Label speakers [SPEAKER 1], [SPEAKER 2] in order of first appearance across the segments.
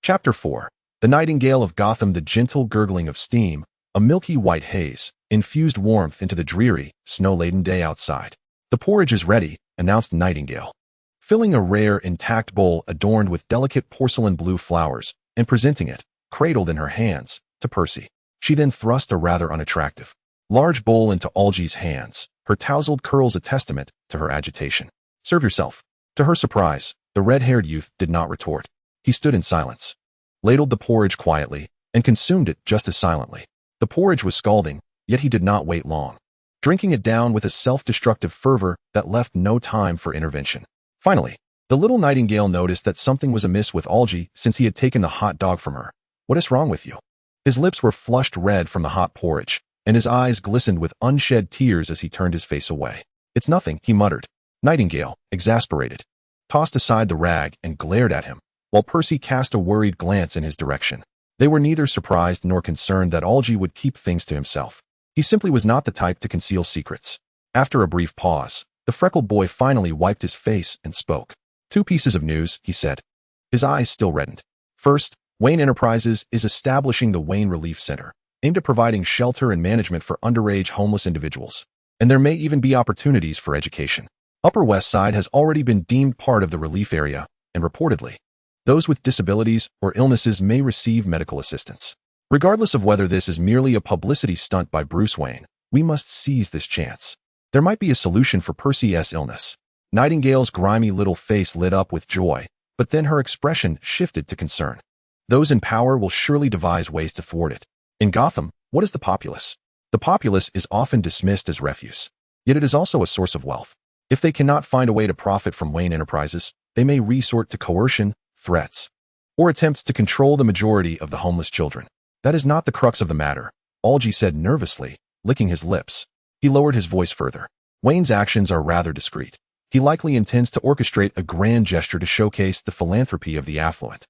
[SPEAKER 1] Chapter 4. The Nightingale of Gotham. The gentle gurgling of steam, a milky white haze, infused warmth into the dreary, snow-laden day outside. "The porridge is ready," announced Nightingale, filling a rare, intact bowl adorned with delicate porcelain blue flowers and presenting it, cradled in her hands, to Percy. She then thrust a rather unattractive, large bowl into Algy's hands, her tousled curls a testament to her agitation. "Serve yourself." To her surprise, the red-haired youth did not retort. He stood in silence, ladled the porridge quietly, and consumed it just as silently. The porridge was scalding, yet he did not wait long, drinking it down with a self-destructive fervor that left no time for intervention. Finally, the little Nightingale noticed that something was amiss with Algy since he had taken the hot dog from her. "What is wrong with you?" His lips were flushed red from the hot porridge, and his eyes glistened with unshed tears as he turned his face away. "It's nothing," he muttered. Nightingale, exasperated, tossed aside the rag and glared at him, while Percy cast a worried glance in his direction. They were neither surprised nor concerned that Algy would keep things to himself. He simply was not the type to conceal secrets. After a brief pause, the freckled boy finally wiped his face and spoke. "Two pieces of news," he said. His eyes still reddened. "First, Wayne Enterprises is establishing the Wayne Relief Center, aimed at providing shelter and management for underage homeless individuals. And there may even be opportunities for education. Upper West Side has already been deemed part of the relief area, and reportedly, those with disabilities or illnesses may receive medical assistance. Regardless of whether this is merely a publicity stunt by Bruce Wayne, we must seize this chance. There might be a solution for Percy's illness." Nightingale's grimy little face lit up with joy, but then her expression shifted to concern. "Those in power will surely devise ways to thwart it. In Gotham, what is the populace? The populace is often dismissed as refuse, yet it is also a source of wealth. If they cannot find a way to profit from Wayne Enterprises, they may resort to coercion, threats, or attempts to control the majority of the homeless children. That is not the crux of the matter," Algy said nervously, licking his lips. He lowered his voice further. "Wayne's actions are rather discreet. He likely intends to orchestrate a grand gesture to showcase the philanthropy of the affluent.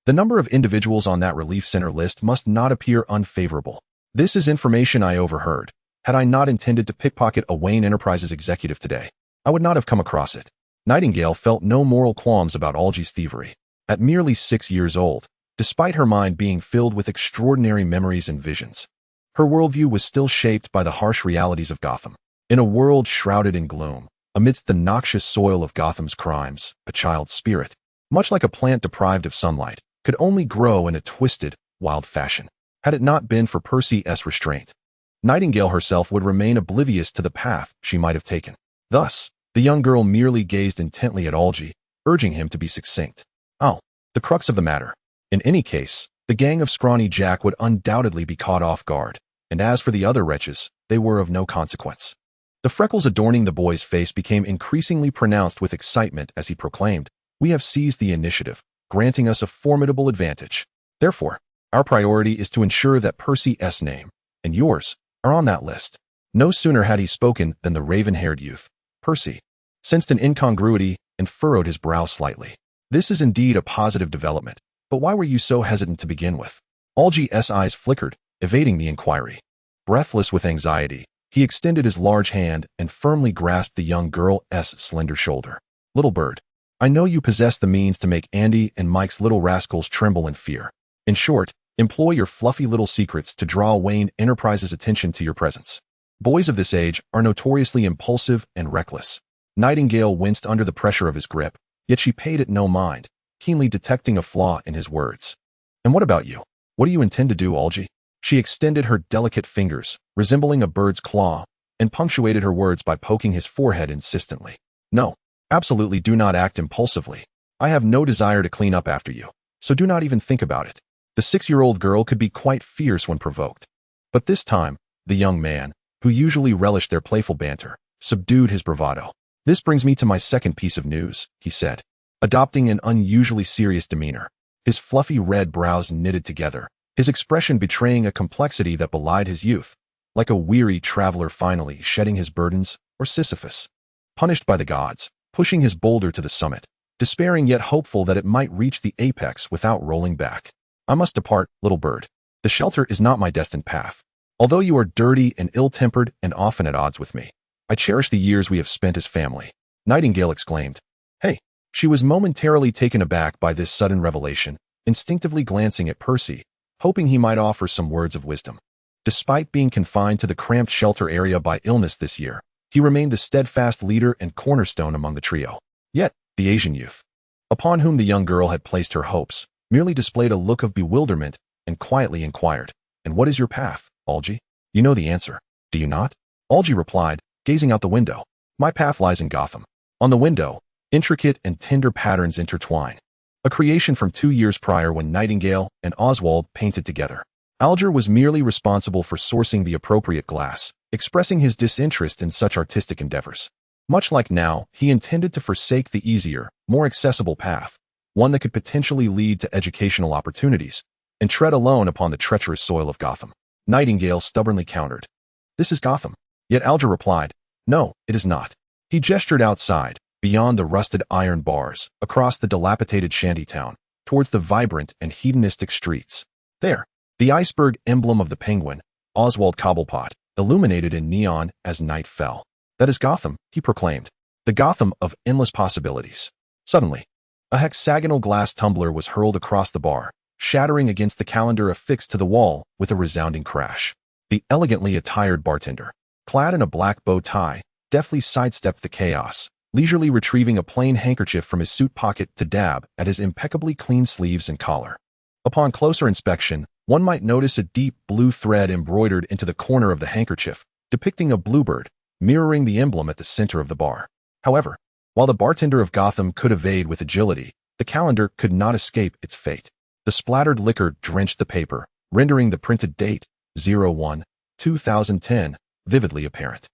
[SPEAKER 1] The number of individuals on that relief center list must not appear unfavorable. This is information I overheard. Had I not intended to pickpocket a Wayne Enterprises executive today, I would not have come across it." Nightingale felt no moral qualms about Algy's thievery. At merely 6 years old, despite her mind being filled with extraordinary memories and visions, her worldview was still shaped by the harsh realities of Gotham. In a world shrouded in gloom, amidst the noxious soil of Gotham's crimes, a child's spirit, much like a plant deprived of sunlight, could only grow in a twisted, wild fashion. Had it not been for Percy's restraint, Nightingale herself would remain oblivious to the path she might have taken. Thus, the young girl merely gazed intently at Algy, urging him to be succinct. "Oh, the crux of the matter. In any case, the gang of Scrawny Jack would undoubtedly be caught off guard, and as for the other wretches, they were of no consequence." The freckles adorning the boy's face became increasingly pronounced with excitement as he proclaimed, "We have seized the initiative, granting us a formidable advantage. Therefore, our priority is to ensure that Percy's name, and yours, are on that list." No sooner had he spoken than the raven-haired youth, Percy, sensed an incongruity and furrowed his brow slightly. "This is indeed a positive development, but why were you so hesitant to begin with?" Algy's eyes flickered, evading the inquiry. Breathless with anxiety, he extended his large hand and firmly grasped the young girl's slender shoulder. "Little bird, I know you possess the means to make Andy and Mike's little rascals tremble in fear. In short, employ your fluffy little secrets to draw Wayne Enterprises' attention to your presence. Boys of this age are notoriously impulsive and reckless." Nightingale winced under the pressure of his grip, yet she paid it no mind, keenly detecting a flaw in his words. "And what about you? What do you intend to do, Algy?" She extended her delicate fingers, resembling a bird's claw, and punctuated her words by poking his forehead insistently. "No, absolutely do not act impulsively. I have no desire to clean up after you, so do not even think about it." The 6-year-old girl could be quite fierce when provoked. But this time, the young man, who usually relished their playful banter, subdued his bravado. "This brings me to my second piece of news," he said, adopting an unusually serious demeanor. His fluffy red brows knitted together, his expression betraying a complexity that belied his youth, like a weary traveler finally shedding his burdens, or Sisyphus, punished by the gods, pushing his boulder to the summit, despairing yet hopeful that it might reach the apex without rolling back. "I must depart, little bird. The shelter is not my destined path. Although you are dirty and ill-tempered and often at odds with me, I cherish the years we have spent as family." Nightingale exclaimed. "Hey!" She was momentarily taken aback by this sudden revelation, instinctively glancing at Percy, hoping he might offer some words of wisdom. Despite being confined to the cramped shelter area by illness this year, he remained the steadfast leader and cornerstone among the trio. Yet, the Asian youth, upon whom the young girl had placed her hopes, merely displayed a look of bewilderment and quietly inquired, "And what is your path, Algie? You know the answer, do you not?" Algie replied, gazing out the window. "My path lies in Gotham." On the window, intricate and tender patterns intertwine, a creation from 2 years prior when Nightingale and Oswald painted together. Alger was merely responsible for sourcing the appropriate glass, expressing his disinterest in such artistic endeavors. Much like now, he intended to forsake the easier, more accessible path, one that could potentially lead to educational opportunities, and tread alone upon the treacherous soil of Gotham. Nightingale stubbornly countered, "This is Gotham." Yet Alger replied, "No, it is not." He gestured outside, beyond the rusted iron bars, across the dilapidated shantytown, towards the vibrant and hedonistic streets. There, the iceberg emblem of the Penguin, Oswald Cobblepot, illuminated in neon as night fell. "That is Gotham," he proclaimed, "the Gotham of endless possibilities." Suddenly, a hexagonal glass tumbler was hurled across the bar, shattering against the calendar affixed to the wall with a resounding crash. The elegantly attired bartender, clad in a black bow tie, deftly sidestepped the chaos, leisurely retrieving a plain handkerchief from his suit pocket to dab at his impeccably clean sleeves and collar. Upon closer inspection, one might notice a deep blue thread embroidered into the corner of the handkerchief, depicting a bluebird, mirroring the emblem at the center of the bar. However, while the bartender of Gotham could evade with agility, the calendar could not escape its fate. The splattered liquor drenched the paper, rendering the printed date, 01/2010, vividly apparent.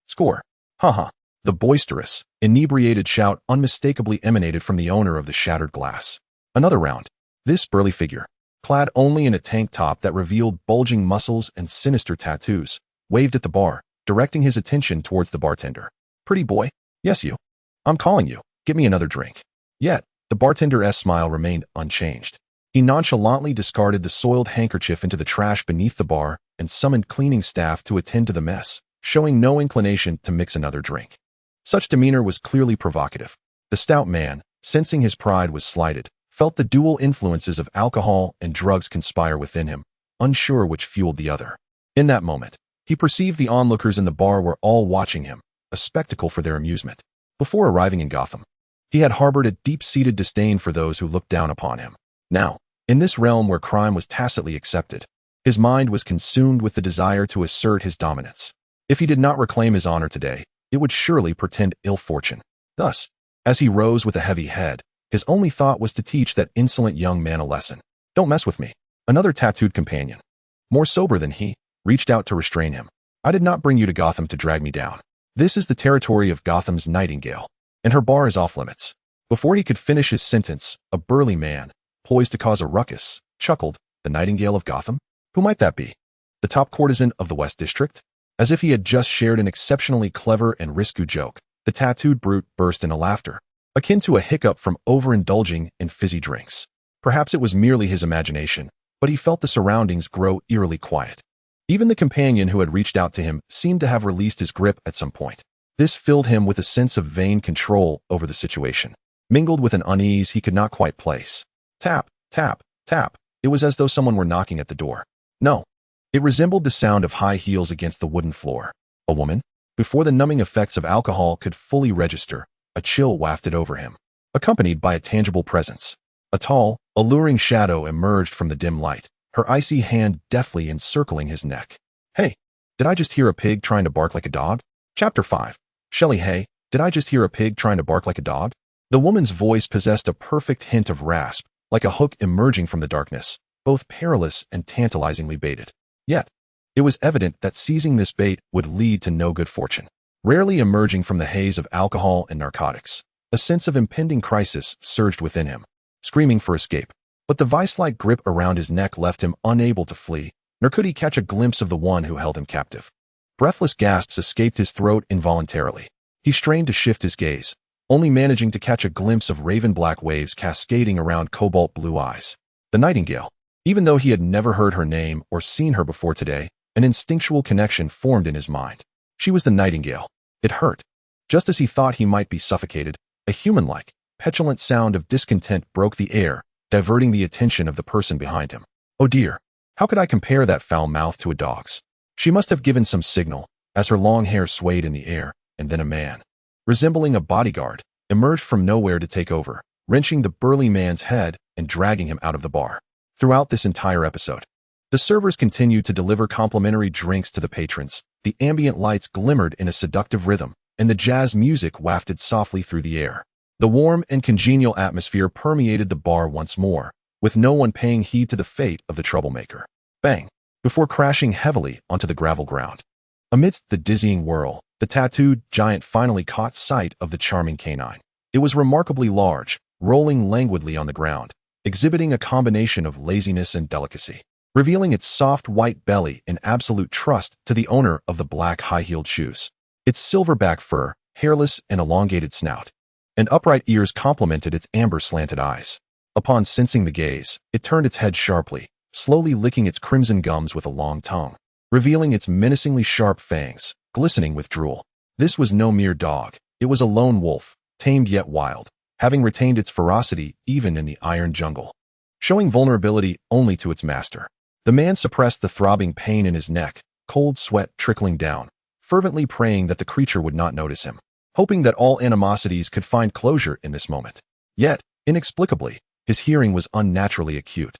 [SPEAKER 1] "Score! Ha!" The boisterous, inebriated shout unmistakably emanated from the owner of the shattered glass. Another round. This burly figure, clad only in a tank top that revealed bulging muscles and sinister tattoos, waved at the bar, directing his attention towards the bartender. "Pretty boy? Yes, you. I'm calling you. Get me another drink." Yet, the bartender's smile remained unchanged. He nonchalantly discarded the soiled handkerchief into the trash beneath the bar and summoned cleaning staff to attend to the mess, showing no inclination to mix another drink. Such demeanor was clearly provocative. The stout man, sensing his pride was slighted, felt the dual influences of alcohol and drugs conspire within him, unsure which fueled the other. In that moment, he perceived the onlookers in the bar were all watching him, a spectacle for their amusement. Before arriving in Gotham, he had harbored a deep-seated disdain for those who looked down upon him. Now, in this realm where crime was tacitly accepted, his mind was consumed with the desire to assert his dominance. If he did not reclaim his honor today, it would surely portend ill fortune. Thus, as he rose with a heavy head, his only thought was to teach that insolent young man a lesson. "Don't mess with me." Another tattooed companion, more sober than he, reached out to restrain him. "I did not bring you to Gotham to drag me down. This is the territory of Gotham's Nightingale, and her bar is off limits." Before he could finish his sentence, a burly man, poised to cause a ruckus, chuckled, "The Nightingale of Gotham? Who might that be? The top courtesan of the West District?" As if he had just shared an exceptionally clever and risque joke, the tattooed brute burst into laughter, akin to a hiccup from overindulging in fizzy drinks. Perhaps it was merely his imagination, but he felt the surroundings grow eerily quiet. Even the companion who had reached out to him seemed to have released his grip at some point. This filled him with a sense of vain control over the situation, mingled with an unease he could not quite place. Tap, tap, tap. It was as though someone were knocking at the door. No. It resembled the sound of high heels against the wooden floor. A woman? Before the numbing effects of alcohol could fully register, a chill wafted over him, accompanied by a tangible presence. A tall, alluring shadow emerged from the dim light, her icy hand deftly encircling his neck. "Hey, did I just hear a pig trying to bark like a dog?" Chapter 5. Shelley, hey, did I just hear a pig trying to bark like a dog? The woman's voice possessed a perfect hint of rasp, like a hook emerging from the darkness, both perilous and tantalizingly baited. Yet, it was evident that seizing this bait would lead to no good fortune. Rarely emerging from the haze of alcohol and narcotics, a sense of impending crisis surged within him, screaming for escape. But the vice-like grip around his neck left him unable to flee, nor could he catch a glimpse of the one who held him captive. Breathless gasps escaped his throat involuntarily. He strained to shift his gaze, only managing to catch a glimpse of raven-black waves cascading around cobalt-blue eyes. The Nightingale. Even though he had never heard her name or seen her before today, an instinctual connection formed in his mind. She was the Nightingale. It hurt. Just as he thought he might be suffocated, a human-like, petulant sound of discontent broke the air, diverting the attention of the person behind him. Oh dear, how could I compare that foul mouth to a dog's? She must have given some signal, as her long hair swayed in the air, and then a man, resembling a bodyguard, emerged from nowhere to take over, wrenching the burly man's head and dragging him out of the bar. Throughout this entire episode, the servers continued to deliver complimentary drinks to the patrons, the ambient lights glimmered in a seductive rhythm, and the jazz music wafted softly through the air. The warm and congenial atmosphere permeated the bar once more, with no one paying heed to the fate of the troublemaker. Bang! Before crashing heavily onto the gravel ground. Amidst the dizzying whirl, the tattooed giant finally caught sight of the charming canine. It was remarkably large, rolling languidly on the ground, exhibiting a combination of laziness and delicacy, revealing its soft white belly in absolute trust to the owner of the black high-heeled shoes. Its silverback fur, hairless and elongated snout, and upright ears complemented its amber slanted eyes. Upon sensing the gaze, it turned its head sharply, slowly licking its crimson gums with a long tongue, revealing its menacingly sharp fangs, glistening with drool. This was no mere dog. It was a lone wolf, tamed yet wild, having retained its ferocity even in the iron jungle, showing vulnerability only to its master. The man suppressed the throbbing pain in his neck, cold sweat trickling down, fervently praying that the creature would not notice him, hoping that all animosities could find closure in this moment. Yet, inexplicably, his hearing was unnaturally acute.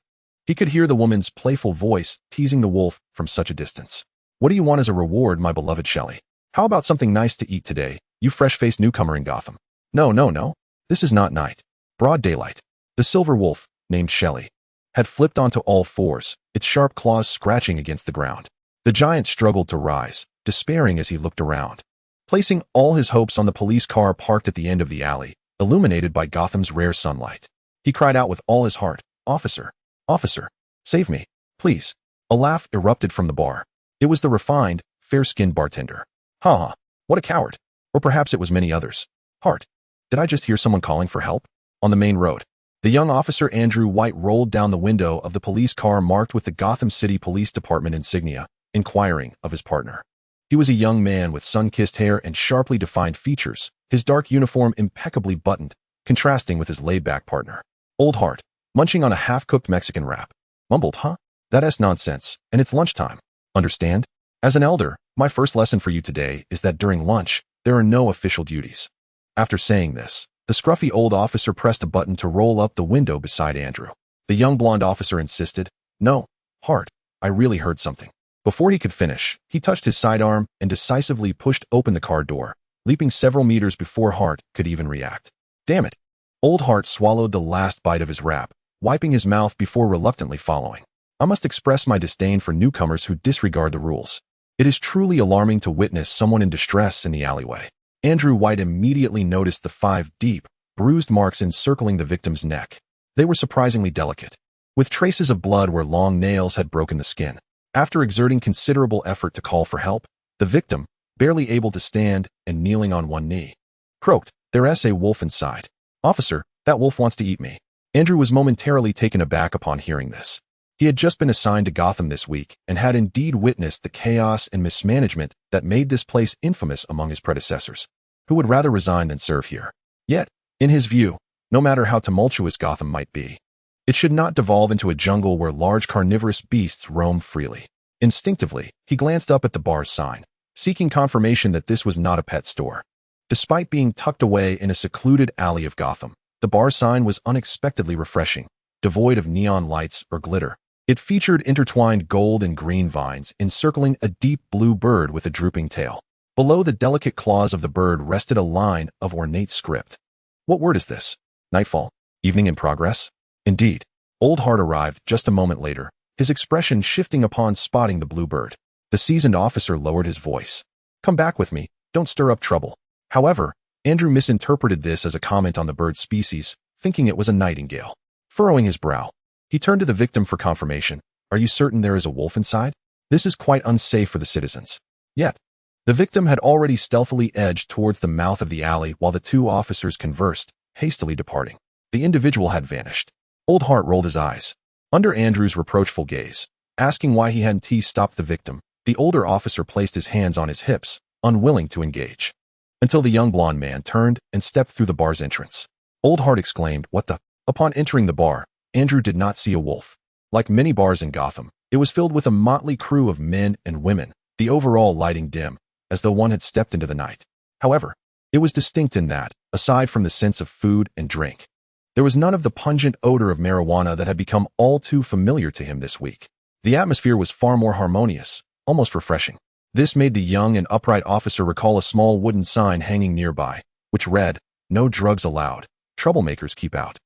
[SPEAKER 1] He could hear the woman's playful voice teasing the wolf from such a distance. What do you want as a reward, my beloved Shelley? How about something nice to eat today, you fresh-faced newcomer in Gotham? No. This is not night. Broad daylight. The silver wolf, named Shelley, had flipped onto all fours, its sharp claws scratching against the ground. The giant struggled to rise, despairing as he looked around, placing all his hopes on the police car parked at the end of the alley, illuminated by Gotham's rare sunlight. He cried out with all his heart, "Officer! Officer! Save me, please!" A laugh erupted from the bar. It was the refined, fair-skinned bartender. Ha! What a coward! Or perhaps it was many others. Hart, did I just hear someone calling for help? On the main road, the young officer Andrew White rolled down the window of the police car marked with the Gotham City Police Department insignia, inquiring of his partner. He was a young man with sun-kissed hair and sharply defined features, his dark uniform impeccably buttoned, contrasting with his laid-back partner. Old Hart, munching on a half-cooked Mexican wrap, mumbled, "Huh? That's nonsense, and it's lunchtime. Understand? As an elder, my first lesson for you today is that during lunch, there are no official duties." After saying this, the scruffy old officer pressed a button to roll up the window beside Andrew. The young blonde officer insisted, "No, Hart, I really heard something." Before he could finish, he touched his sidearm and decisively pushed open the car door, leaping several meters before Hart could even react. Damn it! Old Hart swallowed the last bite of his wrap, wiping his mouth before reluctantly following. I must express my disdain for newcomers who disregard the rules. It is truly alarming to witness someone in distress in the alleyway. Andrew White immediately noticed the 5 deep, bruised marks encircling the victim's neck. They were surprisingly delicate, with traces of blood where long nails had broken the skin. After exerting considerable effort to call for help, the victim, barely able to stand and kneeling on one knee, croaked, "There's a wolf inside. Officer, that wolf wants to eat me." Andrew was momentarily taken aback upon hearing this. He had just been assigned to Gotham this week and had indeed witnessed the chaos and mismanagement that made this place infamous among his predecessors, who would rather resign than serve here. Yet, in his view, no matter how tumultuous Gotham might be, it should not devolve into a jungle where large carnivorous beasts roam freely. Instinctively, he glanced up at the bar's sign, seeking confirmation that this was not a pet store. Despite being tucked away in a secluded alley of Gotham, the bar sign was unexpectedly refreshing, devoid of neon lights or glitter. It featured intertwined gold and green vines encircling a deep blue bird with a drooping tail. Below the delicate claws of the bird rested a line of ornate script. What word is this? Nightfall? Evening in progress? Indeed. Old Hart arrived just a moment later, his expression shifting upon spotting the blue bird. The seasoned officer lowered his voice. "Come back with me, don't stir up trouble." However, Andrew misinterpreted this as a comment on the bird's species, thinking it was a nightingale. Furrowing his brow, he turned to the victim for confirmation. "Are you certain there is a wolf inside? This is quite unsafe for the citizens." Yet, the victim had already stealthily edged towards the mouth of the alley while the 2 officers conversed, hastily departing. The individual had vanished. Old Hart rolled his eyes. Under Andrew's reproachful gaze, asking why he hadn't stopped the victim, the older officer placed his hands on his hips, unwilling to engage, until the young blonde man turned and stepped through the bar's entrance. Old Hart exclaimed, "What the?" Upon entering the bar, Andrew did not see a wolf. Like many bars in Gotham, it was filled with a motley crew of men and women, the overall lighting dim, as though one had stepped into the night. However, it was distinct in that, aside from the sense of food and drink, there was none of the pungent odor of marijuana that had become all too familiar to him this week. The atmosphere was far more harmonious, almost refreshing. This made the young and upright officer recall a small wooden sign hanging nearby, which read, "No drugs allowed. Troublemakers keep out."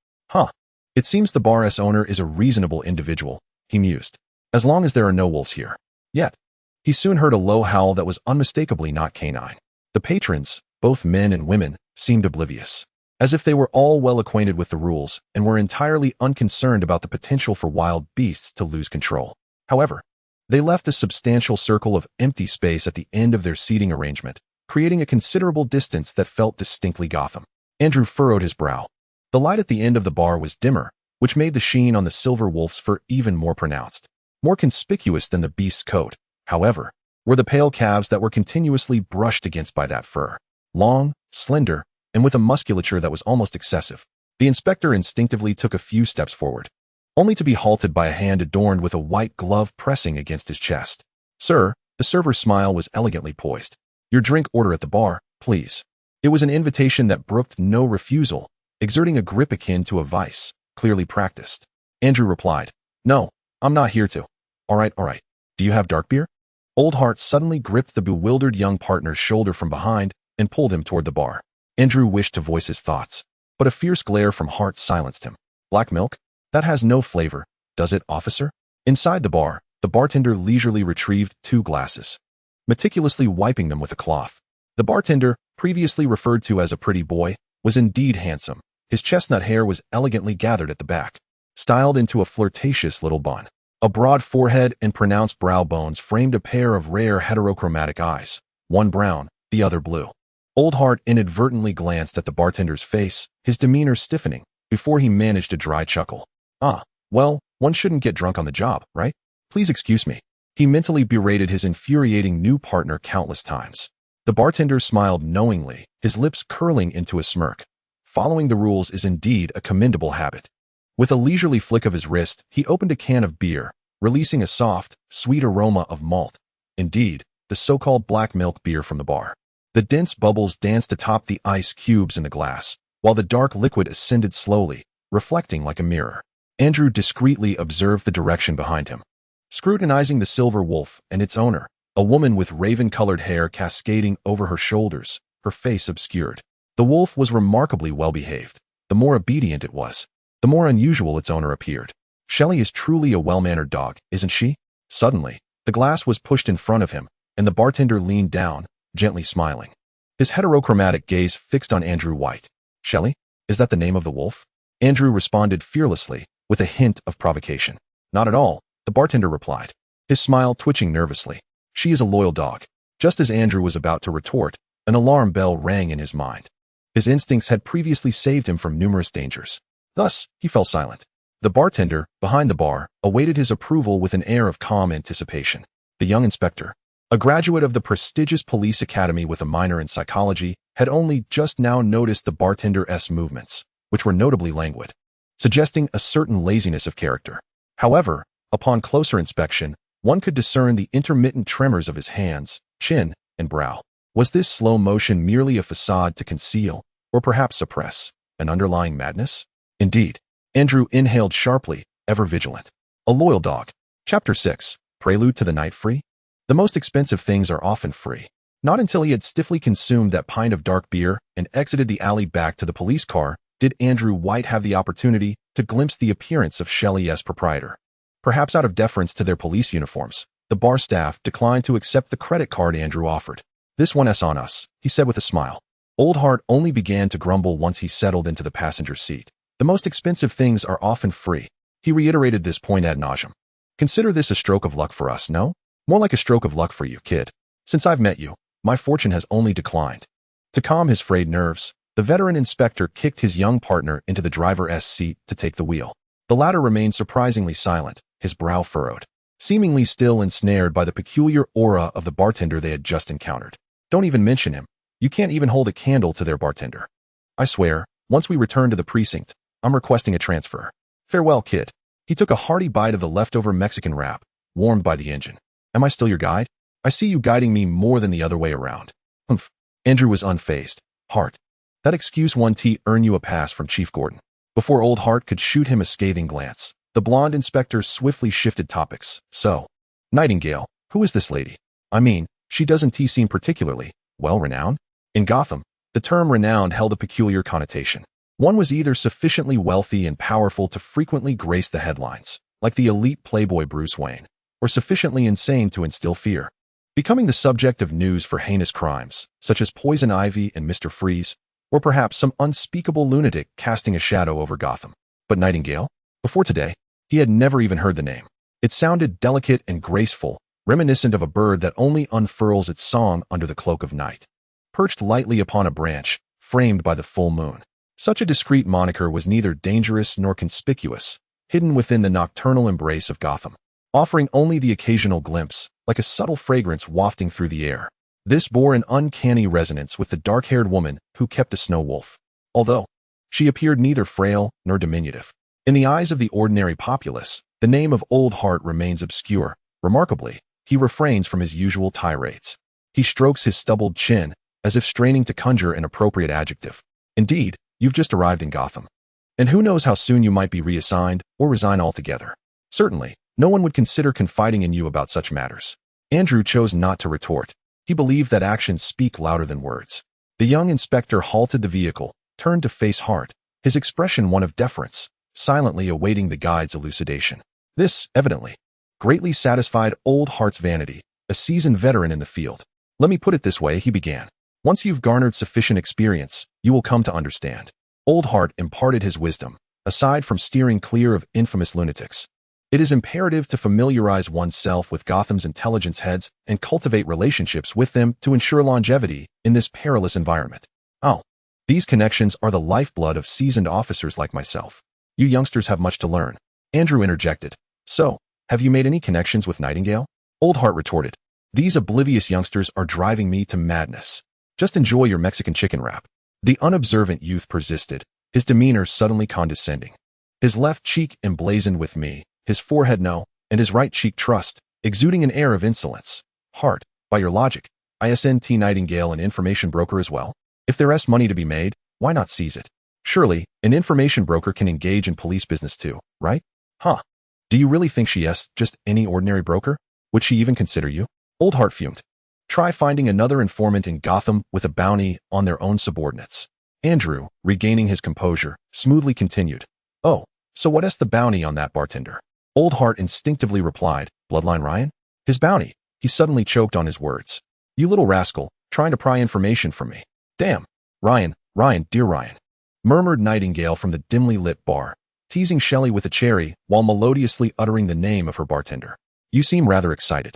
[SPEAKER 1] It seems the bar's owner is a reasonable individual, he mused, as long as there are no wolves here. Yet, he soon heard a low howl that was unmistakably not canine. The patrons, both men and women, seemed oblivious, as if they were all well acquainted with the rules and were entirely unconcerned about the potential for wild beasts to lose control. However, they left a substantial circle of empty space at the end of their seating arrangement, creating a considerable distance that felt distinctly Gotham. Andrew furrowed his brow. The light at the end of the bar was dimmer, which made the sheen on the silver wolf's fur even more pronounced. More conspicuous than the beast's coat, however, were the pale calves that were continuously brushed against by that fur. Long, slender, and with a musculature that was almost excessive. The inspector instinctively took a few steps forward, only to be halted by a hand adorned with a white glove pressing against his chest. "Sir," the server's smile was elegantly poised. "Your drink order at the bar, please." It was an invitation that brooked no refusal, exerting a grip akin to a vice, clearly practiced. Andrew replied, "No, I'm not here to." All right. Do you have dark beer?" Old Hart suddenly gripped the bewildered young partner's shoulder from behind and pulled him toward the bar. Andrew wished to voice his thoughts, but a fierce glare from Hart silenced him. "Black milk? That has no flavor, does it, officer?" Inside the bar, the bartender leisurely retrieved 2 glasses, meticulously wiping them with a cloth. The bartender, previously referred to as a pretty boy, was indeed handsome. His chestnut hair was elegantly gathered at the back, styled into a flirtatious little bun. A broad forehead and pronounced brow bones framed a pair of rare heterochromatic eyes, one brown, the other blue. Old Hart inadvertently glanced at the bartender's face, his demeanor stiffening, before he managed a dry chuckle. Well, one shouldn't get drunk on the job, right? Please excuse me." He mentally berated his infuriating new partner countless times. The bartender smiled knowingly, his lips curling into a smirk. Following the rules is indeed a commendable habit. With a leisurely flick of his wrist, he opened a can of beer, releasing a soft, sweet aroma of malt. Indeed, the so-called black milk beer from the bar. The dense bubbles danced atop the ice cubes in the glass, while the dark liquid ascended slowly, reflecting like a mirror. Andrew discreetly observed the direction behind him, scrutinizing the silver wolf and its owner, a woman with raven-colored hair cascading over her shoulders, her face obscured. The wolf was remarkably well-behaved. The more obedient it was, the more unusual its owner appeared. "Shelley is truly a well-mannered dog, isn't she?" Suddenly, the glass was pushed in front of him, and the bartender leaned down, gently smiling. His heterochromatic gaze fixed on Andrew White. "Shelley? Is that the name of the wolf?" Andrew responded fearlessly, with a hint of provocation. "Not at all," the bartender replied, his smile twitching nervously. "She is a loyal dog." Just as Andrew was about to retort, an alarm bell rang in his mind. His instincts had previously saved him from numerous dangers. Thus, he fell silent. The bartender, behind the bar, awaited his approval with an air of calm anticipation. The young inspector, a graduate of the prestigious police academy with a minor in psychology, had only just now noticed the bartender's movements, which were notably languid, suggesting a certain laziness of character. However, upon closer inspection, one could discern the intermittent tremors of his hands, chin, and brow. Was this slow motion merely a facade to conceal, or perhaps suppress, an underlying madness? Indeed, Andrew inhaled sharply, ever vigilant. A loyal dog. Chapter 6. Prelude to the Night Free? The most expensive things are often free. Not until he had stiffly consumed that pint of dark beer and exited the alley back to the police car did Andrew White have the opportunity to glimpse the appearance of Shelley's proprietor. Perhaps out of deference to their police uniforms, the bar staff declined to accept the credit card Andrew offered. "This one's on us," he said with a smile. Old Hart only began to grumble once he settled into the passenger seat. The most expensive things are often free. He reiterated this point ad nauseum. "Consider this a stroke of luck for us, no? More like a stroke of luck for you, kid. Since I've met you, my fortune has only declined." To calm his frayed nerves, the veteran inspector kicked his young partner into the driver's seat to take the wheel. The latter remained surprisingly silent, his brow furrowed, seemingly still ensnared by the peculiar aura of the bartender they had just encountered. "Don't even mention him. You can't even hold a candle to their bartender. I swear, once we return to the precinct, I'm requesting a transfer." Farewell, kid. He took a hearty bite of the leftover Mexican wrap, warmed by the engine. Am I still your guide? I see you guiding me more than the other way around. Humph. Andrew was unfazed. Hart. That excuse won earn you a pass from Chief Gordon. Before old Hart could shoot him a scathing glance, the blonde inspector swiftly shifted topics. So, Nightingale, who is this lady? I mean, she doesn't seem particularly well-renowned. In Gotham, the term renowned held a peculiar connotation. One was either sufficiently wealthy and powerful to frequently grace the headlines, like the elite playboy Bruce Wayne, or sufficiently insane to instill fear. Becoming the subject of news for heinous crimes, such as Poison Ivy and Mr. Freeze, or perhaps some unspeakable lunatic casting a shadow over Gotham. But Nightingale? Before today, he had never even heard the name. It sounded delicate and graceful, reminiscent of a bird that only unfurls its song under the cloak of night. Perched lightly upon a branch, framed by the full moon. Such a discreet moniker was neither dangerous nor conspicuous, hidden within the nocturnal embrace of Gotham, offering only the occasional glimpse, like a subtle fragrance wafting through the air. This bore an uncanny resonance with the dark-haired woman who kept the Snow Wolf, although she appeared neither frail nor diminutive. In the eyes of the ordinary populace, the name of Old Hart remains obscure. Remarkably, he refrains from his usual tirades. He strokes his stubbled chin, as if straining to conjure an appropriate adjective. Indeed, you've just arrived in Gotham. And who knows how soon you might be reassigned or resign altogether. Certainly, no one would consider confiding in you about such matters. Andrew chose not to retort. He believed that actions speak louder than words. The young inspector halted the vehicle, turned to face Hart, his expression one of deference, silently awaiting the guide's elucidation. This, evidently, greatly satisfied Old Hart's vanity, a seasoned veteran in the field. Let me put it this way, he began. Once you've garnered sufficient experience, you will come to understand. Old Hart imparted his wisdom, aside from steering clear of infamous lunatics. It is imperative to familiarize oneself with Gotham's intelligence heads and cultivate relationships with them to ensure longevity in this perilous environment. Oh, these connections are the lifeblood of seasoned officers like myself. You youngsters have much to learn. Andrew interjected. So, have you made any connections with Nightingale? Old Hart retorted. These oblivious youngsters are driving me to madness. Just enjoy your Mexican chicken wrap. The unobservant youth persisted, his demeanor suddenly condescending. His left cheek emblazoned with me, his forehead no, and his right cheek trust, exuding an air of insolence. Hart, by your logic, isn't Nightingale an information broker as well? If there's money to be made, why not seize it? Surely, an information broker can engage in police business too, right? Huh. Do you really think she is just any ordinary broker? Would she even consider you? Old Hart fumed. Try finding another informant in Gotham with a bounty on their own subordinates. Andrew, regaining his composure, smoothly continued. Oh, so what is the bounty on that bartender? Old Hart instinctively replied, Bloodline Ryan? His bounty. He suddenly choked on his words. You little rascal, trying to pry information from me. Damn. Ryan, dear Ryan, murmured Nightingale from the dimly lit bar, teasing Shelley with a cherry while melodiously uttering the name of her bartender. You seem rather excited.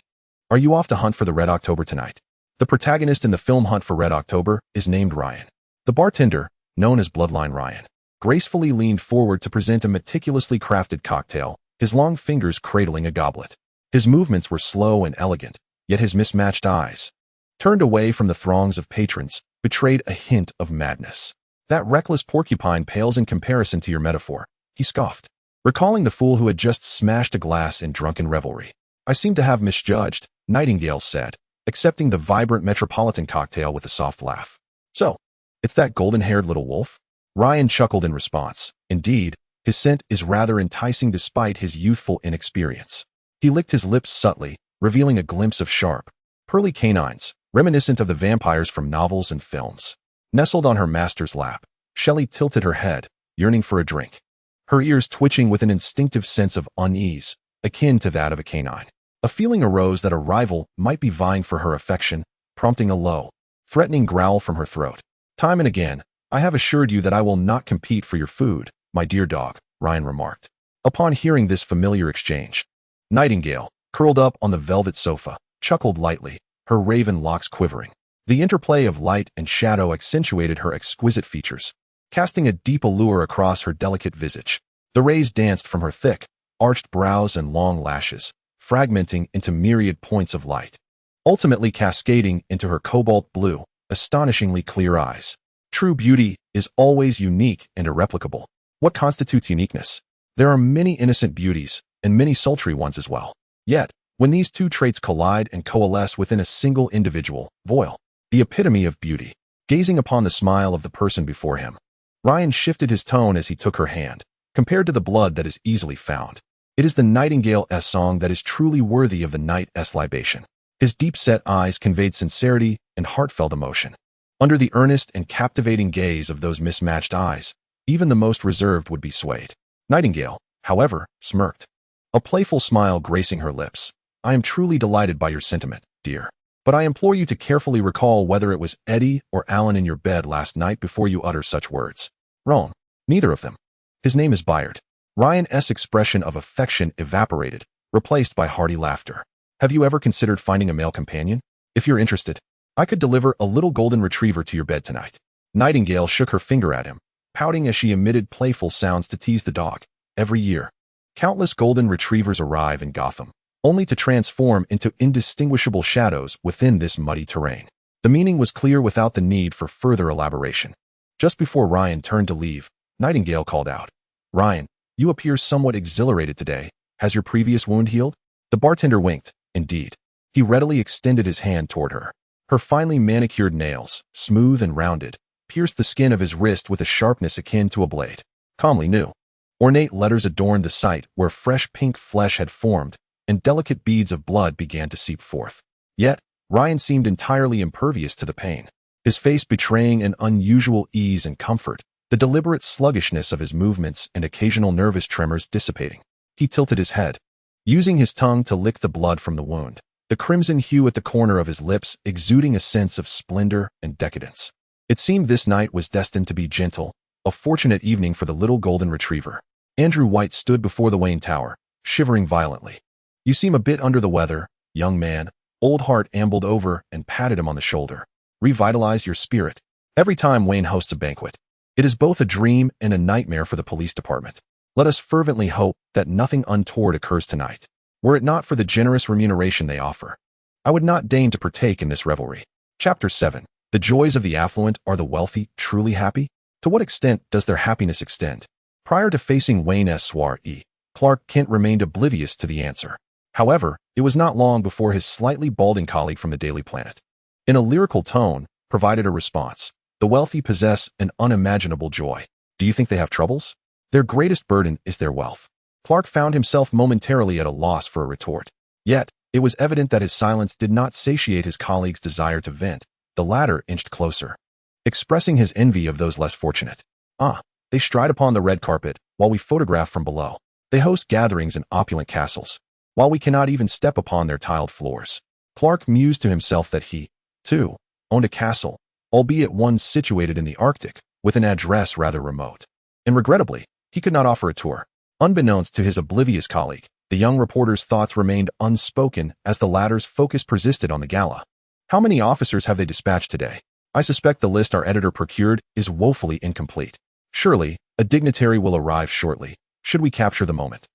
[SPEAKER 1] Are you off to hunt for the Red October tonight? The protagonist in the film Hunt for Red October is named Ryan. The bartender, known as Bloodline Ryan, gracefully leaned forward to present a meticulously crafted cocktail, his long fingers cradling a goblet. His movements were slow and elegant, yet his mismatched eyes, turned away from the throngs of patrons, betrayed a hint of madness. That reckless porcupine pales in comparison to your metaphor, he scoffed, recalling the fool who had just smashed a glass in drunken revelry. I seem to have misjudged, Nightingale said, accepting the vibrant metropolitan cocktail with a soft laugh. So, it's that golden-haired little wolf? Ryan chuckled in response. Indeed, his scent is rather enticing despite his youthful inexperience. He licked his lips subtly, revealing a glimpse of sharp, pearly canines, reminiscent of the vampires from novels and films. Nestled on her master's lap, Shelley tilted her head, yearning for a drink, her ears twitching with an instinctive sense of unease, akin to that of a canine. A feeling arose that a rival might be vying for her affection, prompting a low, threatening growl from her throat. Time and again, I have assured you that I will not compete for your food, my dear dog, Ryan remarked. Upon hearing this familiar exchange, Nightingale, curled up on the velvet sofa, chuckled lightly, her raven locks quivering. The interplay of light and shadow accentuated her exquisite features, casting a deep allure across her delicate visage. The rays danced from her thick, arched brows and long lashes, fragmenting into myriad points of light, ultimately cascading into her cobalt blue, astonishingly clear eyes. True beauty is always unique and irreplicable. What constitutes uniqueness? There are many innocent beauties, and many sultry ones as well. Yet, when these two traits collide and coalesce within a single individual, Voile, the epitome of beauty, gazing upon the smile of the person before him. Ryan shifted his tone as he took her hand. Compared to the blood that is easily found, it is the Nightingale's song that is truly worthy of the night's libation. His deep-set eyes conveyed sincerity and heartfelt emotion. Under the earnest and captivating gaze of those mismatched eyes, even the most reserved would be swayed. Nightingale, however, smirked, a playful smile gracing her lips. I am truly delighted by your sentiment, dear. But I implore you to carefully recall whether it was Eddie or Alan in your bed last night before you utter such words. Wrong. Neither of them. His name is Bayard. Ryan's expression of affection evaporated, replaced by hearty laughter. Have you ever considered finding a male companion? If you're interested, I could deliver a little golden retriever to your bed tonight. Nightingale shook her finger at him, pouting as she emitted playful sounds to tease the dog. Every year, countless golden retrievers arrive in Gotham, only to transform into indistinguishable shadows within this muddy terrain. The meaning was clear without the need for further elaboration. Just before Ryan turned to leave, Nightingale called out, Ryan, you appear somewhat exhilarated today. Has your previous wound healed? The bartender winked. Indeed. He readily extended his hand toward her. Her finely manicured nails, smooth and rounded, pierced the skin of his wrist with a sharpness akin to a blade. Calmly new. Ornate letters adorned the site where fresh pink flesh had formed, and delicate beads of blood began to seep forth. Yet, Ryan seemed entirely impervious to the pain, his face betraying an unusual ease and comfort, the deliberate sluggishness of his movements and occasional nervous tremors dissipating. He tilted his head, using his tongue to lick the blood from the wound, the crimson hue at the corner of his lips exuding a sense of splendor and decadence. It seemed this night was destined to be gentle, a fortunate evening for the little golden retriever. Andrew White stood before the Wayne Tower, shivering violently. You seem a bit under the weather, young man. Old Hart ambled over and patted him on the shoulder. Revitalize your spirit. Every time Wayne hosts a banquet, it is both a dream and a nightmare for the police department. Let us fervently hope that nothing untoward occurs tonight. Were it not for the generous remuneration they offer, I would not deign to partake in this revelry. Chapter 7. The joys of the affluent. Are the wealthy truly happy? To what extent does their happiness extend? Prior to facing Wayne's soiree, Clark Kent remained oblivious to the answer. However, it was not long before his slightly balding colleague from the Daily Planet, in a lyrical tone, provided a response. The wealthy possess an unimaginable joy. Do you think they have troubles? Their greatest burden is their wealth. Clark found himself momentarily at a loss for a retort. Yet, it was evident that his silence did not satiate his colleague's desire to vent. The latter inched closer, expressing his envy of those less fortunate. They stride upon the red carpet, while we photograph from below. They host gatherings in opulent castles, while we cannot even step upon their tiled floors. Clark mused to himself that he, too, owned a castle, albeit one situated in the Arctic, with an address rather remote. And regrettably, he could not offer a tour. Unbeknownst to his oblivious colleague, the young reporter's thoughts remained unspoken as the latter's focus persisted on the gala. How many officers have they dispatched today? I suspect the list our editor procured is woefully incomplete. Surely, a dignitary will arrive shortly, should we capture the moment.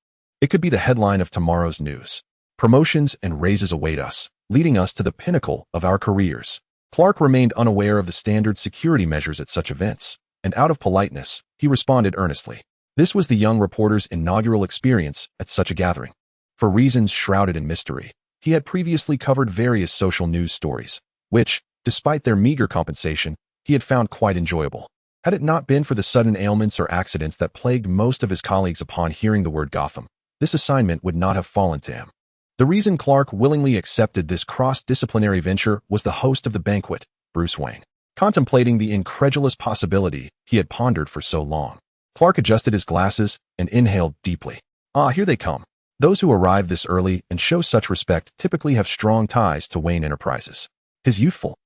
[SPEAKER 1] It could be the headline of tomorrow's news. Promotions and raises await us, leading us to the pinnacle of our careers. Clark remained unaware of the standard security measures at such events, and out of politeness, he responded earnestly. This was the young reporter's inaugural experience at such a gathering. For reasons shrouded in mystery, he had previously covered various social news stories, which, despite their meager compensation, he had found quite enjoyable. Had it not been for the sudden ailments or accidents that plagued most of his colleagues upon hearing the word Gotham, this assignment would not have fallen to him. The reason Clark willingly accepted this cross-disciplinary venture was the host of the banquet, Bruce Wayne. Contemplating the incredulous possibility he had pondered for so long, Clark adjusted his glasses and inhaled deeply. Here they come. Those who arrive this early and show such respect typically have strong ties to Wayne Enterprises. His youthful,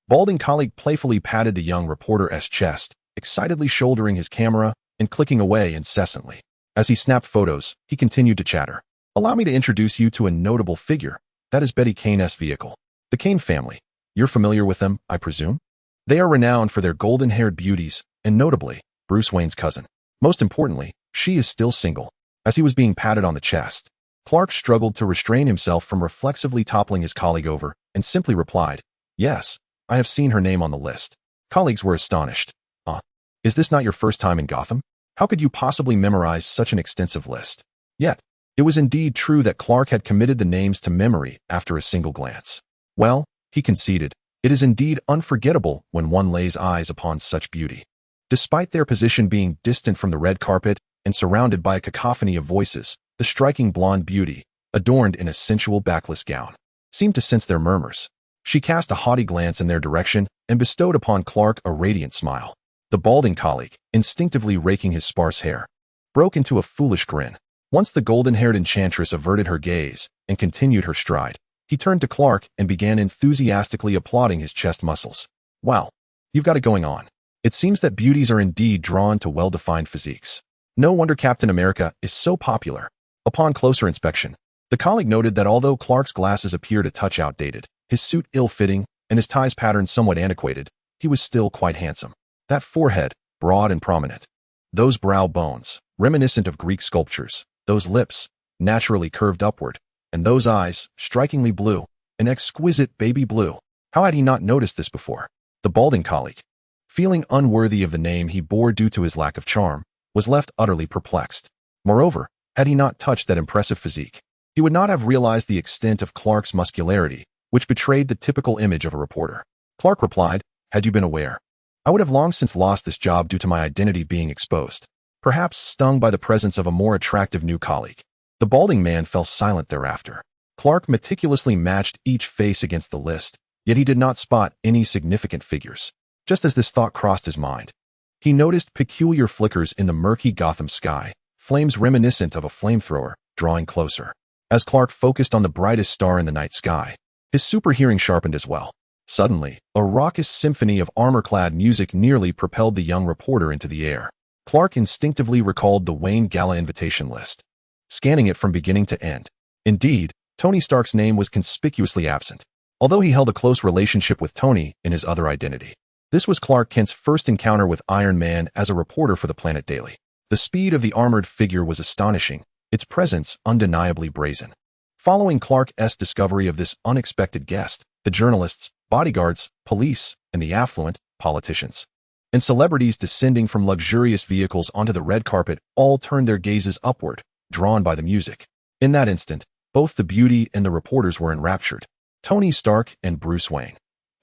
[SPEAKER 1] balding colleague playfully patted the young reporter's chest, excitedly shouldering his camera and clicking away incessantly. As he snapped photos, he continued to chatter. Allow me to introduce you to a notable figure. That is Betty Kane's vehicle. The Kane family. You're familiar with them, I presume? They are renowned for their golden-haired beauties, and notably, Bruce Wayne's cousin. Most importantly, she is still single. As he was being patted on the chest, Clark struggled to restrain himself from reflexively toppling his colleague over, and simply replied, Yes, I have seen her name on the list. Colleagues were astonished. Is this not your first time in Gotham? How could you possibly memorize such an extensive list? Yet, it was indeed true that Clark had committed the names to memory after a single glance. Well, he conceded, it is indeed unforgettable when one lays eyes upon such beauty. Despite their position being distant from the red carpet and surrounded by a cacophony of voices, the striking blonde beauty, adorned in a sensual backless gown, seemed to sense their murmurs. She cast a haughty glance in their direction and bestowed upon Clark a radiant smile. The balding colleague, instinctively raking his sparse hair, broke into a foolish grin. Once the golden-haired enchantress averted her gaze and continued her stride, he turned to Clark and began enthusiastically applauding his chest muscles. Wow, you've got it going on. It seems that beauties are indeed drawn to well-defined physiques. No wonder Captain America is so popular. Upon closer inspection, the colleague noted that although Clark's glasses appeared a touch outdated, his suit ill-fitting, and his tie's pattern somewhat antiquated, he was still quite handsome. That forehead, broad and prominent. Those brow bones, reminiscent of Greek sculptures. Those lips, naturally curved upward. And those eyes, strikingly blue, an exquisite baby blue. How had he not noticed this before? The balding colleague, feeling unworthy of the name he bore due to his lack of charm, was left utterly perplexed. Moreover, had he not touched that impressive physique, he would not have realized the extent of Clark's muscularity, which betrayed the typical image of a reporter. Clark replied, "Had you been aware, I would have long since lost this job due to my identity being exposed." Perhaps stung by the presence of a more attractive new colleague. The balding man fell silent thereafter. Clark meticulously matched each face against the list, yet he did not spot any significant figures. Just as this thought crossed his mind, he noticed peculiar flickers in the murky Gotham sky, flames reminiscent of a flamethrower, drawing closer. As Clark focused on the brightest star in the night sky, his super hearing sharpened as well. Suddenly, a raucous symphony of armor-clad music nearly propelled the young reporter into the air. Clark instinctively recalled the Wayne Gala invitation list, scanning it from beginning to end. Indeed, Tony Stark's name was conspicuously absent, although he held a close relationship with Tony in his other identity. This was Clark Kent's first encounter with Iron Man as a reporter for the Planet Daily. The speed of the armored figure was astonishing, its presence undeniably brazen. Following Clark's discovery of this unexpected guest, the journalists, bodyguards, police, and the affluent, politicians, and celebrities descending from luxurious vehicles onto the red carpet all turned their gazes upward, drawn by the music. In that instant, both the beauty and the reporters were enraptured. Tony Stark and Bruce Wayne,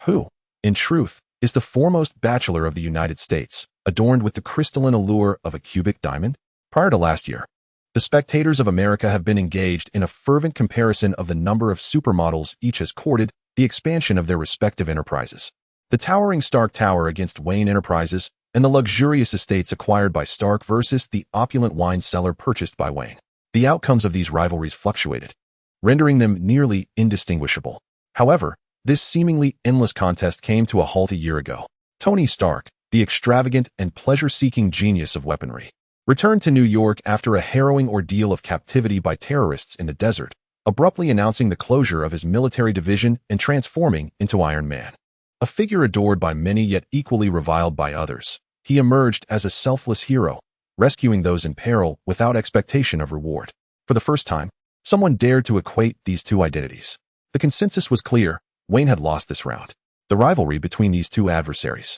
[SPEAKER 1] who, in truth, is the foremost bachelor of the United States, adorned with the crystalline allure of a cubic diamond. Prior to last year, the spectators of America have been engaged in a fervent comparison of the number of supermodels each has courted the expansion of their respective enterprises. The towering Stark Tower against Wayne Enterprises, and the luxurious estates acquired by Stark versus the opulent wine cellar purchased by Wayne. The outcomes of these rivalries fluctuated, rendering them nearly indistinguishable. However, this seemingly endless contest came to a halt a year ago. Tony Stark, the extravagant and pleasure-seeking genius of weaponry, returned to New York after a harrowing ordeal of captivity by terrorists in the desert, abruptly announcing the closure of his military division and transforming into Iron Man. A figure adored by many yet equally reviled by others, he emerged as a selfless hero, rescuing those in peril without expectation of reward. For the first time, someone dared to equate these two identities. The consensus was clear: Wayne had lost this round. The rivalry between these two adversaries,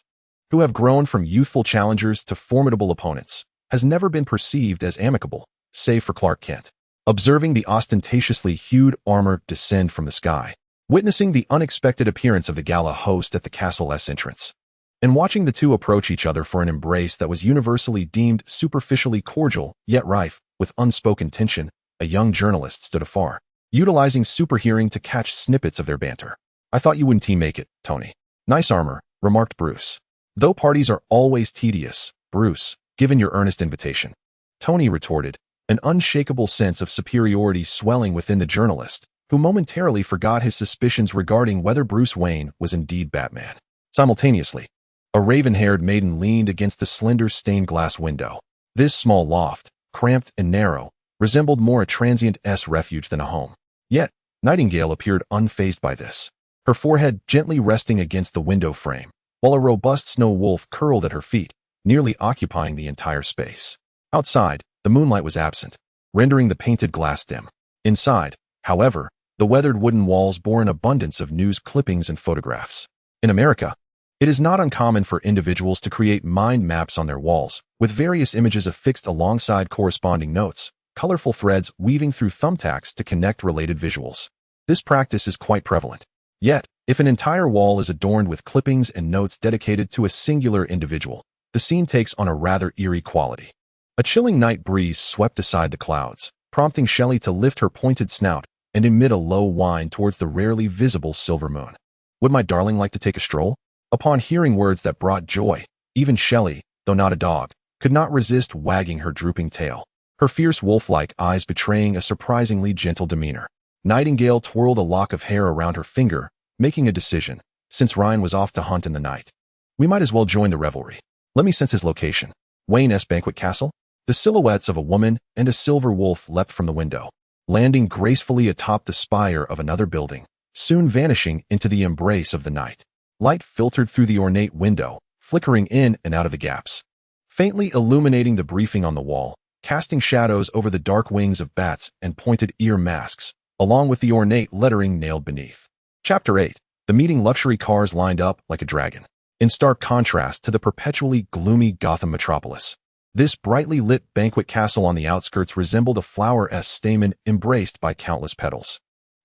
[SPEAKER 1] who have grown from youthful challengers to formidable opponents, has never been perceived as amicable, save for Clark Kent. Observing the ostentatiously hued armor descend from the sky, witnessing the unexpected appearance of the gala host at the castle's entrance, and watching the two approach each other for an embrace that was universally deemed superficially cordial yet rife with unspoken tension, a young journalist stood afar, utilizing superhearing to catch snippets of their banter. "I thought you wouldn't make it, Tony." "Nice armor," remarked Bruce. "Though parties are always tedious, Bruce, given your earnest invitation," Tony retorted, an unshakable sense of superiority swelling within the journalist, who momentarily forgot his suspicions regarding whether Bruce Wayne was indeed Batman. Simultaneously, a raven-haired maiden leaned against the slender stained-glass window. This small loft, cramped and narrow, resembled more a transient-esque refuge than a home. Yet, Nightingale appeared unfazed by this, her forehead gently resting against the window frame, while a robust snow wolf curled at her feet, nearly occupying the entire space. Outside, the moonlight was absent, rendering the painted glass dim. Inside, however, the weathered wooden walls bore an abundance of news clippings and photographs. In America, It is not uncommon for individuals to create mind maps on their walls, with various images affixed alongside corresponding notes, colorful threads weaving through thumbtacks to connect related visuals. This practice is quite prevalent. Yet, if an entire wall is adorned with clippings and notes dedicated to a singular individual, the scene takes on a rather eerie quality. A chilling night breeze swept aside the clouds, prompting Shelley to lift her pointed snout and emit a low whine towards the rarely visible silver moon. Would my darling like to take a stroll? Upon hearing words that brought joy, even Shelley, though not a dog, could not resist wagging her drooping tail, her fierce wolf-like eyes betraying a surprisingly gentle demeanor. Nightingale twirled a lock of hair around her finger, making a decision, since Ryan was off to hunt in the night. We might as well join the revelry. Let me sense his location. Wayne Banquet Castle? The silhouettes of a woman and a silver wolf leapt from the window, landing gracefully atop the spire of another building, soon vanishing into the embrace of the night. Light filtered through the ornate window, flickering in and out of the gaps, faintly illuminating the briefing on the wall, casting shadows over the dark wings of bats and pointed ear masks, along with the ornate lettering nailed beneath. Chapter 8. The meeting luxury cars lined up like a dragon, in stark contrast to the perpetually gloomy Gotham metropolis. This brightly lit banquet castle on the outskirts resembled a flower-esque stamen embraced by countless petals.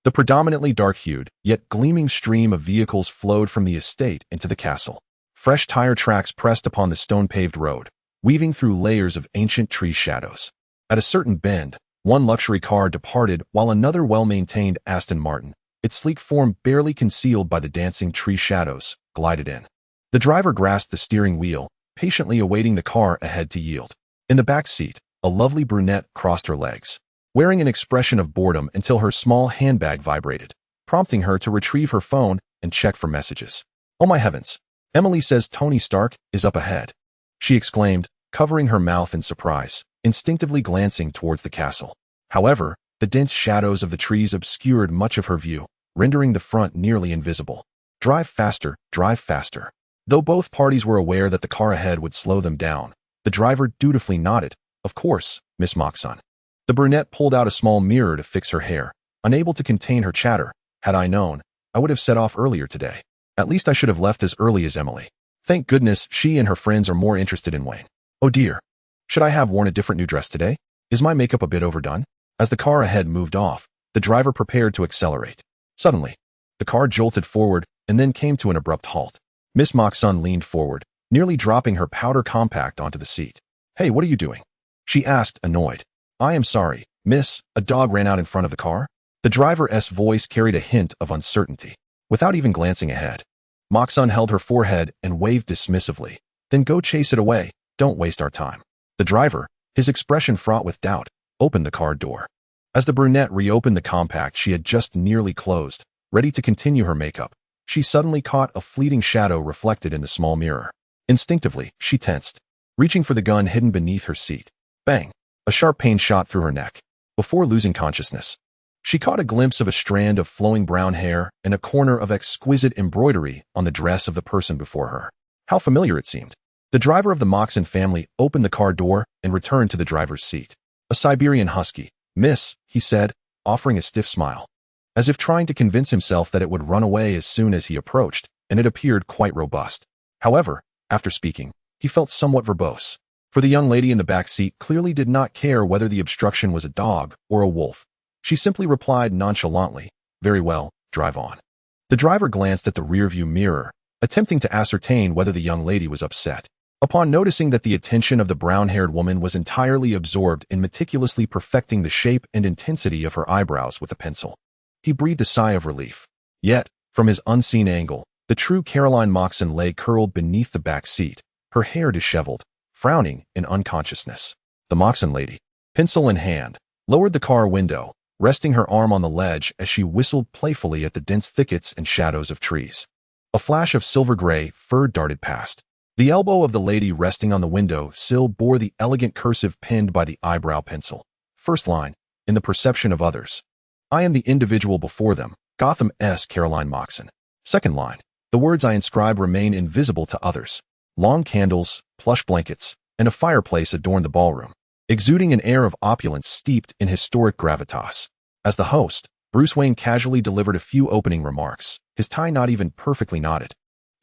[SPEAKER 1] The predominantly dark-hued, yet gleaming stream of vehicles flowed from the estate into the castle. Fresh tire tracks pressed upon the stone-paved road, weaving through layers of ancient tree shadows. At a certain bend, one luxury car departed while another well-maintained Aston Martin, its sleek form barely concealed by the dancing tree shadows, glided in. The driver grasped the steering wheel, patiently awaiting the car ahead to yield. In the back seat, a lovely brunette crossed her legs, wearing an expression of boredom until her small handbag vibrated, prompting her to retrieve her phone and check for messages. Oh my heavens! Emily says Tony Stark is up ahead, she exclaimed, covering her mouth in surprise, instinctively glancing towards the castle. However, the dense shadows of the trees obscured much of her view, rendering the front nearly invisible. Drive faster, drive faster. Though both parties were aware that the car ahead would slow them down, the driver dutifully nodded. Of course, Miss Moxon. The brunette pulled out a small mirror to fix her hair, unable to contain her chatter. Had I known, I would have set off earlier today. At least I should have left as early as Emily. Thank goodness she and her friends are more interested in Wayne. Oh dear. Should I have worn a different new dress today? Is my makeup a bit overdone? As the car ahead moved off, the driver prepared to accelerate. Suddenly, the car jolted forward and then came to an abrupt halt. Miss Moxon leaned forward, nearly dropping her powder compact onto the seat. Hey, what are you doing? She asked, annoyed. I am sorry, miss, a dog ran out in front of the car. The driver's voice carried a hint of uncertainty. Without even glancing ahead, Moxon held her forehead and waved dismissively. Then go chase it away, don't waste our time. The driver, his expression fraught with doubt, opened the car door. As the brunette reopened the compact she had just nearly closed, ready to continue her makeup, she suddenly caught a fleeting shadow reflected in the small mirror. Instinctively, she tensed, reaching for the gun hidden beneath her seat. Bang! A sharp pain shot through her neck. Before losing consciousness, she caught a glimpse of a strand of flowing brown hair and a corner of exquisite embroidery on the dress of the person before her. How familiar it seemed. The driver of the Moxon family opened the car door and returned to the driver's seat. A Siberian husky. Miss, he said, offering a stiff smile, as if trying to convince himself that it would run away as soon as he approached, and it appeared quite robust. However, after speaking, he felt somewhat verbose, for the young lady in the back seat clearly did not care whether the obstruction was a dog or a wolf. She simply replied nonchalantly, very well, drive on. The driver glanced at the rearview mirror, attempting to ascertain whether the young lady was upset. Upon noticing that the attention of the brown-haired woman was entirely absorbed in meticulously perfecting the shape and intensity of her eyebrows with a pencil, he breathed a sigh of relief. Yet, from his unseen angle, the true Caroline Moxon lay curled beneath the back seat, her hair disheveled, frowning in unconsciousness. The Moxon lady, pencil in hand, lowered the car window, resting her arm on the ledge as she whistled playfully at the dense thickets and shadows of trees. A flash of silver-gray fur darted past. The elbow of the lady resting on the window sill bore the elegant cursive pinned by the eyebrow pencil. First line, in the perception of others. I am the individual before them, Gotham's Caroline Moxon. Second line, the words I inscribe remain invisible to others. Long candles, plush blankets, and a fireplace adorned the ballroom, exuding an air of opulence steeped in historic gravitas. As the host, Bruce Wayne casually delivered a few opening remarks, his tie not even perfectly knotted.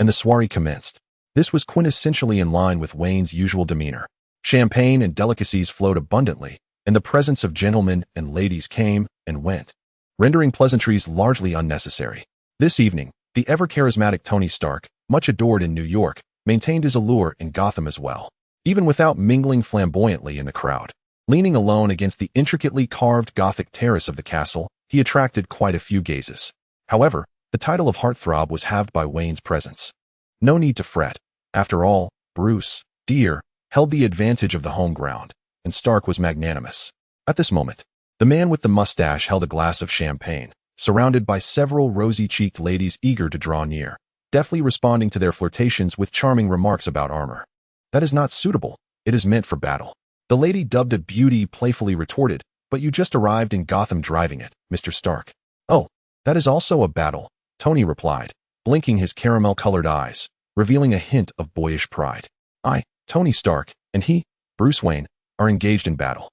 [SPEAKER 1] and the soiree commenced. This was quintessentially in line with Wayne's usual demeanor. Champagne and delicacies flowed abundantly, and the presence of gentlemen and ladies came and went, rendering pleasantries largely unnecessary. This evening, the ever-charismatic Tony Stark, much adored in New York, maintained his allure in Gotham as well, even without mingling flamboyantly in the crowd. Leaning alone against the intricately carved Gothic terrace of the castle, he attracted quite a few gazes. However, the title of heartthrob was halved by Wayne's presence. No need to fret. After all, Bruce, dear, held the advantage of the home ground, and Stark was magnanimous. At this moment, the man with the mustache held a glass of champagne, surrounded by several rosy-cheeked ladies eager to draw near, deftly responding to their flirtations with charming remarks about armor. That is not suitable. It is meant for battle. The lady dubbed a beauty playfully retorted, but you just arrived in Gotham driving it, Mr. Stark. Oh, that is also a battle, Tony replied, blinking his caramel-colored eyes, revealing a hint of boyish pride. I, Tony Stark, and he, Bruce Wayne, are engaged in battle.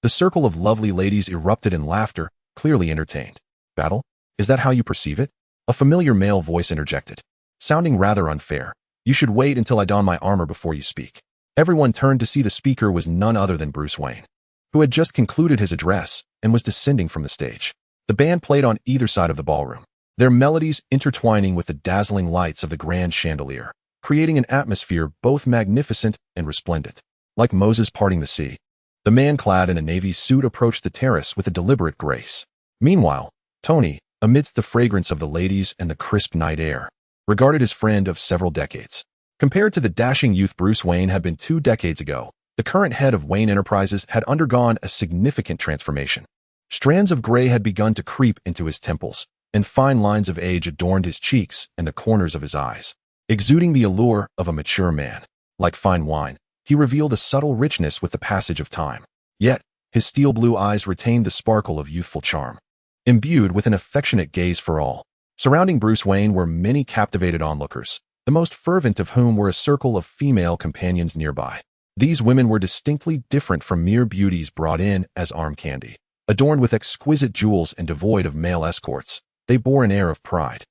[SPEAKER 1] The circle of lovely ladies erupted in laughter, clearly entertained. Battle? Is that how you perceive it? A familiar male voice interjected, sounding rather unfair. You should wait until I don my armor before you speak. Everyone turned to see the speaker was none other than Bruce Wayne, who had just concluded his address and was descending from the stage. The band played on either side of the ballroom, their melodies intertwining with the dazzling lights of the grand chandelier, creating an atmosphere both magnificent and resplendent. Like Moses parting the sea, the man clad in a navy suit approached the terrace with a deliberate grace. Meanwhile, Tony, amidst the fragrance of the ladies and the crisp night air, regarded his friend of several decades. Compared to the dashing youth Bruce Wayne had been 2 decades ago, the current head of Wayne Enterprises had undergone a significant transformation. Strands of gray had begun to creep into his temples, and fine lines of age adorned his cheeks and the corners of his eyes, exuding the allure of a mature man. Like fine wine, he revealed a subtle richness with the passage of time. Yet, his steel blue eyes retained the sparkle of youthful charm, imbued with an affectionate gaze for all. Surrounding Bruce Wayne were many captivated onlookers, the most fervent of whom were a circle of female companions nearby. These women were distinctly different from mere beauties brought in as arm candy. Adorned with exquisite jewels and devoid of male escorts, they bore an air of pride.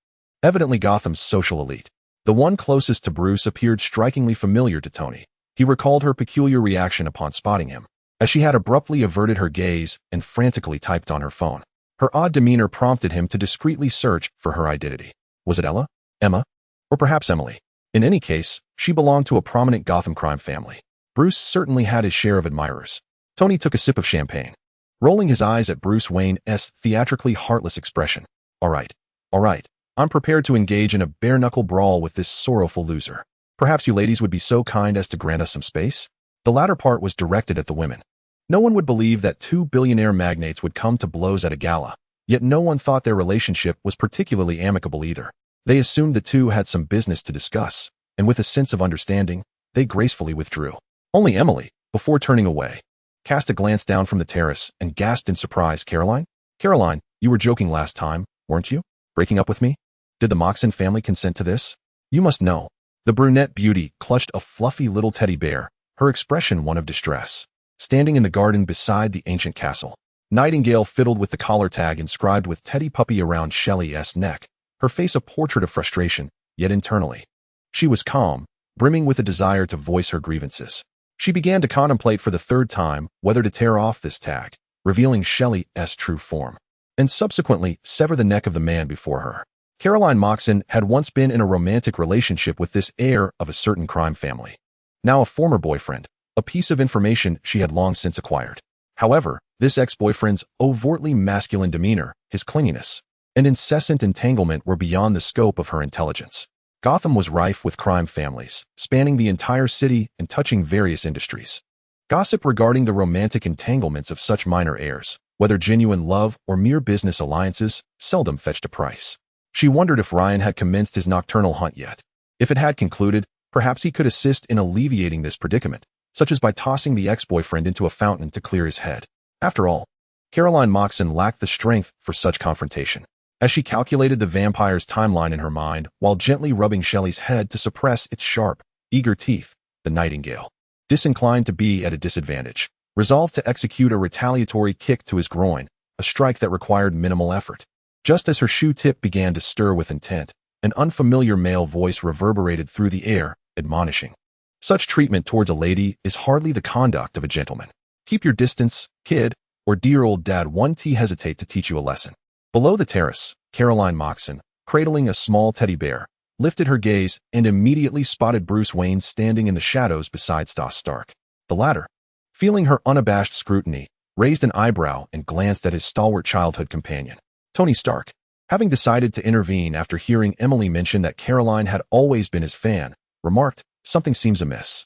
[SPEAKER 1] Evidently Gotham's social elite. The one closest to Bruce appeared strikingly familiar to Tony. He recalled her peculiar reaction upon spotting him, as she had abruptly averted her gaze and frantically typed on her phone. Her odd demeanor prompted him to discreetly search for her identity. Was it Ella? Emma? Or perhaps Emily? In any case, she belonged to a prominent Gotham crime family. Bruce certainly had his share of admirers. Tony took a sip of champagne, rolling his eyes at Bruce Wayne's theatrically heartless expression. All right. I'm prepared to engage in a bare-knuckle brawl with this sorrowful loser. Perhaps you ladies would be so kind as to grant us some space? The latter part was directed at the women. No one would believe that 2 billionaire magnates would come to blows at a gala, yet no one thought their relationship was particularly amicable either. They assumed the two had some business to discuss, and with a sense of understanding, they gracefully withdrew. Only Emily, before turning away, cast a glance down from the terrace and gasped in surprise. Caroline? Caroline, you were joking last time, weren't you? Breaking up with me? Did the Moxon family consent to this? You must know. The brunette beauty clutched a fluffy little teddy bear, her expression one of distress. Standing in the garden beside the ancient castle, Nightingale fiddled with the collar tag inscribed with Teddy Puppy around Shelley's neck, her face a portrait of frustration, yet internally, she was calm, brimming with a desire to voice her grievances. She began to contemplate for the 3rd time whether to tear off this tag, revealing Shelley's true form, and subsequently sever the neck of the man before her. Caroline Moxon had once been in a romantic relationship with this heir of a certain crime family. Now a former boyfriend, a piece of information she had long since acquired. However, this ex-boyfriend's overtly masculine demeanor, his clinginess, and incessant entanglement were beyond the scope of her intelligence. Gotham was rife with crime families, spanning the entire city and touching various industries. Gossip regarding the romantic entanglements of such minor heirs, whether genuine love or mere business alliances, seldom fetched a price. She wondered if Ryan had commenced his nocturnal hunt yet. If it had concluded, perhaps he could assist in alleviating this predicament, such as by tossing the ex-boyfriend into a fountain to clear his head. After all, Caroline Moxon lacked the strength for such confrontation. As she calculated the vampire's timeline in her mind while gently rubbing Shelley's head to suppress its sharp, eager teeth, the Nightingale, disinclined to be at a disadvantage, resolved to execute a retaliatory kick to his groin, a strike that required minimal effort. Just as her shoe tip began to stir with intent, An unfamiliar male voice reverberated through the air, admonishing. Such treatment towards a lady is hardly the conduct of a gentleman. Keep your distance, kid, or dear old dad won't hesitate to teach you a lesson. Below the terrace, Caroline Moxon, cradling a small teddy bear, lifted her gaze and immediately spotted Bruce Wayne standing in the shadows beside Stas Stark. The latter, feeling her unabashed scrutiny, raised an eyebrow and glanced at his stalwart childhood companion. Tony Stark, having decided to intervene after hearing Emily mention that Caroline had always been his fan, remarked, "Something seems amiss."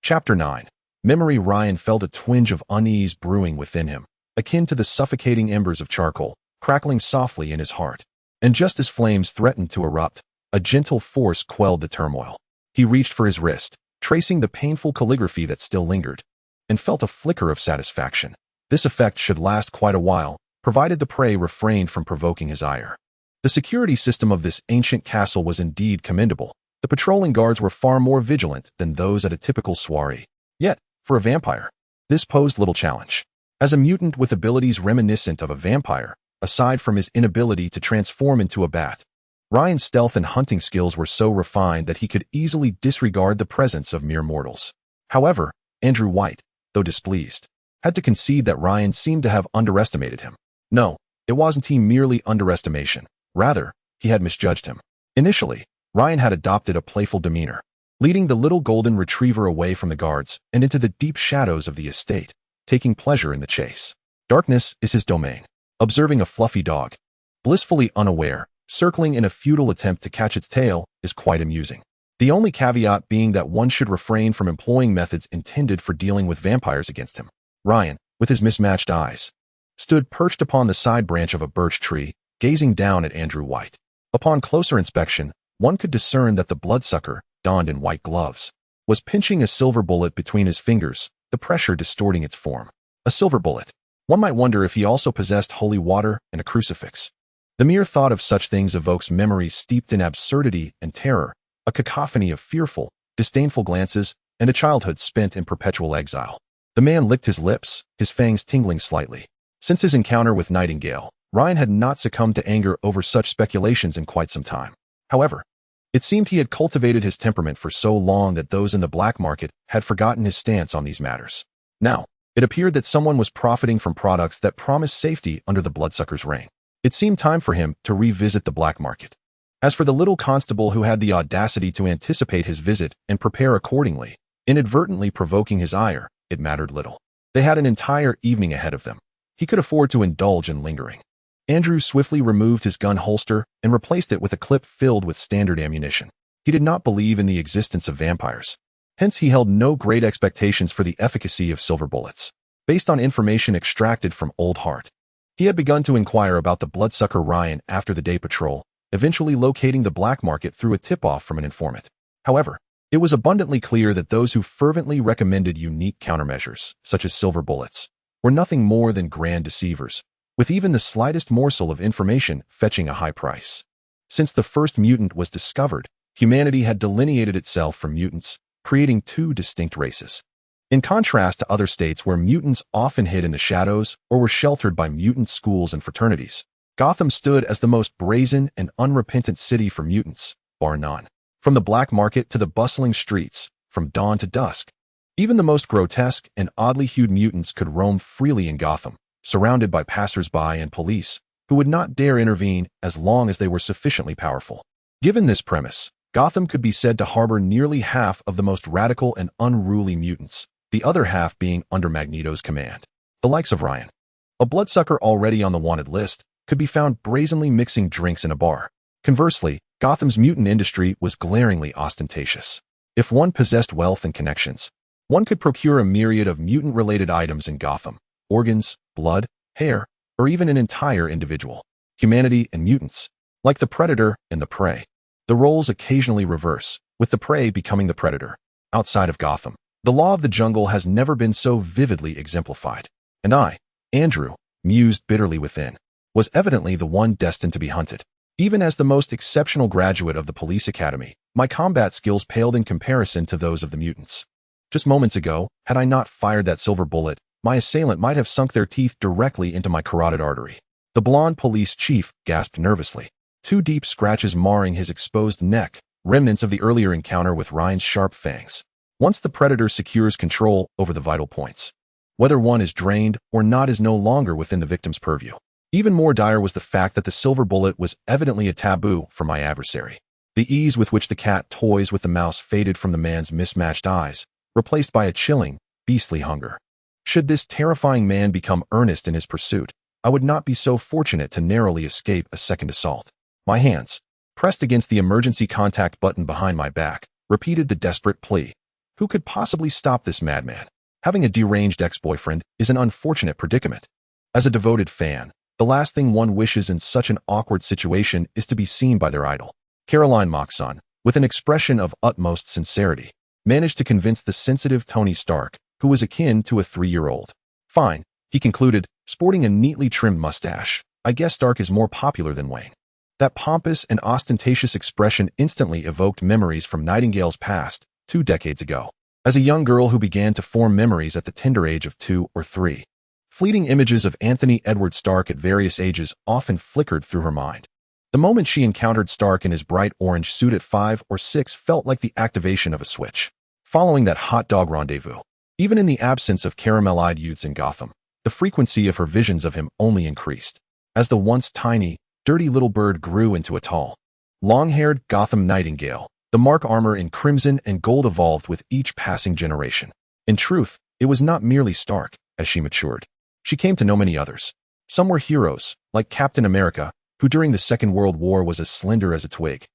[SPEAKER 1] Chapter 9. Memory. Ryan felt a twinge of unease brewing within him, akin to the suffocating embers of charcoal, crackling softly in his heart. And just as flames threatened to erupt, a gentle force quelled the turmoil. He reached for his wrist, tracing the painful calligraphy that still lingered, and felt a flicker of satisfaction. This effect should last quite a while, provided the prey refrained from provoking his ire. The security system of this ancient castle was indeed commendable. The patrolling guards were far more vigilant than those at a typical soiree. Yet, for a vampire, this posed little challenge. As a mutant with abilities reminiscent of a vampire, aside from his inability to transform into a bat, Ryan's stealth and hunting skills were so refined that he could easily disregard the presence of mere mortals. However, Andrew White, though displeased, had to concede that Ryan seemed to have underestimated him. No, it wasn't merely underestimation. Rather, he had misjudged him. Initially, Ryan had adopted a playful demeanor, leading the little golden retriever away from the guards and into the deep shadows of the estate, taking pleasure in the chase. Darkness is his domain. Observing a fluffy dog, blissfully unaware, circling in a futile attempt to catch its tail, is quite amusing. The only caveat being that one should refrain from employing methods intended for dealing with vampires against him. Ryan, with his mismatched eyes, stood perched upon the side branch of a birch tree, gazing down at Andrew White. Upon closer inspection, one could discern that the bloodsucker, donned in white gloves, was pinching a silver bullet between his fingers, the pressure distorting its form. A silver bullet. One might wonder if he also possessed holy water and a crucifix. The mere thought of such things evokes memories steeped in absurdity and terror, a cacophony of fearful, disdainful glances, and a childhood spent in perpetual exile. The man licked his lips, his fangs tingling slightly. Since his encounter with Nightingale, Ryan had not succumbed to anger over such speculations in quite some time. However, it seemed he had cultivated his temperament for so long that those in the black market had forgotten his stance on these matters. Now, it appeared that someone was profiting from products that promised safety under the bloodsucker's reign. It seemed time for him to revisit the black market. As for the little constable who had the audacity to anticipate his visit and prepare accordingly, inadvertently provoking his ire, it mattered little. They had an entire evening ahead of them. He could afford to indulge in lingering. Andrew swiftly removed his gun holster and replaced it with a clip filled with standard ammunition. He did not believe in the existence of vampires. Hence he held no great expectations for the efficacy of silver bullets. Based on information extracted from Old Hart, he had begun to inquire about the bloodsucker Ryan after the day patrol, eventually locating the black market through a tip-off from an informant. However, it was abundantly clear that those who fervently recommended unique countermeasures, such as silver bullets, were nothing more than grand deceivers, with even the slightest morsel of information fetching a high price. Since the first mutant was discovered, humanity had delineated itself from mutants, creating two distinct races. In contrast to other states where mutants often hid in the shadows or were sheltered by mutant schools and fraternities, Gotham stood as the most brazen and unrepentant city for mutants, bar none. From the black market to the bustling streets, from dawn to dusk, even the most grotesque and oddly hued mutants could roam freely in Gotham, surrounded by passers-by and police, who would not dare intervene as long as they were sufficiently powerful. Given this premise, Gotham could be said to harbor nearly half of the most radical and unruly mutants, the other half being under Magneto's command. The likes of Ryan, a bloodsucker already on the wanted list, could be found brazenly mixing drinks in a bar. Conversely, Gotham's mutant industry was glaringly ostentatious. If one possessed wealth and connections, one could procure a myriad of mutant-related items in Gotham: organs, blood, hair, or even an entire individual. Humanity and mutants, like the predator and the prey. The roles occasionally reverse, with the prey becoming the predator. Outside of Gotham, the law of the jungle has never been so vividly exemplified. And I, Andrew, mused bitterly within, was evidently the one destined to be hunted. Even as the most exceptional graduate of the police academy, my combat skills paled in comparison to those of the mutants. Just moments ago, had I not fired that silver bullet, my assailant might have sunk their teeth directly into my carotid artery. The blonde police chief gasped nervously. two deep scratches marring his exposed neck, remnants of the earlier encounter with Ryan's sharp fangs. Once the predator secures control over the vital points, whether one is drained or not is no longer within the victim's purview. Even more dire was the fact that the silver bullet was evidently a taboo for my adversary. The ease with which the cat toys with the mouse faded from the man's mismatched eyes, replaced by a chilling, beastly hunger. Should this terrifying man become earnest in his pursuit, I would not be so fortunate to narrowly escape a second assault. My hands, pressed against the emergency contact button behind my back, repeated the desperate plea. Who could possibly stop this madman? Having a deranged ex-boyfriend is an unfortunate predicament. As a devoted fan, the last thing one wishes in such an awkward situation is to be seen by their idol. Caroline Moxon, with an expression of utmost sincerity, managed to convince the sensitive Tony Stark, who was akin to a 3-year-old. Fine, he concluded, sporting a neatly trimmed mustache. I guess Stark is more popular than Wayne. That pompous and ostentatious expression instantly evoked memories from Nightingale's past, 2 decades ago. As a young girl who began to form memories at the tender age of 2 or 3. Fleeting images of Anthony Edward Stark at various ages often flickered through her mind. The moment she encountered Stark in his bright orange suit at 5 or 6 felt like the activation of a switch. Following that hot dog rendezvous, even in the absence of caramel-eyed youths in Gotham, the frequency of her visions of him only increased, as the once tiny, dirty little bird grew into a tall, long-haired Gotham Nightingale. The mark armor in crimson and gold evolved with each passing generation. In truth, it was not merely Stark, as she matured. She came to know many others. Some were heroes, like Captain America, who during the Second World War was as slender as a twig,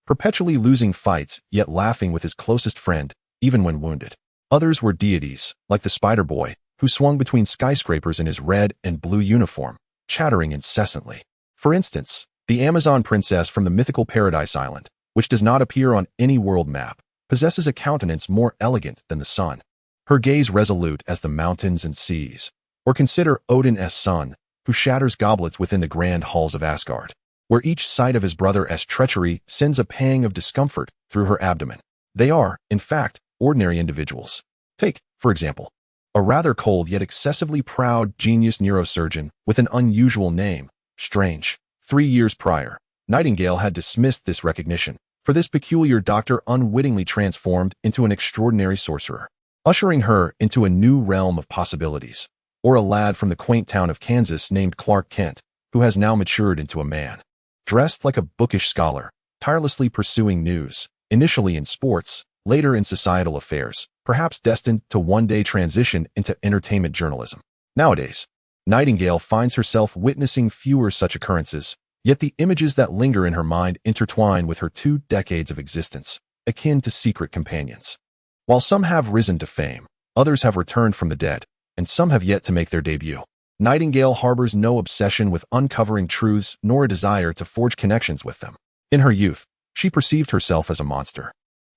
[SPEAKER 1] perpetually losing fights yet laughing with his closest friend, even when wounded. Others were deities, like the Spider-Boy, who swung between skyscrapers in his red and blue uniform, chattering incessantly. For instance, the Amazon princess from the mythical Paradise Island, which does not appear on any world map, possesses a countenance more elegant than the sun, her gaze resolute as the mountains and seas. Or consider Odin's son, who shatters goblets within the grand halls of Asgard, where each sight of his brother's treachery sends a pang of discomfort through her abdomen. They are, in fact, ordinary individuals. Take, for example, a rather cold yet excessively proud genius neurosurgeon with an unusual name, Strange. 3 years prior, Nightingale had dismissed this recognition, for this peculiar doctor unwittingly transformed into an extraordinary sorcerer, ushering her into a new realm of possibilities. Or a lad from the quaint town of Kansas named Clark Kent, who has now matured into a man, dressed like a bookish scholar, tirelessly pursuing news, initially in sports, later in societal affairs, perhaps destined to one day transition into entertainment journalism. Nowadays, Nightingale finds herself witnessing fewer such occurrences, yet the images that linger in her mind intertwine with her 2 decades of existence, akin to secret companions. While some have risen to fame, others have returned from the dead, and some have yet to make their debut. Nightingale harbors no obsession with uncovering truths nor a desire to forge connections with them. In her youth, she perceived herself as a monster.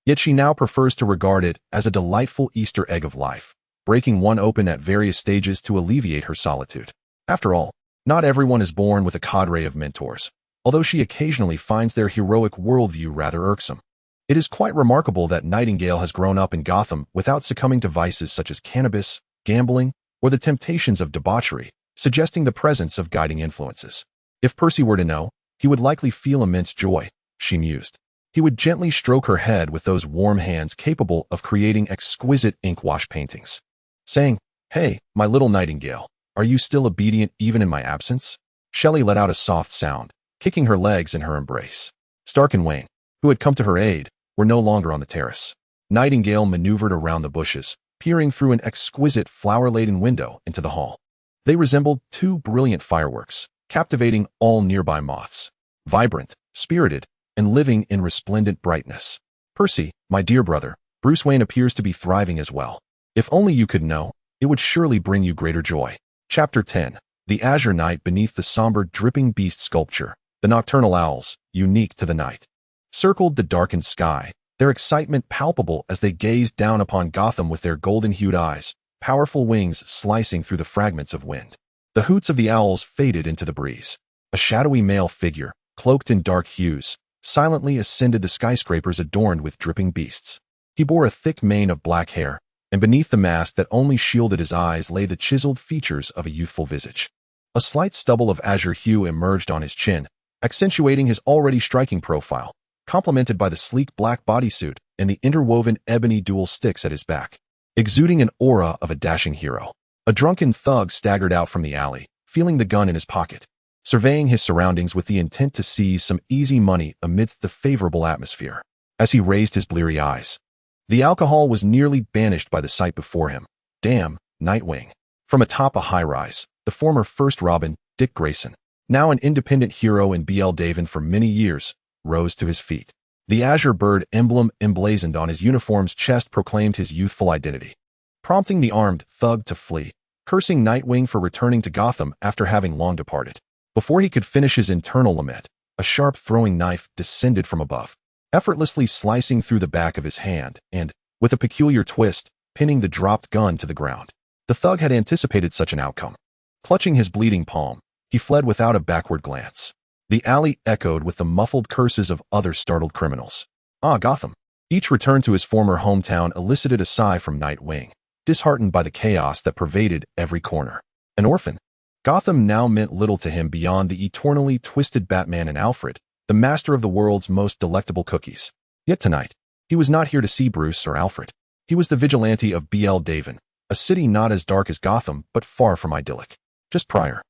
[SPEAKER 1] Yet she now prefers to regard it as a delightful Easter egg of life, breaking one open at various stages to alleviate her solitude. After all, not everyone is born with a cadre of mentors, although she occasionally finds their heroic worldview rather irksome. It is quite remarkable that Nightingale has grown up in Gotham without succumbing to vices such as cannabis, gambling, or the temptations of debauchery, suggesting the presence of guiding influences. If Percy were to know, he would likely feel immense joy, she mused. He would gently stroke her head with those warm hands capable of creating exquisite ink-wash paintings, saying, "Hey, my little Nightingale, are you still obedient even in my absence?" Shelley let out a soft sound, kicking her legs in her embrace. Stark and Wayne, who had come to her aid, were no longer on the terrace. Nightingale maneuvered around the bushes, peering through an exquisite flower-laden window into the hall. They resembled 2 brilliant fireworks, captivating all nearby moths, vibrant, spirited, and living in resplendent brightness. "Percy, my dear brother, Bruce Wayne appears to be thriving as well. If only you could know, it would surely bring you greater joy." Chapter 10. The Azure Night beneath the somber dripping beast sculpture, the nocturnal owls, unique to the night, circled the darkened sky, their excitement palpable as they gazed down upon Gotham with their golden-hued eyes, powerful wings slicing through the fragments of wind. The hoots of the owls faded into the breeze. A shadowy male figure, cloaked in dark hues, silently ascended the skyscrapers adorned with dripping beasts. He bore a thick mane of black hair, and beneath the mask that only shielded his eyes lay the chiseled features of a youthful visage. A slight stubble of azure hue emerged on his chin, accentuating his already striking profile, complemented by the sleek black bodysuit and the interwoven ebony dual sticks at his back, exuding an aura of a dashing hero. A drunken thug staggered out from the alley, feeling the gun in his pocket, surveying his surroundings with the intent to seize some easy money amidst the favorable atmosphere. As he raised his bleary eyes, the alcohol was nearly banished by the sight before him. Damn, Nightwing. From atop a high-rise, the former First Robin, Dick Grayson, now an independent hero in BL Daven for many years, rose to his feet. The azure bird emblem emblazoned on his uniform's chest proclaimed his youthful identity, prompting the armed thug to flee, cursing Nightwing for returning to Gotham after having long departed. Before he could finish his internal lament, a sharp throwing knife descended from above, effortlessly slicing through the back of his hand and, with a peculiar twist, pinning the dropped gun to the ground. The thug had anticipated such an outcome. Clutching his bleeding palm, he fled without a backward glance. The alley echoed with the muffled curses of other startled criminals. Ah, Gotham. Each return to his former hometown elicited a sigh from Nightwing, disheartened by the chaos that pervaded every corner. An orphan, Gotham now meant little to him beyond the eternally twisted Batman and Alfred, the master of the world's most delectable cookies. Yet tonight, he was not here to see Bruce or Alfred. He was the vigilante of BL Daven, a city not as dark as Gotham, but far from idyllic. Just prior,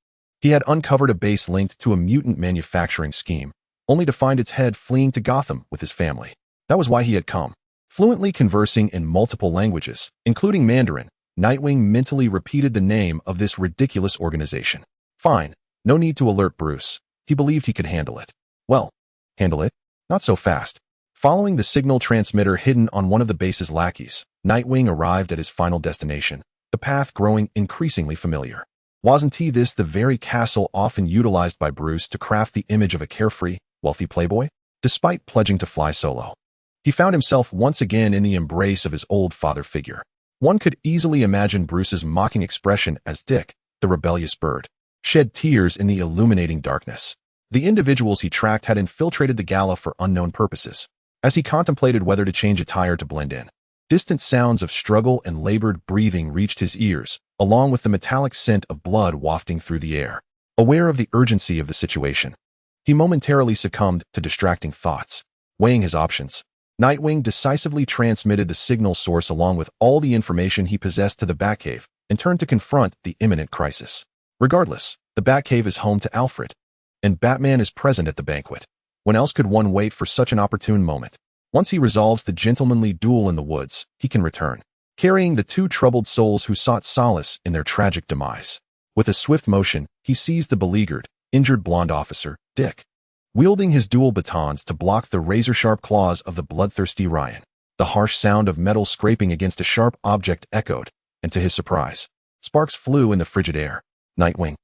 [SPEAKER 1] he had uncovered a base linked to a mutant manufacturing scheme, only to find its head fleeing to Gotham with his family. That was why he had come. Fluently conversing in multiple languages, including Mandarin, Nightwing mentally repeated the name of this ridiculous organization. Fine, no need to alert Bruce. He believed he could handle it. Well, handle it? Not so fast. Following the signal transmitter hidden on one of the base's lackeys, Nightwing arrived at his final destination, the path growing increasingly familiar. Wasn't this the very castle often utilized by Bruce to craft the image of a carefree, wealthy playboy? Despite pledging to fly solo, he found himself once again in the embrace of his old father figure. One could easily imagine Bruce's mocking expression as Dick, the rebellious bird, shed tears in the illuminating darkness. The individuals he tracked had infiltrated the gala for unknown purposes. As he contemplated whether to change attire to blend in, distant sounds of struggle and labored breathing reached his ears, along with the metallic scent of blood wafting through the air. Aware of the urgency of the situation, he momentarily succumbed to distracting thoughts. Weighing his options, Nightwing decisively transmitted the signal source along with all the information he possessed to the Batcave and turned to confront the imminent crisis. Regardless, the Batcave is home to Alfred, and Batman is present at the banquet. When else could one wait for such an opportune moment? Once he resolves the gentlemanly duel in the woods, he can return, carrying the two troubled souls who sought solace in their tragic demise. With a swift motion, he seized the beleaguered, injured blonde officer, Dick, wielding his dual batons to block the razor-sharp claws of the bloodthirsty Ryan. The harsh sound of metal scraping against a sharp object echoed, and to his surprise, sparks flew in the frigid air. Nightwing.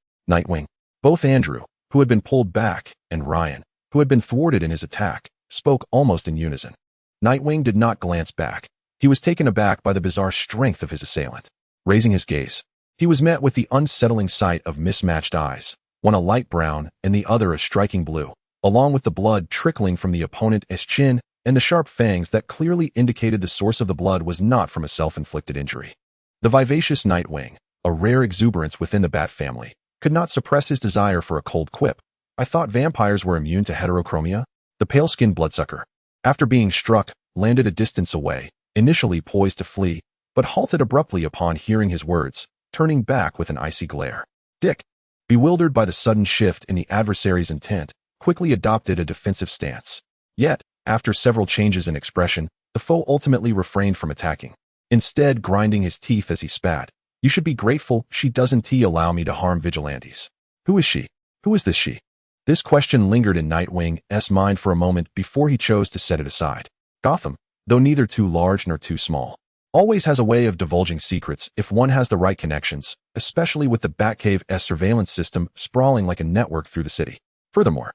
[SPEAKER 1] Both Andrew, who had been pulled back, and Ryan, who had been thwarted in his attack, spoke almost in unison. Nightwing did not glance back. He was taken aback by the bizarre strength of his assailant. Raising his gaze, he was met with the unsettling sight of mismatched eyes, one a light brown and the other a striking blue, along with the blood trickling from the opponent's chin and the sharp fangs that clearly indicated the source of the blood was not from a self-inflicted injury. The vivacious Nightwing, a rare exuberance within the Bat family, could not suppress his desire for a cold quip. I thought vampires were immune to heterochromia. The pale-skinned bloodsucker, after being struck, landed a distance away, initially poised to flee, but halted abruptly upon hearing his words, turning back with an icy glare. Dick, bewildered by the sudden shift in the adversary's intent, quickly adopted a defensive stance. Yet, after several changes in expression, the foe ultimately refrained from attacking, instead grinding his teeth as he spat. You should be grateful she doesn't allow me to harm vigilantes. Who is she? Who is this she? This question lingered in Nightwing's mind for a moment before he chose to set it aside. Gotham, though neither too large nor too small, always has a way of divulging secrets if one has the right connections, especially with the Batcave's surveillance system sprawling like a network through the city. Furthermore,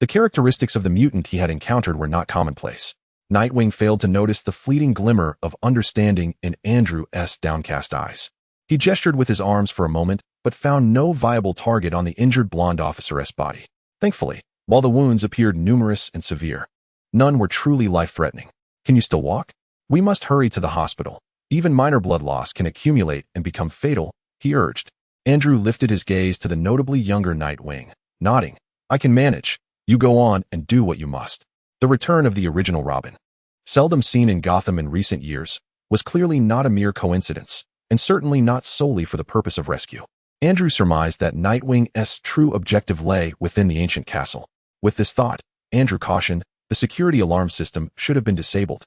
[SPEAKER 1] the characteristics of the mutant he had encountered were not commonplace. Nightwing failed to notice the fleeting glimmer of understanding in Andrew's downcast eyes. He gestured with his arms for a moment, but found no viable target on the injured blonde officer's body. Thankfully, while the wounds appeared numerous and severe, none were truly life-threatening. Can you still walk? We must hurry to the hospital. Even minor blood loss can accumulate and become fatal, he urged. Andrew lifted his gaze to the notably younger Nightwing, nodding. I can manage. You go on and do what you must. The return of the original Robin, seldom seen in Gotham in recent years, was clearly not a mere coincidence, and certainly not solely for the purpose of rescue. Andrew surmised that Nightwing's true objective lay within the ancient castle. With this thought, Andrew cautioned, the security alarm system should have been disabled.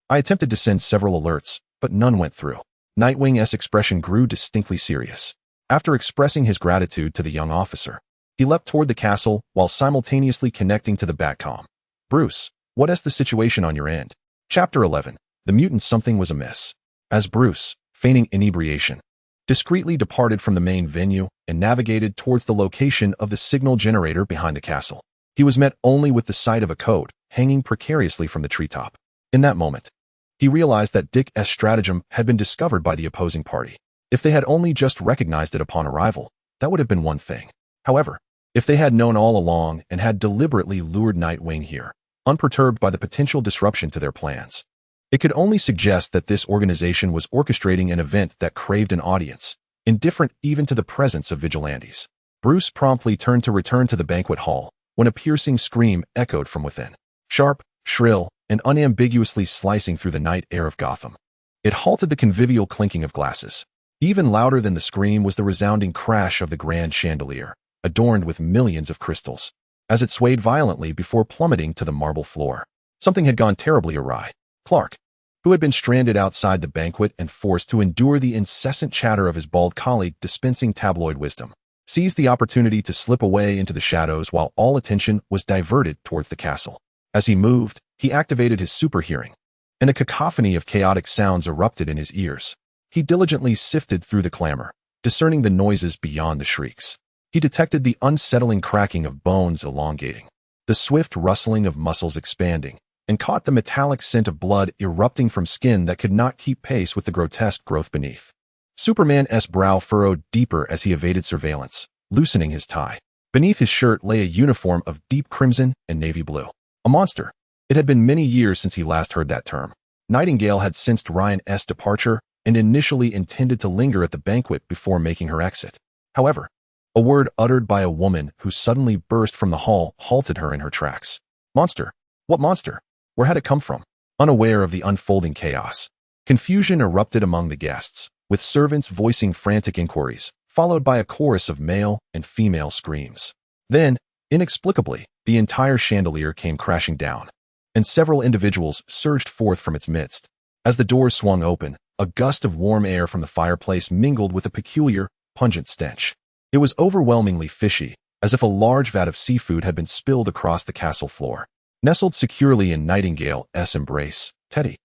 [SPEAKER 1] I attempted to send several alerts, but none went through. Nightwing's expression grew distinctly serious. After expressing his gratitude to the young officer, he leapt toward the castle while simultaneously connecting to the Batcom. Bruce, what is the situation on your end? Chapter 11. The mutant something was amiss. As Bruce, feigning inebriation, discreetly departed from the main venue and navigated towards the location of the signal generator behind the castle, he was met only with the sight of a code hanging precariously from the treetop. In that moment, he realized that Dick's stratagem had been discovered by the opposing party. If they had only just recognized it upon arrival, that would have been one thing. However, if they had known all along and had deliberately lured Nightwing here, unperturbed by the potential disruption to their plans, it could only suggest that this organization was orchestrating an event that craved an audience, indifferent even to the presence of vigilantes. Bruce promptly turned to return to the banquet hall when a piercing scream echoed from within. Sharp, shrill, and unambiguously slicing through the night air of Gotham. It halted the convivial clinking of glasses. Even louder than the scream was the resounding crash of the grand chandelier, adorned with millions of crystals, as it swayed violently before plummeting to the marble floor. Something had gone terribly awry. Clark, who had been stranded outside the banquet and forced to endure the incessant chatter of his bald colleague dispensing tabloid wisdom, seized the opportunity to slip away into the shadows while all attention was diverted towards the castle. As he moved, he activated his super hearing, and a cacophony of chaotic sounds erupted in his ears. He diligently sifted through the clamor, discerning the noises beyond the shrieks. He detected the unsettling cracking of bones elongating, the swift rustling of muscles expanding, and caught the metallic scent of blood erupting from skin that could not keep pace with the grotesque growth beneath. Superman's brow furrowed deeper as he evaded surveillance, loosening his tie. Beneath his shirt lay a uniform of deep crimson and navy blue. A monster. It had been many years since he last heard that term. Nightingale had sensed Ryan's departure and initially intended to linger at the banquet before making her exit. However, a word uttered by a woman who suddenly burst from the hall halted her in her tracks. Monster? What monster? Where had it come from? Unaware of the unfolding chaos, confusion erupted among the guests, with servants voicing frantic inquiries, followed by a chorus of male and female screams. Then, inexplicably, the entire chandelier came crashing down, and several individuals surged forth from its midst. As the doors swung open, a gust of warm air from the fireplace mingled with a peculiar, pungent stench. It was overwhelmingly fishy, as if a large vat of seafood had been spilled across the castle floor. Nestled securely in Nightingale's embrace, Teddy,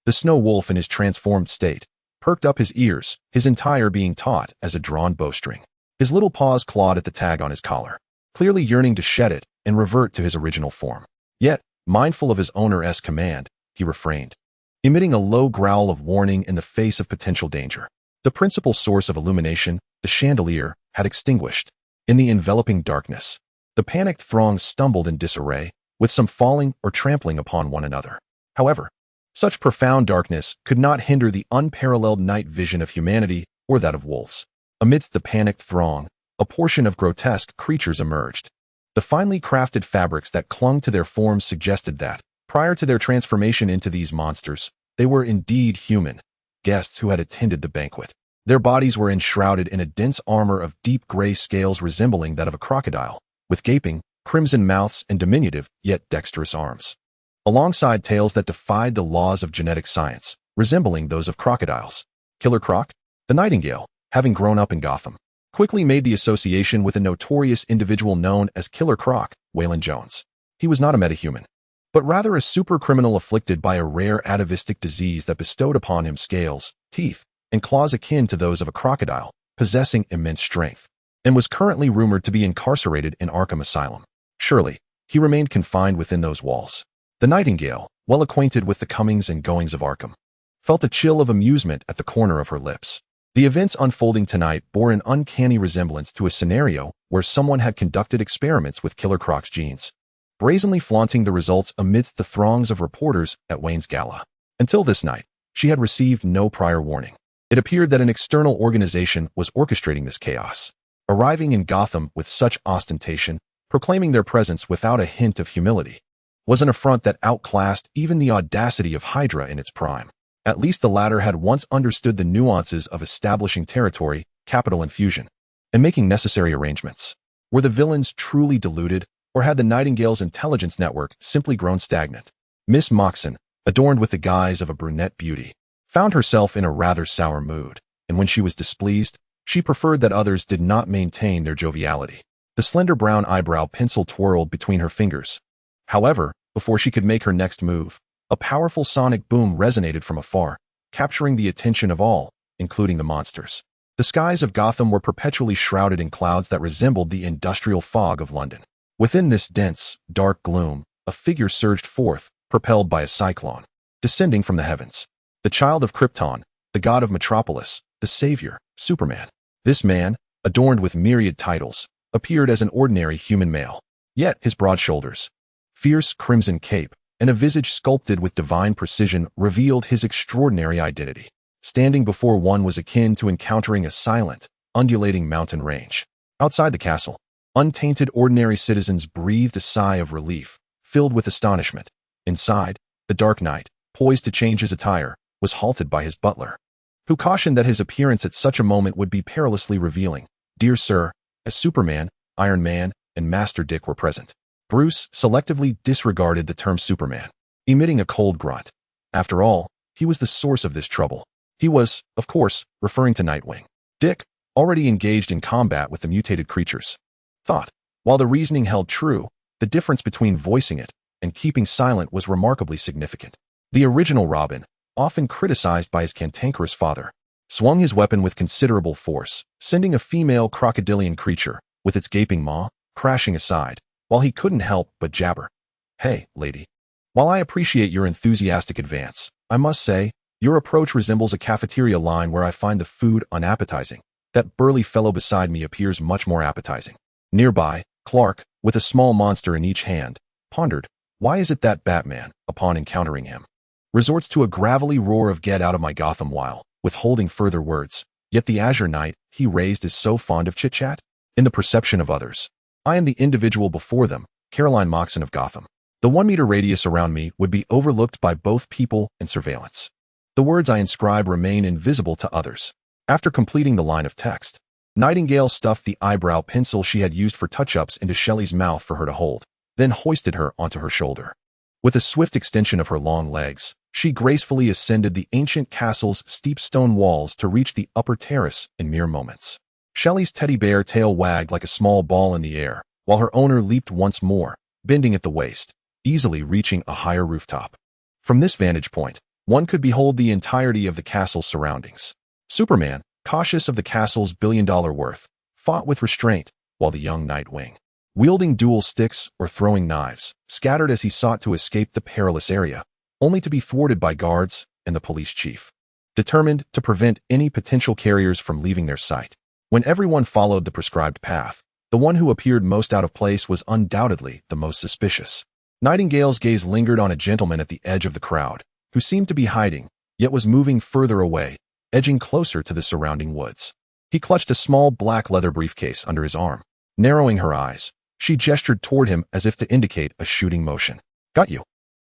[SPEAKER 1] the snow wolf in his transformed state, perked up his ears, his entire being taut as a drawn bowstring. His little paws clawed at the tag on his collar, clearly yearning to shed it and revert to his original form. Yet, mindful of his owner's command, he refrained, emitting a low growl of warning in the face of potential danger. The principal source of illumination, the chandelier, had extinguished. In the enveloping darkness, the panicked throng stumbled in disarray, with some falling or trampling upon one another. However, such profound darkness could not hinder the unparalleled night vision of humanity or that of wolves. Amidst the panicked throng, a portion of grotesque creatures emerged. The finely crafted fabrics that clung to their forms suggested that, prior to their transformation into these monsters, they were indeed human, guests who had attended the banquet. Their bodies were enshrouded in a dense armor of deep gray scales resembling that of a crocodile, with gaping, crimson mouths and diminutive, yet dexterous arms, alongside tails that defied the laws of genetic science, resembling those of crocodiles. Killer Croc, the Nightingale, having grown up in Gotham, quickly made the association with a notorious individual known as Killer Croc, Waylon Jones. He was not a metahuman, but rather a supercriminal afflicted by a rare atavistic disease that bestowed upon him scales, teeth, and claws akin to those of a crocodile, possessing immense strength, and was currently rumored to be incarcerated in Arkham Asylum. Surely, he remained confined within those walls. The Nightingale, well acquainted with the comings and goings of Arkham, felt a chill of amusement at the corner of her lips. The events unfolding tonight bore an uncanny resemblance to a scenario where someone had conducted experiments with Killer Croc's genes, brazenly flaunting the results amidst the throngs of reporters at Wayne's gala. Until this night, she had received no prior warning. It appeared that an external organization was orchestrating this chaos. Arriving in Gotham with such ostentation, proclaiming their presence without a hint of humility, was an affront that outclassed even the audacity of Hydra in its prime. At least the latter had once understood the nuances of establishing territory, capital infusion, and making necessary arrangements. Were the villains truly deluded, or had the Nightingale's intelligence network simply grown stagnant? Miss Moxon, adorned with the guise of a brunette beauty, found herself in a rather sour mood, and when she was displeased, she preferred that others did not maintain their joviality. The slender brown eyebrow pencil twirled between her fingers. However, before she could make her next move, a powerful sonic boom resonated from afar, capturing the attention of all, including the monsters. The skies of Gotham were perpetually shrouded in clouds that resembled the industrial fog of London. Within this dense, dark gloom, a figure surged forth, propelled by a cyclone, descending from the heavens. The child of Krypton, the god of Metropolis, the savior, Superman. This man, adorned with myriad titles, appeared as an ordinary human male. Yet his broad shoulders, fierce crimson cape, and a visage sculpted with divine precision revealed his extraordinary identity. Standing before one was akin to encountering a silent, undulating mountain range. Outside the castle, untainted ordinary citizens breathed a sigh of relief, filled with astonishment. Inside, the Dark Knight, poised to change his attire, was halted by his butler, who cautioned that his appearance at such a moment would be perilously revealing. Dear sir, as Superman, Iron Man, and Master Dick were present, Bruce selectively disregarded the term Superman, emitting a cold grunt. After all, he was the source of this trouble. He was, of course, referring to Nightwing. Dick, already engaged in combat with the mutated creatures, thought. While the reasoning held true, the difference between voicing it and keeping silent was remarkably significant. The original Robin, often criticized by his cantankerous father, swung his weapon with considerable force, sending a female crocodilian creature, with its gaping maw, crashing aside, while he couldn't help but jabber. Hey, lady. While I appreciate your enthusiastic advance, I must say, your approach resembles a cafeteria line where I find the food unappetizing. That burly fellow beside me appears much more appetizing. Nearby, Clark, with a small monster in each hand, pondered, why is it that Batman, upon encountering him, resorts to a gravelly roar of get out of my Gotham while, withholding further words, yet the Azure Knight he raised is so fond of chit-chat? In the perception of others, I am the individual before them, Caroline Moxon of Gotham. The 1 meter radius around me would be overlooked by both people and surveillance. The words I inscribe remain invisible to others. After completing the line of text, Nightingale stuffed the eyebrow pencil she had used for touch-ups into Shelley's mouth for her to hold, then hoisted her onto her shoulder. With a swift extension of her long legs, she gracefully ascended the ancient castle's steep stone walls to reach the upper terrace in mere moments. Shelley's teddy bear tail wagged like a small ball in the air, while her owner leaped once more, bending at the waist, easily reaching a higher rooftop. From this vantage point, one could behold the entirety of the castle's surroundings. Superman, cautious of the castle's billion-dollar worth, fought with restraint, while the young Nightwing, wielding dual sticks or throwing knives, scattered as he sought to escape the perilous area, only to be thwarted by guards and the police chief, determined to prevent any potential carriers from leaving their sight. When everyone followed the prescribed path, the one who appeared most out of place was undoubtedly the most suspicious. Nightingale's gaze lingered on a gentleman at the edge of the crowd, who seemed to be hiding, yet was moving further away, edging closer to the surrounding woods. He clutched a small black leather briefcase under his arm. Narrowing her eyes, she gestured toward him as if to indicate a shooting motion. Got you.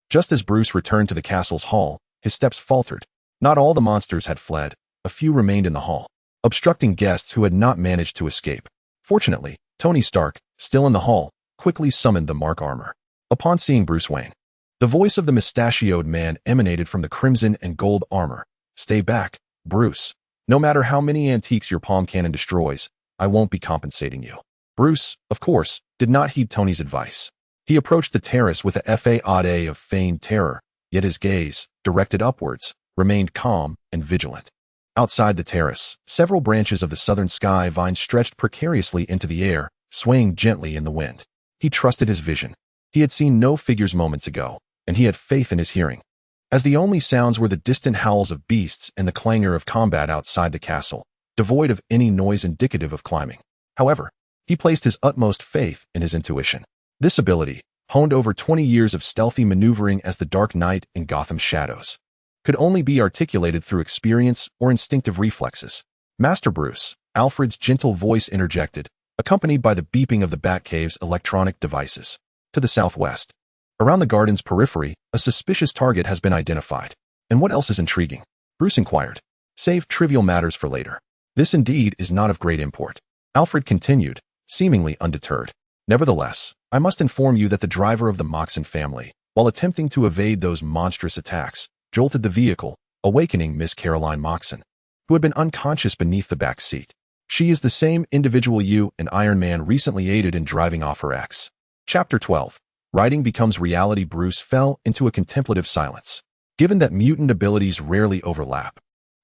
[SPEAKER 1] Just as Bruce returned to the castle's hall, his steps faltered. Not all the monsters had fled. A few remained in the hall, obstructing guests who had not managed to escape. Fortunately, Tony Stark, still in the hall, quickly summoned the Mark armor. Upon seeing Bruce Wayne, the voice of the mustachioed man emanated from the crimson and gold armor. Stay back, Bruce. No matter how many antiques your palm cannon destroys, I won't be compensating you. Bruce, of course, did not heed Tony's advice. He approached the terrace with a facade of feigned terror, yet his gaze, directed upwards, remained calm and vigilant. Outside the terrace, several branches of the southern sky vine stretched precariously into the air, swaying gently in the wind. He trusted his vision. He had seen no figures moments ago, and he had faith in his hearing. As the only sounds were the distant howls of beasts and the clangor of combat outside the castle, devoid of any noise indicative of climbing. However, he placed his utmost faith in his intuition. This ability, honed over 20 years of stealthy maneuvering as the Dark Knight in Gotham's shadows, could only be articulated through experience or instinctive reflexes. Master Bruce, Alfred's gentle voice interjected, accompanied by the beeping of the Batcave's electronic devices. To the southwest, around the garden's periphery, a suspicious target has been identified. And what else is intriguing? Bruce inquired. Save trivial matters for later. This indeed is not of great import. Alfred continued, seemingly undeterred. Nevertheless, I must inform you that the driver of the Moxon family, while attempting to evade those monstrous attacks, jolted the vehicle, awakening Miss Caroline Moxon, who had been unconscious beneath the back seat. She is the same individual you and Iron Man recently aided in driving off her ex. Chapter 12. Writing becomes reality. Bruce fell into a contemplative silence. Given that mutant abilities rarely overlap,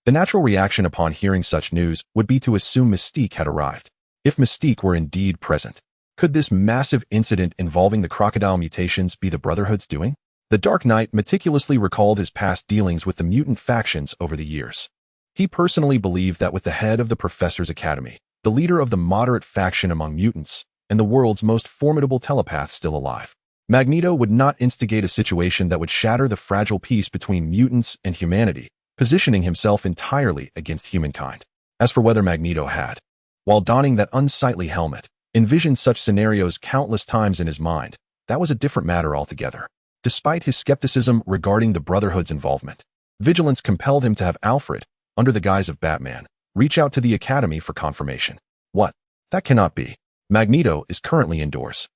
[SPEAKER 1] the natural reaction upon hearing such news would be to assume Mystique had arrived. If Mystique were indeed present, could this massive incident involving the crocodile mutations be the Brotherhood's doing? The Dark Knight meticulously recalled his past dealings with the mutant factions over the years. He personally believed that with the head of the Professor's Academy, the leader of the moderate faction among mutants, and the world's most formidable telepath still alive, Magneto would not instigate a situation that would shatter the fragile peace between mutants and humanity, positioning himself entirely against humankind. As for whether Magneto had, while donning that unsightly helmet, envisioned such scenarios countless times in his mind, that was a different matter altogether. Despite his skepticism regarding the Brotherhood's involvement, vigilance compelled him to have Alfred, under the guise of Batman, reach out to the Academy for confirmation. What? That cannot be. Magneto is currently indoors.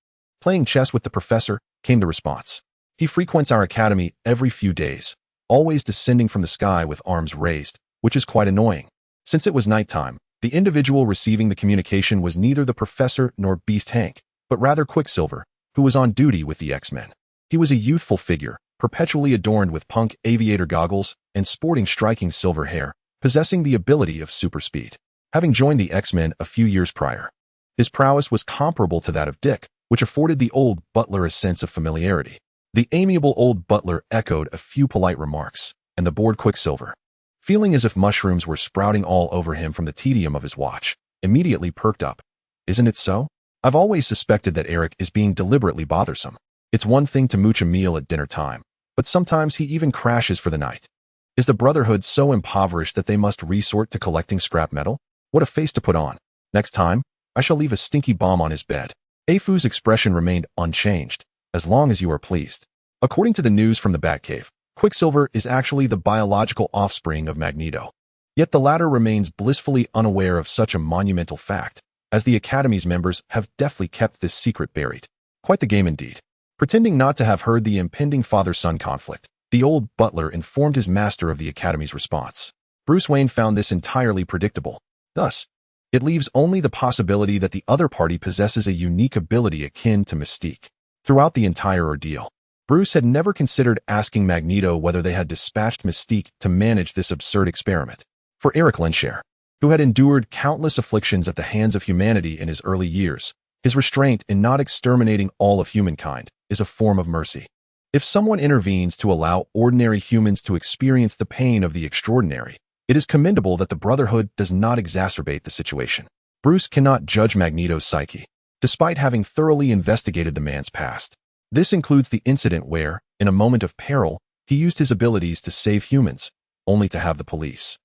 [SPEAKER 1] Playing chess with the Professor, came the response. He frequents our academy every few days, always descending from the sky with arms raised, which is quite annoying. Since it was nighttime, the individual receiving the communication was neither the Professor nor Beast Hank, but rather Quicksilver, who was on duty with the X-Men. He was a youthful figure, perpetually adorned with punk aviator goggles and sporting striking silver hair, possessing the ability of super speed. Having joined the X-Men a few years prior, his prowess was comparable to that of Dick, which afforded the old butler a sense of familiarity. The amiable old butler echoed a few polite remarks, and the bored Quicksilver, feeling as if mushrooms were sprouting all over him from the tedium of his watch, immediately perked up. Isn't it so? I've always suspected that Eric is being deliberately bothersome. It's one thing to mooch a meal at dinner time, but sometimes he even crashes for the night. Is the Brotherhood so impoverished that they must resort to collecting scrap metal? What a face to put on. Next time, I shall leave a stinky bomb on his bed. Afu's expression remained unchanged, as long as you are pleased. According to the news from the Batcave, Quicksilver is actually the biological offspring of Magneto. Yet the latter remains blissfully unaware of such a monumental fact, as the Academy's members have deftly kept this secret buried. Quite the game indeed. Pretending not to have heard the impending father-son conflict, the old butler informed his master of the Academy's response. Bruce Wayne found this entirely predictable. Thus, it leaves only the possibility that the other party possesses a unique ability akin to Mystique. Throughout the entire ordeal, Bruce had never considered asking Magneto whether they had dispatched Mystique to manage this absurd experiment. For Eric Lensher, who had endured countless afflictions at the hands of humanity in his early years, his restraint in not exterminating all of humankind is a form of mercy. If someone intervenes to allow ordinary humans to experience the pain of the extraordinary, it is commendable that the Brotherhood does not exacerbate the situation. Bruce cannot judge Magneto's psyche, despite having thoroughly investigated the man's past. This includes the incident where, in a moment of peril, he used his abilities to save humans, only to have the police,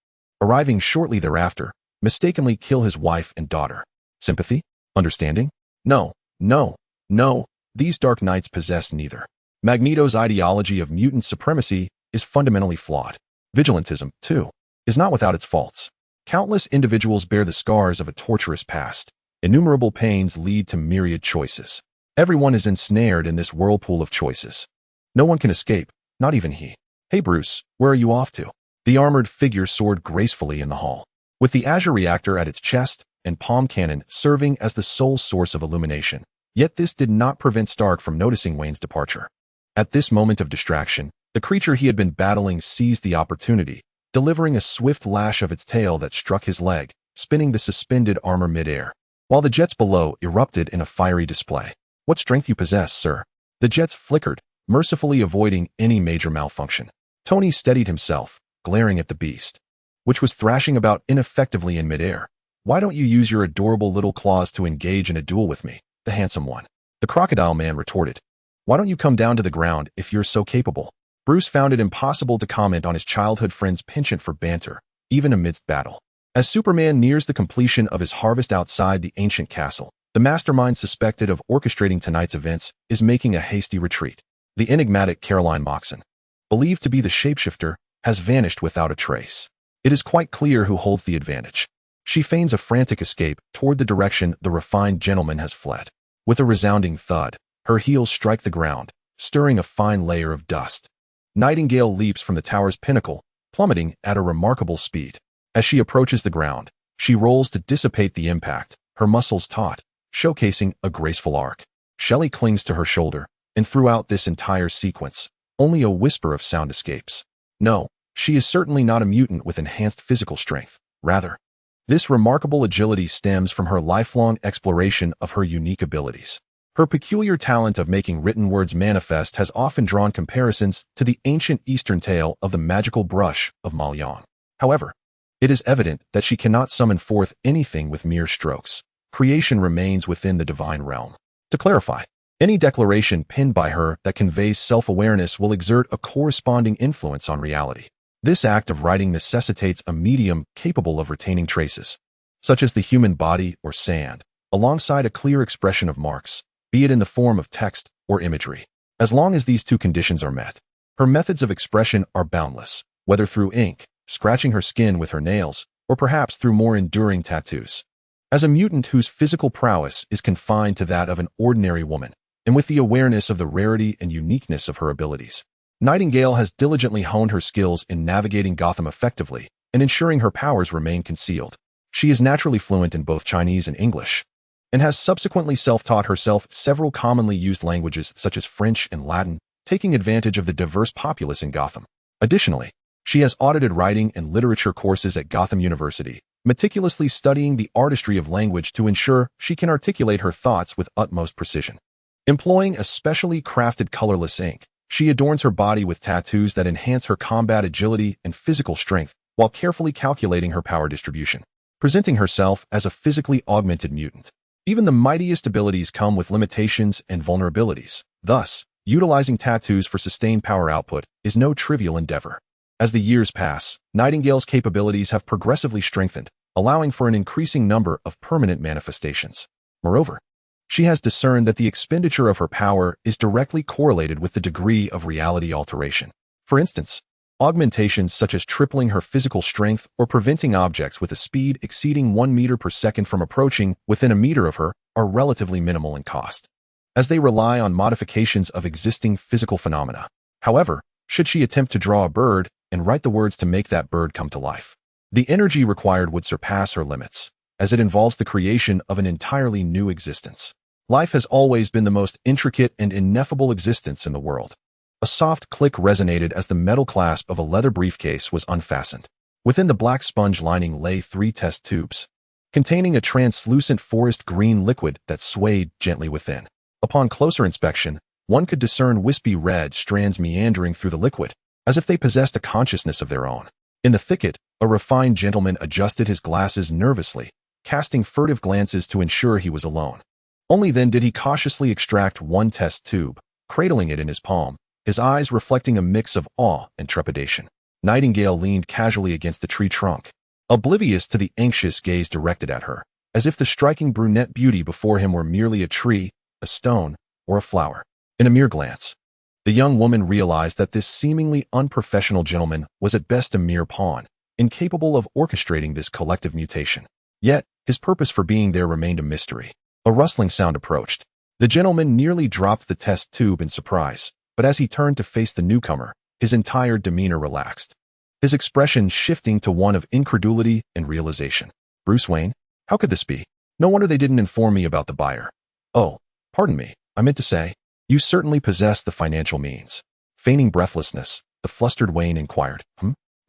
[SPEAKER 1] arriving shortly thereafter, mistakenly kill his wife and daughter. Sympathy? Understanding? No, no, no, these Dark Knights possess neither. Magneto's ideology of mutant supremacy is fundamentally flawed. Vigilantism, too, is not without its faults. Countless individuals bear the scars of a torturous past. Innumerable pains lead to myriad choices. Everyone is ensnared in this whirlpool of choices. No one can escape, not even he. Hey Bruce, where are you off to? The armored figure soared gracefully in the hall, with the Azure reactor at its chest and palm cannon serving as the sole source of illumination. Yet this did not prevent Stark from noticing Wayne's departure. At this moment of distraction, the creature he had been battling seized the opportunity, delivering a swift lash of its tail that struck his leg, spinning the suspended armor midair, while the jets below erupted in a fiery display. What strength you possess, sir. The jets flickered, mercifully avoiding any major malfunction. Tony steadied himself, glaring at the beast, which was thrashing about ineffectively in midair. Why don't you use your adorable little claws to engage in a duel with me, the handsome one? The crocodile man retorted. Why don't you come down to the ground if you're so capable? Bruce found it impossible to comment on his childhood friend's penchant for banter, even amidst battle. As Superman nears the completion of his harvest outside the ancient castle, The mastermind suspected of orchestrating tonight's events is making a hasty retreat. The enigmatic Caroline Moxon, believed to be the shapeshifter, has vanished without a trace. It is quite clear who holds the advantage. She feigns a frantic escape toward the direction the refined gentleman has fled. With a resounding thud, her heels strike the ground, stirring a fine layer of dust. Nightingale leaps from the tower's pinnacle, plummeting at a remarkable speed. As she approaches the ground, she rolls to dissipate the impact, her muscles taut, showcasing a graceful arc. Shelley clings to her shoulder, and throughout this entire sequence, only a whisper of sound escapes. No, she is certainly not a mutant with enhanced physical strength. Rather, this remarkable agility stems from her lifelong exploration of her unique abilities. Her peculiar talent of making written words manifest has often drawn comparisons to the ancient Eastern tale of the magical brush of Malyang. However, it is evident that she cannot summon forth anything with mere strokes. Creation remains within the divine realm. To clarify, any declaration penned by her that conveys self-awareness will exert a corresponding influence on reality. This act of writing necessitates a medium capable of retaining traces, such as the human body or sand, alongside a clear expression of marks, be it in the form of text or imagery. As long as these two conditions are met, her methods of expression are boundless, whether through ink, scratching her skin with her nails, or perhaps through more enduring tattoos. As a mutant whose physical prowess is confined to that of an ordinary woman, and with the awareness of the rarity and uniqueness of her abilities, Nightingale has diligently honed her skills in navigating Gotham effectively and ensuring her powers remain concealed. She is naturally fluent in both Chinese and English, and has subsequently self-taught herself several commonly used languages such as French and Latin, taking advantage of the diverse populace in Gotham. Additionally, she has audited writing and literature courses at Gotham University, meticulously studying the artistry of language to ensure she can articulate her thoughts with utmost precision. Employing a specially crafted colorless ink, she adorns her body with tattoos that enhance her combat agility and physical strength while carefully calculating her power distribution, presenting herself as a physically augmented mutant. Even the mightiest abilities come with limitations and vulnerabilities. Thus, utilizing tattoos for sustained power output is no trivial endeavor. As the years pass, Nightingale's capabilities have progressively strengthened, allowing for an increasing number of permanent manifestations. Moreover, she has discerned that the expenditure of her power is directly correlated with the degree of reality alteration. For instance, augmentations such as tripling her physical strength or preventing objects with a speed exceeding 1 meter per second from approaching within a meter of her are relatively minimal in cost, as they rely on modifications of existing physical phenomena. However, should she attempt to draw a bird and write the words to make that bird come to life, the energy required would surpass her limits, as it involves the creation of an entirely new existence. Life has always been the most intricate and ineffable existence in the world. A soft click resonated as the metal clasp of a leather briefcase was unfastened. Within the black sponge lining lay 3 test tubes, containing a translucent forest green liquid that swayed gently within. Upon closer inspection, one could discern wispy red strands meandering through the liquid, as if they possessed a consciousness of their own. In the thicket, a refined gentleman adjusted his glasses nervously, casting furtive glances to ensure he was alone. Only then did he cautiously extract one test tube, cradling it in his palm, his eyes reflecting a mix of awe and trepidation. Nightingale leaned casually against the tree trunk, oblivious to the anxious gaze directed at her, as if the striking brunette beauty before him were merely a tree, a stone, or a flower. In a mere glance, the young woman realized that this seemingly unprofessional gentleman was at best a mere pawn, incapable of orchestrating this collective mutation. Yet, his purpose for being there remained a mystery. A rustling sound approached. The gentleman nearly dropped the test tube in surprise, but as he turned to face the newcomer, his entire demeanor relaxed, his expression shifting to one of incredulity and realization. Bruce Wayne? How could this be? No wonder they didn't inform me about the buyer. Oh, pardon me, I meant to say, you certainly possess the financial means. Feigning breathlessness, the flustered Wayne inquired.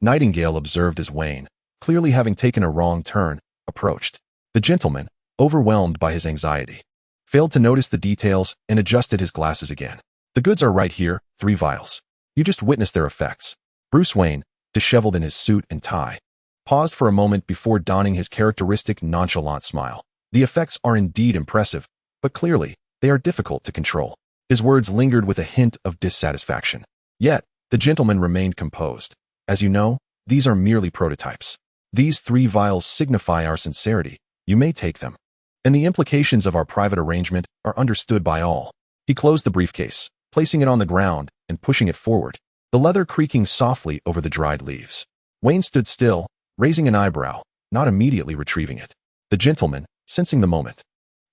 [SPEAKER 1] Nightingale observed as Wayne, clearly having taken a wrong turn, approached. The gentleman, overwhelmed by his anxiety, failed to notice the details and adjusted his glasses again. The goods are right here, 3 vials. You just witnessed their effects. Bruce Wayne, disheveled in his suit and tie, paused for a moment before donning his characteristic nonchalant smile. The effects are indeed impressive, but clearly, they are difficult to control. His words lingered with a hint of dissatisfaction. Yet, the gentleman remained composed. As you know, these are merely prototypes. These 3 vials signify our sincerity. You may take them. and the implications of our private arrangement are understood by all. He closed the briefcase, placing it on the ground and pushing it forward, the leather creaking softly over the dried leaves. Wayne stood still, raising an eyebrow, not immediately retrieving it. The gentleman, sensing the moment,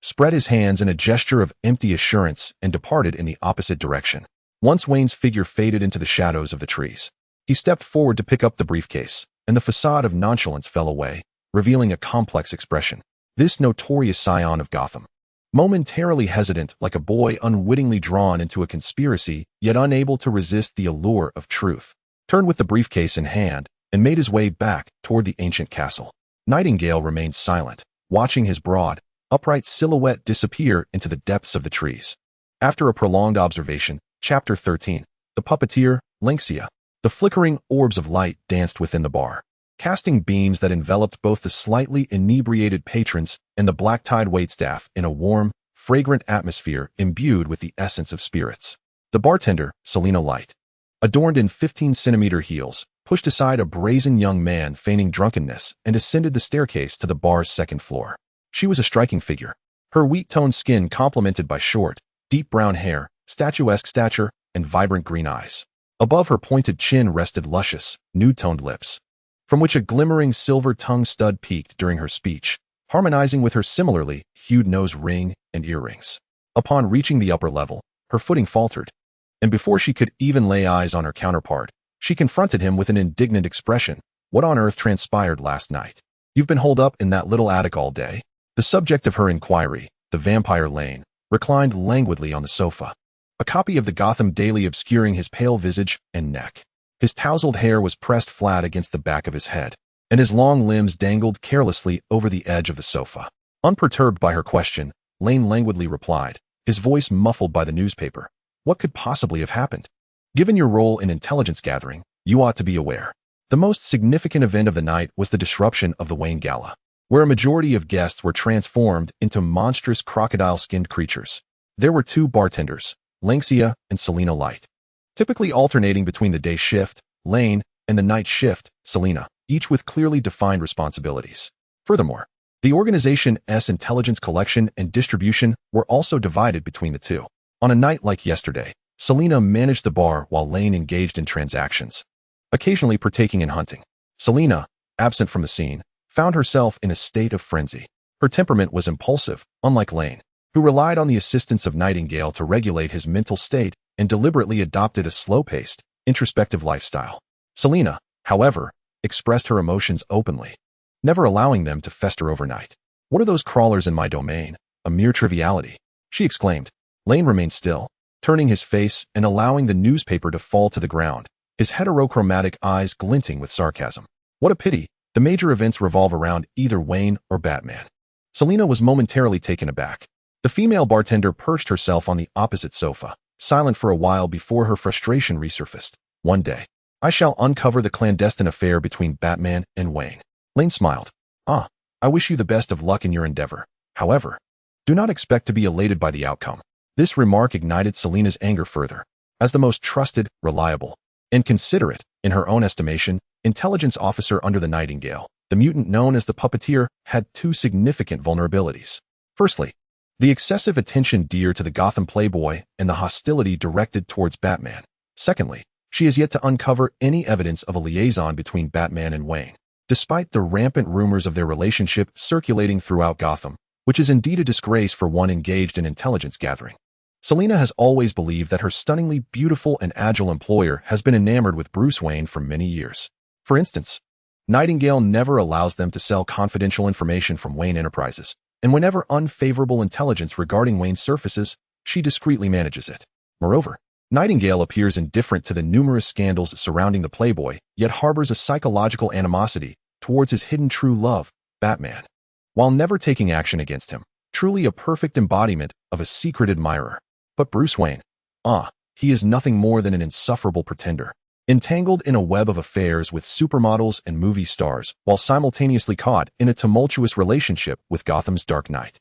[SPEAKER 1] spread his hands in a gesture of empty assurance and departed in the opposite direction. Once Wayne's figure faded into the shadows of the trees, he stepped forward to pick up the briefcase, and the facade of nonchalance fell away, revealing a complex expression. This notorious scion of Gotham, momentarily hesitant like a boy unwittingly drawn into a conspiracy, yet unable to resist the allure of truth, turned with the briefcase in hand and made his way back toward the ancient castle. Nightingale remained silent, watching his broad, upright silhouette disappear into the depths of the trees. After a prolonged observation, Chapter 13, The Puppeteer, Lynxia. The flickering orbs of light danced within the bar, casting beams that enveloped both the slightly inebriated patrons and the black-tied waitstaff in a warm, fragrant atmosphere imbued with the essence of spirits. The bartender, Selina Light, adorned in 15-centimeter heels, pushed aside a brazen young man feigning drunkenness and ascended the staircase to the bar's second floor. She was a striking figure, her wheat-toned skin complemented by short, deep brown hair, statuesque stature, and vibrant green eyes. Above her pointed chin rested luscious, nude-toned lips, from which a glimmering silver tongue stud peeked during her speech, harmonizing with her similarly hued nose ring and earrings. Upon reaching the upper level, her footing faltered, and before she could even lay eyes on her counterpart, she confronted him with an indignant expression. What on earth transpired last night? You've been holed up in that little attic all day? The subject of her inquiry, the vampire Lane, reclined languidly on the sofa, a copy of the Gotham Daily obscuring his pale visage and neck. His tousled hair was pressed flat against the back of his head, and his long limbs dangled carelessly over the edge of the sofa. Unperturbed by her question, Lane languidly replied, his voice muffled by the newspaper. What could possibly have happened? Given your role in intelligence gathering, you ought to be aware. The most significant event of the night was the disruption of the Wayne Gala, where a majority of guests were transformed into monstrous crocodile-skinned creatures. There were two bartenders, Lynxia and Selina Light, typically alternating between the day shift, Lane, and the night shift, Selina, each with clearly defined responsibilities. Furthermore, the organization's intelligence collection and distribution were also divided between the two. On a night like yesterday, Selina managed the bar while Lane engaged in transactions, occasionally partaking in hunting. Selina, absent from the scene, found herself in a state of frenzy. Her temperament was impulsive, unlike Lane, who relied on the assistance of Nightingale to regulate his mental state and deliberately adopted a slow-paced, introspective lifestyle. Selina, however, expressed her emotions openly, never allowing them to fester overnight. What are those crawlers in my domain? A mere triviality, she exclaimed. Lane remained still, turning his face and allowing the newspaper to fall to the ground, his heterochromatic eyes glinting with sarcasm. What a pity, the major events revolve around either Wayne or Batman. Selina was momentarily taken aback. The female bartender perched herself on the opposite sofa, silent for a while before her frustration resurfaced. One day, I shall uncover the clandestine affair between Batman and Wayne. Lane smiled. I wish you the best of luck in your endeavor. However, do not expect to be elated by the outcome. This remark ignited Selina's anger further. As the most trusted, reliable, and considerate, in her own estimation, intelligence officer under the Nightingale, the mutant known as the Puppeteer had two significant vulnerabilities. Firstly, the excessive attention dear to the Gotham playboy and the hostility directed towards Batman. Secondly, she has yet to uncover any evidence of a liaison between Batman and Wayne, despite the rampant rumors of their relationship circulating throughout Gotham, which is indeed a disgrace for one engaged in intelligence gathering. Selina has always believed that her stunningly beautiful and agile employer has been enamored with Bruce Wayne for many years. For instance, Nightingale never allows them to sell confidential information from Wayne Enterprises, and whenever unfavorable intelligence regarding Wayne surfaces, she discreetly manages it. Moreover, Nightingale appears indifferent to the numerous scandals surrounding the playboy, yet harbors a psychological animosity towards his hidden true love, Batman, while never taking action against him. Truly a perfect embodiment of a secret admirer. But Bruce Wayne, he is nothing more than an insufferable pretender, entangled in a web of affairs with supermodels and movie stars, while simultaneously caught in a tumultuous relationship with Gotham's Dark Knight.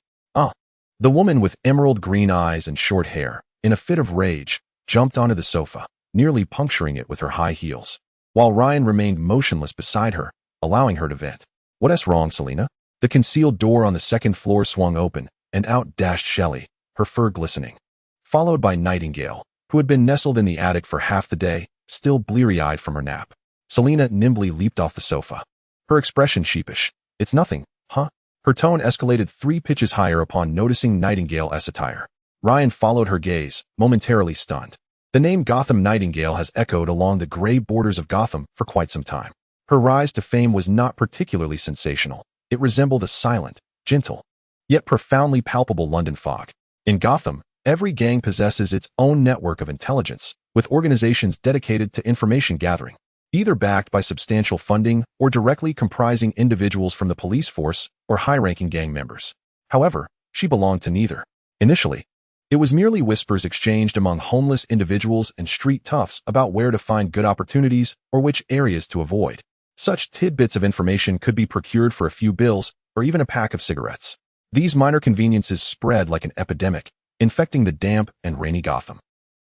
[SPEAKER 1] The woman with emerald green eyes and short hair, in a fit of rage, jumped onto the sofa, nearly puncturing it with her high heels, while Ryan remained motionless beside her, allowing her to vent. What's wrong, Selina? The concealed door on the second floor swung open, and out dashed Shelley, her fur glistening. Followed by Nightingale, who had been nestled in the attic for half the day, still bleary-eyed from her nap. Selina nimbly leaped off the sofa. Her expression sheepish. "It's nothing, huh?" Her tone escalated 3 pitches higher upon noticing Nightingale's attire. Ryan followed her gaze, momentarily stunned. The name Gotham Nightingale has echoed along the gray borders of Gotham for quite some time. Her rise to fame was not particularly sensational. It resembled a silent, gentle, yet profoundly palpable London fog. In Gotham, every gang possesses its own network of intelligence, with organizations dedicated to information gathering, either backed by substantial funding or directly comprising individuals from the police force or high-ranking gang members. However, she belonged to neither. Initially, it was merely whispers exchanged among homeless individuals and street toughs about where to find good opportunities or which areas to avoid. Such tidbits of information could be procured for a few bills or even a pack of cigarettes. These minor conveniences spread like an epidemic, infecting the damp and rainy Gotham.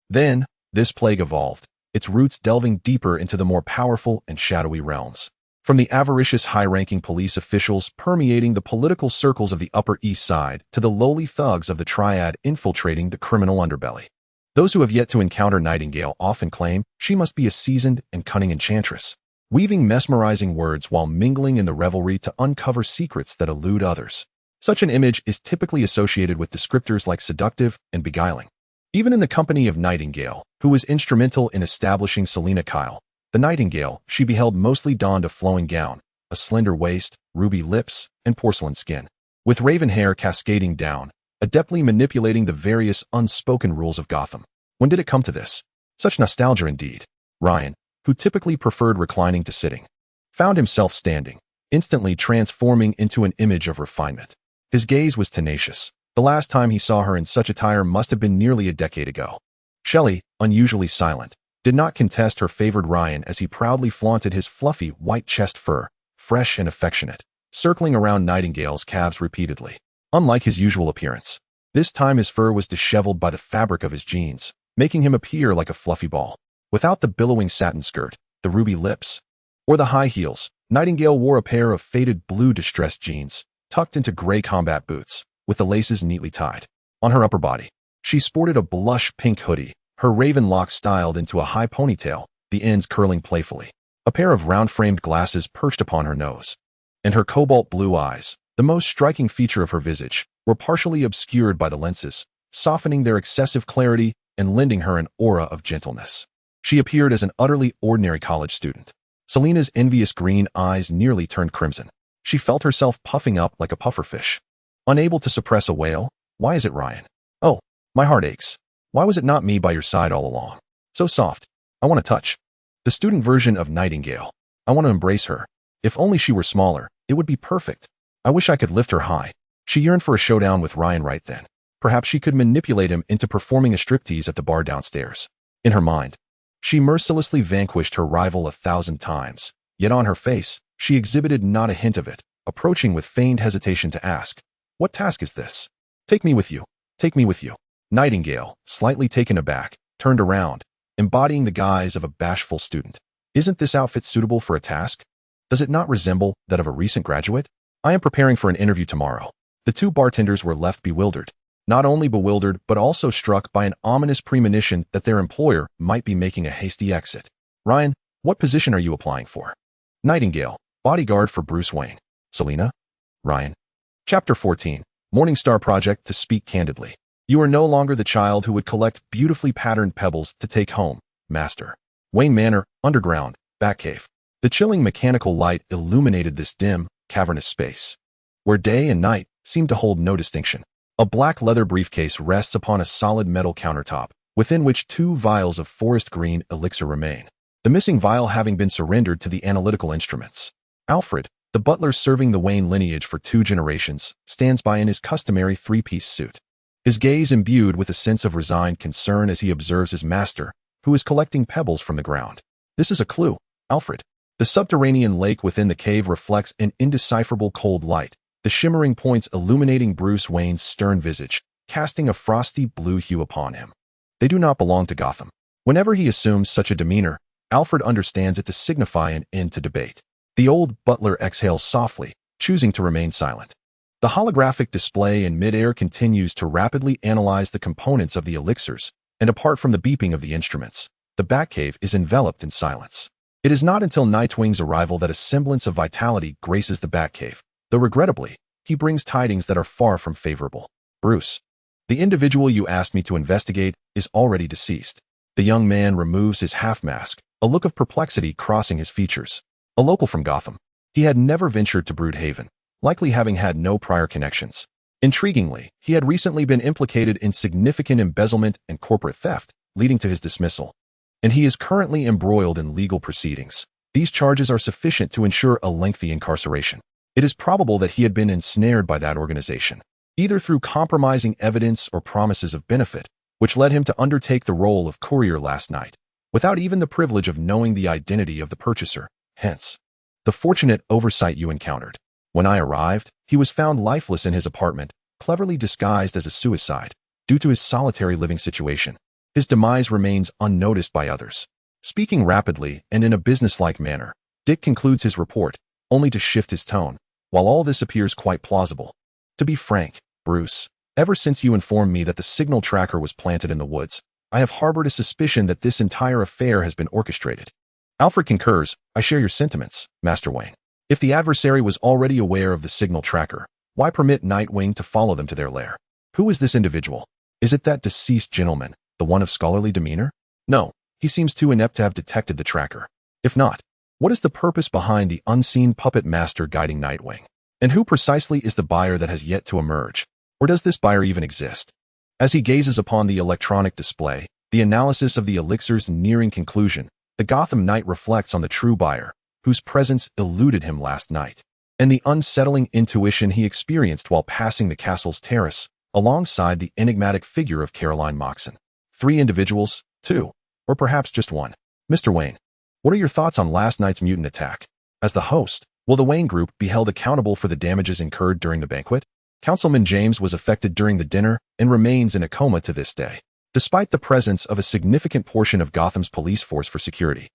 [SPEAKER 1] Then, this plague evolved, its roots delving deeper into the more powerful and shadowy realms. From the avaricious high-ranking police officials permeating the political circles of the Upper East Side to the lowly thugs of the Triad infiltrating the criminal underbelly. Those who have yet to encounter Nightingale often claim she must be a seasoned and cunning enchantress, weaving mesmerizing words while mingling in the revelry to uncover secrets that elude others. Such an image is typically associated with descriptors like seductive and beguiling. Even in the company of Nightingale, who was instrumental in establishing Selina Kyle, the Nightingale she beheld mostly donned a flowing gown, a slender waist, ruby lips, and porcelain skin, with raven hair cascading down, adeptly manipulating the various unspoken rules of Gotham. When did it come to this? Such nostalgia indeed. Ryan, who typically preferred reclining to sitting, found himself standing, instantly transforming into an image of refinement. His gaze was tenacious. The last time he saw her in such attire must have been nearly a decade ago. Shelley, unusually silent, did not contest her favored Ryan as he proudly flaunted his fluffy white chest fur, fresh and affectionate, circling around Nightingale's calves repeatedly. Unlike his usual appearance, this time his fur was disheveled by the fabric of his jeans, making him appear like a fluffy ball. Without the billowing satin skirt, the ruby lips, or the high heels, Nightingale wore a pair of faded blue distressed jeans, tucked into gray combat boots, with the laces neatly tied. On her upper body, she sported a blush pink hoodie, her raven locks styled into a high ponytail, the ends curling playfully. A pair of round-framed glasses perched upon her nose, and her cobalt blue eyes, the most striking feature of her visage, were partially obscured by the lenses, softening their excessive clarity and lending her an aura of gentleness. She appeared as an utterly ordinary college student. Selina's envious green eyes nearly turned crimson. She felt herself puffing up like a pufferfish. Unable to suppress a wail, "Why is it Ryan? Oh, my heart aches. Why was it not me by your side all along? So soft. I want to touch." The student version of Nightingale. I want to embrace her. If only she were smaller, it would be perfect. I wish I could lift her high. She yearned for a showdown with Ryan right then. Perhaps she could manipulate him into performing a striptease at the bar downstairs. In her mind, she mercilessly vanquished her rival 1,000 times, yet on her face, she exhibited not a hint of it, approaching with feigned hesitation to ask, "What task is this?" "Take me with you. Take me with you." Nightingale, slightly taken aback, turned around, embodying the guise of a bashful student. "Isn't this outfit suitable for a task? Does it not resemble that of a recent graduate? I am preparing for an interview tomorrow." The 2 bartenders were left bewildered. Not only bewildered, but also struck by an ominous premonition that their employer might be making a hasty exit. "Ryan, what position are you applying for?" "Nightingale, bodyguard for Bruce Wayne." "Selina?" "Ryan." Chapter 14. Morningstar Project. To speak candidly, you are no longer the child who would collect beautifully patterned pebbles to take home, Master. Wayne Manor, underground, Batcave. The chilling mechanical light illuminated this dim, cavernous space, where day and night seemed to hold no distinction. A black leather briefcase rests upon a solid metal countertop, within which 2 vials of forest green elixir remain, the missing vial having been surrendered to the analytical instruments. Alfred, the butler serving the Wayne lineage for 2 generations, stands by in his customary 3-piece suit, his gaze imbued with a sense of resigned concern as he observes his master, who is collecting pebbles from the ground. "This is a clue, Alfred." The subterranean lake within the cave reflects an indecipherable cold light, the shimmering points illuminating Bruce Wayne's stern visage, casting a frosty blue hue upon him. They do not belong to Gotham. Whenever he assumes such a demeanor, Alfred understands it to signify an end to debate. The old butler exhales softly, choosing to remain silent. The holographic display in midair continues to rapidly analyze the components of the elixirs, and apart from the beeping of the instruments, the Batcave is enveloped in silence. It is not until Nightwing's arrival that a semblance of vitality graces the Batcave, though regrettably, he brings tidings that are far from favorable. Bruce, the individual you asked me to investigate, is already deceased. The young man removes his half-mask, a look of perplexity crossing his features. A local from Gotham, he had never ventured to Broodhaven, likely having had no prior connections. Intriguingly, he had recently been implicated in significant embezzlement and corporate theft, leading to his dismissal. And he is currently embroiled in legal proceedings. These charges are sufficient to ensure a lengthy incarceration. It is probable that he had been ensnared by that organization, either through compromising evidence or promises of benefit, which led him to undertake the role of courier last night, without even the privilege of knowing the identity of the purchaser, hence the fortunate oversight you encountered. When I arrived, he was found lifeless in his apartment, cleverly disguised as a suicide, due to his solitary living situation. His demise remains unnoticed by others. Speaking rapidly and in a businesslike manner, Dick concludes his report, only to shift his tone. While all this appears quite plausible, to be frank, Bruce, ever since you informed me that the signal tracker was planted in the woods, I have harbored a suspicion that this entire affair has been orchestrated. Alfred concurs. I share your sentiments, Master Wayne. If the adversary was already aware of the signal tracker, why permit Nightwing to follow them to their lair? Who is this individual? Is it that deceased gentleman, the one of scholarly demeanor? No, he seems too inept to have detected the tracker. If not, what is the purpose behind the unseen puppet master guiding Nightwing? And who precisely is the buyer that has yet to emerge? Or does this buyer even exist? As he gazes upon the electronic display, the analysis of the elixirs nearing conclusion, the Gotham Knight reflects on the true buyer, whose presence eluded him last night, and the unsettling intuition he experienced while passing the castle's terrace, alongside the enigmatic figure of Caroline Moxon. 3 individuals, 2, or perhaps just 1. Mr. Wayne, what are your thoughts on last night's mutant attack? As the host, will the Wayne Group be held accountable for the damages incurred during the banquet? Councilman James was affected during the dinner and remains in a coma to this day. Despite the presence of a significant portion of Gotham's police force for security,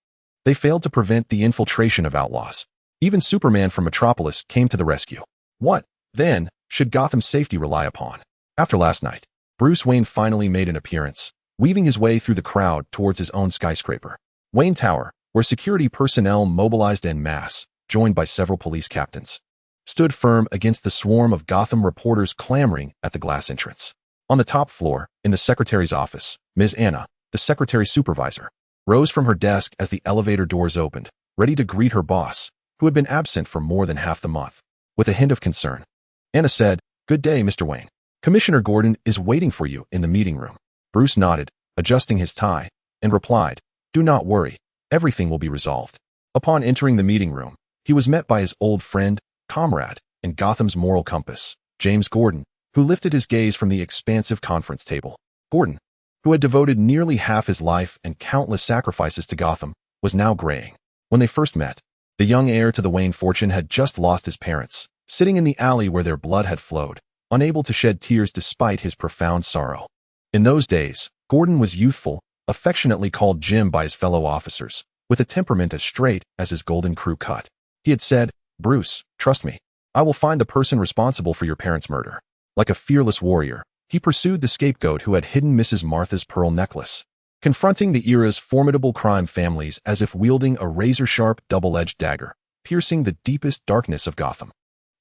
[SPEAKER 1] they failed to prevent the infiltration of outlaws. Even Superman from Metropolis came to the rescue. What, then, should Gotham's safety rely upon? After last night, Bruce Wayne finally made an appearance, weaving his way through the crowd towards his own skyscraper, Wayne Tower, where security personnel mobilized en masse, joined by several police captains, stood firm against the swarm of Gotham reporters clamoring at the glass entrance. On the top floor, in the secretary's office, Ms. Anna, the secretary supervisor, rose from her desk as the elevator doors opened, ready to greet her boss, who had been absent for more than half the month. With a hint of concern, Anna said, "Good day, Mr. Wayne. Commissioner Gordon is waiting for you in the meeting room." Bruce nodded, adjusting his tie, and replied, "Do not worry, everything will be resolved." Upon entering the meeting room, he was met by his old friend, comrade, and Gotham's moral compass, James Gordon, who lifted his gaze from the expansive conference table. Gordon, who had devoted nearly half his life and countless sacrifices to Gotham, was now graying. When they first met, the young heir to the Wayne fortune had just lost his parents, sitting in the alley where their blood had flowed, unable to shed tears despite his profound sorrow. In those days, Gordon was youthful, affectionately called Jim by his fellow officers, with a temperament as straight as his golden crew cut. He had said, "Bruce, trust me. I will find the person responsible for your parents' murder." Like a fearless warrior, he pursued the scapegoat who had hidden Mrs. Martha's pearl necklace, confronting the era's formidable crime families as if wielding a razor-sharp double-edged dagger, piercing the deepest darkness of Gotham.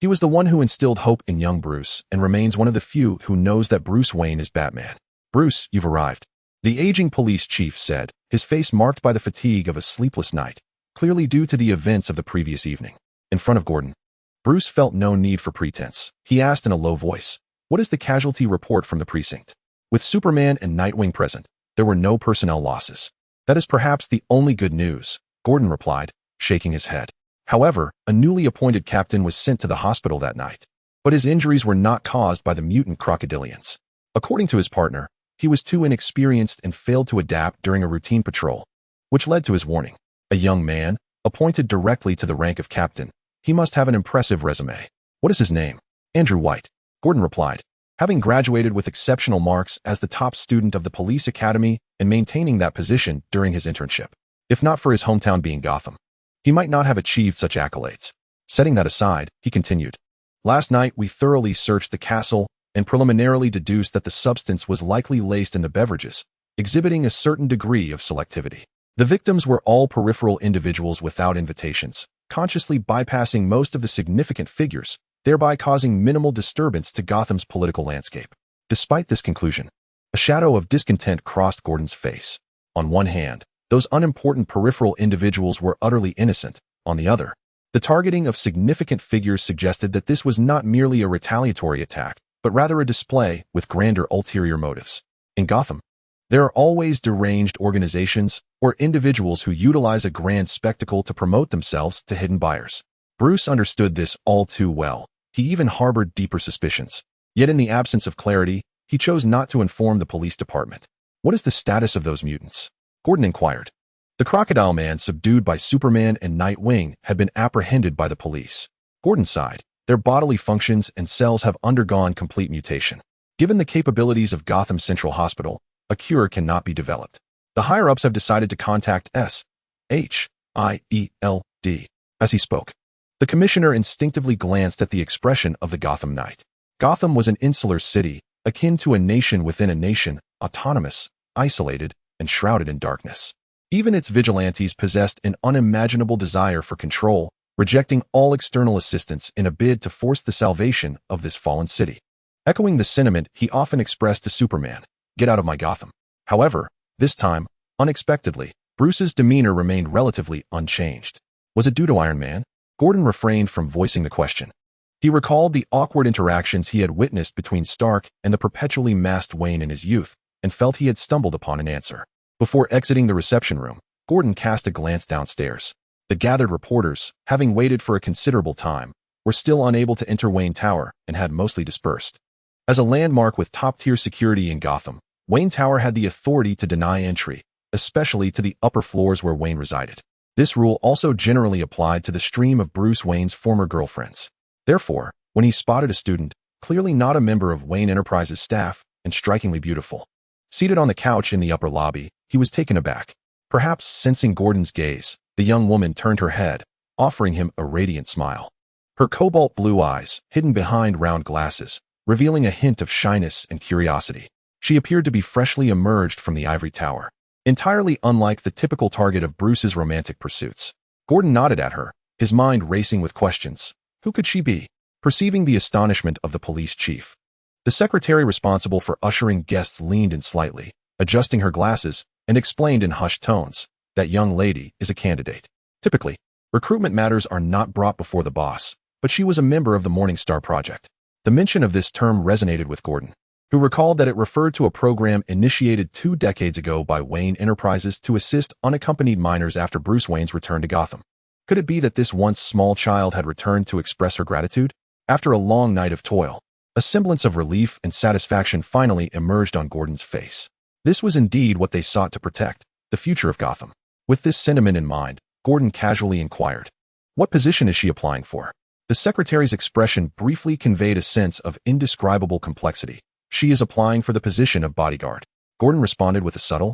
[SPEAKER 1] He was the one who instilled hope in young Bruce and remains one of the few who knows that Bruce Wayne is Batman. "Bruce, you've arrived," the aging police chief said, his face marked by the fatigue of a sleepless night, clearly due to the events of the previous evening. In front of Gordon, Bruce felt no need for pretense. He asked in a low voice, "What is the casualty report from the precinct?" With Superman and Nightwing present, there were no personnel losses. "That is perhaps the only good news," Gordon replied, shaking his head. However, a newly appointed captain was sent to the hospital that night, but his injuries were not caused by the mutant crocodilians. According to his partner, he was too inexperienced and failed to adapt during a routine patrol, which led to his warning. A young man, appointed directly to the rank of captain, he must have an impressive resume. "What is his name?" "Andrew White," Gordon replied, having graduated with exceptional marks as the top student of the police academy and maintaining that position during his internship. If not for his hometown being Gotham, he might not have achieved such accolades. Setting that aside, he continued. Last night, we thoroughly searched the castle and preliminarily deduced that the substance was likely laced in the beverages, exhibiting a certain degree of selectivity. The victims were all peripheral individuals without invitations, consciously bypassing most of the significant figures, thereby causing minimal disturbance to Gotham's political landscape. Despite this conclusion, a shadow of discontent crossed Gordon's face. On one hand, those unimportant peripheral individuals were utterly innocent. On the other, the targeting of significant figures suggested that this was not merely a retaliatory attack, but rather a display with grander ulterior motives. In Gotham, there are always deranged organizations or individuals who utilize a grand spectacle to promote themselves to hidden buyers. Bruce understood this all too well. He even harbored deeper suspicions. Yet in the absence of clarity, he chose not to inform the police department. What is the status of those mutants? Gordon inquired. The Crocodile Man, subdued by Superman and Nightwing, had been apprehended by the police. Gordon sighed. Their bodily functions and cells have undergone complete mutation. Given the capabilities of Gotham Central Hospital, a cure cannot be developed. The higher-ups have decided to contact S.H.I.E.L.D. As he spoke, the commissioner instinctively glanced at the expression of the Gotham Knight. Gotham was an insular city, akin to a nation within a nation, autonomous, isolated, and shrouded in darkness. Even its vigilantes possessed an unimaginable desire for control, rejecting all external assistance in a bid to force the salvation of this fallen city. Echoing the sentiment he often expressed to Superman, "Get out of my Gotham." However, this time, unexpectedly, Bruce's demeanor remained relatively unchanged. Was it due to Iron Man? Gordon refrained from voicing the question. He recalled the awkward interactions he had witnessed between Stark and the perpetually masked Wayne in his youth, and felt he had stumbled upon an answer. Before exiting the reception room, Gordon cast a glance downstairs. The gathered reporters, having waited for a considerable time, were still unable to enter Wayne Tower and had mostly dispersed. As a landmark with top-tier security in Gotham, Wayne Tower had the authority to deny entry, especially to the upper floors where Wayne resided. This rule also generally applied to the stream of Bruce Wayne's former girlfriends. Therefore, when he spotted a student, clearly not a member of Wayne Enterprises' staff, and strikingly beautiful, seated on the couch in the upper lobby, he was taken aback. Perhaps sensing Gordon's gaze, the young woman turned her head, offering him a radiant smile. Her cobalt blue eyes, hidden behind round glasses, revealing a hint of shyness and curiosity. She appeared to be freshly emerged from the ivory tower, entirely unlike the typical target of Bruce's romantic pursuits. Gordon nodded at her, his mind racing with questions. Who could she be? Perceiving the astonishment of the police chief, the secretary responsible for ushering guests leaned in slightly, adjusting her glasses, and explained in hushed tones, "That young lady is a candidate. Typically, recruitment matters are not brought before the boss, but she was a member of the Morning Star Project." The mention of this term resonated with Gordon, who recalled that it referred to a program initiated 2 decades ago by Wayne Enterprises to assist unaccompanied minors after Bruce Wayne's return to Gotham. Could it be that this once small child had returned to express her gratitude? After a long night of toil, a semblance of relief and satisfaction finally emerged on Gordon's face. This was indeed what they sought to protect, the future of Gotham. With this sentiment in mind, Gordon casually inquired, "What position is she applying for?" The secretary's expression briefly conveyed a sense of indescribable complexity. "She is applying for the position of bodyguard." Gordon responded with a subtle,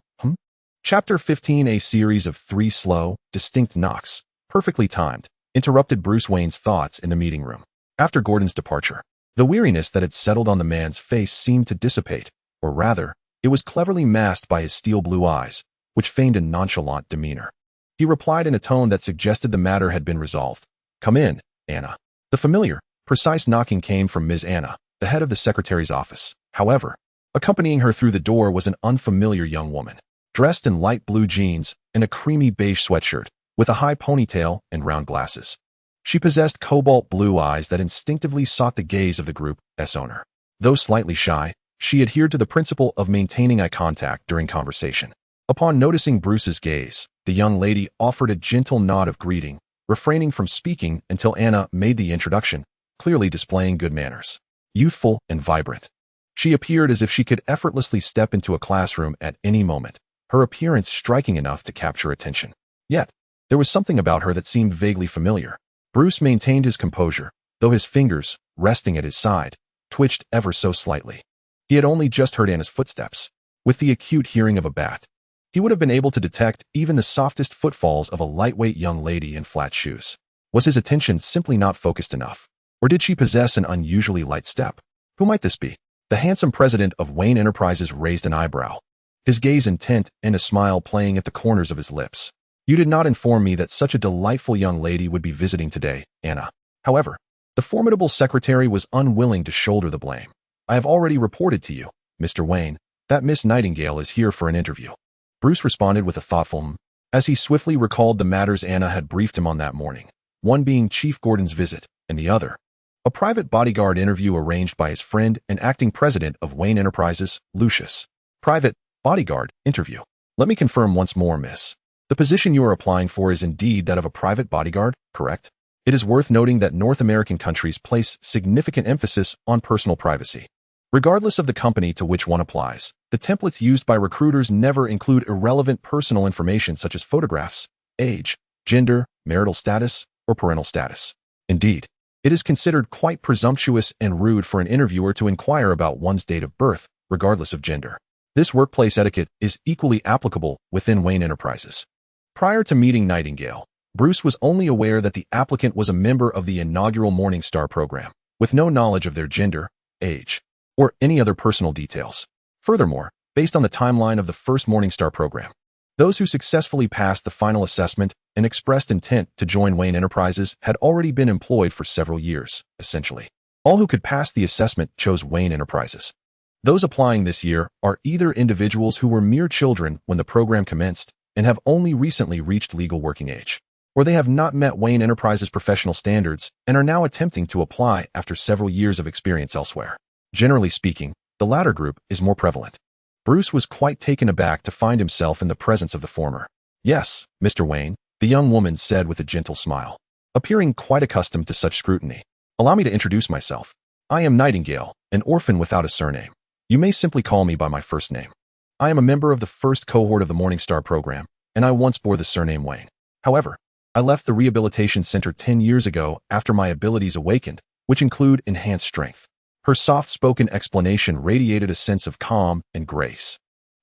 [SPEAKER 1] Chapter 15. A series of 3 slow, distinct knocks, perfectly timed, interrupted Bruce Wayne's thoughts in the meeting room. After Gordon's departure, the weariness that had settled on the man's face seemed to dissipate, or rather, it was cleverly masked by his steel blue eyes, which feigned a nonchalant demeanor. He replied in a tone that suggested the matter had been resolved. "Come in, Anna." The familiar, precise knocking came from Ms. Anna, the head of the secretary's office. However, accompanying her through the door was an unfamiliar young woman, dressed in light blue jeans and a creamy beige sweatshirt, with a high ponytail and round glasses. She possessed cobalt blue eyes that instinctively sought the gaze of the group's owner. Though slightly shy, she adhered to the principle of maintaining eye contact during conversation. Upon noticing Bruce's gaze, the young lady offered a gentle nod of greeting, refraining from speaking until Anna made the introduction, clearly displaying good manners. Youthful and vibrant, she appeared as if she could effortlessly step into a classroom at any moment, her appearance striking enough to capture attention. Yet, there was something about her that seemed vaguely familiar. Bruce maintained his composure, though his fingers, resting at his side, twitched ever so slightly. He had only just heard Anna's footsteps. With the acute hearing of a bat, he would have been able to detect even the softest footfalls of a lightweight young lady in flat shoes. Was his attention simply not focused enough? Or did she possess an unusually light step? Who might this be? The handsome president of Wayne Enterprises raised an eyebrow, his gaze intent and a smile playing at the corners of his lips. You did not inform me that such a delightful young lady would be visiting today, Anna. However, the formidable secretary was unwilling to shoulder the blame. I have already reported to you, Mr. Wayne, that Miss Nightingale is here for an interview. Bruce responded with a thoughtful as he swiftly recalled the matters Anna had briefed him on that morning, one being Chief Gordon's visit, and the other a private bodyguard interview arranged by his friend and acting president of Wayne Enterprises, Lucius. Private bodyguard interview. Let me confirm once more, miss. The position you are applying for is indeed that of a private bodyguard, correct? It is worth noting that North American countries place significant emphasis on personal privacy. Regardless of the company to which one applies, the templates used by recruiters never include irrelevant personal information such as photographs, age, gender, marital status, or parental status. Indeed, it is considered quite presumptuous and rude for an interviewer to inquire about one's date of birth, regardless of gender. This workplace etiquette is equally applicable within Wayne Enterprises. Prior to meeting Nightingale, Bruce was only aware that the applicant was a member of the inaugural Morning Star program, with no knowledge of their gender, age, or any other personal details. Furthermore, based on the timeline of the first Morning Star program, those who successfully passed the final assessment and expressed intent to join Wayne Enterprises had already been employed for several years, essentially. All who could pass the assessment chose Wayne Enterprises. Those applying this year are either individuals who were mere children when the program commenced and have only recently reached legal working age, or they have not met Wayne Enterprises' professional standards and are now attempting to apply after several years of experience elsewhere. Generally speaking, the latter group is more prevalent. Bruce was quite taken aback to find himself in the presence of the former. Yes, Mr. Wayne, the young woman said with a gentle smile, appearing quite accustomed to such scrutiny. Allow me to introduce myself. I am Nightingale, an orphan without a surname. You may simply call me by my first name. I am a member of the first cohort of the Morning Star program, and I once bore the surname Wayne. However, I left the rehabilitation center 10 years ago after my abilities awakened, which include enhanced strength. Her soft-spoken explanation radiated a sense of calm and grace.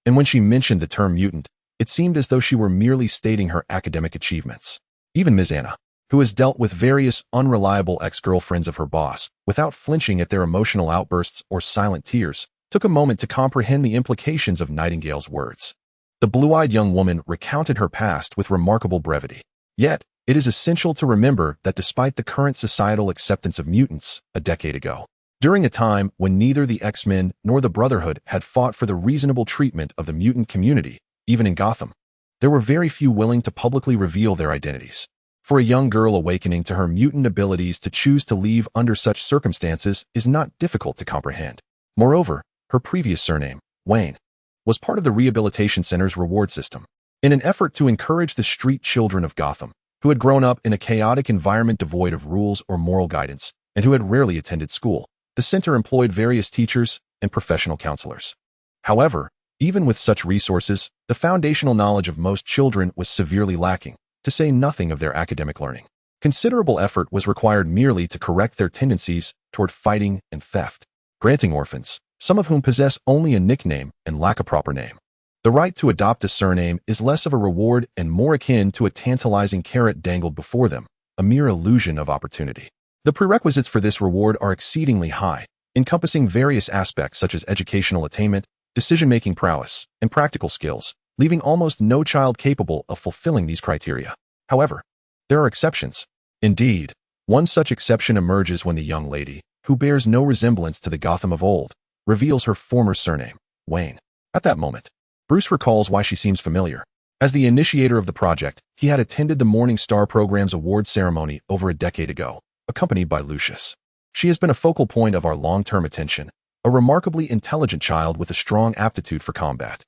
[SPEAKER 1] And when she mentioned the term mutant, it seemed as though she were merely stating her academic achievements. Even Ms. Anna, who has dealt with various unreliable ex-girlfriends of her boss without flinching at their emotional outbursts or silent tears, took a moment to comprehend the implications of Nightingale's words. The blue-eyed young woman recounted her past with remarkable brevity. Yet, it is essential to remember that despite the current societal acceptance of mutants a decade ago, during a time when neither the X-Men nor the Brotherhood had fought for the reasonable treatment of the mutant community, even in Gotham, there were very few willing to publicly reveal their identities. For a young girl awakening to her mutant abilities to choose to leave under such circumstances is not difficult to comprehend. Moreover, her previous surname, Wayne, was part of the rehabilitation center's reward system. In an effort to encourage the street children of Gotham, who had grown up in a chaotic environment devoid of rules or moral guidance, and who had rarely attended school, the center employed various teachers and professional counselors. However, even with such resources, the foundational knowledge of most children was severely lacking, to say nothing of their academic learning. Considerable effort was required merely to correct their tendencies toward fighting and theft, granting orphans, some of whom possess only a nickname and lack a proper name, the right to adopt a surname is less of a reward and more akin to a tantalizing carrot dangled before them, a mere illusion of opportunity. The prerequisites for this reward are exceedingly high, encompassing various aspects such as educational attainment, decision-making prowess, and practical skills, leaving almost no child capable of fulfilling these criteria. However, there are exceptions. Indeed, one such exception emerges when the young lady, who bears no resemblance to the Gotham of old, reveals her former surname, Wayne. At that moment, Bruce recalls why she seems familiar. As the initiator of the project, he had attended the Morning Star program's award ceremony over a decade ago, accompanied by Lucius. She has been a focal point of our long-term attention, a remarkably intelligent child with a strong aptitude for combat.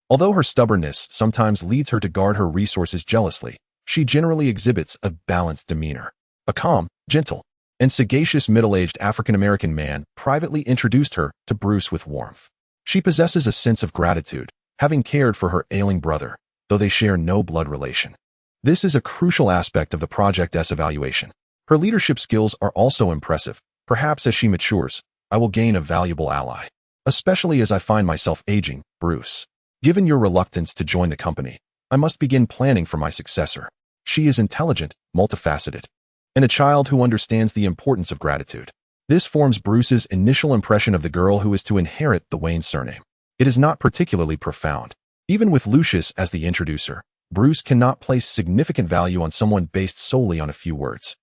[SPEAKER 1] Although her stubbornness sometimes leads her to guard her resources jealously, she generally exhibits a balanced demeanor. A calm, gentle, and sagacious middle-aged African-American man privately introduced her to Bruce with warmth. She possesses a sense of gratitude, having cared for her ailing brother, though they share no blood relation. This is a crucial aspect of the Project's evaluation. Her leadership skills are also impressive. Perhaps as she matures, I will gain a valuable ally. Especially as I find myself aging, Bruce. Given your reluctance to join the company, I must begin planning for my successor. She is intelligent, multifaceted, and a child who understands the importance of gratitude. This forms Bruce's initial impression of the girl who is to inherit the Wayne surname. It is not particularly profound. Even with Lucius as the introducer, Bruce cannot place significant value on someone based solely on a few words.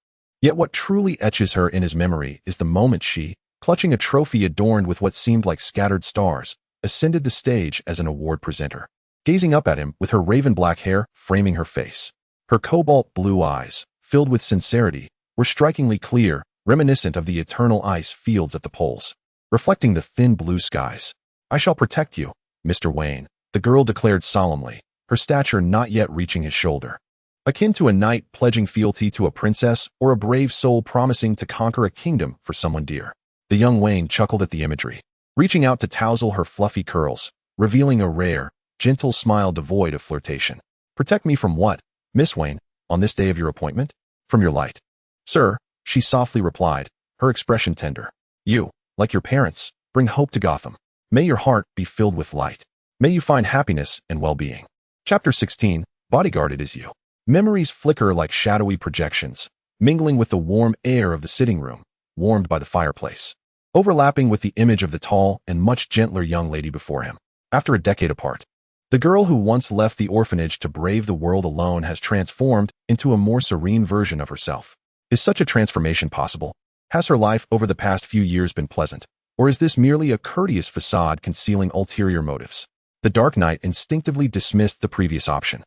[SPEAKER 1] Yet what truly etches her in his memory is the moment she, clutching a trophy adorned with what seemed like scattered stars, ascended the stage as an award presenter, gazing up at him with her raven-black hair framing her face. Her cobalt blue eyes, filled with sincerity, were strikingly clear, reminiscent of the eternal ice fields at the poles, reflecting the thin blue skies. "I shall protect you, Mr. Wayne," the girl declared solemnly, her stature not yet reaching his shoulder. Akin to a knight pledging fealty to a princess or a brave soul promising to conquer a kingdom for someone dear. The young Wayne chuckled at the imagery, reaching out to tousle her fluffy curls, revealing a rare, gentle smile devoid of flirtation. "Protect me from what, Miss Wayne, on this day of your appointment?" "From your light, sir," she softly replied, her expression tender. "You, like your parents, bring hope to Gotham. May your heart be filled with light. May you find happiness and well-being." Chapter 16, Bodyguard. It is you. Memories flicker like shadowy projections, mingling with the warm air of the sitting room, warmed by the fireplace, overlapping with the image of the tall and much gentler young lady before him. After a decade apart, the girl who once left the orphanage to brave the world alone has transformed into a more serene version of herself. Is such a transformation possible? Has her life over the past few years been pleasant, or is this merely a courteous facade concealing ulterior motives? The Dark Knight instinctively dismissed the previous option.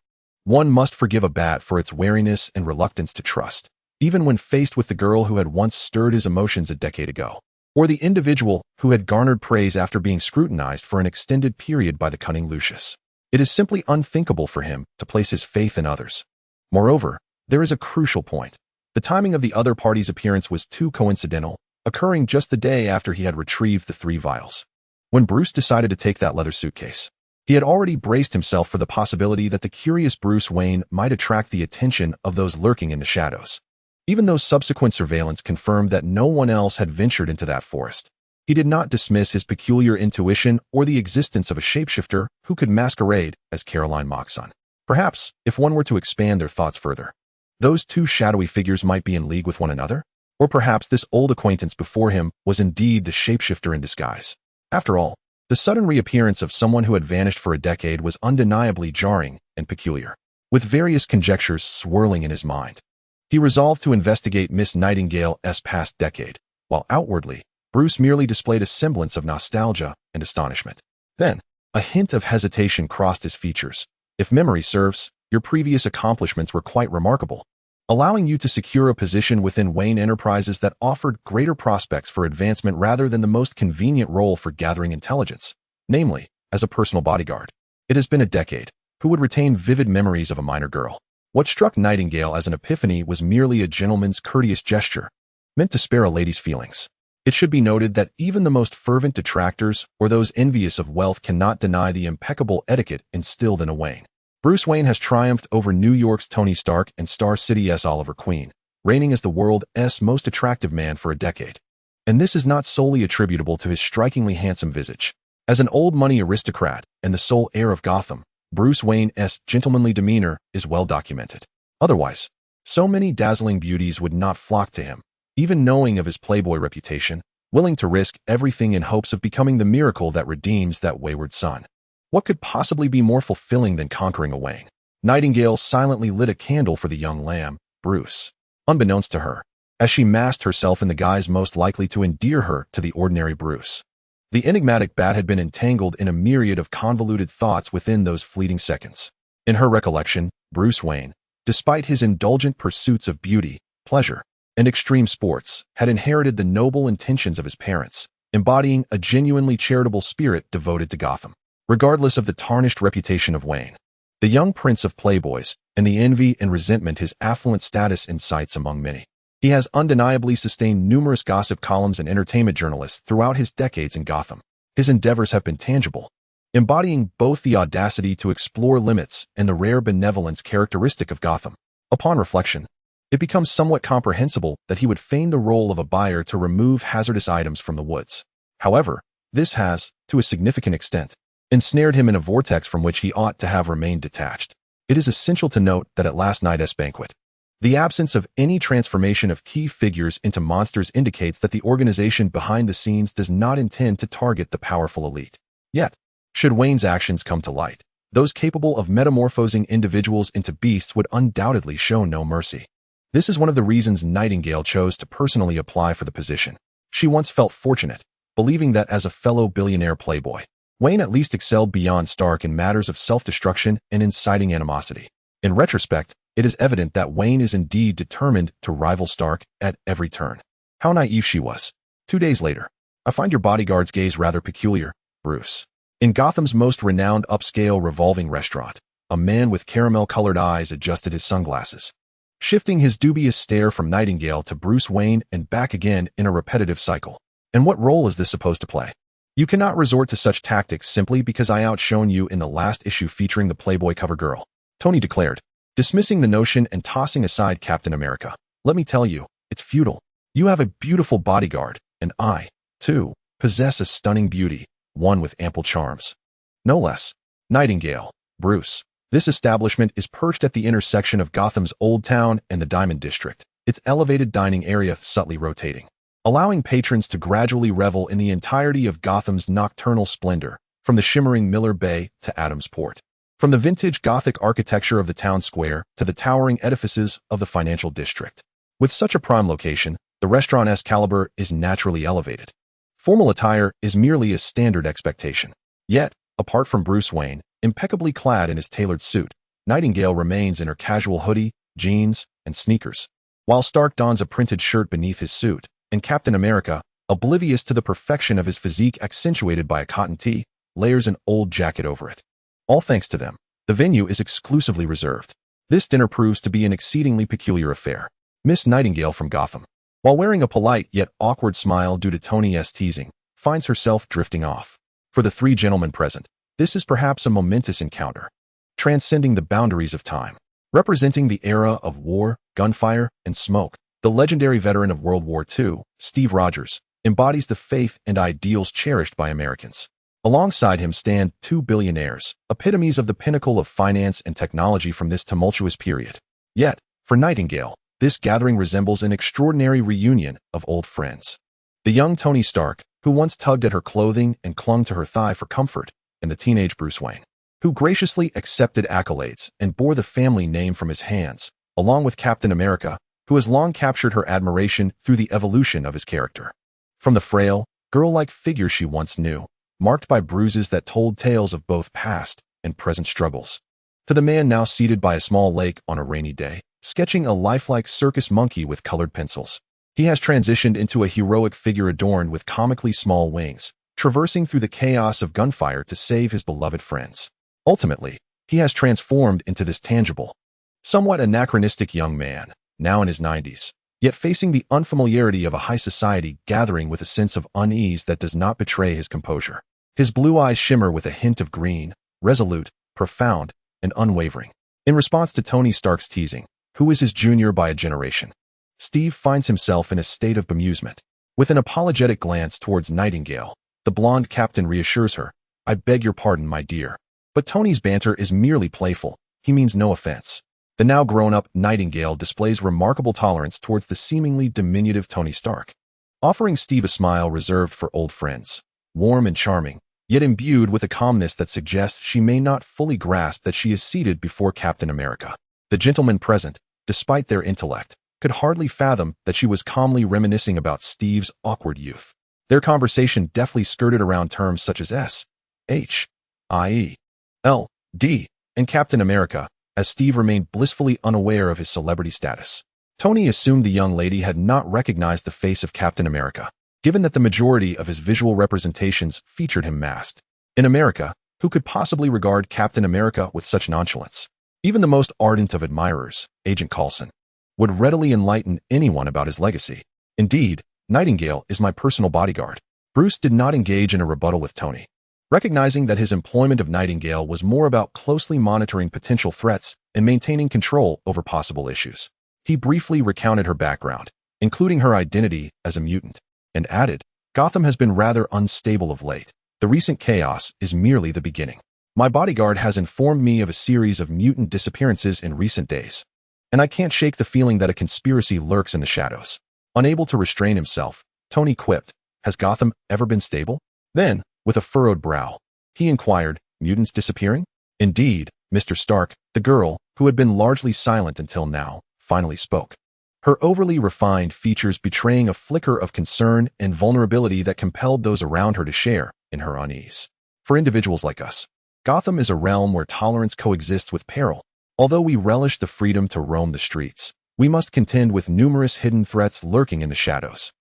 [SPEAKER 1] One must forgive a bat for its wariness and reluctance to trust, even when faced with the girl who had once stirred his emotions a decade ago, or the individual who had garnered praise after being scrutinized for an extended period by the cunning Lucius. It is simply unthinkable for him to place his faith in others. Moreover, there is a crucial point. The timing of the other party's appearance was too coincidental, occurring just the day after he had retrieved the 3 vials. When Bruce decided to take that leather suitcase, he had already braced himself for the possibility that the curious Bruce Wayne might attract the attention of those lurking in the shadows. Even though subsequent surveillance confirmed that no one else had ventured into that forest, he did not dismiss his peculiar intuition or the existence of a shapeshifter who could masquerade as Caroline Moxon. Perhaps, if one were to expand their thoughts further, those 2 shadowy figures might be in league with one another? Or perhaps this old acquaintance before him was indeed the shapeshifter in disguise. After all, the sudden reappearance of someone who had vanished for a decade was undeniably jarring and peculiar. With various conjectures swirling in his mind, he resolved to investigate Miss Nightingale's past decade, while outwardly, Bruce merely displayed a semblance of nostalgia and astonishment. Then, a hint of hesitation crossed his features. "If memory serves, your previous accomplishments were quite remarkable, allowing you to secure a position within Wayne Enterprises that offered greater prospects for advancement rather than the most convenient role for gathering intelligence, namely, as a personal bodyguard. It has been a decade. Who would retain vivid memories of a minor girl?" What struck Nightingale as an epiphany was merely a gentleman's courteous gesture, meant to spare a lady's feelings. It should be noted that even the most fervent detractors or those envious of wealth cannot deny the impeccable etiquette instilled in a Wayne. Bruce Wayne has triumphed over New York's Tony Stark and Star City's Oliver Queen, reigning as the world's most attractive man for a decade. And this is not solely attributable to his strikingly handsome visage. As an old-money aristocrat and the sole heir of Gotham, Bruce Wayne's gentlemanly demeanor is well documented. Otherwise, so many dazzling beauties would not flock to him, even knowing of his playboy reputation, willing to risk everything in hopes of becoming the miracle that redeems that wayward son. What could possibly be more fulfilling than conquering a Wayne? Nightingale silently lit a candle for the young lamb, Bruce, unbeknownst to her, as she masked herself in the guise most likely to endear her to the ordinary Bruce. The enigmatic bat had been entangled in a myriad of convoluted thoughts within those fleeting seconds. In her recollection, Bruce Wayne, despite his indulgent pursuits of beauty, pleasure, and extreme sports, had inherited the noble intentions of his parents, embodying a genuinely charitable spirit devoted to Gotham. Regardless of the tarnished reputation of Wayne, the young prince of playboys, and the envy and resentment his affluent status incites among many, he has undeniably sustained numerous gossip columns and entertainment journalists throughout his decades in Gotham. His endeavors have been tangible, embodying both the audacity to explore limits and the rare benevolence characteristic of Gotham. Upon reflection, it becomes somewhat comprehensible that he would feign the role of a buyer to remove hazardous items from the woods. However, this has, to a significant extent, ensnared him in a vortex from which he ought to have remained detached. It is essential to note that at last night's banquet, The absence of any transformation of key figures into monsters indicates that the organization behind the scenes does not intend to target the powerful elite. Yet, should Wayne's actions come to light, those capable of metamorphosing individuals into beasts would undoubtedly show no mercy. This is one of the reasons Nightingale chose to personally apply for the position. She once felt fortunate, believing that as a fellow billionaire playboy, Wayne at least excelled beyond Stark in matters of self-destruction and inciting animosity. In retrospect, it is evident that Wayne is indeed determined to rival Stark at every turn. How naive she was. 2 days later. I find your bodyguard's gaze rather peculiar, Bruce. In Gotham's most renowned upscale revolving restaurant, a man with caramel-colored eyes adjusted his sunglasses, shifting his dubious stare from Nightingale to Bruce Wayne and back again in a repetitive cycle. And what role is this supposed to play? You cannot resort to such tactics simply because I outshone you in the last issue featuring the Playboy cover girl, Tony declared, dismissing the notion and tossing aside Captain America. Let me tell you, it's futile. You have a beautiful bodyguard, and I, too, possess a stunning beauty, one with ample charms. No less. Nightingale, Bruce. This establishment is perched at the intersection of Gotham's Old Town and the Diamond District, its elevated dining area subtly rotating, allowing patrons to gradually revel in the entirety of Gotham's nocturnal splendor, from the shimmering Miller Bay to Adams Port. From the vintage Gothic architecture of the town square to the towering edifices of the financial district. With such a prime location, the restaurant's caliber is naturally elevated. Formal attire is merely a standard expectation. Yet, apart from Bruce Wayne, impeccably clad in his tailored suit, Nightingale remains in her casual hoodie, jeans, and sneakers, while Stark dons a printed shirt beneath his suit, and Captain America, oblivious to the perfection of his physique accentuated by a cotton tee, layers an old jacket over it. All thanks to them, the venue is exclusively reserved. This dinner proves to be an exceedingly peculiar affair. Miss Nightingale from Gotham, while wearing a polite yet awkward smile due to Tony's teasing, finds herself drifting off. For the three gentlemen present, this is perhaps a momentous encounter, transcending the boundaries of time. Representing the era of war, gunfire, and smoke, the legendary veteran of World War II, Steve Rogers, embodies the faith and ideals cherished by Americans. Alongside him stand two billionaires, epitomes of the pinnacle of finance and technology from this tumultuous period. Yet, for Nightingale, this gathering resembles an extraordinary reunion of old friends. The young Tony Stark, who once tugged at her clothing and clung to her thigh for comfort, and the teenage Bruce Wayne, who graciously accepted accolades and bore the family name from his hands, along with Captain America, who has long captured her admiration through the evolution of his character. From the frail, girl-like figure she once knew, marked by bruises that told tales of both past and present struggles, to the man now seated by a small lake on a rainy day, sketching a lifelike circus monkey with colored pencils. He has transitioned into a heroic figure adorned with comically small wings, traversing through the chaos of gunfire to save his beloved friends. Ultimately, he has transformed into this tangible, somewhat anachronistic young man, now in his 90s, yet facing the unfamiliarity of a high society gathering with a sense of unease that does not betray his composure. His blue eyes shimmer with a hint of green, resolute, profound, and unwavering. In response to Tony Stark's teasing, who is his junior by a generation, Steve finds himself in a state of bemusement. With an apologetic glance towards Nightingale, the blonde captain reassures her, "I beg your pardon, my dear." But Tony's banter is merely playful. He means no offense. The now grown-up Nightingale displays remarkable tolerance towards the seemingly diminutive Tony Stark, offering Steve a smile reserved for old friends, warm and charming, yet imbued with a calmness that suggests she may not fully grasp that she is seated before Captain America. The gentlemen present, despite their intellect, could hardly fathom that she was calmly reminiscing about Steve's awkward youth. Their conversation deftly skirted around terms such as S, H, I-E, L, D, and Captain America, as Steve remained blissfully unaware of his celebrity status. Tony assumed the young lady had not recognized the face of Captain America, given that the majority of his visual representations featured him masked. In America, who could possibly regard Captain America with such nonchalance? Even the most ardent of admirers, Agent Coulson, would readily enlighten anyone about his legacy. Indeed, Nightingale is my personal bodyguard. Bruce did not engage in a rebuttal with Tony, recognizing that his employment of Nightingale was more about closely monitoring potential threats and maintaining control over possible issues. He briefly recounted her background, including her identity as a mutant, and added, "Gotham has been rather unstable of late. The recent chaos is merely the beginning. My bodyguard has informed me of a series of mutant disappearances in recent days, and I can't shake the feeling that a conspiracy lurks in the shadows." Unable to restrain himself, Tony quipped, "Has Gotham ever been stable?" Then, with a furrowed brow, he inquired, "Mutants disappearing?" "Indeed, Mr. Stark." The girl, who had been largely silent until now, finally spoke, her overly refined features betraying a flicker of concern and vulnerability that compelled those around her to share in her unease. "For individuals like us, Gotham is a realm where tolerance coexists with peril. Although we relish the freedom to roam the streets, we must contend with numerous hidden threats lurking in the shadows.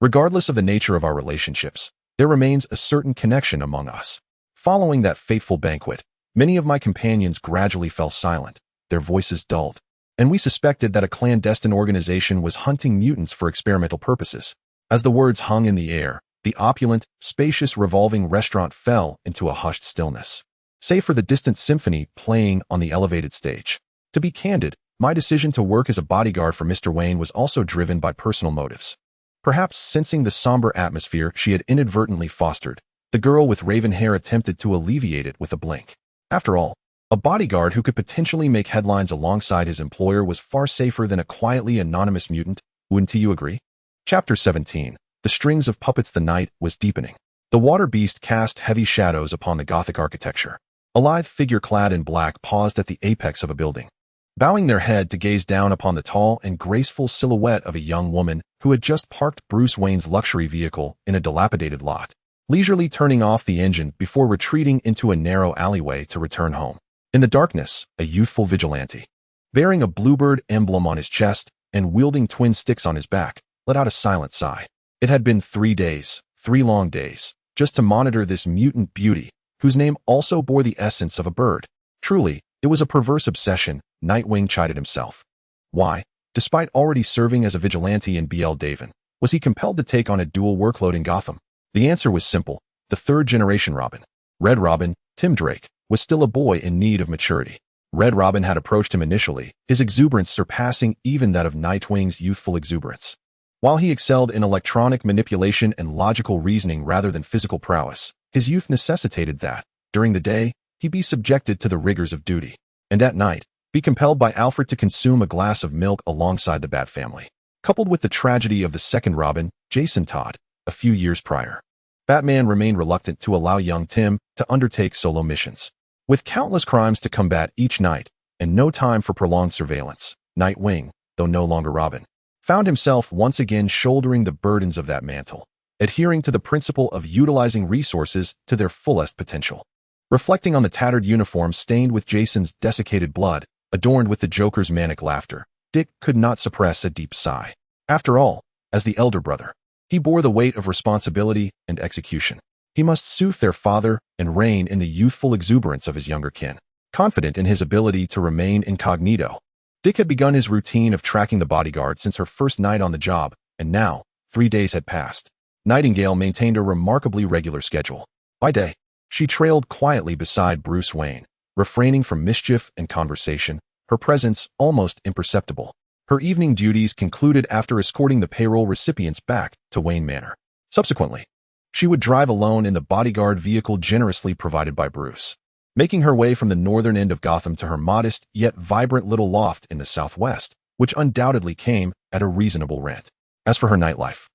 [SPEAKER 1] Regardless of the nature of our relationships, there remains a certain connection among us." Following that fateful banquet, many of my companions gradually fell silent, their voices dulled, and we suspected that a clandestine organization was hunting mutants for experimental purposes. As the words hung in the air, the opulent, spacious revolving restaurant fell into a hushed stillness, save for the distant symphony playing on the elevated stage. To be candid, my decision to work as a bodyguard for Mr. Wayne was also driven by personal motives. Perhaps sensing the somber atmosphere she had inadvertently fostered, the girl with raven hair attempted to alleviate it with a blink. After all, a bodyguard who could potentially make headlines alongside his employer was far safer than a quietly anonymous mutant, wouldn't you agree? Chapter 17. The strings of puppets. The night was deepening. The water beast cast heavy shadows upon the Gothic architecture. A lithe figure clad in black paused at the apex of a building, bowing their head to gaze down upon the tall and graceful silhouette of a young woman who had just parked Bruce Wayne's luxury vehicle in a dilapidated lot, leisurely turning off the engine before retreating into a narrow alleyway to return home. In the darkness, a youthful vigilante, bearing a bluebird emblem on his chest and wielding twin sticks on his back, let out a silent sigh. It had been 3 days, 3 long days, just to monitor this mutant beauty, whose name also bore the essence of a bird. Truly, it was a perverse obsession, Nightwing chided himself. Why, despite already serving as a vigilante in BL Daven, was he compelled to take on a dual workload in Gotham? The answer was simple: the third-generation Robin. Red Robin, Tim Drake, was still a boy in need of maturity. Red Robin had approached him initially, his exuberance surpassing even that of Nightwing's youthful exuberance. While he excelled in electronic manipulation and logical reasoning rather than physical prowess, his youth necessitated that, during the day, he be subjected to the rigors of duty, and at night, be compelled by Alfred to consume a glass of milk alongside the Bat family. Coupled with the tragedy of the second Robin, Jason Todd, a few years prior, Batman remained reluctant to allow young Tim to undertake solo missions. With countless crimes to combat each night, and no time for prolonged surveillance, Nightwing, though no longer Robin, found himself once again shouldering the burdens of that mantle, adhering to the principle of utilizing resources to their fullest potential. Reflecting on the tattered uniform stained with Jason's desiccated blood, adorned with the Joker's manic laughter, Dick could not suppress a deep sigh. After all, as the elder brother, he bore the weight of responsibility and execution. He must soothe their father and rein in the youthful exuberance of his younger kin. Confident in his ability to remain incognito, Dick had begun his routine of tracking the bodyguard since her first night on the job, and now, 3 days had passed. Nightingale maintained a remarkably regular schedule. By day, she trailed quietly beside Bruce Wayne, refraining from mischief and conversation, her presence almost imperceptible. Her evening duties concluded after escorting the payroll recipients back to Wayne Manor. Subsequently, she would drive alone in the bodyguard vehicle generously provided by Bruce, making her way from the northern end of Gotham to her modest yet vibrant little loft in the southwest, which undoubtedly came at a reasonable rent. As for her nightlife,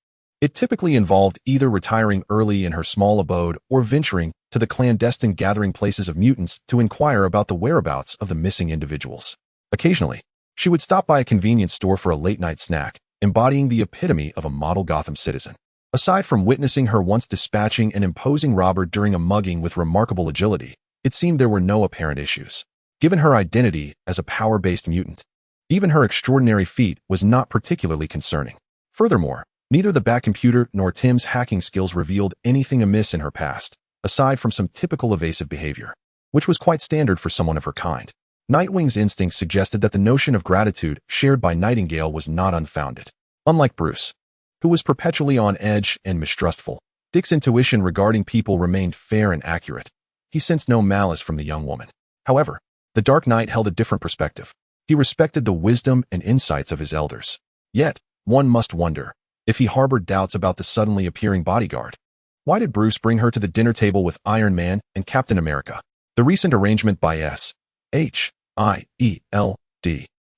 [SPEAKER 1] it typically involved either retiring early in her small abode or venturing to the clandestine gathering places of mutants to inquire about the whereabouts of the missing individuals. Occasionally, she would stop by a convenience store for a late-night snack, embodying the epitome of a model Gotham citizen. Aside from witnessing her once dispatching an imposing robber during a mugging with remarkable agility, it seemed there were no apparent issues. Given her identity as a power-based mutant, even her extraordinary feat was not particularly concerning. Furthermore, neither the Batcomputer nor Tim's hacking skills revealed anything amiss in her past, aside from some typical evasive behavior, which was quite standard for someone of her kind. Nightwing's instincts suggested that the notion of gratitude shared by Nightingale was not unfounded. Unlike Bruce, who was perpetually on edge and mistrustful, Dick's intuition regarding people remained fair and accurate. He sensed no malice from the young woman. However, the Dark Knight held a different perspective. He respected the wisdom and insights of his elders. Yet, one must wonder if he harbored doubts about the suddenly appearing bodyguard. Why did Bruce bring her to the dinner table with Iron Man and Captain America? The recent arrangement by S.H.I.E.L.D.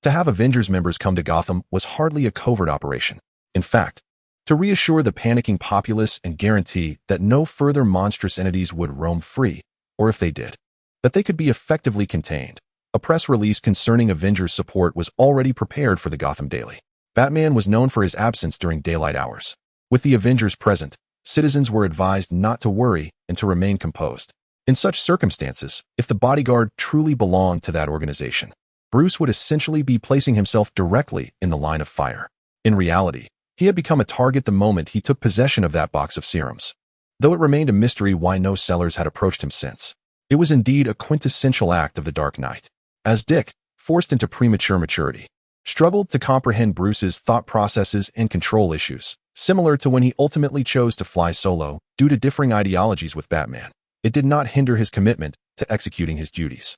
[SPEAKER 1] To have Avengers members come to Gotham was hardly a covert operation. In fact, to reassure the panicking populace and guarantee that no further monstrous entities would roam free, or if they did, that they could be effectively contained. A press release concerning Avengers support was already prepared for the Gotham Daily. Batman was known for his absence during daylight hours. With the Avengers present, citizens were advised not to worry and to remain composed. In such circumstances, if the Bodyguard truly belonged to that organization, Bruce would essentially be placing himself directly in the line of fire. In reality, he had become a target the moment he took possession of that box of serums. Though it remained a mystery why no sellers had approached him since, it was indeed a quintessential act of the Dark Knight. As Dick, forced into premature maturity, struggled to comprehend Bruce's thought processes and control issues, similar to when he ultimately chose to fly solo due to differing ideologies with Batman, it did not hinder his commitment to executing his duties.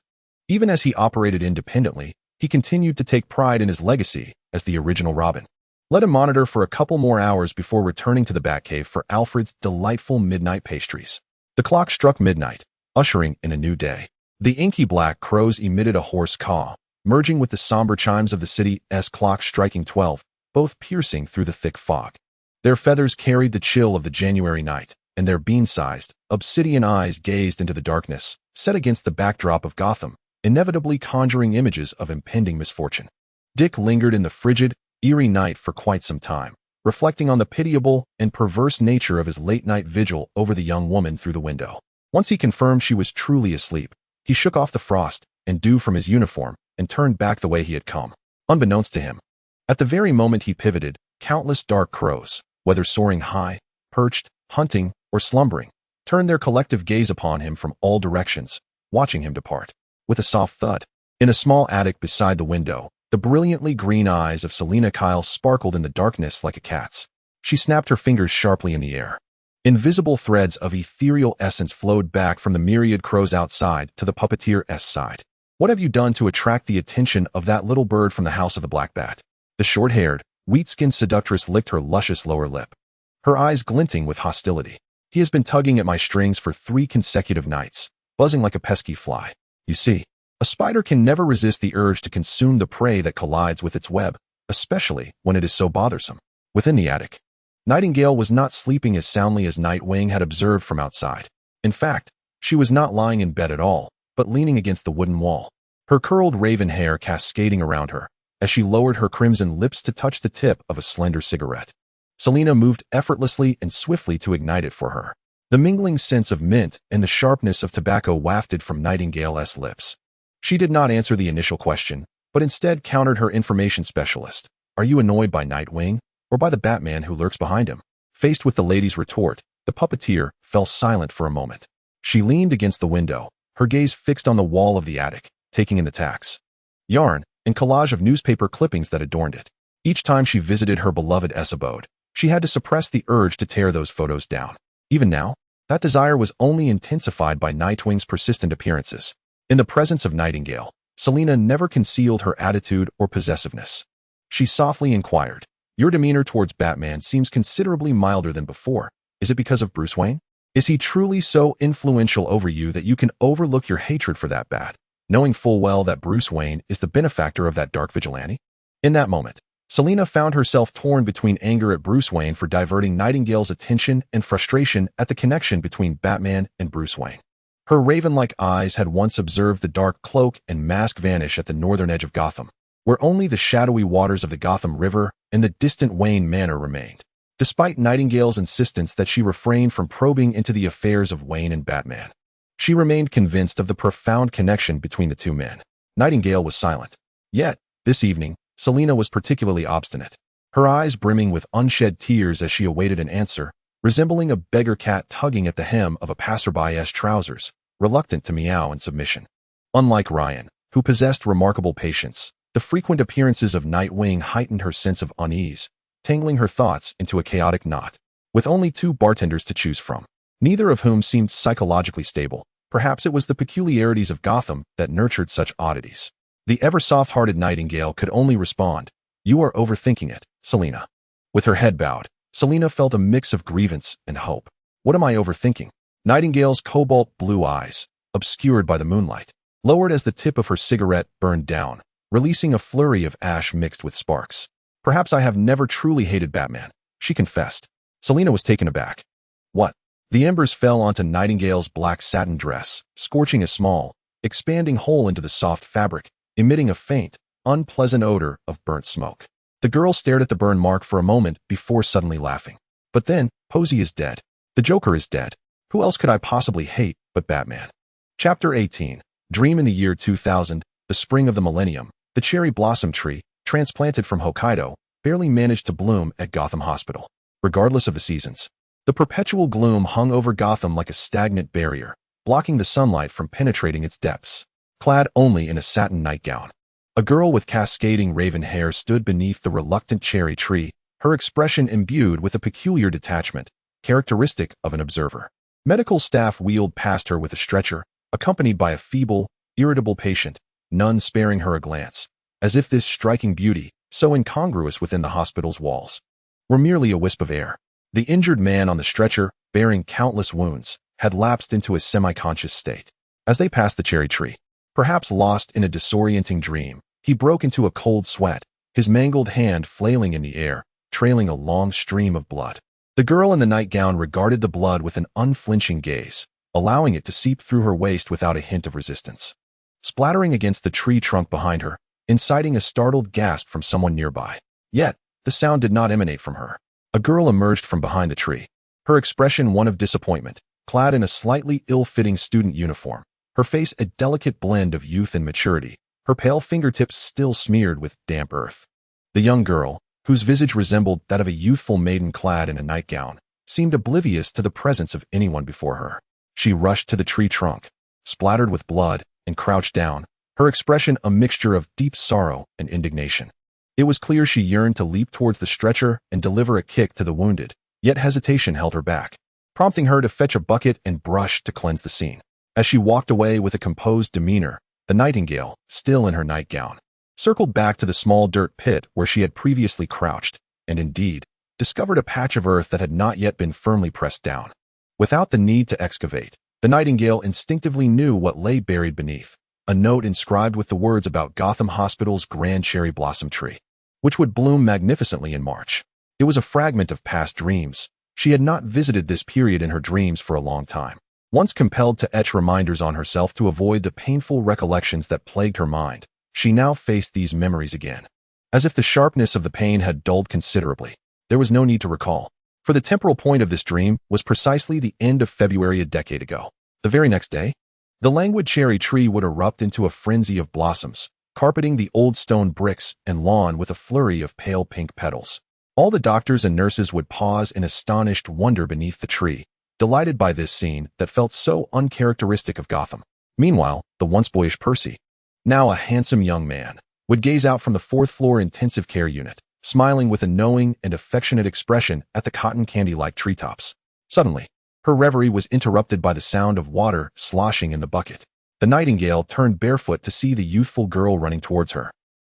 [SPEAKER 1] Even as he operated independently, he continued to take pride in his legacy as the original Robin. Let him monitor for a couple more hours before returning to the Batcave for Alfred's delightful midnight pastries. The clock struck midnight, ushering in a new day. The inky black crows emitted a hoarse caw, merging with the somber chimes of the city's clock striking 12, both piercing through the thick fog. Their feathers carried the chill of the January night, and their bean-sized, obsidian eyes gazed into the darkness, set against the backdrop of Gotham, inevitably conjuring images of impending misfortune. Dick lingered in the frigid, eerie night for quite some time, reflecting on the pitiable and perverse nature of his late-night vigil over the young woman through the window. Once he confirmed she was truly asleep, he shook off the frost and dew from his uniform and turned back the way he had come. Unbeknownst to him, at the very moment he pivoted, countless dark crows, whether soaring high, perched, hunting, or slumbering, turned their collective gaze upon him from all directions, watching him depart. With a soft thud, in a small attic beside the window, the brilliantly green eyes of Selina Kyle sparkled in the darkness like a cat's. She snapped her fingers sharply in the air. Invisible threads of ethereal essence flowed back from the myriad crows outside to the puppeteer's side. What have you done to attract the attention of that little bird from the house of the Black Bat? The short-haired, wheat-skinned seductress licked her luscious lower lip, her eyes glinting with hostility. He has been tugging at my strings for 3 consecutive nights, buzzing like a pesky fly. You see, a spider can never resist the urge to consume the prey that collides with its web, especially when it is so bothersome. Within the attic, Nightingale was not sleeping as soundly as Nightwing had observed from outside. In fact, she was not lying in bed at all, but leaning against the wooden wall, her curled raven hair cascading around her, as she lowered her crimson lips to touch the tip of a slender cigarette. Selina moved effortlessly and swiftly to ignite it for her. The mingling scents of mint and the sharpness of tobacco wafted from Nightingale's lips. She did not answer the initial question, but instead countered her information specialist. Are you annoyed by Nightwing, or by the Batman who lurks behind him? Faced with the lady's retort, the puppeteer fell silent for a moment. She leaned against the window, her gaze fixed on the wall of the attic, taking in the tacks, yarn, and collage of newspaper clippings that adorned it. Each time she visited her beloved's abode, she had to suppress the urge to tear those photos down. Even now, that desire was only intensified by Nightwing's persistent appearances. In the presence of Nightingale, Selina never concealed her attitude or possessiveness. She softly inquired, your demeanor towards Batman seems considerably milder than before. Is it because of Bruce Wayne? Is he truly so influential over you that you can overlook your hatred for that Bat, knowing full well that Bruce Wayne is the benefactor of that dark vigilante? In that moment, Selina found herself torn between anger at Bruce Wayne for diverting Nightingale's attention and frustration at the connection between Batman and Bruce Wayne. Her raven-like eyes had once observed the dark cloak and mask vanish at the northern edge of Gotham, where only the shadowy waters of the Gotham River and the distant Wayne Manor remained. Despite Nightingale's insistence that she refrain from probing into the affairs of Wayne and Batman, she remained convinced of the profound connection between the two men. Nightingale was silent. Yet, this evening, Selina was particularly obstinate, her eyes brimming with unshed tears as she awaited an answer, resembling a beggar cat tugging at the hem of a passerby's trousers, reluctant to meow in submission. Unlike Ryan, who possessed remarkable patience, the frequent appearances of Nightwing heightened her sense of unease, tangling her thoughts into a chaotic knot. With only 2 bartenders to choose from, neither of whom seemed psychologically stable, perhaps it was the peculiarities of Gotham that nurtured such oddities. The ever-soft-hearted Nightingale could only respond, you are overthinking it, Selina. With her head bowed, Selina felt a mix of grievance and hope. What am I overthinking? Nightingale's cobalt blue eyes, obscured by the moonlight, lowered as the tip of her cigarette burned down, releasing a flurry of ash mixed with sparks. Perhaps I have never truly hated Batman, she confessed. Selina was taken aback. What? The embers fell onto Nightingale's black satin dress, scorching a small, expanding hole into the soft fabric, emitting a faint, unpleasant odor of burnt smoke. The girl stared at the burn mark for a moment before suddenly laughing. But then, Posey is dead. The Joker is dead. Who else could I possibly hate but Batman? Chapter 18. Dream. In the year 2000, the spring of the millennium, the cherry blossom tree, transplanted from Hokkaido, barely managed to bloom at Gotham Hospital. Regardless of the seasons, the perpetual gloom hung over Gotham like a stagnant barrier, blocking the sunlight from penetrating its depths. Clad only in a satin nightgown, a girl with cascading raven hair stood beneath the reluctant cherry tree, her expression imbued with a peculiar detachment, characteristic of an observer. Medical staff wheeled past her with a stretcher, accompanied by a feeble, irritable patient, none sparing her a glance, as if this striking beauty, so incongruous within the hospital's walls, were merely a wisp of air. The injured man on the stretcher, bearing countless wounds, had lapsed into a semi-conscious state. As they passed the cherry tree, perhaps lost in a disorienting dream, he broke into a cold sweat, his mangled hand flailing in the air, trailing a long stream of blood. The girl in the nightgown regarded the blood with an unflinching gaze, allowing it to seep through her waist without a hint of resistance. Splattering against the tree trunk behind her, inciting a startled gasp from someone nearby. Yet, the sound did not emanate from her. A girl emerged from behind the tree, her expression one of disappointment, clad in a slightly ill-fitting student uniform, her face a delicate blend of youth and maturity, her pale fingertips still smeared with damp earth. The young girl, whose visage resembled that of a youthful maiden clad in a nightgown, seemed oblivious to the presence of anyone before her. She rushed to the tree trunk, splattered with blood, and crouched down, her expression a mixture of deep sorrow and indignation. It was clear she yearned to leap towards the stretcher and deliver a kick to the wounded, yet hesitation held her back, prompting her to fetch a bucket and brush to cleanse the scene. As she walked away with a composed demeanor, the Nightingale, still in her nightgown, circled back to the small dirt pit where she had previously crouched, and indeed, discovered a patch of earth that had not yet been firmly pressed down. Without the need to excavate, the Nightingale instinctively knew what lay buried beneath, a note inscribed with the words about Gotham Hospital's grand cherry blossom tree, which would bloom magnificently in March. It was a fragment of past dreams. She had not visited this period in her dreams for a long time. Once compelled to etch reminders on herself to avoid the painful recollections that plagued her mind, she now faced these memories again. As if the sharpness of the pain had dulled considerably, there was no need to recall, for the temporal point of this dream was precisely the end of February a decade ago. The very next day, the languid cherry tree would erupt into a frenzy of blossoms, carpeting the old stone bricks and lawn with a flurry of pale pink petals. All the doctors and nurses would pause in astonished wonder beneath the tree, delighted by this scene that felt so uncharacteristic of Gotham. Meanwhile, the once boyish Percy, now a handsome young man, would gaze out from the fourth-floor intensive care unit, smiling with a knowing and affectionate expression at the cotton candy-like treetops. Suddenly, her reverie was interrupted by the sound of water sloshing in the bucket. The Nightingale turned barefoot to see the youthful girl running towards her,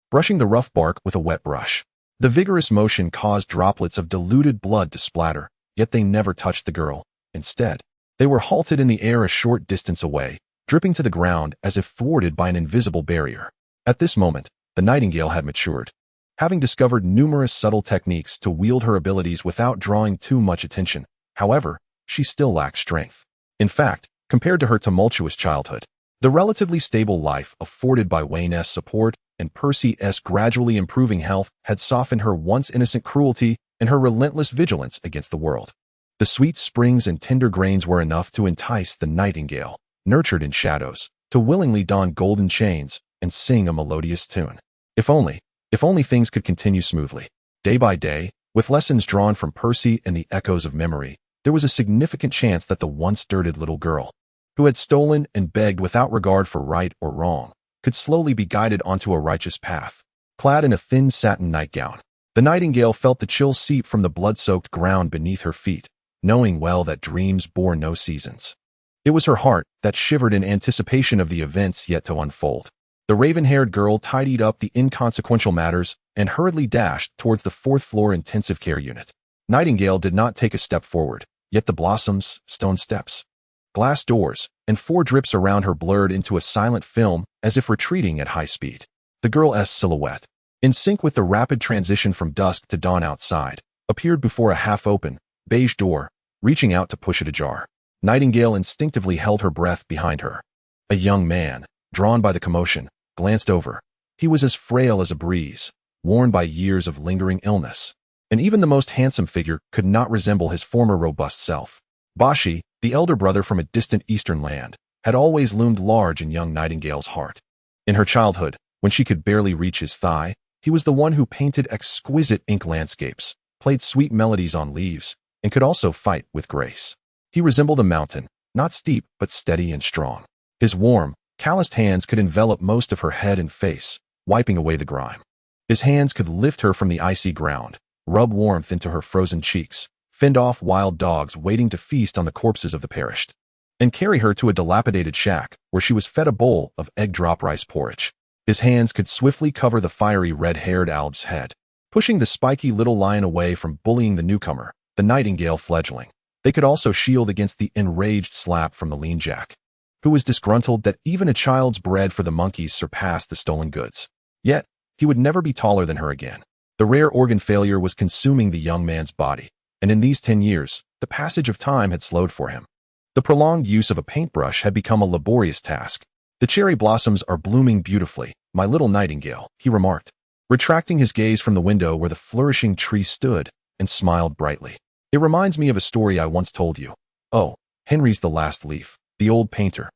[SPEAKER 1] brushing the rough bark with a wet brush. The vigorous motion caused droplets of diluted blood to splatter, yet they never touched the girl. Instead, they were halted in the air a short distance away, dripping to the ground as if thwarted by an invisible barrier. At this moment, the Nightingale had matured, having discovered numerous subtle techniques to wield her abilities without drawing too much attention. However, she still lacked strength. In fact, compared to her tumultuous childhood, the relatively stable life afforded by Wayne's support and Percy's gradually improving health had softened her once innocent cruelty and her relentless vigilance against the world. The sweet springs and tender grains were enough to entice the Nightingale, nurtured in shadows, to willingly don golden chains and sing a melodious tune. If only things could continue smoothly. Day by day, with lessons drawn from Percy and the echoes of memory, there was a significant chance that the once dirted little girl, who had stolen and begged without regard for right or wrong, could slowly be guided onto a righteous path. Clad in a thin satin nightgown, the Nightingale felt the chill seep from the blood-soaked ground beneath her feet, knowing well that dreams bore no seasons. It was her heart that shivered in anticipation of the events yet to unfold. The raven-haired girl tidied up the inconsequential matters and hurriedly dashed towards the fourth-floor intensive care unit. Nightingale did not take a step forward, yet the blossoms, stone steps, glass doors, and 4 drips around her blurred into a silent film as if retreating at high speed. The girl's silhouette, in sync with the rapid transition from dusk to dawn outside, appeared before a half-open, beige door, reaching out to push it ajar. Nightingale instinctively held her breath behind her. A young man, drawn by the commotion, glanced over. He was as frail as a breeze, worn by years of lingering illness. And even the most handsome figure could not resemble his former robust self. Bashi, the elder brother from a distant eastern land, had always loomed large in young Nightingale's heart. In her childhood, when she could barely reach his thigh, he was the one who painted exquisite ink landscapes, played sweet melodies on leaves, and could also fight with grace. He resembled a mountain, not steep but steady and strong. His warm, calloused hands could envelop most of her head and face, wiping away the grime. His hands could lift her from the icy ground, rub warmth into her frozen cheeks, fend off wild dogs waiting to feast on the corpses of the perished, and carry her to a dilapidated shack where she was fed a bowl of egg-drop rice porridge. His hands could swiftly cover the fiery red-haired Alb's head, pushing the spiky little lion away from bullying the newcomer, the Nightingale fledgling. They could also shield against the enraged slap from the lean Jack, who was disgruntled that even a child's bread for the monkeys surpassed the stolen goods. Yet, he would never be taller than her again. The rare organ failure was consuming the young man's body, and in these 10 years, the passage of time had slowed for him. The prolonged use of a paintbrush had become a laborious task. "The cherry blossoms are blooming beautifully, my little Nightingale," he remarked, retracting his gaze from the window where the flourishing tree stood, and smiled brightly. "It reminds me of a story I once told you. Oh, Henry's the last leaf, the old painter.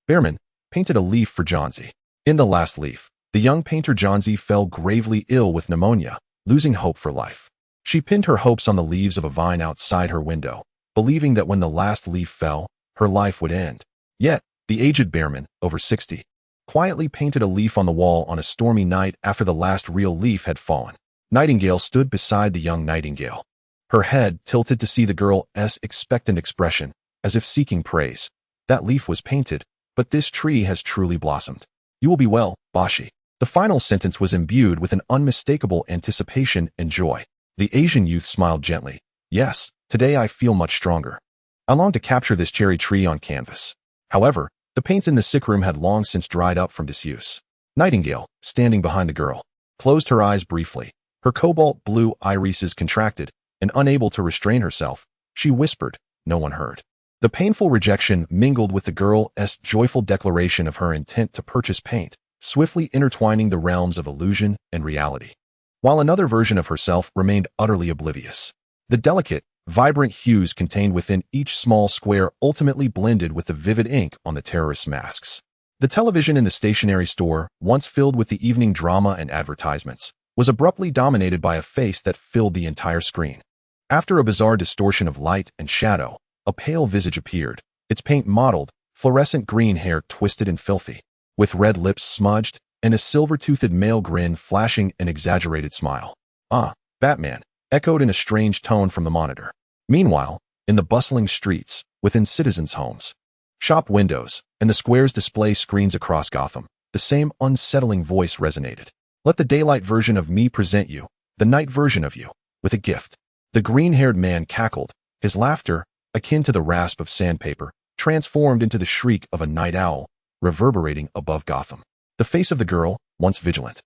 [SPEAKER 1] Behrman painted a leaf for Johnsy. In the last leaf, the young painter Johnsy fell gravely ill with pneumonia, losing hope for life. She pinned her hopes on the leaves of a vine outside her window, believing that when the last leaf fell, her life would end. Yet, the aged Behrman, over 60, quietly painted a leaf on the wall on a stormy night after the last real leaf had fallen. Nightingale stood beside the young Nightingale, her head tilted to see the girl's expectant expression, as if seeking praise. "That leaf was painted, but this tree has truly blossomed. You will be well, Bashi." The final sentence was imbued with an unmistakable anticipation and joy. The Asian youth smiled gently. "Yes, today I feel much stronger. I long to capture this cherry tree on canvas." However, the paints in the sick room had long since dried up from disuse. Nightingale, standing behind the girl, closed her eyes briefly. Her cobalt blue irises contracted, and unable to restrain herself, she whispered. No one heard. The painful rejection mingled with the girl's joyful declaration of her intent to purchase paint, swiftly intertwining the realms of illusion and reality. While another version of herself remained utterly oblivious. The delicate, vibrant hues contained within each small square ultimately blended with the vivid ink on the terrorist's masks. The television in the stationery store, once filled with the evening drama and advertisements, was abruptly dominated by a face that filled the entire screen. After a bizarre distortion of light and shadow, a pale visage appeared, its paint mottled, fluorescent green hair twisted and filthy, with red lips smudged, and a silver-toothed male grin flashing an exaggerated smile. "Ah, Batman," echoed in a strange tone from the monitor. Meanwhile, in the bustling streets, within citizens' homes, shop windows, and the squares display screens across Gotham, the same unsettling voice resonated. "Let the daylight version of me present you, the night version of you, with a gift." The green-haired man cackled, his laughter, akin to the rasp of sandpaper, transformed into the shriek of a night owl, reverberating above Gotham. The face of the girl, once vigilant,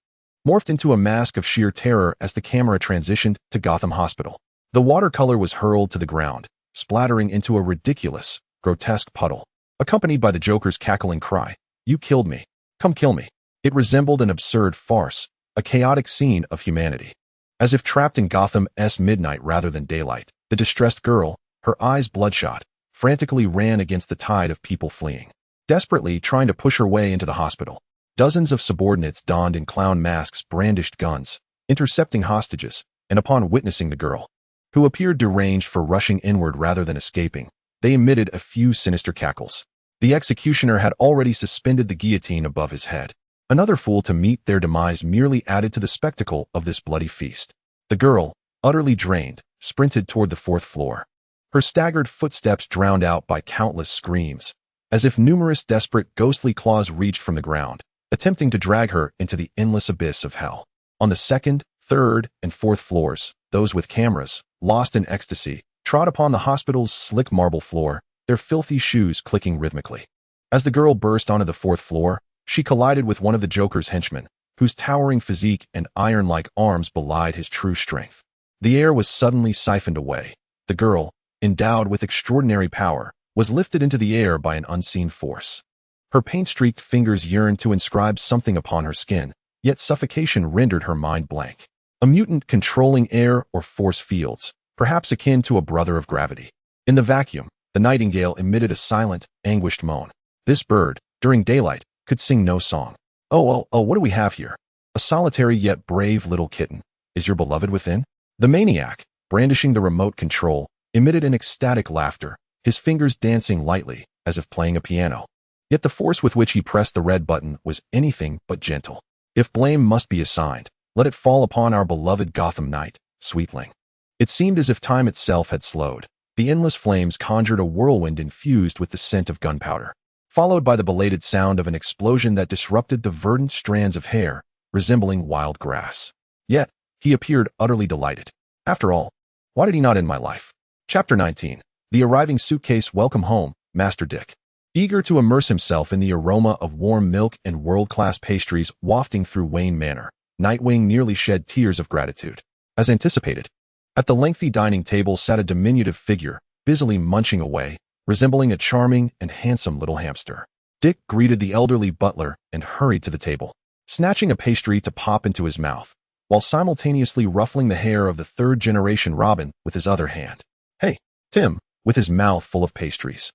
[SPEAKER 1] morphed into a mask of sheer terror as the camera transitioned to Gotham Hospital. The watercolor was hurled to the ground, splattering into a ridiculous, grotesque puddle, accompanied by the Joker's cackling cry, "You killed me. Come kill me." It resembled an absurd farce, a chaotic scene of humanity. As if trapped in Gotham's midnight rather than daylight, the distressed girl, her eyes bloodshot, frantically ran against the tide of people fleeing, desperately trying to push her way into the hospital. Dozens of subordinates donned in clown masks brandished guns, intercepting hostages, and upon witnessing the girl, who appeared deranged for rushing inward rather than escaping, they emitted a few sinister cackles. The executioner had already suspended the guillotine above his head. Another fool to meet their demise merely added to the spectacle of this bloody feast. The girl, utterly drained, sprinted toward the 4th floor. Her staggered footsteps drowned out by countless screams, as if numerous desperate ghostly claws reached from the ground, attempting to drag her into the endless abyss of hell. On the 2nd, 3rd, and 4th floors, those with cameras, lost in ecstasy, trod upon the hospital's slick marble floor, their filthy shoes clicking rhythmically. As the girl burst onto the 4th floor, she collided with one of the Joker's henchmen, whose towering physique and iron-like arms belied his true strength. The air was suddenly siphoned away. The girl, endowed with extraordinary power, was lifted into the air by an unseen force. Her paint-streaked fingers yearned to inscribe something upon her skin, yet suffocation rendered her mind blank. A mutant controlling air or force fields, perhaps akin to a brother of gravity. In the vacuum, the nightingale emitted a silent, anguished moan. This bird, during daylight, could sing no song. Oh, what do we have here? A solitary yet brave little kitten. Is your beloved within? The maniac, brandishing the remote control, emitted an ecstatic laughter, his fingers dancing lightly, as if playing a piano. Yet the force with which he pressed the red button was anything but gentle. If blame must be assigned, let it fall upon our beloved Gotham Knight, Sweetling. It seemed as if time itself had slowed. The endless flames conjured a whirlwind infused with the scent of gunpowder, followed by the belated sound of an explosion that disrupted the verdant strands of hair, resembling wild grass. Yet, he appeared utterly delighted. After all, why did he not end my life? Chapter 19. The arriving suitcase. Welcome home, Master Dick. Eager to immerse himself in the aroma of warm milk and world-class pastries wafting through Wayne Manor, Nightwing nearly shed tears of gratitude. As anticipated, at the lengthy dining table sat a diminutive figure, busily munching away, resembling a charming and handsome little hamster. Dick greeted the elderly butler and hurried to the table, snatching a pastry to pop into his mouth, while simultaneously ruffling the hair of the third-generation Robin with his other hand. Hey, Tim, with his mouth full of pastries,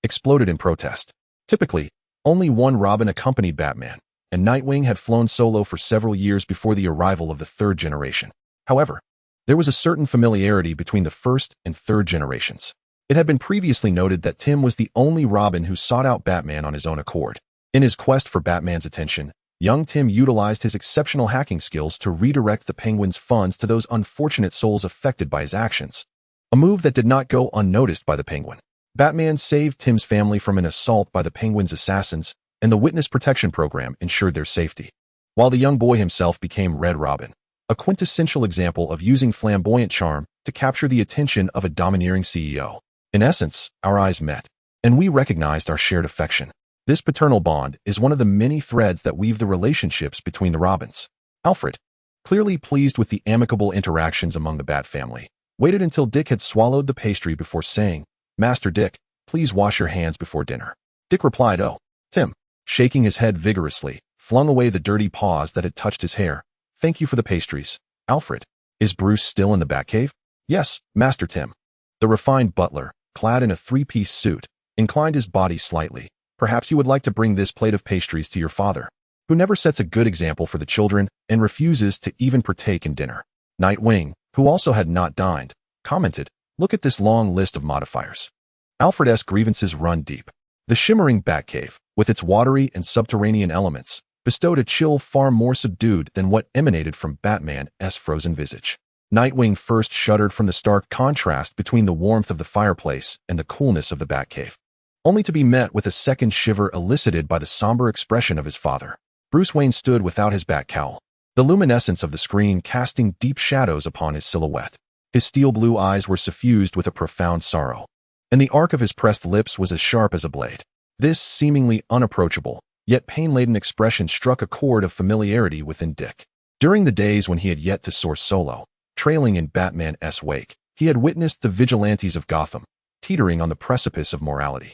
[SPEAKER 1] exploded in protest. Typically, only one Robin accompanied Batman, and Nightwing had flown solo for several years before the arrival of the third generation. However, there was a certain familiarity between the first and third generations. It had been previously noted that Tim was the only Robin who sought out Batman on his own accord. In his quest for Batman's attention, young Tim utilized his exceptional hacking skills to redirect the Penguin's funds to those unfortunate souls affected by his actions, a move that did not go unnoticed by the Penguin. Batman saved Tim's family from an assault by the Penguin's assassins, and the Witness Protection Program ensured their safety, while the young boy himself became Red Robin, a quintessential example of using flamboyant charm to capture the attention of a domineering CEO. In essence, our eyes met, and we recognized our shared affection. This paternal bond is one of the many threads that weave the relationships between the Robins. Alfred, clearly pleased with the amicable interactions among the Bat family, waited until Dick had swallowed the pastry before saying, "Master Dick, please wash your hands before dinner." Dick replied, "Oh." Tim, shaking his head vigorously, flung away the dirty paws that had touched his hair. "Thank you for the pastries." Alfred, is Bruce still in the Batcave? "Yes, Master Tim." The refined butler, clad in a three-piece suit, inclined his body slightly. "Perhaps you would like to bring this plate of pastries to your father, who never sets a good example for the children and refuses to even partake in dinner." Nightwing, who also had not dined, commented, "Look at this long list of modifiers. Alfred's grievances run deep." The shimmering Batcave, with its watery and subterranean elements, bestowed a chill far more subdued than what emanated from Batman's frozen visage. Nightwing first shuddered from the stark contrast between the warmth of the fireplace and the coolness of the Batcave, only to be met with a second shiver elicited by the somber expression of his father. Bruce Wayne stood without his bat cowl, the luminescence of the screen casting deep shadows upon his silhouette. His steel blue eyes were suffused with a profound sorrow, and the arc of his pressed lips was as sharp as a blade. This seemingly unapproachable, yet pain-laden expression struck a chord of familiarity within Dick. During the days when he had yet to soar solo, trailing in Batman's wake, he had witnessed the vigilantes of Gotham, teetering on the precipice of morality,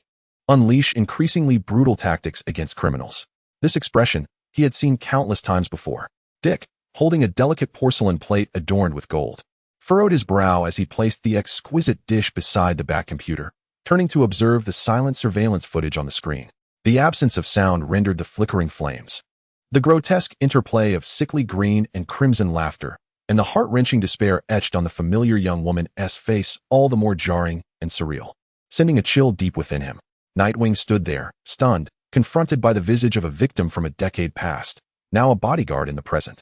[SPEAKER 1] unleash increasingly brutal tactics against criminals. This expression he had seen countless times before. Dick, holding a delicate porcelain plate adorned with gold, furrowed his brow as he placed the exquisite dish beside the Bat computer, turning to observe the silent surveillance footage on the screen. The absence of sound rendered the flickering flames, the grotesque interplay of sickly green and crimson laughter, and the heart-wrenching despair etched on the familiar young woman's face all the more jarring and surreal, sending a chill deep within him. Nightwing stood there, stunned, confronted by the visage of a victim from a decade past, now a bodyguard in the present.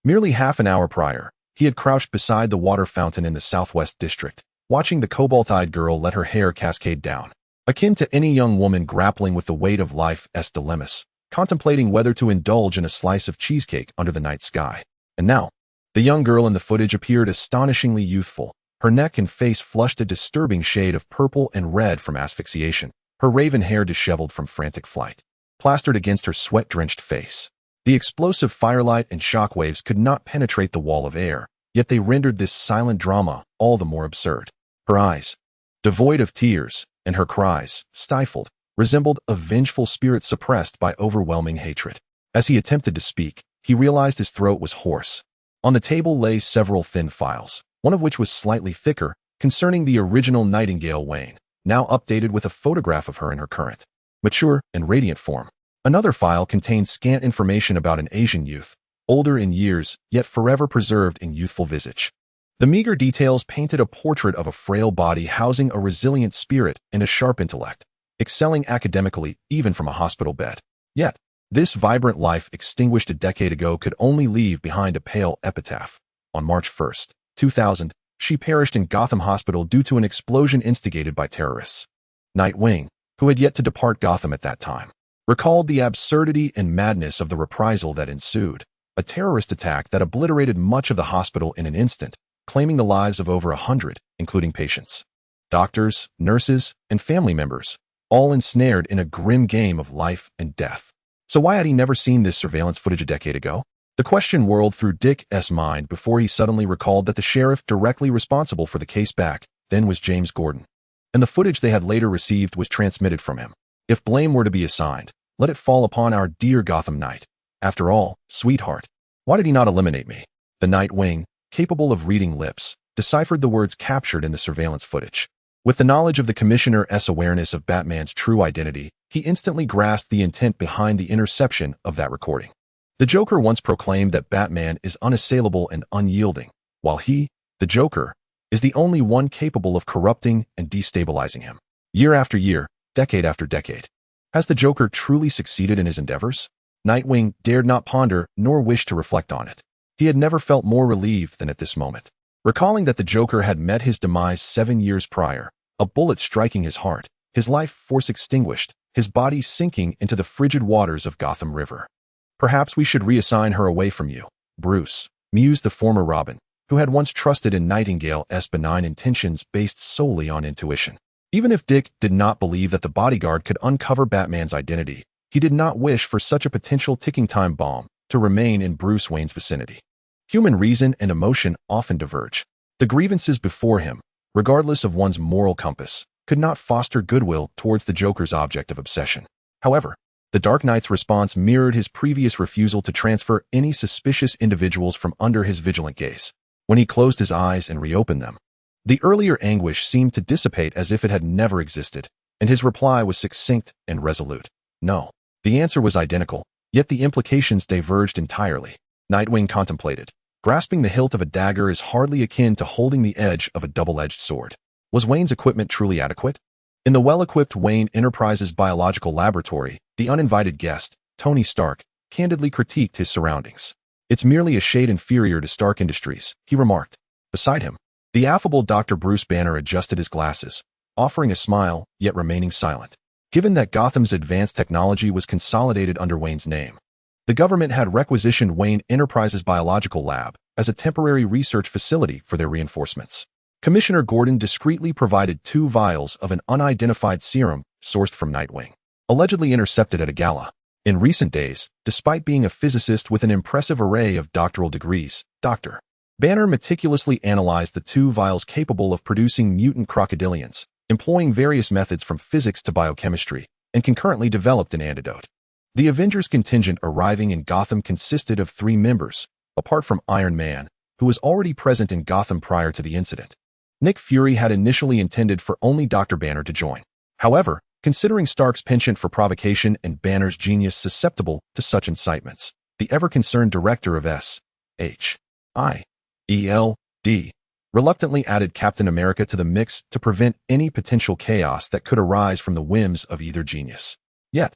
[SPEAKER 1] Merely half an hour prior, he had crouched beside the water fountain in the Southwest District, watching the cobalt-eyed girl let her hair cascade down, akin to any young woman grappling with the weight of life's dilemmas, contemplating whether to indulge in a slice of cheesecake under the night sky. And now, the young girl in the footage appeared astonishingly youthful, her neck and face flushed a disturbing shade of purple and red from asphyxiation, her raven hair disheveled from frantic flight, plastered against her sweat-drenched face. The explosive firelight and shockwaves could not penetrate the wall of air, yet they rendered this silent drama all the more absurd. Her eyes, devoid of tears, and her cries, stifled, resembled a vengeful spirit suppressed by overwhelming hatred. As he attempted to speak, he realized his throat was hoarse. On the table lay several thin files, one of which was slightly thicker, concerning the original Nightingale Wayne, now updated with a photograph of her in her current, mature, and radiant form. Another file contained scant information about an Asian youth, older in years, yet forever preserved in youthful visage. The meager details painted a portrait of a frail body housing a resilient spirit and a sharp intellect, excelling academically even from a hospital bed. Yet, this vibrant life extinguished a decade ago could only leave behind a pale epitaph. On March 1, 2000, she perished in Gotham Hospital due to an explosion instigated by terrorists. Nightwing, who had yet to depart Gotham at that time, recalled the absurdity and madness of the reprisal that ensued, a terrorist attack that obliterated much of the hospital in an instant, claiming the lives of over 100, including patients, doctors, nurses, and family members, all ensnared in a grim game of life and death. So why had he never seen this surveillance footage a decade ago? The question whirled through Dick's mind before he suddenly recalled that the sheriff directly responsible for the case back then was James Gordon, and the footage they had later received was transmitted from him. If blame were to be assigned, let it fall upon our dear Gotham Knight. After all, sweetheart, why did he not eliminate me? The Nightwing, capable of reading lips, deciphered the words captured in the surveillance footage. With the knowledge of the Commissioner's awareness of Batman's true identity, he instantly grasped the intent behind the interception of that recording. The Joker once proclaimed that Batman is unassailable and unyielding, while he, the Joker, is the only one capable of corrupting and destabilizing him. Year after year, decade after decade. Has the Joker truly succeeded in his endeavors? Nightwing dared not ponder nor wish to reflect on it. He had never felt more relieved than at this moment. Recalling that the Joker had met his demise 7 years prior, a bullet striking his heart, his life force extinguished, his body sinking into the frigid waters of Gotham River. Perhaps we should reassign her away from you, Bruce, mused the former Robin, who had once trusted in Nightingale's benign intentions based solely on intuition. Even if Dick did not believe that the Bodyguard could uncover Batman's identity, he did not wish for such a potential ticking time bomb to remain in Bruce Wayne's vicinity. Human reason and emotion often diverge. The grievances before him, regardless of one's moral compass, could not foster goodwill towards the Joker's object of obsession. However, the Dark Knight's response mirrored his previous refusal to transfer any suspicious individuals from under his vigilant gaze. When he closed his eyes and reopened them, the earlier anguish seemed to dissipate as if it had never existed, and his reply was succinct and resolute. No. The answer was identical, yet the implications diverged entirely. Nightwing contemplated. Grasping the hilt of a dagger is hardly akin to holding the edge of a double-edged sword. Was Wayne's equipment truly adequate? In the well-equipped Wayne Enterprises biological laboratory, the uninvited guest, Tony Stark, candidly critiqued his surroundings. It's merely a shade inferior to Stark Industries, he remarked. Beside him, the affable Dr. Bruce Banner adjusted his glasses, offering a smile, yet remaining silent. Given that Gotham's advanced technology was consolidated under Wayne's name, the government had requisitioned Wayne Enterprises Biological Lab as a temporary research facility for their reinforcements. Commissioner Gordon discreetly provided 2 vials of an unidentified serum sourced from Nightwing, allegedly intercepted at a gala. In recent days, despite being a physicist with an impressive array of doctoral degrees, Dr. Banner meticulously analyzed the 2 vials capable of producing mutant crocodilians, employing various methods from physics to biochemistry, and concurrently developed an antidote. The Avengers contingent arriving in Gotham consisted of 3 members, apart from Iron Man, who was already present in Gotham prior to the incident. Nick Fury had initially intended for only Dr. Banner to join. However, considering Stark's penchant for provocation and Banner's genius susceptible to such incitements, the ever-concerned director of S.H.I.E.L.D. reluctantly added Captain America to the mix to prevent any potential chaos that could arise from the whims of either genius. Yet,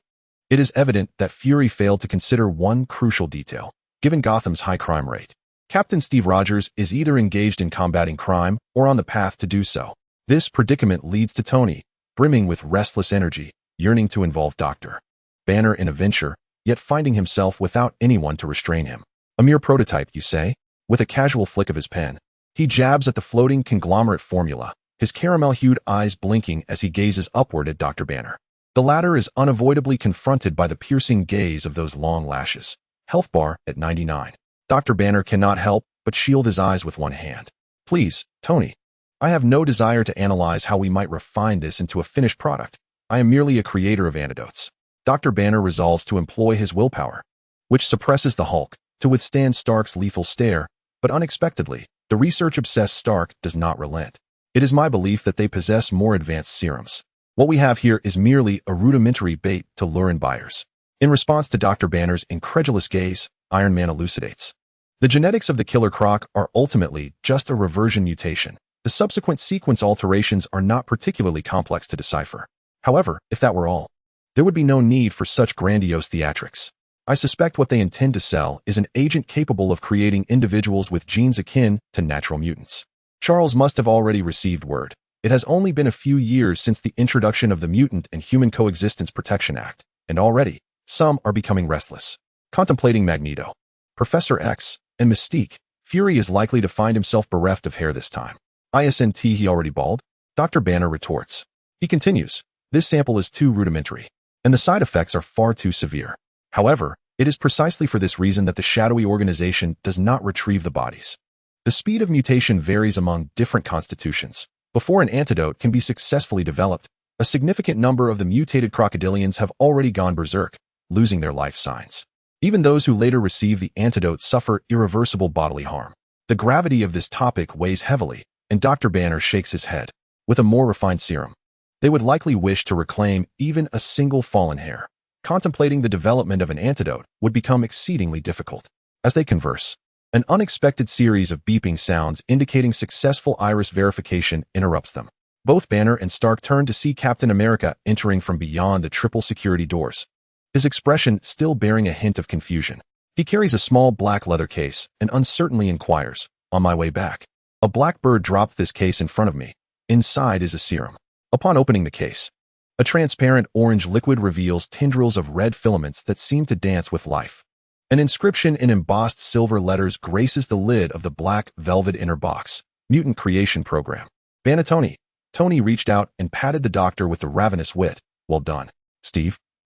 [SPEAKER 1] it is evident that Fury failed to consider one crucial detail, given Gotham's high crime rate. Captain Steve Rogers is either engaged in combating crime or on the path to do so. This predicament leads to Tony, brimming with restless energy, yearning to involve Dr. Banner in a venture, yet finding himself without anyone to restrain him. A mere prototype, you say? With a casual flick of his pen, he jabs at the floating conglomerate formula, his caramel-hued eyes blinking as he gazes upward at Dr. Banner. The latter is unavoidably confronted by the piercing gaze of those long lashes. Health bar at 99. Dr. Banner cannot help but shield his eyes with one hand. Please, Tony. I have no desire to analyze how we might refine this into a finished product. I am merely a creator of antidotes. Dr. Banner resolves to employ his willpower, which suppresses the Hulk, to withstand Stark's lethal stare, but unexpectedly, the research-obsessed Stark does not relent. It is my belief that they possess more advanced serums. What we have here is merely a rudimentary bait to lure in buyers. In response to Dr. Banner's incredulous gaze, Iron Man elucidates. The genetics of the Killer Croc are ultimately just a reversion mutation. The subsequent sequence alterations are not particularly complex to decipher. However, if that were all, there would be no need for such grandiose theatrics. I suspect what they intend to sell is an agent capable of creating individuals with genes akin to natural mutants. Charles must have already received word. It has only been a few years since the introduction of the Mutant and Human Coexistence Protection Act, and already, some are becoming restless. Contemplating Magneto, Professor X, and Mystique, Fury is likely to find himself bereft of hair this time. Isn't he already bald? Dr. Banner retorts. He continues, this sample is too rudimentary, and the side effects are far too severe. However, it is precisely for this reason that the shadowy organization does not retrieve the bodies. The speed of mutation varies among different constitutions. Before an antidote can be successfully developed, a significant number of the mutated crocodilians have already gone berserk, losing their life signs. Even those who later receive the antidote suffer irreversible bodily harm. The gravity of this topic weighs heavily, and Dr. Banner shakes his head. With a more refined serum, they would likely wish to reclaim even a single fallen hair. Contemplating the development of an antidote would become exceedingly difficult. As they converse, an unexpected series of beeping sounds indicating successful iris verification interrupts them. Both Banner and Stark turn to see Captain America entering from beyond the triple security doors, his expression still bearing a hint of confusion. He carries a small black leather case and uncertainly inquires, on my way back. A black bird dropped this case in front of me. Inside is a serum. Upon opening the case, a transparent orange liquid reveals tendrils of red filaments that seem to dance with life. An inscription in embossed silver letters graces the lid of the black velvet inner box. Mutant Creation Program. Banatoni. Tony reached out and patted the doctor with the ravenous wit. Well done, Steve.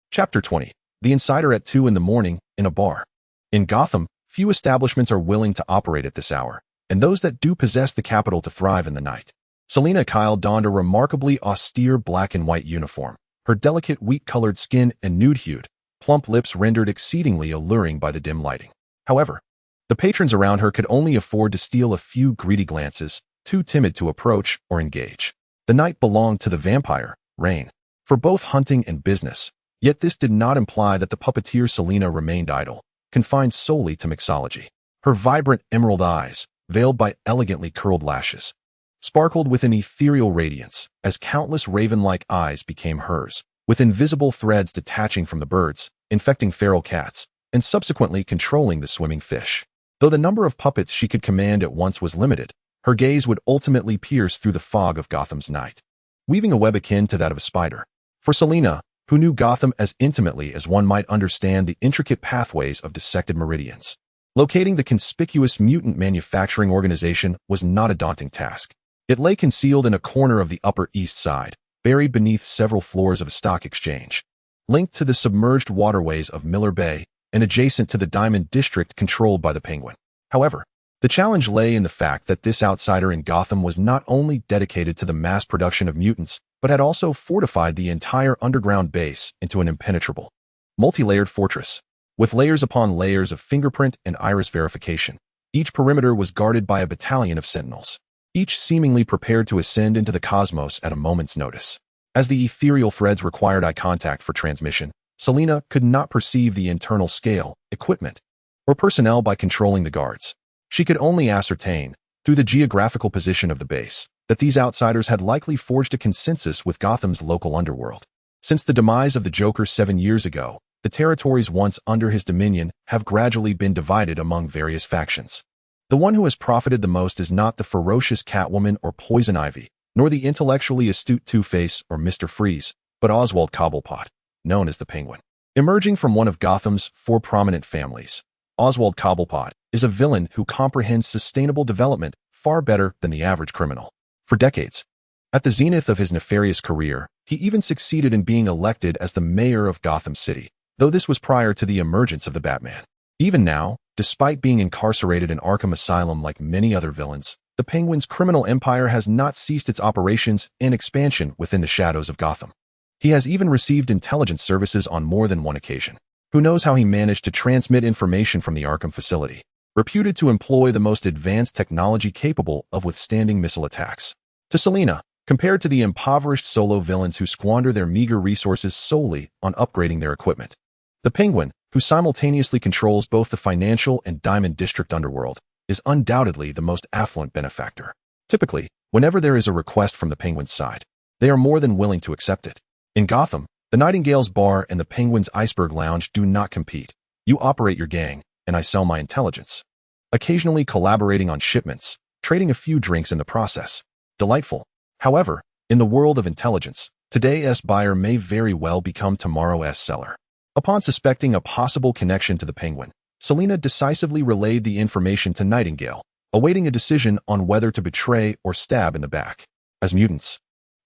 [SPEAKER 1] Chapter 20. The Insider at 2 in the morning, in a bar. In Gotham, few establishments are willing to operate at this hour, and those that do possess the capital to thrive in the night. Selina Kyle donned a remarkably austere black and white uniform, her delicate wheat-colored skin and nude-hued, plump lips rendered exceedingly alluring by the dim lighting. However, the patrons around her could only afford to steal a few greedy glances, too timid to approach or engage. The night belonged to the vampire, Rain, for both hunting and business, yet this did not imply that the puppeteer Selina remained idle, confined solely to mixology. Her vibrant emerald eyes, veiled by elegantly curled lashes, sparkled with an ethereal radiance as countless raven-like eyes became hers, with invisible threads detaching from the birds, infecting feral cats, and subsequently controlling the swimming fish. Though the number of puppets she could command at once was limited, her gaze would ultimately pierce through the fog of Gotham's night, weaving a web akin to that of a spider. For Selina, who knew Gotham as intimately as one might understand the intricate pathways of dissected meridians, locating the conspicuous mutant manufacturing organization was not a daunting task. It lay concealed in a corner of the Upper East Side, buried beneath several floors of a stock exchange, linked to the submerged waterways of Miller Bay and adjacent to the Diamond District controlled by the Penguin. However, the challenge lay in the fact that this outsider in Gotham was not only dedicated to the mass production of mutants, but had also fortified the entire underground base into an impenetrable, multi-layered fortress, with layers upon layers of fingerprint and iris verification. Each perimeter was guarded by a battalion of sentinels, each seemingly prepared to ascend into the cosmos at a moment's notice. As the ethereal threads required eye contact for transmission, Selina could not perceive the internal scale, equipment, or personnel by controlling the guards. She could only ascertain, through the geographical position of the base, that these outsiders had likely forged a consensus with Gotham's local underworld. Since the demise of the Joker 7 years ago, the territories once under his dominion have gradually been divided among various factions. The one who has profited the most is not the ferocious Catwoman or Poison Ivy, nor the intellectually astute Two-Face or Mr. Freeze, but Oswald Cobblepot, known as the Penguin. Emerging from one of Gotham's 4 prominent families, Oswald Cobblepot is a villain who comprehends sustainable development far better than the average criminal. For decades, at the zenith of his nefarious career, he even succeeded in being elected as the mayor of Gotham City, though this was prior to the emergence of the Batman. Even now, despite being incarcerated in Arkham Asylum like many other villains, the Penguin's criminal empire has not ceased its operations and expansion within the shadows of Gotham. He has even received intelligence services on more than one occasion. Who knows how he managed to transmit information from the Arkham facility, reputed to employ the most advanced technology capable of withstanding missile attacks. To Selina, compared to the impoverished solo villains who squander their meager resources solely on upgrading their equipment, the Penguin, who simultaneously controls both the financial and Diamond District underworld, is undoubtedly the most affluent benefactor. Typically, whenever there is a request from the Penguin's side, they are more than willing to accept it. In Gotham, the Nightingale's bar and the Penguin's Iceberg Lounge do not compete. You operate your gang, and I sell my intelligence. Occasionally collaborating on shipments, trading a few drinks in the process. Delightful. However, in the world of intelligence, today's buyer may very well become tomorrow's seller. Upon suspecting a possible connection to the Penguin, Selina decisively relayed the information to Nightingale, awaiting a decision on whether to betray or stab in the back. As mutants,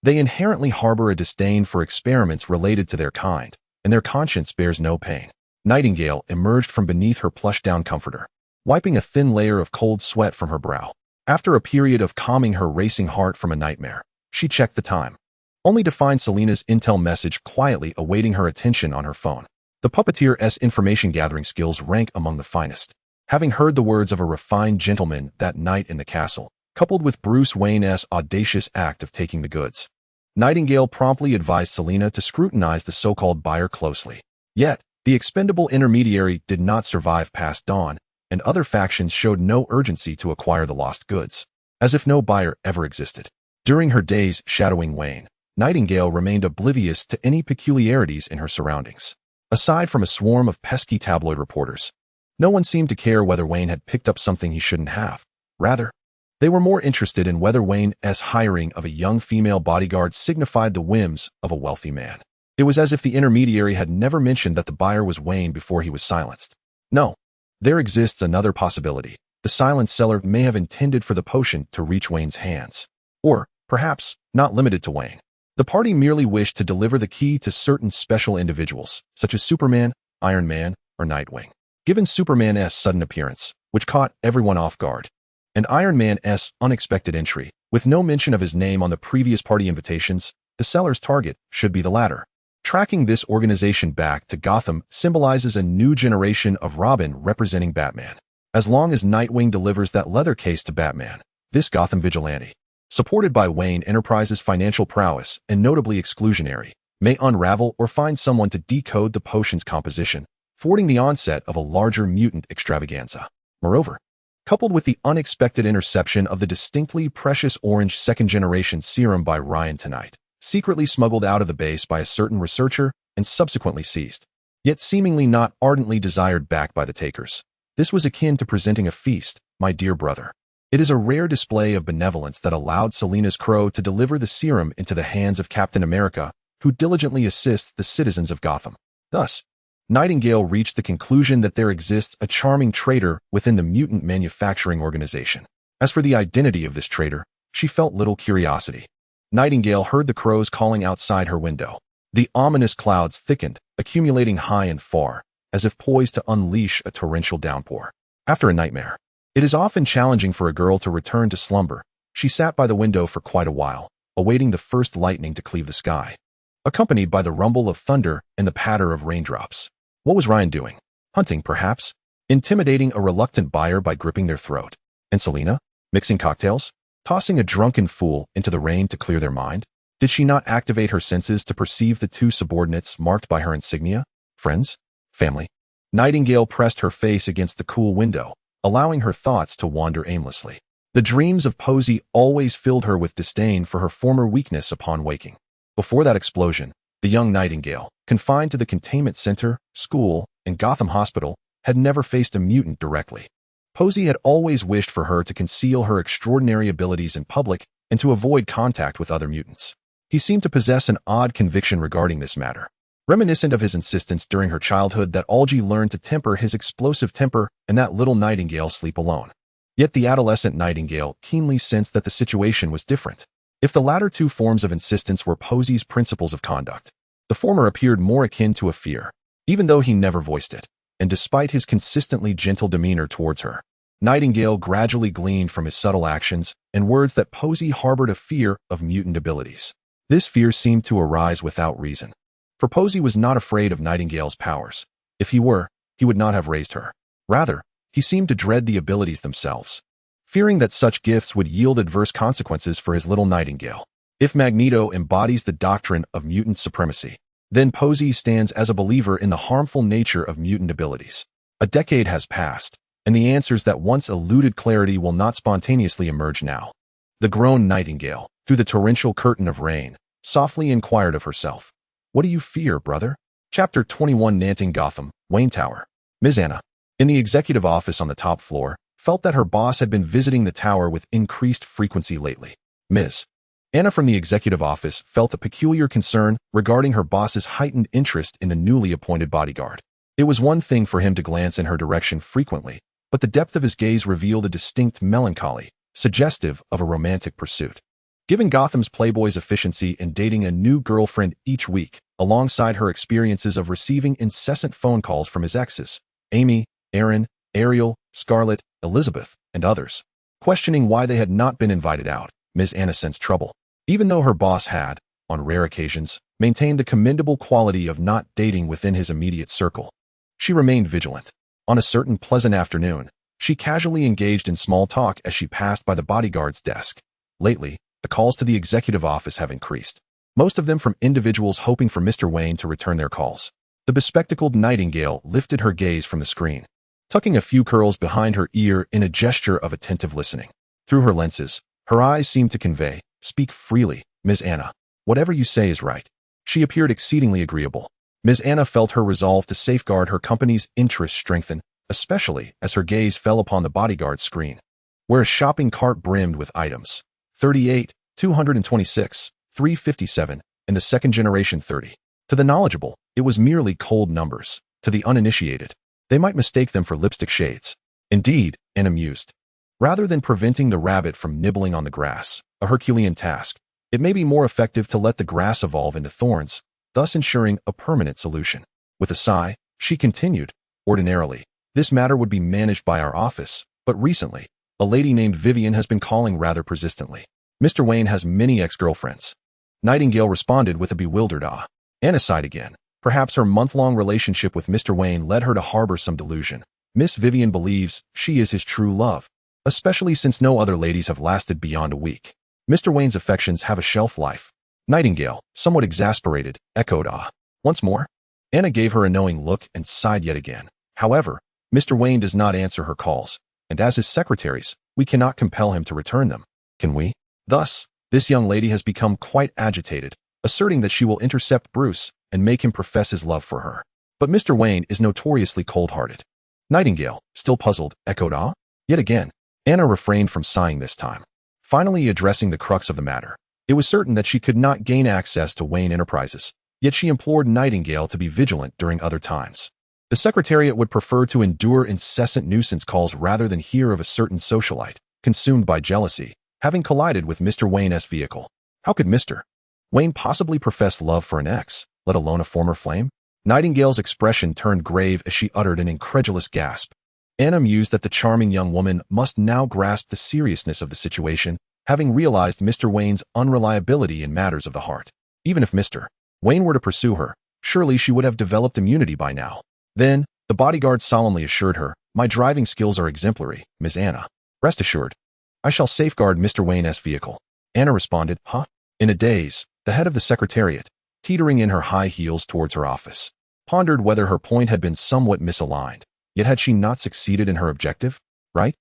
[SPEAKER 1] they inherently harbor a disdain for experiments related to their kind, and their conscience bears no pain. Nightingale emerged from beneath her plush-down comforter, wiping a thin layer of cold sweat from her brow. After a period of calming her racing heart from a nightmare, she checked the time, only to find Selina's intel message quietly awaiting her attention on her phone. The puppeteer's information-gathering skills rank among the finest. Having heard the words of a refined gentleman that night in the castle, coupled with Bruce Wayne's audacious act of taking the goods, Nightingale promptly advised Selina to scrutinize the so-called buyer closely. Yet, the expendable intermediary did not survive past dawn, and other factions showed no urgency to acquire the lost goods, as if no buyer ever existed. During her days shadowing Wayne, Nightingale remained oblivious to any peculiarities in her surroundings. Aside from a swarm of pesky tabloid reporters, no one seemed to care whether Wayne had picked up something he shouldn't have. Rather, they were more interested in whether Wayne's hiring of a young female bodyguard signified the whims of a wealthy man. It was as if the intermediary had never mentioned that the buyer was Wayne before he was silenced. No, there exists another possibility. The silenced seller may have intended for the potion to reach Wayne's hands. Or, perhaps, not limited to Wayne. The party merely wished to deliver the key to certain special individuals, such as Superman, Iron Man, or Nightwing. Given Superman's sudden appearance, which caught everyone off guard, and Iron Man's unexpected entry, with no mention of his name on the previous party invitations, the seller's target should be the latter. Tracking this organization back to Gotham symbolizes a new generation of Robin representing Batman. As long as Nightwing delivers that leather case to Batman, this Gotham vigilante, supported by Wayne Enterprises' financial prowess and notably exclusionary, may unravel or find someone to decode the potion's composition, forwarding the onset of a larger mutant extravaganza. Moreover, coupled with the unexpected interception of the distinctly precious orange second-generation serum by Ryan tonight, secretly smuggled out of the base by a certain researcher and subsequently seized, yet seemingly not ardently desired back by the takers. This was akin to presenting a feast, my dear brother. It is a rare display of benevolence that allowed Selina's crow to deliver the serum into the hands of Captain America, who diligently assists the citizens of Gotham. Thus, Nightingale reached the conclusion that there exists a charming traitor within the mutant manufacturing organization. As for the identity of this traitor, she felt little curiosity. Nightingale heard the crows calling outside her window. The ominous clouds thickened, accumulating high and far, as if poised to unleash a torrential downpour. After a nightmare, it is often challenging for a girl to return to slumber. She sat by the window for quite a while, awaiting the first lightning to cleave the sky, accompanied by the rumble of thunder and the patter of raindrops. What was Ryan doing? Hunting, perhaps? Intimidating a reluctant buyer by gripping their throat? And Selina? Mixing cocktails? Tossing a drunken fool into the rain to clear their mind? Did she not activate her senses to perceive the two subordinates marked by her insignia? Friends? Family? Nightingale pressed her face against the cool window, allowing her thoughts to wander aimlessly. The dreams of Percy always filled her with disdain for her former weakness upon waking. Before that explosion, the young Nightingale, confined to the containment center, school, and Gotham Hospital, had never faced a mutant directly. Percy had always wished for her to conceal her extraordinary abilities in public and to avoid contact with other mutants. He seemed to possess an odd conviction regarding this matter, reminiscent of his insistence during her childhood that Algie learn to temper his explosive temper and that little Nightingale sleep alone. Yet the adolescent Nightingale keenly sensed that the situation was different. If the latter two forms of insistence were Percy's principles of conduct, the former appeared more akin to a fear, even though he never voiced it. and despite his consistently gentle demeanor towards her, Nightingale gradually gleaned from his subtle actions and words that Percy harbored a fear of mutant abilities. This fear seemed to arise without reason, for Percy was not afraid of Nightingale's powers. If he were, he would not have raised her. Rather, he seemed to dread the abilities themselves, fearing that such gifts would yield adverse consequences for his little Nightingale. If Magneto embodies the doctrine of mutant supremacy, then Percy stands as a believer in the harmful nature of mutant abilities. A decade has passed, and the answers that once eluded clarity will not spontaneously emerge now. The grown Nightingale, through the torrential curtain of rain, softly inquired of herself, "What do you fear, brother?" Chapter 21. Nightingale, Gotham, Wayne Tower. Ms. Anna, in the executive office on the top floor, felt that her boss had been visiting the tower with increased frequency lately. Ms. Anna from the executive office felt a peculiar concern regarding her boss's heightened interest in the newly appointed bodyguard. It was one thing for him to glance in her direction frequently, but the depth of his gaze revealed a distinct melancholy, suggestive of a romantic pursuit. Given Gotham's playboy's efficiency in dating a new girlfriend each week, alongside her experiences of receiving incessant phone calls from his exes, Amy, Aaron, Ariel, Scarlett, Elizabeth, and others, questioning why they had not been invited out, Ms. Anna sensed trouble. Even though her boss had, on rare occasions, maintained the commendable quality of not dating within his immediate circle, she remained vigilant. On a certain pleasant afternoon, she casually engaged in small talk as she passed by the bodyguard's desk. Lately, the calls to the executive office have increased, most of them from individuals hoping for Mr. Wayne to return their calls. The bespectacled Nightingale lifted her gaze from the screen, tucking a few curls behind her ear in a gesture of attentive listening. Through her lenses, her eyes seemed to convey, "Speak freely, Ms. Anna. Whatever you say is right." She appeared exceedingly agreeable. Ms. Anna felt her resolve to safeguard her company's interests strengthen, especially as her gaze fell upon the bodyguard's screen, where a shopping cart brimmed with items. 38, 226, 357, and the second generation 30. To the knowledgeable, it was merely cold numbers. To the uninitiated, they might mistake them for lipstick shades. Indeed, Anna mused, rather than preventing the rabbit from nibbling on the grass, a Herculean task, it may be more effective to let the grass evolve into thorns, thus ensuring a permanent solution. With a sigh, she continued, "Ordinarily, this matter would be managed by our office, but recently, a lady named Vivian has been calling rather persistently. Mr. Wayne has many ex-girlfriends." Nightingale responded with a bewildered ah. Anna sighed again. Perhaps her month-long relationship with Mr. Wayne led her to harbor some delusion. Miss Vivian believes she is his true love, especially since no other ladies have lasted beyond a week. Mr. Wayne's affections have a shelf life. Nightingale, somewhat exasperated, echoed ah. Once more? Anna gave her a knowing look and sighed yet again. However, Mr. Wayne does not answer her calls, and as his secretaries, we cannot compel him to return them. Can we? Thus, this young lady has become quite agitated, asserting that she will intercept Bruce and make him profess his love for her. But Mr. Wayne is notoriously cold-hearted. Nightingale, still puzzled, echoed ah. Yet again, Anna refrained from sighing this time. Finally addressing the crux of the matter, it was certain that she could not gain access to Wayne Enterprises, yet she implored Nightingale to be vigilant during other times. The Secretariat would prefer to endure incessant nuisance calls rather than hear of a certain socialite, consumed by jealousy, having collided with Mr. Wayne's vehicle. How could Mr. Wayne possibly profess love for an ex, let alone a former flame? Nightingale's expression turned grave as she uttered an incredulous gasp. Anna mused that the charming young woman must now grasp the seriousness of the situation, having realized Mr. Wayne's unreliability in matters of the heart. Even if Mr. Wayne were to pursue her, surely she would have developed immunity by now. Then, the bodyguard solemnly assured her, "My driving skills are exemplary, Miss Anna. Rest assured, I shall safeguard Mr. Wayne's vehicle." Anna responded, "Huh?" In a daze, the head of the Secretariat, teetering in her high heels towards her office, pondered whether her point had been somewhat misaligned. Yet had she not succeeded in her objective? Right?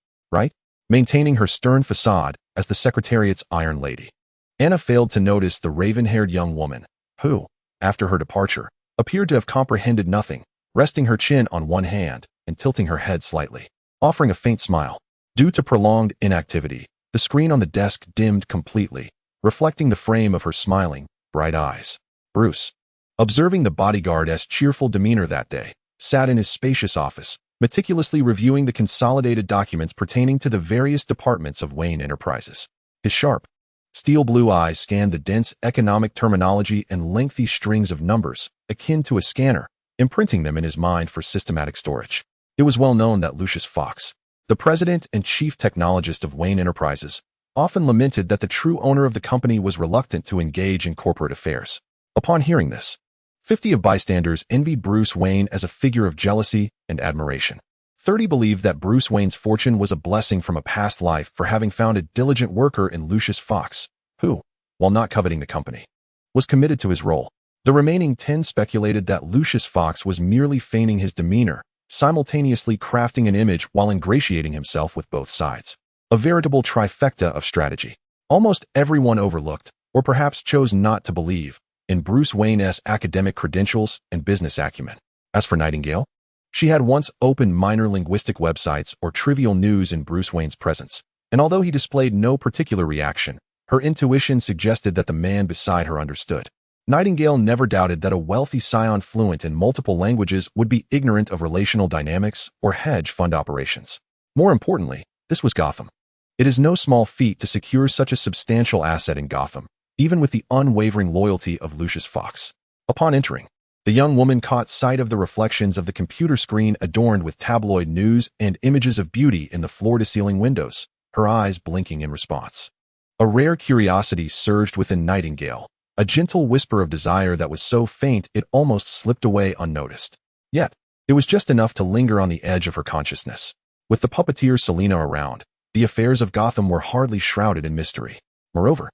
[SPEAKER 1] Maintaining her stern facade as the Secretariat's Iron Lady, Anna failed to notice the raven-haired young woman, who, after her departure, appeared to have comprehended nothing, resting her chin on one hand and tilting her head slightly, offering a faint smile. Due to prolonged inactivity, the screen on the desk dimmed completely, reflecting the frame of her smiling, bright eyes. Bruce, observing the bodyguard's cheerful demeanor that day, sat in his spacious office, meticulously reviewing the consolidated documents pertaining to the various departments of Wayne Enterprises. His sharp, steel blue eyes scanned the dense economic terminology and lengthy strings of numbers, akin to a scanner, imprinting them in his mind for systematic storage. It was well known that Lucius Fox, the president and chief technologist of Wayne Enterprises, often lamented that the true owner of the company was reluctant to engage in corporate affairs. Upon hearing this, 50 of bystanders envied Bruce Wayne as a figure of jealousy and admiration. 30 believed that Bruce Wayne's fortune was a blessing from a past life for having found a diligent worker in Lucius Fox, who, while not coveting the company, was committed to his role. The remaining 10 speculated that Lucius Fox was merely feigning his demeanor, simultaneously crafting an image while ingratiating himself with both sides. A veritable trifecta of strategy. Almost everyone overlooked, or perhaps chose not to believe, in Bruce Wayne's academic credentials and business acumen. As for Nightingale, she had once opened minor linguistic websites or trivial news in Bruce Wayne's presence, and although he displayed no particular reaction, her intuition suggested that the man beside her understood. Nightingale never doubted that a wealthy scion fluent in multiple languages would be ignorant of relational dynamics or hedge fund operations. More importantly, this was Gotham. It is no small feat to secure such a substantial asset in Gotham, even with the unwavering loyalty of Lucius Fox. Upon entering, the young woman caught sight of the reflections of the computer screen adorned with tabloid news and images of beauty in the floor-to-ceiling windows, her eyes blinking in response. A rare curiosity surged within Nightingale, a gentle whisper of desire that was so faint it almost slipped away unnoticed. Yet, it was just enough to linger on the edge of her consciousness. With the puppeteer Selina around, the affairs of Gotham were hardly shrouded in mystery. Moreover,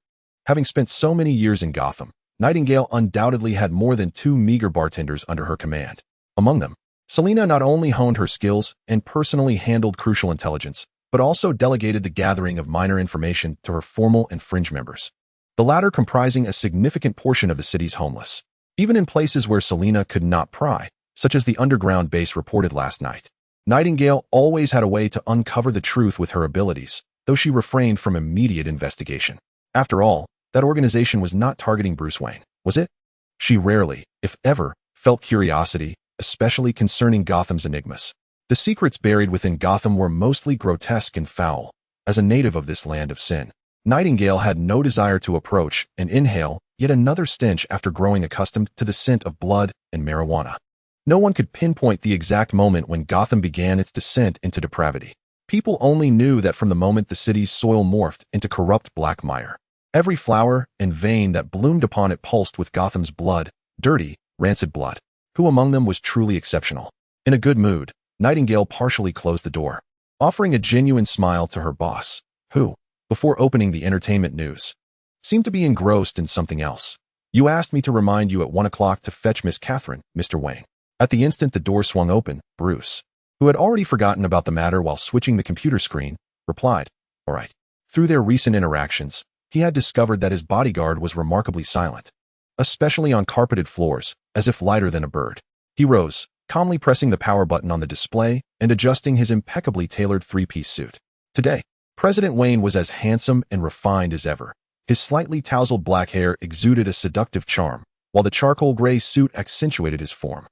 [SPEAKER 1] having spent so many years in Gotham, Nightingale undoubtedly had more than 2 meager bartenders under her command. Among them, Selina not only honed her skills and personally handled crucial intelligence, but also delegated the gathering of minor information to her formal and fringe members, the latter comprising a significant portion of the city's homeless. Even in places where Selina could not pry, such as the underground base reported last night, Nightingale always had a way to uncover the truth with her abilities, though she refrained from immediate investigation. After all, that organization was not targeting Bruce Wayne, was it? She rarely, if ever, felt curiosity, especially concerning Gotham's enigmas. The secrets buried within Gotham were mostly grotesque and foul. As a native of this land of sin, Nightingale had no desire to approach and inhale yet another stench after growing accustomed to the scent of blood and marijuana. No one could pinpoint the exact moment when Gotham began its descent into depravity. People only knew that from the moment the city's soil morphed into corrupt black mire, every flower and vein that bloomed upon it pulsed with Gotham's blood, dirty, rancid blood. Who among them was truly exceptional? In a good mood, Nightingale partially closed the door, offering a genuine smile to her boss, who, before opening the entertainment news, seemed to be engrossed in something else. "You asked me to remind you at 1 o'clock to fetch Miss Catherine, Mr. Wayne." At the instant the door swung open, Bruce, who had already forgotten about the matter while switching the computer screen, replied, "All right." Through their recent interactions, he had discovered that his bodyguard was remarkably silent, especially on carpeted floors, as if lighter than a bird. He rose, calmly pressing the power button on the display and adjusting his impeccably tailored 3-piece suit. Today, President Wayne was as handsome and refined as ever. His slightly tousled black hair exuded a seductive charm, while the charcoal gray suit accentuated his form.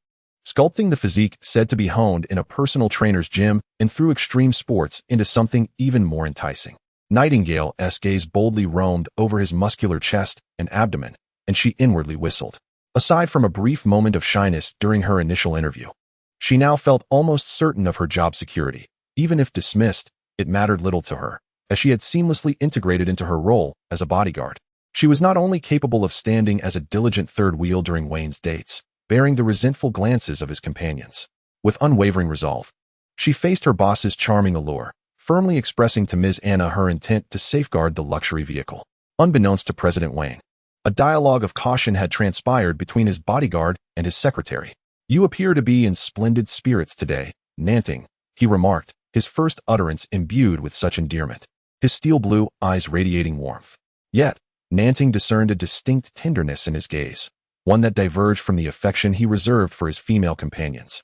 [SPEAKER 1] Sculpting the physique said to be honed in a personal trainer's gym and through extreme sports into something even more enticing. Nightingale's gaze boldly roamed over his muscular chest and abdomen, and she inwardly whistled. Aside from a brief moment of shyness during her initial interview, she now felt almost certain of her job security. Even if dismissed, it mattered little to her, as she had seamlessly integrated into her role as a bodyguard. She was not only capable of standing as a diligent third wheel during Wayne's dates, bearing the resentful glances of his companions. With unwavering resolve, she faced her boss's charming allure, firmly expressing to Ms. Anna her intent to safeguard the luxury vehicle. Unbeknownst to President Wayne, a dialogue of caution had transpired between his bodyguard and his secretary. "You appear to be in splendid spirits today, Nanting," he remarked, his first utterance imbued with such endearment, his steel blue eyes radiating warmth. Yet, Nanting discerned a distinct tenderness in his gaze, one that diverged from the affection he reserved for his female companions.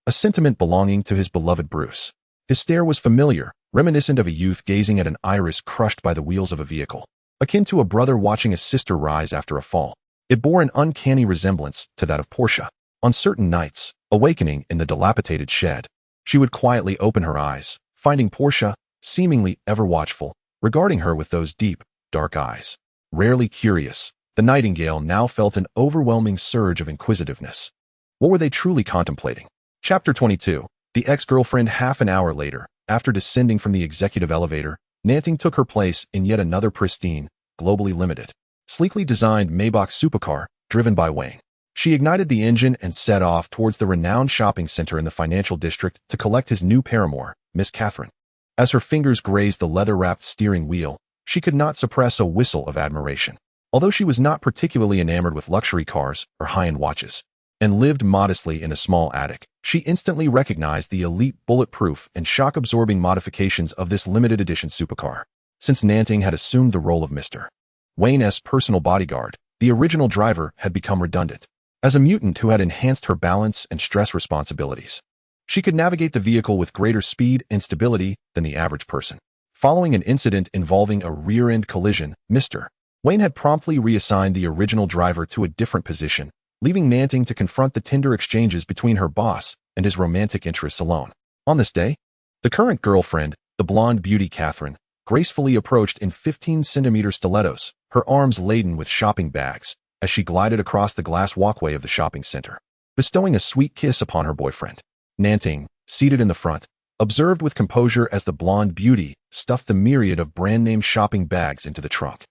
[SPEAKER 1] A sentiment belonging to his beloved Bruce. His stare was familiar, reminiscent of a youth gazing at an iris crushed by the wheels of a vehicle, akin to a brother watching a sister rise after a fall. It bore an uncanny resemblance to that of Portia. On certain nights, awakening in the dilapidated shed, she would quietly open her eyes, finding Portia, seemingly ever watchful, regarding her with those deep, dark eyes. Rarely curious, the Nightingale now felt an overwhelming surge of inquisitiveness. What were they truly contemplating? Chapter 22. The ex-girlfriend. Half an hour later, after descending from the executive elevator, Nightingale took her place in yet another pristine, globally limited, sleekly designed Maybach supercar, driven by Wayne. She ignited the engine and set off towards the renowned shopping center in the financial district to collect his new paramour, Miss Catherine. As her fingers grazed the leather-wrapped steering wheel, she could not suppress a whistle of admiration. Although she was not particularly enamored with luxury cars or high-end watches, and lived modestly in a small attic, she instantly recognized the elite bulletproof and shock-absorbing modifications of this limited edition supercar. Since Nightingale had assumed the role of Mr. Wayne's personal bodyguard, the original driver had become redundant. As a mutant who had enhanced her balance and stress responsibilities, she could navigate the vehicle with greater speed and stability than the average person. Following an incident involving a rear-end collision, Mr. Wayne had promptly reassigned the original driver to a different position, leaving Nightingale to confront the tender exchanges between her boss and his romantic interests alone. On this day, the current girlfriend, the blonde beauty Catherine, gracefully approached in 15-centimeter stilettos, her arms laden with shopping bags, as she glided across the glass walkway of the shopping center, bestowing a sweet kiss upon her boyfriend. Nightingale, seated in the front, observed with composure as the blonde beauty stuffed the myriad of brand-name shopping bags into the trunk.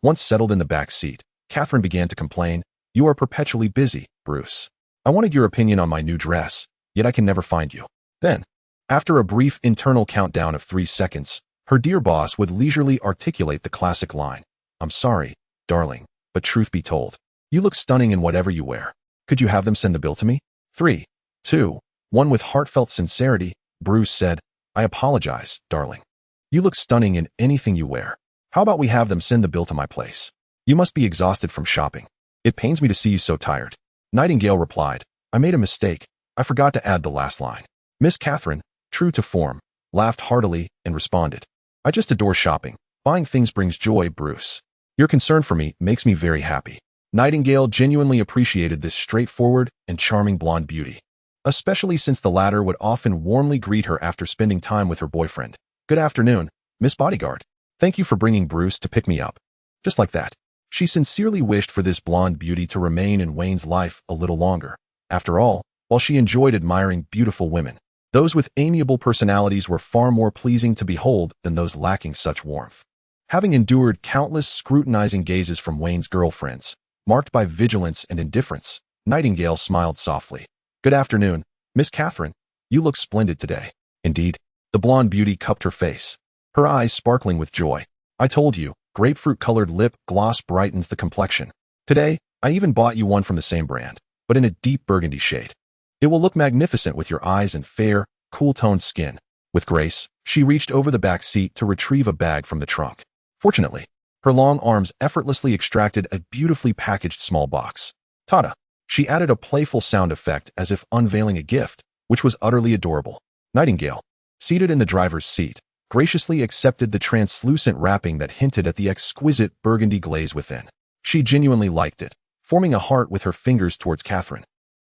[SPEAKER 1] Once settled in the back seat, Catherine began to complain, "You are perpetually busy, Bruce. I wanted your opinion on my new dress, yet I can never find you." Then, after a brief internal countdown of 3 seconds, her dear boss would leisurely articulate the classic line, "I'm sorry, darling, but truth be told, you look stunning in whatever you wear. Could you have them send the bill to me?" 3, 2, 1. With heartfelt sincerity, Bruce said, "I apologize, darling. You look stunning in anything you wear. How about we have them send the bill to my place? You must be exhausted from shopping. It pains me to see you so tired." Nightingale replied, "I made a mistake. I forgot to add the last line." Miss Catherine, true to form, laughed heartily and responded, "I just adore shopping. Buying things brings joy, Bruce. Your concern for me makes me very happy." Nightingale genuinely appreciated this straightforward and charming blonde beauty, especially since the latter would often warmly greet her after spending time with her boyfriend. "Good afternoon, Miss Bodyguard. Thank you for bringing Bruce to pick me up." Just like that. She sincerely wished for this blonde beauty to remain in Wayne's life a little longer. After all, while she enjoyed admiring beautiful women, those with amiable personalities were far more pleasing to behold than those lacking such warmth. Having endured countless scrutinizing gazes from Wayne's girlfriends, marked by vigilance and indifference, Nightingale smiled softly. "Good afternoon, Miss Catherine. You look splendid today." Indeed, the blonde beauty cupped her face, her eyes sparkling with joy. "I told you, grapefruit-colored lip gloss brightens the complexion. Today, I even bought you one from the same brand, but in a deep burgundy shade. It will look magnificent with your eyes and fair, cool-toned skin." With grace, she reached over the back seat to retrieve a bag from the trunk. Fortunately, her long arms effortlessly extracted a beautifully packaged small box. "Ta-da!" She added a playful sound effect as if unveiling a gift, which was utterly adorable. Nightingale, seated in the driver's seat, graciously accepted the translucent wrapping that hinted at the exquisite burgundy glaze within. She genuinely liked it, forming a heart with her fingers towards Catherine.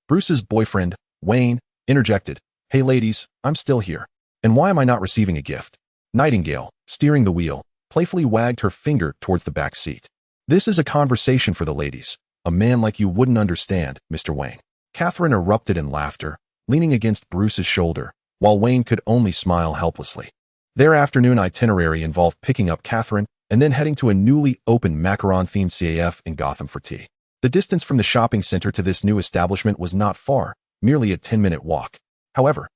[SPEAKER 1] Bruce's boyfriend, Wayne, interjected, "Hey ladies, I'm still here. And why am I not receiving a gift?" Nightingale, steering the wheel, playfully wagged her finger towards the back seat. "This is a conversation for the ladies. A man like you wouldn't understand, Mr. Wayne." Catherine erupted in laughter, leaning against Bruce's shoulder, while Wayne could only smile helplessly. Their afternoon itinerary involved picking up Catherine and then heading to a newly opened macaron-themed CAF in Gotham for tea. The distance from the shopping center to this new establishment was not far, merely a 10-minute walk. However,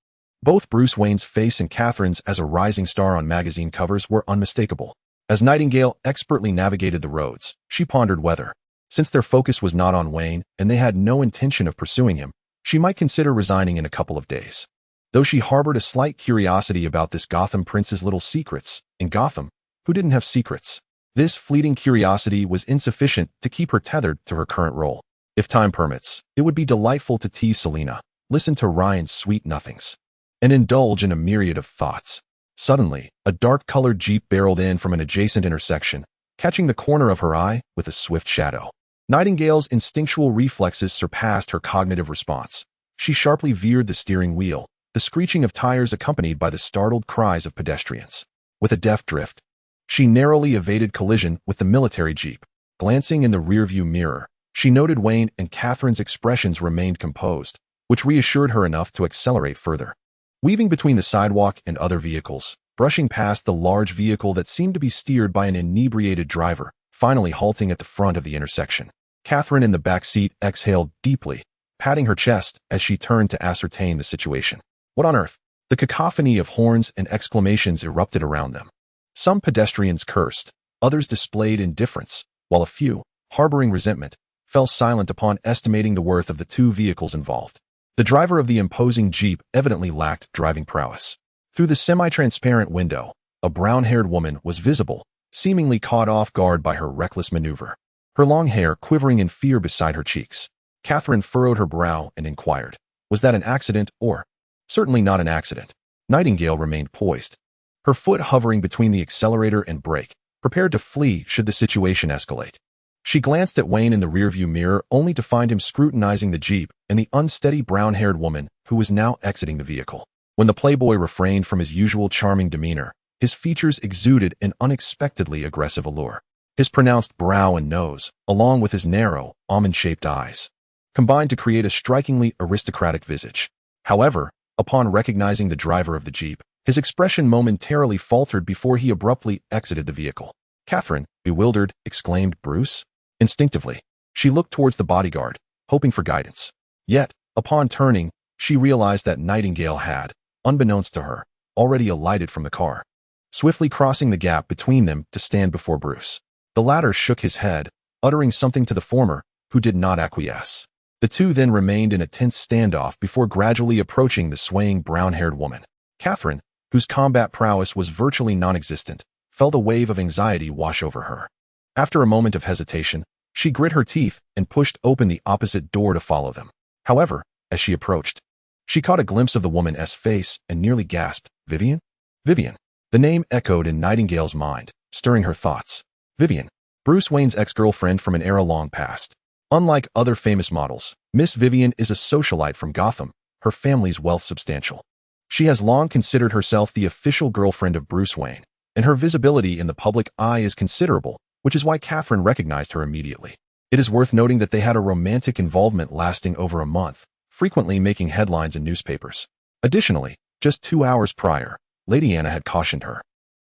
[SPEAKER 1] both Bruce Wayne's face and Catherine's as a rising star on magazine covers were unmistakable. As Nightingale expertly navigated the roads, she pondered whether, since their focus was not on Wayne and they had no intention of pursuing him, she might consider resigning in a couple of days. Though she harbored a slight curiosity about this Gotham prince's little secrets, in Gotham, who didn't have secrets? This fleeting curiosity was insufficient to keep her tethered to her current role. If time permits, it would be delightful to tease Selina, listen to Ryan's sweet nothings, and indulge in a myriad of thoughts. Suddenly, a dark-colored Jeep barreled in from an adjacent intersection, catching the corner of her eye with a swift shadow. Nightingale's instinctual reflexes surpassed her cognitive response. She sharply veered the steering wheel, the screeching of tires accompanied by the startled cries of pedestrians. With a deft drift, she narrowly evaded collision with the military Jeep. Glancing in the rearview mirror, she noted Wayne and Catherine's expressions remained composed, which reassured her enough to accelerate further. Weaving between the sidewalk and other vehicles, brushing past the large vehicle that seemed to be steered by an inebriated driver, finally halting at the front of the intersection. Catherine in the back seat exhaled deeply, patting her chest as she turned to ascertain the situation. What on earth? The cacophony of horns and exclamations erupted around them. Some pedestrians cursed, others displayed indifference, while a few, harboring resentment, fell silent upon estimating the worth of the two vehicles involved. The driver of the imposing Jeep evidently lacked driving prowess. Through the semi-transparent window, a brown-haired woman was visible, seemingly caught off guard by her reckless maneuver. Her long hair quivering in fear beside her cheeks. Catherine furrowed her brow and inquired, was that an accident or? Certainly not an accident. Nightingale remained poised, her foot hovering between the accelerator and brake, prepared to flee should the situation escalate. She glanced at Wayne in the rearview mirror only to find him scrutinizing the Jeep and the unsteady brown-haired woman who was now exiting the vehicle. When the playboy refrained from his usual charming demeanor, his features exuded an unexpectedly aggressive allure. His pronounced brow and nose, along with his narrow, almond-shaped eyes, combined to create a strikingly aristocratic visage. However, upon recognizing the driver of the Jeep, his expression momentarily faltered before he abruptly exited the vehicle. Catherine, bewildered, exclaimed, "Bruce?" Instinctively, she looked towards the bodyguard, hoping for guidance. Yet, upon turning, she realized that Nightingale had, unbeknownst to her, already alighted from the car, swiftly crossing the gap between them to stand before Bruce. The latter shook his head, uttering something to the former, who did not acquiesce. The two then remained in a tense standoff before gradually approaching the swaying brown-haired woman. Catherine, whose combat prowess was virtually non-existent, felt a wave of anxiety wash over her. After a moment of hesitation, she grit her teeth and pushed open the opposite door to follow them. However, as she approached, she caught a glimpse of the woman's face and nearly gasped, "Vivian?" Vivian. The name echoed in Nightingale's mind, stirring her thoughts. Vivian, Bruce Wayne's ex-girlfriend from an era long past. Unlike other famous models, Miss Vivian is a socialite from Gotham, her family's wealth substantial. She has long considered herself the official girlfriend of Bruce Wayne, and her visibility in the public eye is considerable, which is why Catherine recognized her immediately. It is worth noting that they had a romantic involvement lasting over a month, frequently making headlines in newspapers. Additionally, just 2 hours prior, Lady Anna had cautioned her,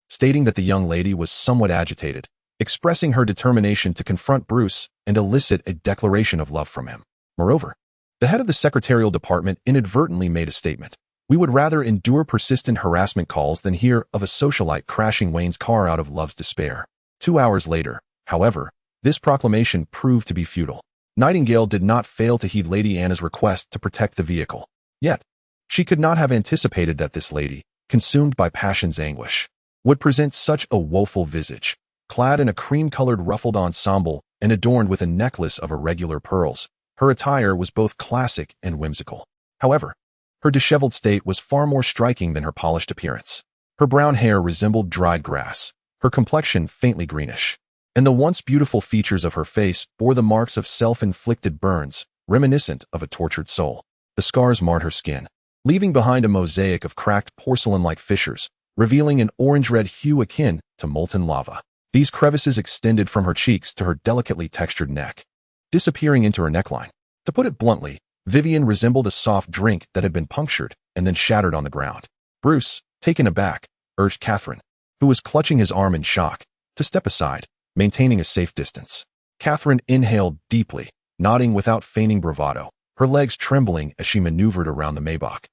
[SPEAKER 1] stating that the young lady was somewhat agitated, expressing her determination to confront Bruce and elicit a declaration of love from him. Moreover, the head of the secretarial department inadvertently made a statement. "We would rather endure persistent harassment calls than hear of a socialite crashing Wayne's car out of love's despair." 2 hours later, however, this proclamation proved to be futile. Nightingale did not fail to heed Lady Anna's request to protect the vehicle. Yet, she could not have anticipated that this lady, consumed by passion's anguish, would present such a woeful visage, clad in a cream-colored ruffled ensemble and adorned with a necklace of irregular pearls. Her attire was both classic and whimsical. However, her disheveled state was far more striking than her polished appearance. Her brown hair resembled dried grass, her complexion faintly greenish, and the once beautiful features of her face bore the marks of self-inflicted burns, reminiscent of a tortured soul. The scars marred her skin, leaving behind a mosaic of cracked porcelain-like fissures, revealing an orange-red hue akin to molten lava. These crevices extended from her cheeks to her delicately textured neck, disappearing into her neckline. To put it bluntly, Vivian resembled a soft drink that had been punctured and then shattered on the ground. Bruce, taken aback, urged Catherine, who was clutching his arm in shock, to step aside, maintaining a safe distance. Catherine inhaled deeply, nodding without feigning bravado, her legs trembling as she maneuvered around the Maybach,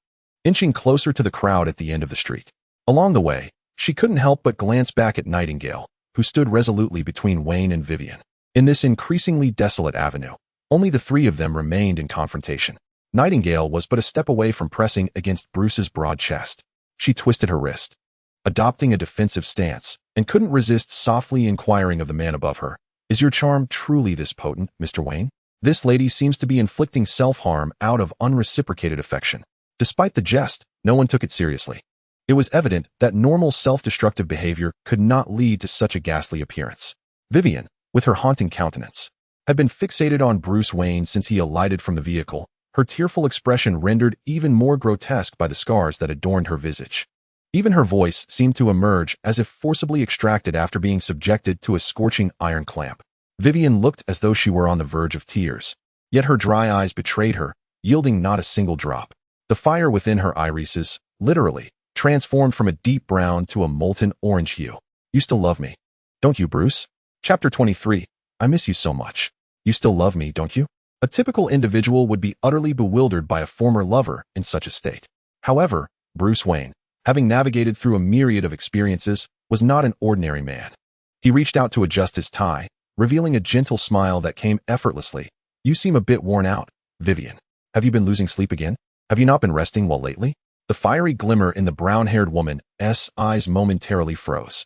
[SPEAKER 1] inching closer to the crowd at the end of the street. Along the way, she couldn't help but glance back at Nightingale, who stood resolutely between Wayne and Vivian. In this increasingly desolate avenue, only the three of them remained in confrontation. Nightingale was but a step away from pressing against Bruce's broad chest. She twisted her wrist, adopting a defensive stance, and couldn't resist softly inquiring of the man above her, "Is your charm truly this potent, Mr. Wayne? This lady seems to be inflicting self-harm out of unreciprocated affection." Despite the jest, no one took it seriously. It was evident that normal self-destructive behavior could not lead to such a ghastly appearance. Vivian, with her haunting countenance, had been fixated on Bruce Wayne since he alighted from the vehicle, her tearful expression rendered even more grotesque by the scars that adorned her visage. Even her voice seemed to emerge as if forcibly extracted after being subjected to a scorching iron clamp. Vivian looked as though she were on the verge of tears, yet her dry eyes betrayed her, yielding not a single drop. The fire within her irises, literally, transformed from a deep brown to a molten orange hue. You still love me, don't you, Bruce? Chapter 23. I miss you so much. You still love me, don't you? A typical individual would be utterly bewildered by a former lover in such a state. However, Bruce Wayne, having navigated through a myriad of experiences, was not an ordinary man. He reached out to adjust his tie, revealing a gentle smile that came effortlessly. You seem a bit worn out, Vivian. Have you been losing sleep again? Have you not been resting well lately? The fiery glimmer in the brown-haired woman's eyes momentarily froze.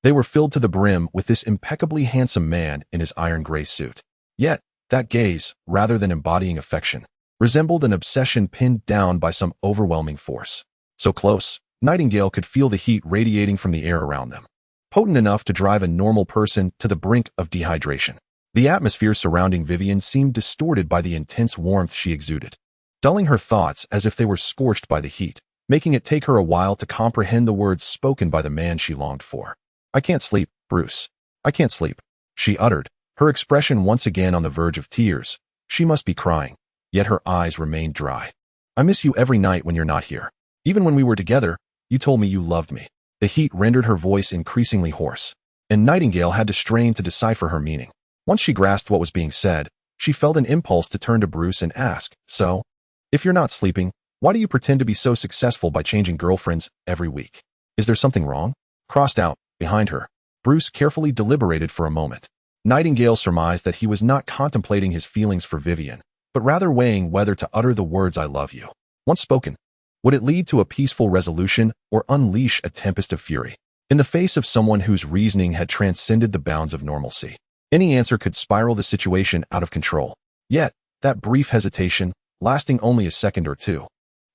[SPEAKER 1] They were filled to the brim with this impeccably handsome man in his iron-gray suit. Yet, that gaze, rather than embodying affection, resembled an obsession pinned down by some overwhelming force. So close, Nightingale could feel the heat radiating from the air around them, potent enough to drive a normal person to the brink of dehydration. The atmosphere surrounding Vivian seemed distorted by the intense warmth she exuded, dulling her thoughts as if they were scorched by the heat, making it take her a while to comprehend the words spoken by the man she longed for. I can't sleep, Bruce. I can't sleep, she uttered, her expression once again on the verge of tears. She must be crying, yet her eyes remained dry. I miss you every night when you're not here. Even when we were together, you told me you loved me. The heat rendered her voice increasingly hoarse, and Nightingale had to strain to decipher her meaning. Once she grasped what was being said, she felt an impulse to turn to Bruce and ask, so, if you're not sleeping, why do you pretend to be so successful by changing girlfriends every week? Is there something wrong? Crossed out, behind her, Bruce carefully deliberated for a moment. Nightingale surmised that he was not contemplating his feelings for Vivian, but rather weighing whether to utter the words I love you. Once spoken, would it lead to a peaceful resolution or unleash a tempest of fury? In the face of someone whose reasoning had transcended the bounds of normalcy, any answer could spiral the situation out of control. Yet, that brief hesitation, lasting only a second or two,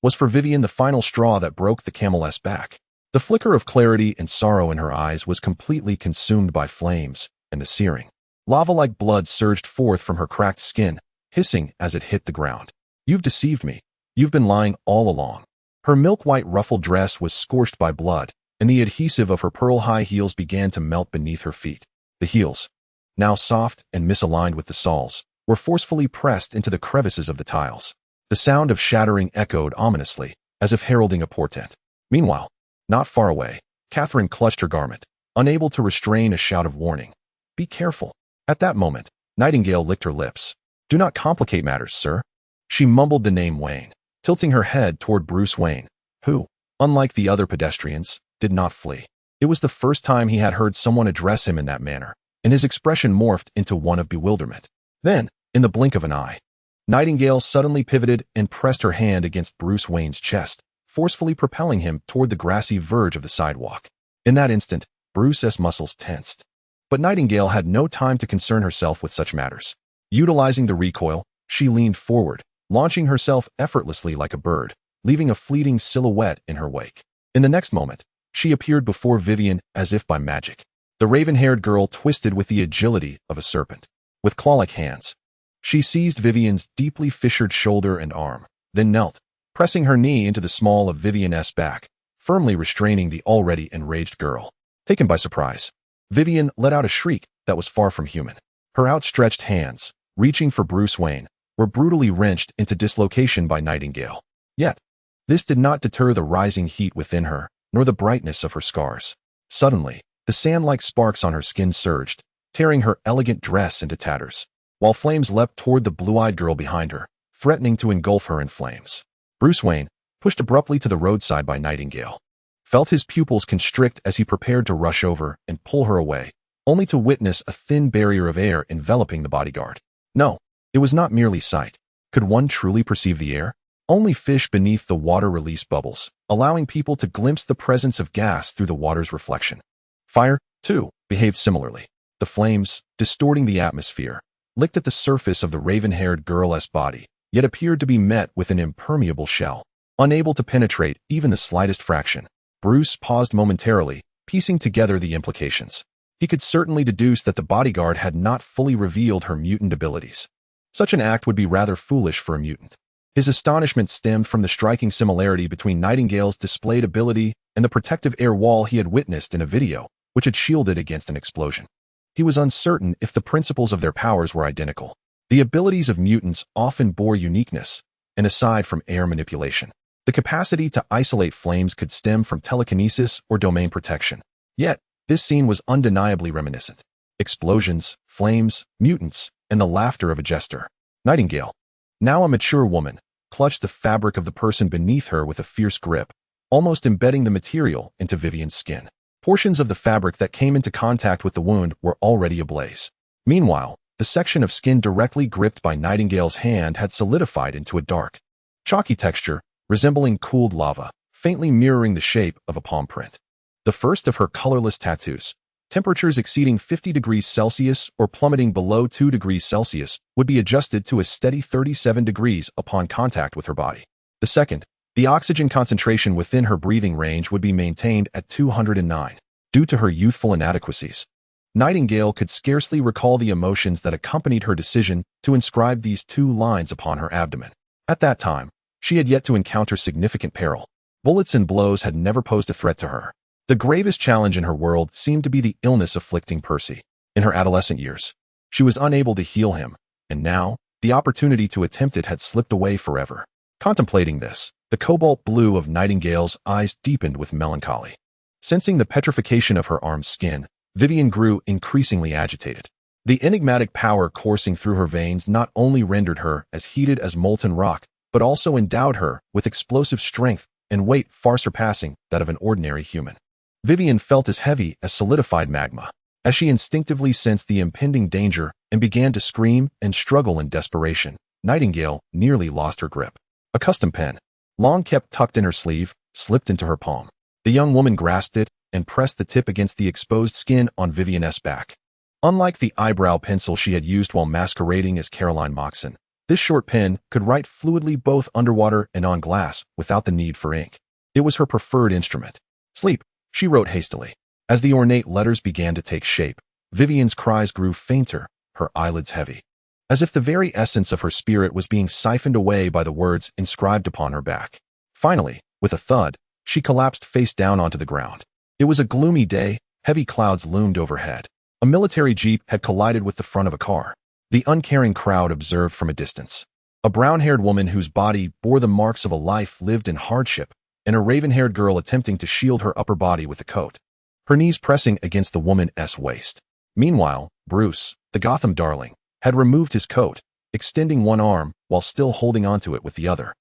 [SPEAKER 1] was for Vivian the final straw that broke the camel's back. The flicker of clarity and sorrow in her eyes was completely consumed by flames, and the searing, lava-like blood surged forth from her cracked skin, hissing as it hit the ground. You've deceived me. You've been lying all along. Her milk-white ruffled dress was scorched by blood, and the adhesive of her pearl-high heels began to melt beneath her feet. The heels, now soft and misaligned with the soles, were forcefully pressed into the crevices of the tiles. The sound of shattering echoed ominously, as if heralding a portent. Meanwhile, not far away, Catherine clutched her garment, unable to restrain a shout of warning. Be careful. At that moment, Nightingale licked her lips. Do not complicate matters, sir. She mumbled the name Wayne, tilting her head toward Bruce Wayne, who, unlike the other pedestrians, did not flee. It was the first time he had heard someone address him in that manner, and his expression morphed into one of bewilderment. Then, in the blink of an eye, Nightingale suddenly pivoted and pressed her hand against Bruce Wayne's chest, forcefully propelling him toward the grassy verge of the sidewalk. In that instant, Bruce's muscles tensed. But Nightingale had no time to concern herself with such matters. Utilizing the recoil, she leaned forward, launching herself effortlessly like a bird, leaving a fleeting silhouette in her wake. In the next moment, she appeared before Vivian as if by magic. The raven-haired girl twisted with the agility of a serpent. With claw-like hands, she seized Vivian's deeply fissured shoulder and arm, then knelt, pressing her knee into the small of Vivian's back, firmly restraining the already enraged girl. Taken by surprise, Vivian let out a shriek that was far from human. Her outstretched hands, reaching for Bruce Wayne, were brutally wrenched into dislocation by Nightingale. Yet, this did not deter the rising heat within her, nor the brightness of her scars. Suddenly, the sand-like sparks on her skin surged, tearing her elegant dress into tatters, while flames leapt toward the blue-eyed girl behind her, threatening to engulf her in flames. Bruce Wayne, pushed abruptly to the roadside by Nightingale, felt his pupils constrict as he prepared to rush over and pull her away, only to witness a thin barrier of air enveloping the bodyguard. No, it was not merely sight. Could one truly perceive the air? Only fish beneath the water released bubbles, allowing people to glimpse the presence of gas through the water's reflection. Fire, too, behaved similarly. The flames, distorting the atmosphere, licked at the surface of the raven-haired girl's body, yet appeared to be met with an impermeable shell, unable to penetrate even the slightest fraction. Bruce paused momentarily, piecing together the implications. He could certainly deduce that the bodyguard had not fully revealed her mutant abilities. Such an act would be rather foolish for a mutant. His astonishment stemmed from the striking similarity between Nightingale's displayed ability and the protective air wall he had witnessed in a video, which had shielded against an explosion. He was uncertain if the principles of their powers were identical. The abilities of mutants often bore uniqueness, and aside from air manipulation. The capacity to isolate flames could stem from telekinesis or domain protection. Yet, this scene was undeniably reminiscent. Explosions, flames, mutants, and the laughter of a jester. Nightingale, now a mature woman, clutched the fabric of the person beneath her with a fierce grip, almost embedding the material into Vivian's skin. Portions of the fabric that came into contact with the wound were already ablaze. Meanwhile, the section of skin directly gripped by Nightingale's hand had solidified into a dark, chalky texture, resembling cooled lava, faintly mirroring the shape of a palm print. The first of her colorless tattoos. Temperatures exceeding 50 degrees Celsius or plummeting below 2 degrees Celsius would be adjusted to a steady 37 degrees upon contact with her body. The second, the oxygen concentration within her breathing range would be maintained at 209. Due to her youthful inadequacies, Nightingale could scarcely recall the emotions that accompanied her decision to inscribe these 2 lines upon her abdomen. At that time, she had yet to encounter significant peril. Bullets and blows had never posed a threat to her. The gravest challenge in her world seemed to be the illness afflicting Percy. In her adolescent years, she was unable to heal him, and now, the opportunity to attempt it had slipped away forever. Contemplating this, the cobalt blue of Nightingale's eyes deepened with melancholy. Sensing the petrification of her arm's skin, Vivian grew increasingly agitated. The enigmatic power coursing through her veins not only rendered her as heated as molten rock, but also endowed her with explosive strength and weight far surpassing that of an ordinary human. Vivian felt as heavy as solidified magma, as she instinctively sensed the impending danger and began to scream and struggle in desperation. Nightingale nearly lost her grip. A custom pen, long kept tucked in her sleeve, slipped into her palm. The young woman grasped it and pressed the tip against the exposed skin on Vivian's back. Unlike the eyebrow pencil she had used while masquerading as Caroline Moxon, this short pen could write fluidly both underwater and on glass without the need for ink. It was her preferred instrument. Sleep, she wrote hastily. As the ornate letters began to take shape, Vivian's cries grew fainter, her eyelids heavy, as if the very essence of her spirit was being siphoned away by the words inscribed upon her back. Finally, with a thud, she collapsed face down onto the ground. It was a gloomy day, heavy clouds loomed overhead. A military jeep had collided with the front of a car. The uncaring crowd observed from a distance. A brown-haired woman whose body bore the marks of a life lived in hardship, and a raven-haired girl attempting to shield her upper body with a coat, her knees pressing against the woman's waist. Meanwhile, Bruce, the Gotham darling, had removed his coat, extending one arm while still holding onto it with the other.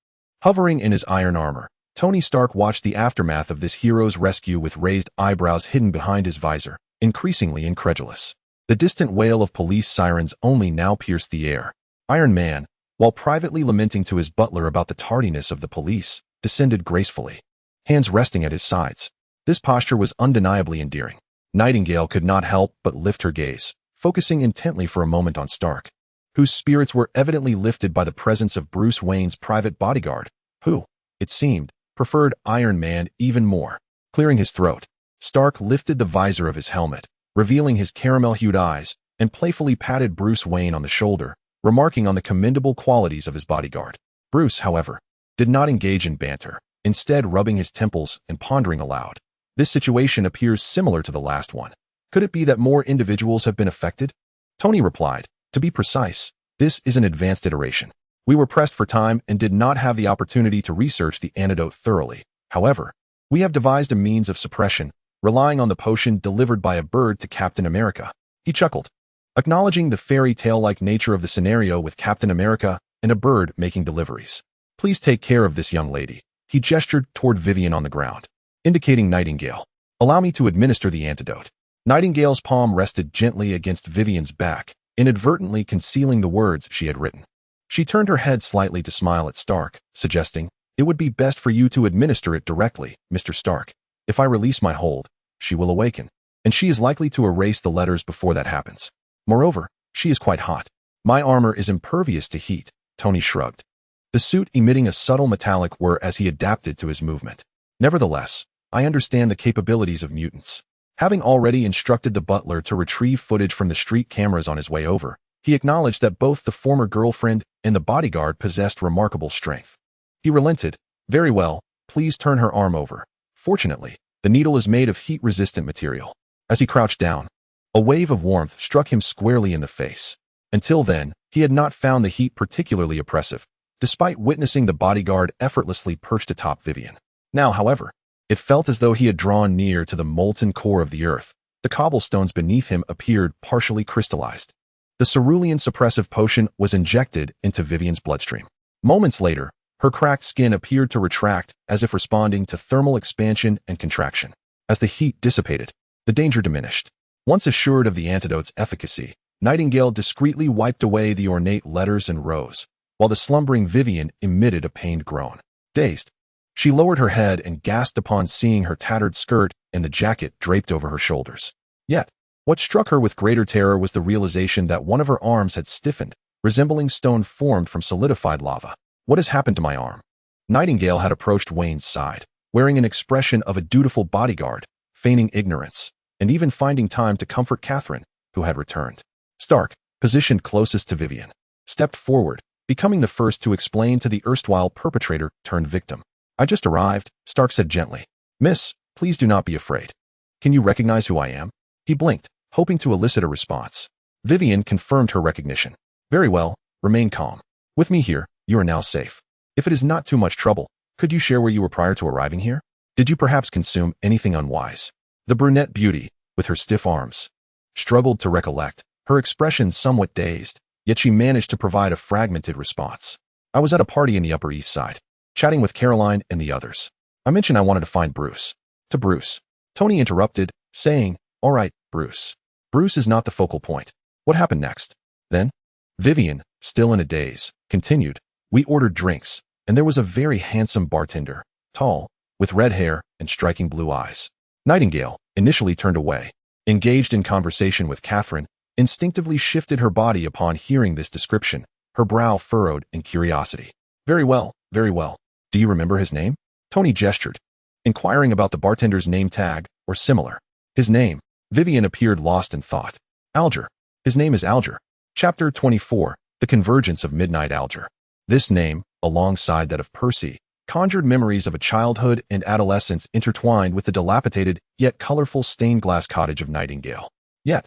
[SPEAKER 1] Hovering in his iron armor, Tony Stark watched the aftermath of this hero's rescue with raised eyebrows hidden behind his visor, increasingly incredulous. The distant wail of police sirens only now pierced the air. Iron Man, while privately lamenting to his butler about the tardiness of the police, descended gracefully, hands resting at his sides. This posture was undeniably endearing. Nightingale could not help but lift her gaze, focusing intently for a moment on Stark, whose spirits were evidently lifted by the presence of Bruce Wayne's private bodyguard, who, it seemed, preferred Iron Man even more. Clearing his throat, Stark lifted the visor of his helmet, revealing his caramel-hued eyes, and playfully patted Bruce Wayne on the shoulder, remarking on the commendable qualities of his bodyguard. Bruce, however, did not engage in banter, instead rubbing his temples and pondering aloud. This situation appears similar to the last one. Could it be that more individuals have been affected? Tony replied, to be precise, this is an advanced iteration. We were pressed for time and did not have the opportunity to research the antidote thoroughly. However, we have devised a means of suppression, relying on the potion delivered by a bird to Captain America. He chuckled, acknowledging the fairy tale-like nature of the scenario with Captain America and a bird making deliveries. Please take care of this young lady. He gestured toward Vivian on the ground, indicating Nightingale. Allow me to administer the antidote. Nightingale's palm rested gently against Vivian's back, inadvertently concealing the words she had written. She turned her head slightly to smile at Stark, suggesting, "It would be best for you to administer it directly, Mr. Stark. If I release my hold, she will awaken, and she is likely to erase the letters before that happens. Moreover, she is quite hot. My armor is impervious to heat." Tony shrugged, the suit emitting a subtle metallic whir as he adapted to his movement. "Nevertheless, I understand the capabilities of mutants." Having already instructed the butler to retrieve footage from the street cameras on his way over, he acknowledged that both the former girlfriend and the bodyguard possessed remarkable strength. He relented. "Very well, please turn her arm over. Fortunately, the needle is made of heat-resistant material." As he crouched down, a wave of warmth struck him squarely in the face. Until then, he had not found the heat particularly oppressive, despite witnessing the bodyguard effortlessly perched atop Vivian. Now, however, it felt as though he had drawn near to the molten core of the earth. The cobblestones beneath him appeared partially crystallized. The cerulean suppressive potion was injected into Vivian's bloodstream. Moments later, her cracked skin appeared to retract as if responding to thermal expansion and contraction. As the heat dissipated, the danger diminished. Once assured of the antidote's efficacy, Nightingale discreetly wiped away the ornate letters and rose, while the slumbering Vivian emitted a pained groan. Dazed, she lowered her head and gasped upon seeing her tattered skirt and the jacket draped over her shoulders. Yet, what struck her with greater terror was the realization that one of her arms had stiffened, resembling stone formed from solidified lava. "What has happened to my arm?" Nightingale had approached Wayne's side, wearing an expression of a dutiful bodyguard, feigning ignorance, and even finding time to comfort Catherine, who had returned. Stark, positioned closest to Vivian, stepped forward, becoming the first to explain to the erstwhile perpetrator turned victim. "I just arrived," Stark said gently. "Miss, please do not be afraid. Can you recognize who I am?" He blinked, hoping to elicit a response. Vivian confirmed her recognition. "Very well, remain calm. With me here, you are now safe. If it is not too much trouble, could you share where you were prior to arriving here? Did you perhaps consume anything unwise?" The brunette beauty, with her stiff arms, struggled to recollect, her expression somewhat dazed, yet she managed to provide a fragmented response. "I was at a party in the Upper East Side, chatting with Caroline and the others. I mentioned I wanted to find Bruce." To Bruce, Tony interrupted, saying, "All right, Bruce. Bruce is not the focal point. What happened next?" Then, Vivian, still in a daze, continued, "We ordered drinks, and there was a very handsome bartender, tall, with red hair and striking blue eyes." Nightingale, initially turned away, engaged in conversation with Catherine, instinctively shifted her body upon hearing this description, her brow furrowed in curiosity. Very well, very well. Do you remember his name?" Tony gestured, inquiring about the bartender's name tag or similar. "His name." Vivian appeared lost in thought. "Alger. His name is Alger." Chapter 24, The Convergence of Midnight Alger. This name, alongside that of Percy, conjured memories of a childhood and adolescence intertwined with the dilapidated yet colorful stained-glass cottage of Nightingale. Yet,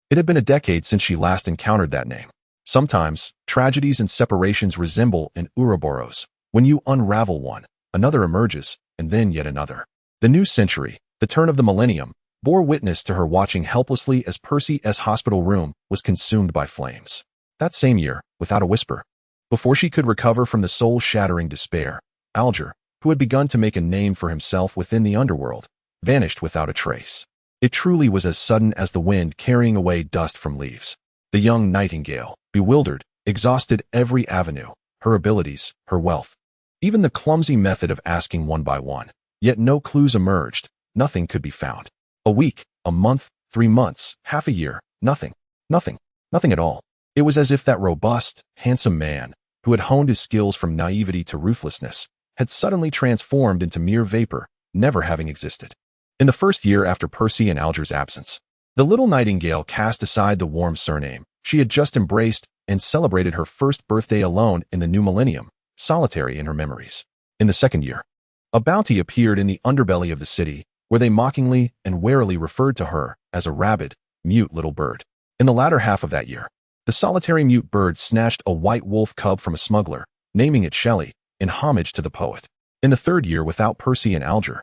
[SPEAKER 1] it had been a decade since she last encountered that name. Sometimes, tragedies and separations resemble an Ouroboros. When you unravel one, another emerges, and then yet another. The new century, the turn of the millennium, bore witness to her watching helplessly as Percy's hospital room was consumed by flames. That same year, without a whisper, before she could recover from the soul-shattering despair, Alger, who had begun to make a name for himself within the underworld, vanished without a trace. It truly was as sudden as the wind carrying away dust from leaves. The young Nightingale, bewildered, exhausted every avenue, her abilities, her wealth, even the clumsy method of asking one by one. Yet no clues emerged, nothing could be found. A week, a month, 3 months, half a year, nothing at all. It was as if that robust, handsome man, who had honed his skills from naivety to ruthlessness, had suddenly transformed into mere vapor, never having existed. In the first year after Percy and Alger's absence, the little Nightingale cast aside the warm surname she had just embraced and celebrated her first birthday alone in the new millennium, solitary in her memories. In the second year, a bounty appeared in the underbelly of the city, where they mockingly and warily referred to her as a rabid, mute little bird. In the latter half of that year, the solitary mute bird snatched a white wolf cub from a smuggler, naming it Shelley, in homage to the poet. In the third year without Percy and Alger,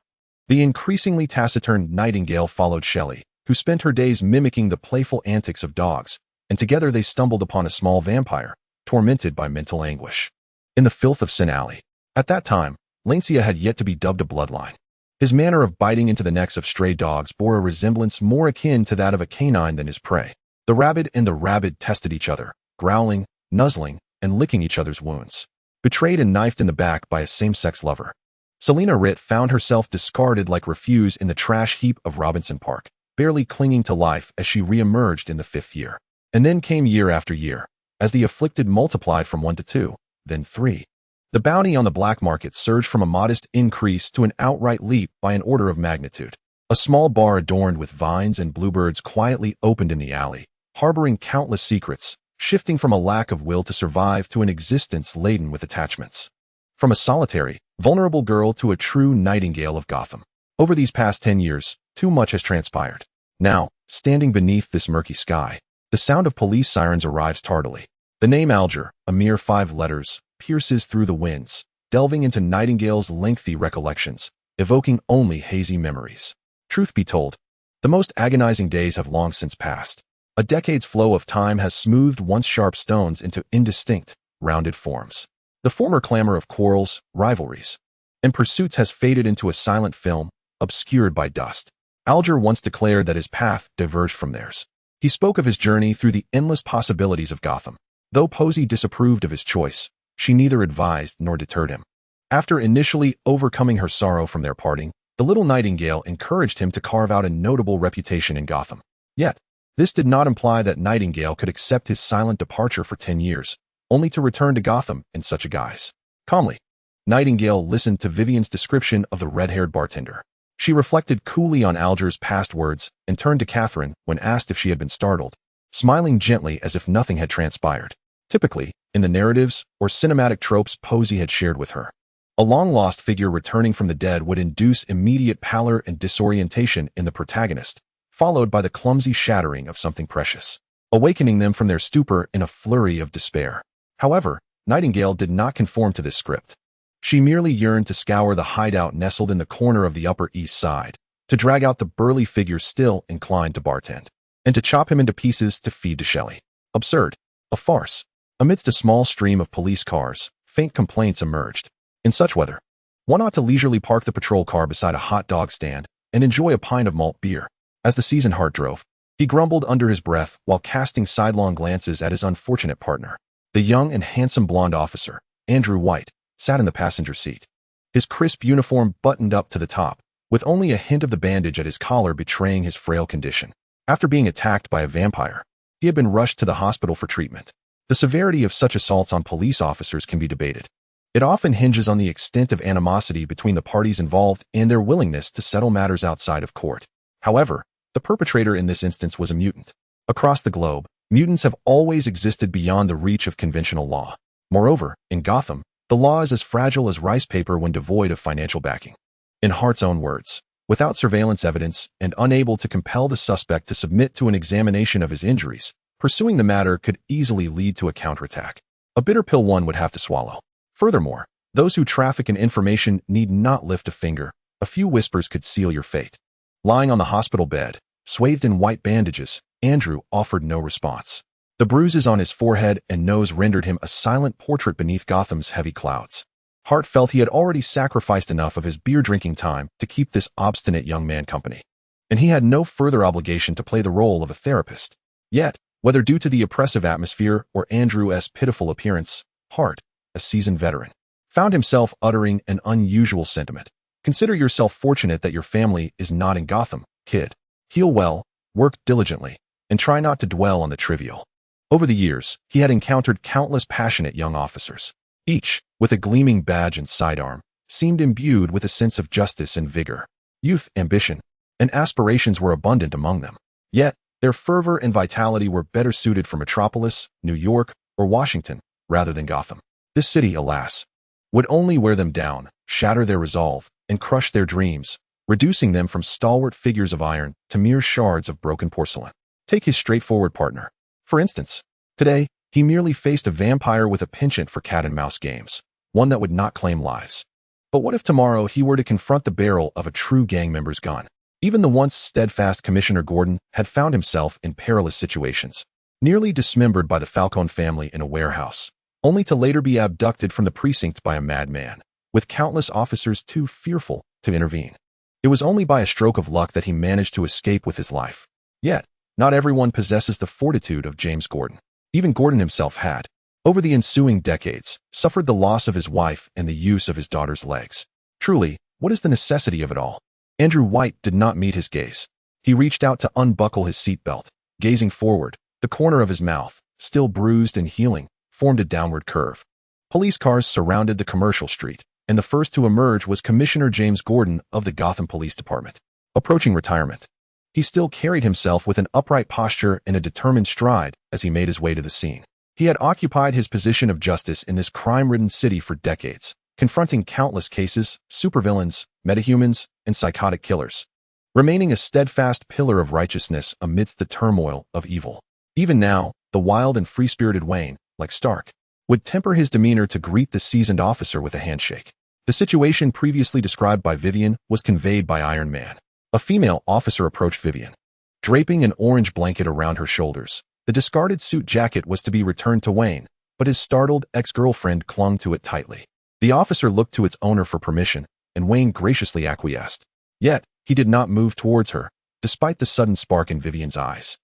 [SPEAKER 1] the increasingly taciturn Nightingale followed Shelley, who spent her days mimicking the playful antics of dogs, and together they stumbled upon a small vampire, tormented by mental anguish. In the filth of Sin Alley, at that time, Lancia had yet to be dubbed a bloodline. His manner of biting into the necks of stray dogs bore a resemblance more akin to that of a canine than his prey. The rabid and the rabid tested each other, growling, nuzzling, and licking each other's wounds. Betrayed and knifed in the back by a same-sex lover, Selena Ritt found herself discarded like refuse in the trash heap of Robinson Park, barely clinging to life as she re-emerged in the 5th year. And then came year after year, as the afflicted multiplied from 1 to 2, then 3. The bounty on the black market surged from a modest increase to an outright leap by an order of magnitude. A small bar adorned with vines and bluebirds quietly opened in the alley, harboring countless secrets, shifting from a lack of will to survive to an existence laden with attachments. From a solitary, vulnerable girl to a true Nightingale of Gotham. Over these past 10 years, too much has transpired. Now, standing beneath this murky sky, the sound of police sirens arrives tardily. The name Alger, a mere 5 letters, pierces through the winds, delving into Nightingale's lengthy recollections, evoking only hazy memories. Truth be told, the most agonizing days have long since passed. A decade's flow of time has smoothed once sharp stones into indistinct, rounded forms. The former clamor of quarrels, rivalries, and pursuits has faded into a silent film, obscured by dust. Alger once declared that his path diverged from theirs. He spoke of his journey through the endless possibilities of Gotham. Though Percy disapproved of his choice, she neither advised nor deterred him. After initially overcoming her sorrow from their parting, the little Nightingale encouraged him to carve out a notable reputation in Gotham. Yet, this did not imply that Nightingale could accept his silent departure for 10 years, only to return to Gotham in such a guise. Calmly, Nightingale listened to Vivian's description of the red-haired bartender. She reflected coolly on Alger's past words and turned to Catherine when asked if she had been startled, smiling gently as if nothing had transpired. Typically, in the narratives or cinematic tropes Percy had shared with her, a long-lost figure returning from the dead would induce immediate pallor and disorientation in the protagonist, followed by the clumsy shattering of something precious, awakening them from their stupor in a flurry of despair. However, Nightingale did not conform to this script. She merely yearned to scour the hideout nestled in the corner of the Upper East Side, to drag out the burly figure still inclined to bartend, and to chop him into pieces to feed to Shelley. Absurd. A farce. Amidst a small stream of police cars, faint complaints emerged. In such weather, one ought to leisurely park the patrol car beside a hot dog stand and enjoy a pint of malt beer. As the seasoned Hart drove, he grumbled under his breath while casting sidelong glances at his unfortunate partner. The young and handsome blonde officer, Andrew White, sat in the passenger seat. His crisp uniform buttoned up to the top, with only a hint of the bandage at his collar betraying his frail condition. After being attacked by a vampire, he had been rushed to the hospital for treatment. The severity of such assaults on police officers can be debated. It often hinges on the extent of animosity between the parties involved and their willingness to settle matters outside of court. However, the perpetrator in this instance was a mutant. Across the globe, mutants have always existed beyond the reach of conventional law. Moreover, in Gotham, the law is as fragile as rice paper when devoid of financial backing. In Hart's own words, without surveillance evidence and unable to compel the suspect to submit to an examination of his injuries, pursuing the matter could easily lead to a counterattack. A bitter pill one would have to swallow. Furthermore, those who traffic in information need not lift a finger. A few whispers could seal your fate. Lying on the hospital bed, swathed in white bandages, Andrew offered no response. The bruises on his forehead and nose rendered him a silent portrait beneath Gotham's heavy clouds. Hart felt he had already sacrificed enough of his beer-drinking time to keep this obstinate young man company, and he had no further obligation to play the role of a therapist. Yet, whether due to the oppressive atmosphere or Andrew's pitiful appearance, Hart, a seasoned veteran, found himself uttering an unusual sentiment. Consider yourself fortunate that your family is not in Gotham, kid. Heal well, work diligently, and try not to dwell on the trivial. Over the years, he had encountered countless passionate young officers. Each, with a gleaming badge and sidearm, seemed imbued with a sense of justice and vigor. Youth, ambition, and aspirations were abundant among them. Yet, their fervor and vitality were better suited for Metropolis, New York, or Washington, rather than Gotham. This city, alas, would only wear them down, shatter their resolve, and crush their dreams, reducing them from stalwart figures of iron to mere shards of broken porcelain. Take his straightforward partner. For instance, today, he merely faced a vampire with a penchant for cat-and-mouse games, one that would not claim lives. But what if tomorrow he were to confront the barrel of a true gang member's gun? Even the once steadfast Commissioner Gordon had found himself in perilous situations, nearly dismembered by the Falcone family in a warehouse, only to later be abducted from the precinct by a madman, with countless officers too fearful to intervene. It was only by a stroke of luck that he managed to escape with his life. Yet, not everyone possesses the fortitude of James Gordon. Even Gordon himself had, over the ensuing decades, suffered the loss of his wife and the use of his daughter's legs. Truly, what is the necessity of it all? Andrew White did not meet his gaze. He reached out to unbuckle his seatbelt. Gazing forward, the corner of his mouth, still bruised and healing, formed a downward curve. Police cars surrounded the commercial street, and the first to emerge was Commissioner James Gordon of the Gotham Police Department. Approaching retirement, he still carried himself with an upright posture and a determined stride as he made his way to the scene. He had occupied his position of justice in this crime-ridden city for decades, confronting countless cases, supervillains, metahumans, and psychotic killers, remaining a steadfast pillar of righteousness amidst the turmoil of evil. Even now, the wild and free-spirited Wayne, like Stark, would temper his demeanor to greet the seasoned officer with a handshake. The situation previously described by Vivian was conveyed by Iron Man. A female officer approached Vivian, draping an orange blanket around her shoulders. The discarded suit jacket was to be returned to Wayne, but his startled ex-girlfriend clung to it tightly. The officer looked to its owner for permission, and Wayne graciously acquiesced. Yet, he did not move towards her, despite the sudden spark in Vivian's eyes.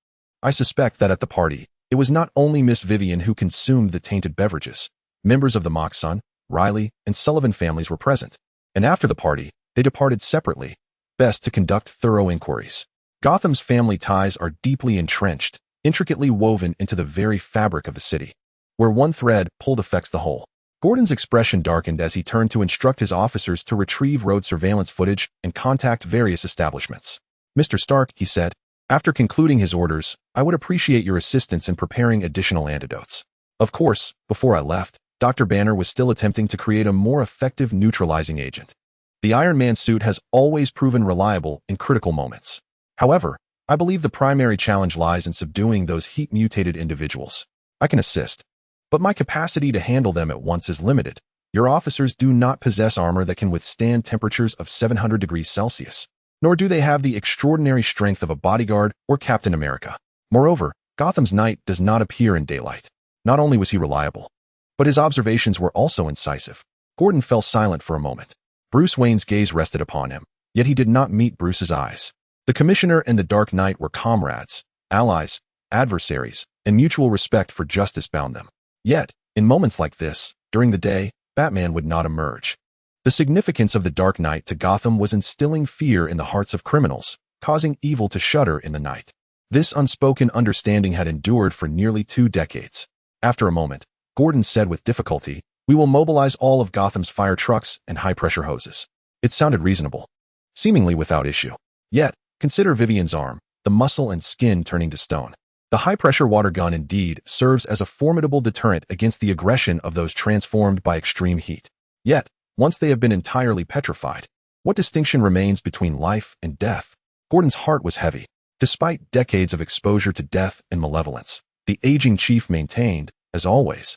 [SPEAKER 1] I suspect that at the party, it was not only Miss Vivian who consumed the tainted beverages. Members of the Moxon, Riley, and Sullivan families were present, and after the party, they departed separately, best to conduct thorough inquiries. Gotham's family ties are deeply entrenched, intricately woven into the very fabric of the city. Where one thread pulled affects the whole. Gordon's expression darkened as he turned to instruct his officers to retrieve road surveillance footage and contact various establishments. "Mr. Stark," he said, after concluding his orders, "I would appreciate your assistance in preparing additional antidotes." Of course, before I left, Dr. Banner was still attempting to create a more effective neutralizing agent. The Iron Man suit has always proven reliable in critical moments. However, I believe the primary challenge lies in subduing those heat-mutated individuals. I can assist, but my capacity to handle them at once is limited. Your officers do not possess armor that can withstand temperatures of 700 degrees Celsius, nor do they have the extraordinary strength of a Bodyguard or Captain America. Moreover, Gotham's Knight does not appear in daylight. Not only was he reliable, but his observations were also incisive. Gordon fell silent for a moment. Bruce Wayne's gaze rested upon him, yet he did not meet Bruce's eyes. The Commissioner and the Dark Knight were comrades, allies, adversaries, and mutual respect for justice bound them. Yet, in moments like this, during the day, Batman would not emerge. The significance of the Dark Knight to Gotham was instilling fear in the hearts of criminals, causing evil to shudder in the night. This unspoken understanding had endured for nearly 2 decades. After a moment, Gordon said with difficulty, "We will mobilize all of Gotham's fire trucks and high-pressure hoses." It sounded reasonable, seemingly without issue. Yet, consider Vivian's arm, the muscle and skin turning to stone. The high-pressure water gun indeed serves as a formidable deterrent against the aggression of those transformed by extreme heat. Yet, once they have been entirely petrified, what distinction remains between life and death? Gordon's heart was heavy. Despite decades of exposure to death and malevolence, the aging chief maintained, as always,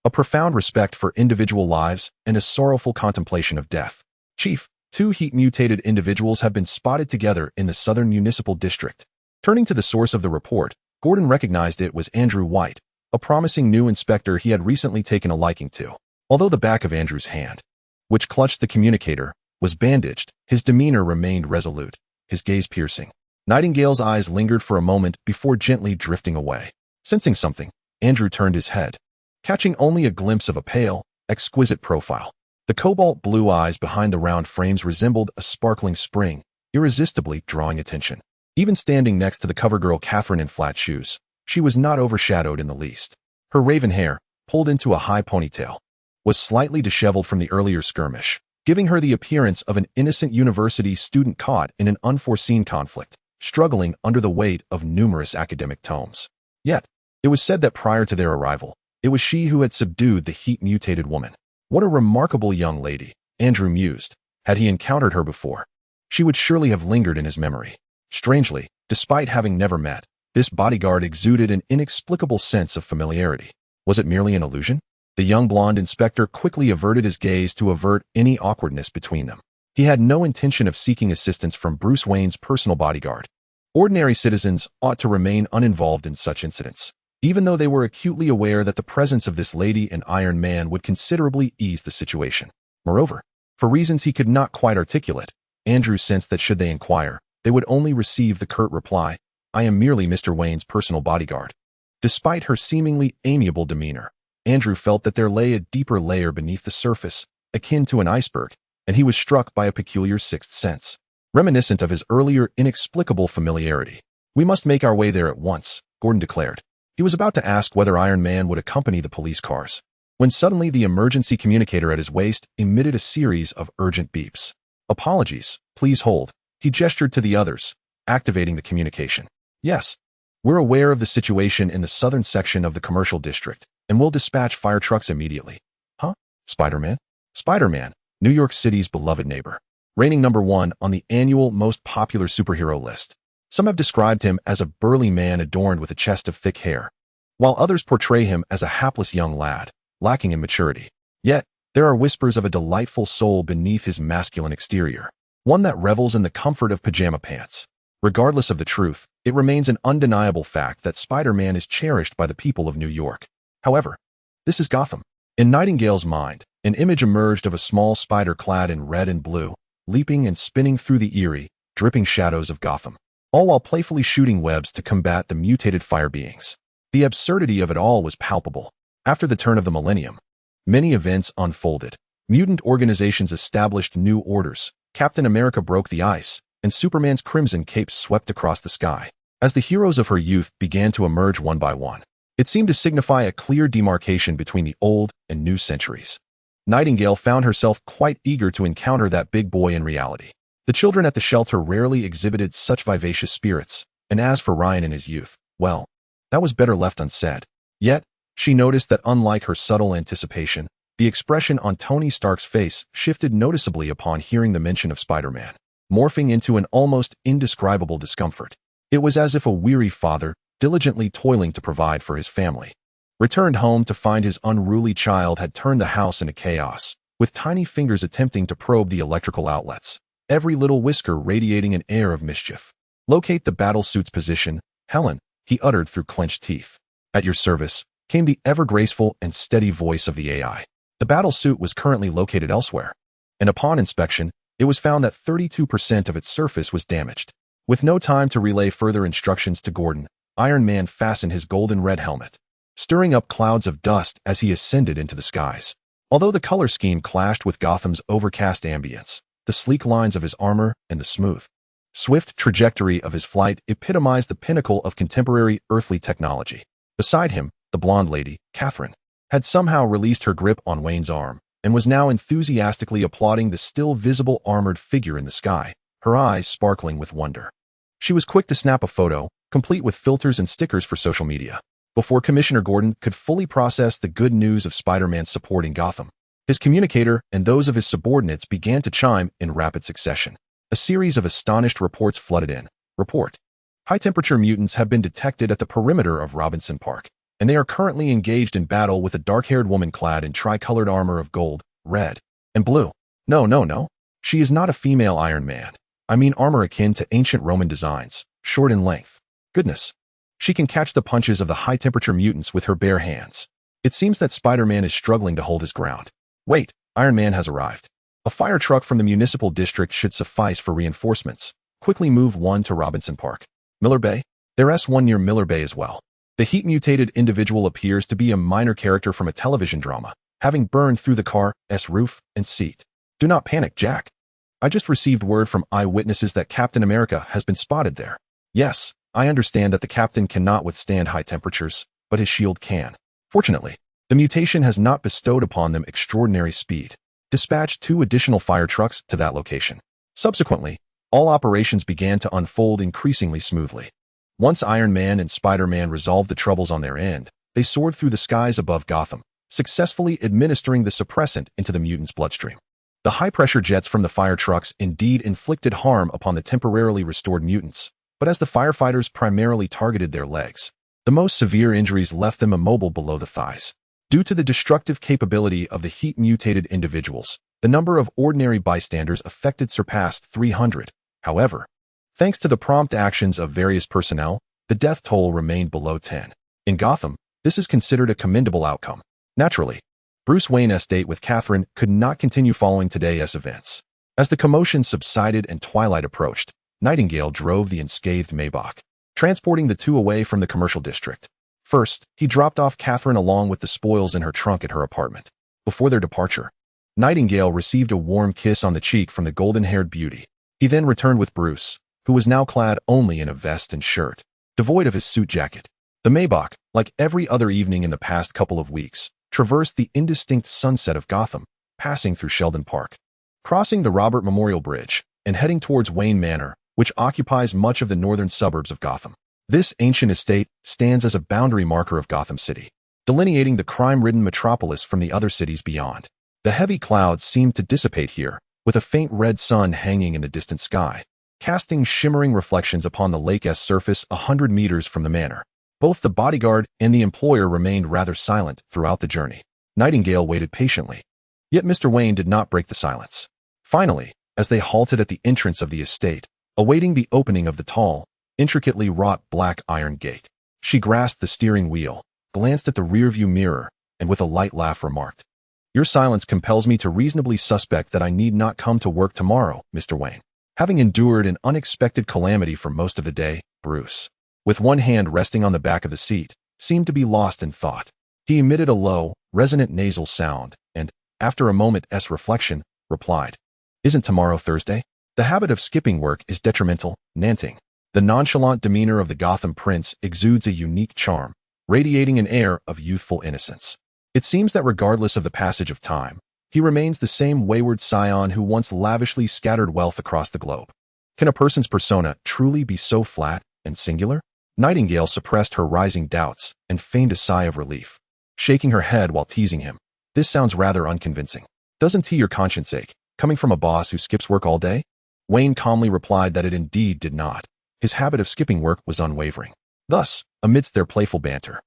[SPEAKER 1] a profound respect for individual lives and a sorrowful contemplation of death. "Chief, 2 heat-mutated individuals have been spotted together in the Southern Municipal District." Turning to the source of the report, Gordon recognized it was Andrew White, a promising new inspector he had recently taken a liking to. Although the back of Andrew's hand, which clutched the communicator, was bandaged, his demeanor remained resolute, his gaze piercing. Nightingale's eyes lingered for a moment before gently drifting away. Sensing something, Andrew turned his head, catching only a glimpse of a pale, exquisite profile. The cobalt blue eyes behind the round frames resembled a sparkling spring, irresistibly drawing attention. Even standing next to the cover girl Catherine in flat shoes, she was not overshadowed in the least. Her raven hair, pulled into a high ponytail, was slightly disheveled from the earlier skirmish, giving her the appearance of an innocent university student caught in an unforeseen conflict, struggling under the weight of numerous academic tomes. Yet, it was said that prior to their arrival, it was she who had subdued the heat-mutated woman. What a remarkable young lady, Andrew mused. Had he encountered her before, she would surely have lingered in his memory. Strangely, despite having never met, this bodyguard exuded an inexplicable sense of familiarity. Was it merely an illusion? The young blonde inspector quickly averted his gaze to avert any awkwardness between them. He had no intention of seeking assistance from Bruce Wayne's personal bodyguard. Ordinary citizens ought to remain uninvolved in such incidents, even though they were acutely aware that the presence of this lady and Iron Man would considerably ease the situation. Moreover, for reasons he could not quite articulate, Andrew sensed that should they inquire, they would only receive the curt reply, "I am merely Mr. Wayne's personal bodyguard." Despite her seemingly amiable demeanor, Andrew felt that there lay a deeper layer beneath the surface, akin to an iceberg, and he was struck by a peculiar sixth sense, reminiscent of his earlier inexplicable familiarity. "We must make our way there at once," Gordon declared. He was about to ask whether Iron Man would accompany the police cars, when suddenly the emergency communicator at his waist emitted a series of urgent beeps. "Apologies, please hold." He gestured to the others, activating the communication. "Yes, we're aware of the situation in the southern section of the commercial district, and we'll dispatch fire trucks immediately." "Huh? Spider-Man?" Spider-Man, New York City's beloved neighbor, reigning #1 on the annual most popular superhero list. Some have described him as a burly man adorned with a chest of thick hair, while others portray him as a hapless young lad, lacking in maturity. Yet, there are whispers of a delightful soul beneath his masculine exterior, one that revels in the comfort of pajama pants. Regardless of the truth, it remains an undeniable fact that Spider-Man is cherished by the people of New York. However, this is Gotham. In Nightingale's mind, an image emerged of a small spider clad in red and blue, leaping and spinning through the eerie, dripping shadows of Gotham, all while playfully shooting webs to combat the mutated fire beings. The absurdity of it all was palpable. After the turn of the millennium, many events unfolded. Mutant organizations established new orders, Captain America broke the ice, and Superman's crimson cape swept across the sky. As the heroes of her youth began to emerge one by one, it seemed to signify a clear demarcation between the old and new centuries. Nightingale found herself quite eager to encounter that big boy in reality. The children at the shelter rarely exhibited such vivacious spirits, and as for Ryan in his youth, well, that was better left unsaid. Yet, she noticed that unlike her subtle anticipation, the expression on Tony Stark's face shifted noticeably upon hearing the mention of Spider-Man, morphing into an almost indescribable discomfort. It was as if a weary father, diligently toiling to provide for his family, returned home to find his unruly child had turned the house into chaos, with tiny fingers attempting to probe the electrical outlets, every little whisker radiating an air of mischief. "Locate the battlesuit's position, Helen," he uttered through clenched teeth. "At your service," came the ever-graceful and steady voice of the AI. The battlesuit was currently located elsewhere, and upon inspection, it was found that 32% of its surface was damaged. With no time to relay further instructions to Gordon, Iron Man fastened his golden red helmet, stirring up clouds of dust as he ascended into the skies. Although the color scheme clashed with Gotham's overcast ambience, the sleek lines of his armor and the smooth, swift trajectory of his flight epitomized the pinnacle of contemporary earthly technology. Beside him, the blonde lady, Catherine, had somehow released her grip on Wayne's arm and was now enthusiastically applauding the still visible armored figure in the sky, her eyes sparkling with wonder. She was quick to snap a photo, complete with filters and stickers for social media, before Commissioner Gordon could fully process the good news of Spider-Man's support in Gotham. His communicator and those of his subordinates began to chime in rapid succession. A series of astonished reports flooded in. Report: high-temperature mutants have been detected at the perimeter of Robinson Park, and they are currently engaged in battle with a dark-haired woman clad in tricolored armor of gold, red, and blue. No. She is not a female Iron Man. I mean armor akin to ancient Roman designs, short in length. Goodness. She can catch the punches of the high-temperature mutants with her bare hands. It seems that Spider-Man is struggling to hold his ground. Wait, Iron Man has arrived. A fire truck from the municipal district should suffice for reinforcements. Quickly move one to Robinson Park. Miller Bay? There's one near Miller Bay as well. The heat-mutated individual appears to be a minor character from a television drama, having burned through the car's roof and seat. Do not panic, Jack. I just received word from eyewitnesses that Captain America has been spotted there. Yes, I understand that the captain cannot withstand high temperatures, but his shield can. Fortunately, the mutation has not bestowed upon them extraordinary speed. Dispatch 2 additional fire trucks to that location. Subsequently, all operations began to unfold increasingly smoothly. Once Iron Man and Spider-Man resolved the troubles on their end, they soared through the skies above Gotham, successfully administering the suppressant into the mutants' bloodstream. The high-pressure jets from the fire trucks indeed inflicted harm upon the temporarily restored mutants, but as the firefighters primarily targeted their legs, the most severe injuries left them immobile below the thighs. Due to the destructive capability of the heat-mutated individuals, the number of ordinary bystanders affected surpassed 300. However, thanks to the prompt actions of various personnel, the death toll remained below 10. In Gotham, this is considered a commendable outcome. Naturally, Bruce Wayne's date with Catherine could not continue following today's events. As the commotion subsided and twilight approached, Nightingale drove the unscathed Maybach, transporting the two away from the commercial district. First, he dropped off Catherine along with the spoils in her trunk at her apartment. Before their departure, Nightingale received a warm kiss on the cheek from the golden-haired beauty. He then returned with Bruce, who was now clad only in a vest and shirt, devoid of his suit jacket. The Maybach, like every other evening in the past couple of weeks, traversed the indistinct sunset of Gotham, passing through Sheldon Park, crossing the Robert Memorial Bridge, and heading towards Wayne Manor, which occupies much of the northern suburbs of Gotham. This ancient estate stands as a boundary marker of Gotham City, delineating the crime-ridden metropolis from the other cities beyond. The heavy clouds seemed to dissipate here, with a faint red sun hanging in the distant sky, casting shimmering reflections upon the lake's surface 100 meters from the manor. Both the bodyguard and the employer remained rather silent throughout the journey. Nightingale waited patiently. Yet Mr. Wayne did not break the silence. Finally, as they halted at the entrance of the estate, awaiting the opening of the tall, intricately wrought black iron gate, she grasped the steering wheel, glanced at the rearview mirror, and with a light laugh remarked, "Your silence compels me to reasonably suspect that I need not come to work tomorrow, Mr. Wayne." Having endured an unexpected calamity for most of the day, Bruce, with one hand resting on the back of the seat, seemed to be lost in thought. He emitted a low, resonant nasal sound, and, after a moment's reflection, replied, "Isn't tomorrow Thursday? The habit of skipping work is detrimental, Nanting." The nonchalant demeanor of the Gotham prince exudes a unique charm, radiating an air of youthful innocence. It seems that regardless of the passage of time, he remains the same wayward scion who once lavishly scattered wealth across the globe. Can a person's persona truly be so flat and singular? Nightingale suppressed her rising doubts and feigned a sigh of relief, shaking her head while teasing him. "This sounds rather unconvincing. Doesn't he your conscience ache, coming from a boss who skips work all day?" Wayne calmly replied that it indeed did not. His habit of skipping work was unwavering. Thus, amidst their playful banter,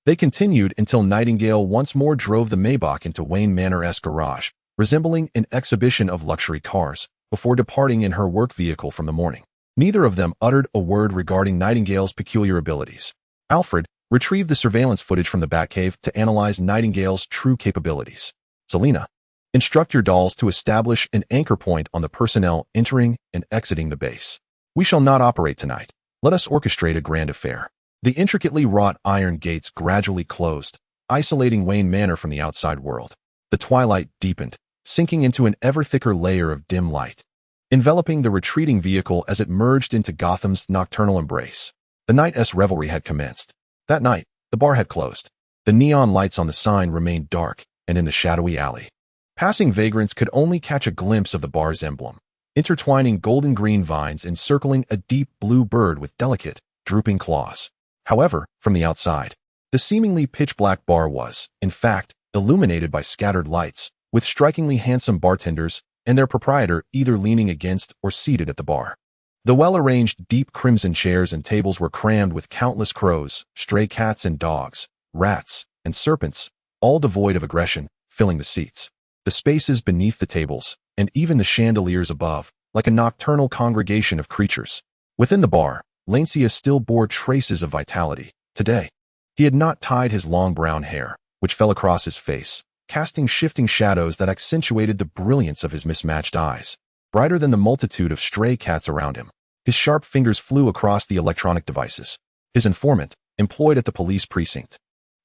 [SPEAKER 1] they continued until Nightingale once more drove the Maybach into Wayne Manor's garage, resembling an exhibition of luxury cars, before departing in her work vehicle from the morning. Neither of them uttered a word regarding Nightingale's peculiar abilities. Alfred retrieved the surveillance footage from the Batcave to analyze Nightingale's true capabilities. "Selina, instruct your dolls to establish an anchor point on the personnel entering and exiting the base. We shall not operate tonight. Let us orchestrate a grand affair." The intricately wrought iron gates gradually closed, isolating Wayne Manor from the outside world. The twilight deepened, sinking into an ever thicker layer of dim light, enveloping the retreating vehicle as it merged into Gotham's nocturnal embrace. The night's revelry had commenced. That night, the bar had closed. The neon lights on the sign remained dark, and in the shadowy alley, passing vagrants could only catch a glimpse of the bar's emblem, intertwining golden-green vines encircling a deep blue bird with delicate, drooping claws. However, from the outside, the seemingly pitch-black bar was, in fact, illuminated by scattered lights, with strikingly handsome bartenders and their proprietor either leaning against or seated at the bar. The well-arranged deep crimson chairs and tables were crammed with countless crows, stray cats and dogs, rats, and serpents, all devoid of aggression, filling the seats, the spaces beneath the tables, and even the chandeliers above, like a nocturnal congregation of creatures. Within the bar, Lancia still bore traces of vitality. Today, he had not tied his long brown hair, which fell across his face, casting shifting shadows that accentuated the brilliance of his mismatched eyes. Brighter than the multitude of stray cats around him, his sharp fingers flew across the electronic devices. His informant, employed at the police precinct,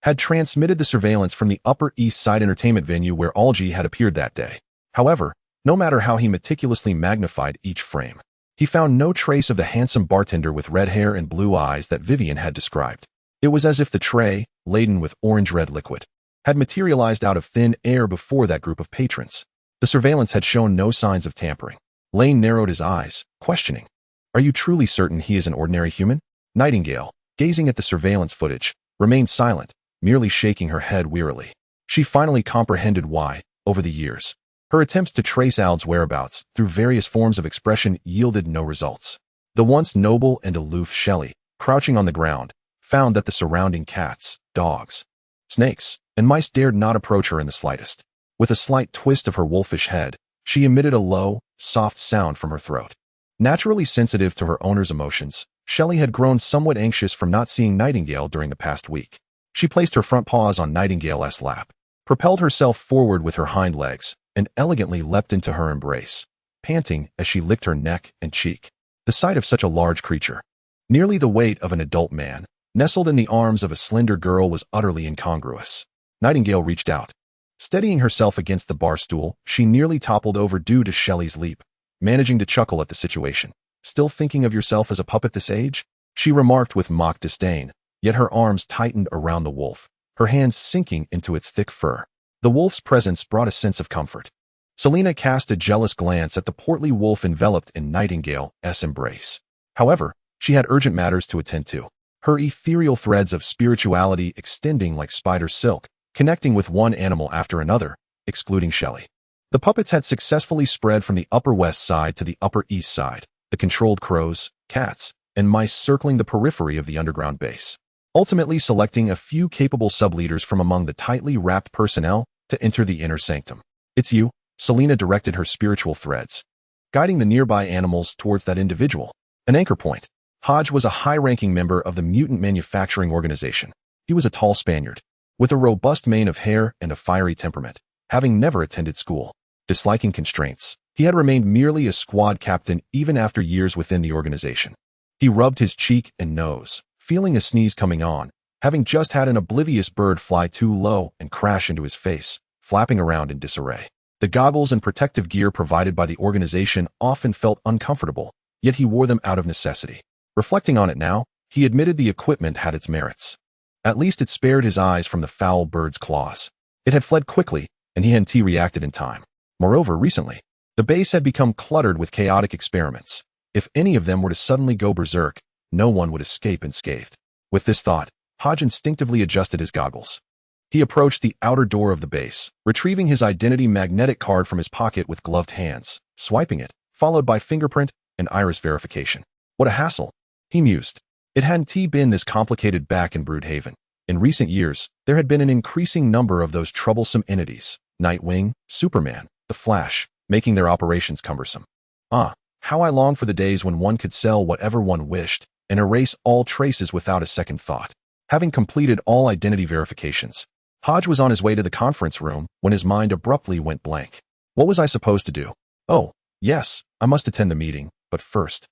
[SPEAKER 1] had transmitted the surveillance from the Upper East Side entertainment venue where Algie had appeared that day. However, no matter how he meticulously magnified each frame, he found no trace of the handsome bartender with red hair and blue eyes that Vivian had described. It was as if the tray, laden with orange-red liquid, had materialized out of thin air before that group of patrons. The surveillance had shown no signs of tampering. Lane narrowed his eyes, questioning, "Are you truly certain he is an ordinary human?" Nightingale, gazing at the surveillance footage, remained silent, merely shaking her head wearily. She finally comprehended why, over the years, her attempts to trace Ald's whereabouts through various forms of expression yielded no results. The once noble and aloof Shelley, crouching on the ground, found that the surrounding cats, dogs, snakes, and mice dared not approach her in the slightest. With a slight twist of her wolfish head, she emitted a low, soft sound from her throat. Naturally sensitive to her owner's emotions, Shelley had grown somewhat anxious from not seeing Nightingale during the past week. She placed her front paws on Nightingale's lap, propelled herself forward with her hind legs, and elegantly leapt into her embrace, panting as she licked her neck and cheek. The sight of such a large creature, nearly the weight of an adult man, nestled in the arms of a slender girl was utterly incongruous. Nightingale reached out. Steadying herself against the bar stool, she nearly toppled over due to Shelley's leap, managing to chuckle at the situation. "Still thinking of yourself as a puppet this age?" she remarked with mock disdain, yet her arms tightened around the wolf, her hands sinking into its thick fur. The wolf's presence brought a sense of comfort. Selina cast a jealous glance at the portly wolf enveloped in Nightingale's embrace. However, she had urgent matters to attend to, her ethereal threads of spirituality extending like spider silk, connecting with one animal after another, excluding Shelley. The puppets had successfully spread from the Upper West Side to the Upper East Side, the controlled crows, cats, and mice circling the periphery of the underground base. Ultimately selecting a few capable sub-leaders from among the tightly wrapped personnel, to enter the inner sanctum. It's you, Selena directed her spiritual threads, guiding the nearby animals towards that individual. An anchor point. Hodge was a high-ranking member of the Mutant Manufacturing Organization. He was a tall Spaniard, with a robust mane of hair and a fiery temperament, having never attended school. Disliking constraints, he had remained merely a squad captain even after years within the organization. He rubbed his cheek and nose, feeling a sneeze coming on, having just had an oblivious bird fly too low and crash into his face, flapping around in disarray. The goggles and protective gear provided by the organization often felt uncomfortable, yet he wore them out of necessity. Reflecting on it now, he admitted the equipment had its merits. At least it spared his eyes from the foul bird's claws. It had fled quickly, and he hadn't reacted in time. Moreover, recently, the base had become cluttered with chaotic experiments. If any of them were to suddenly go berserk, no one would escape unscathed. With this thought, Hodge instinctively adjusted his goggles. He approached the outer door of the base, retrieving his identity magnetic card from his pocket with gloved hands, swiping it, followed by fingerprint and iris verification. What a hassle, he mused. It hadn't been this complicated back in Broodhaven. In recent years, there had been an increasing number of those troublesome entities, Nightwing, Superman, the Flash, making their operations cumbersome. How I long for the days when one could sell whatever one wished and erase all traces without a second thought. Having completed all identity verifications, Hodge was on his way to the conference room when his mind abruptly went blank. What was I supposed to do? Oh, yes, I must attend the meeting, but first,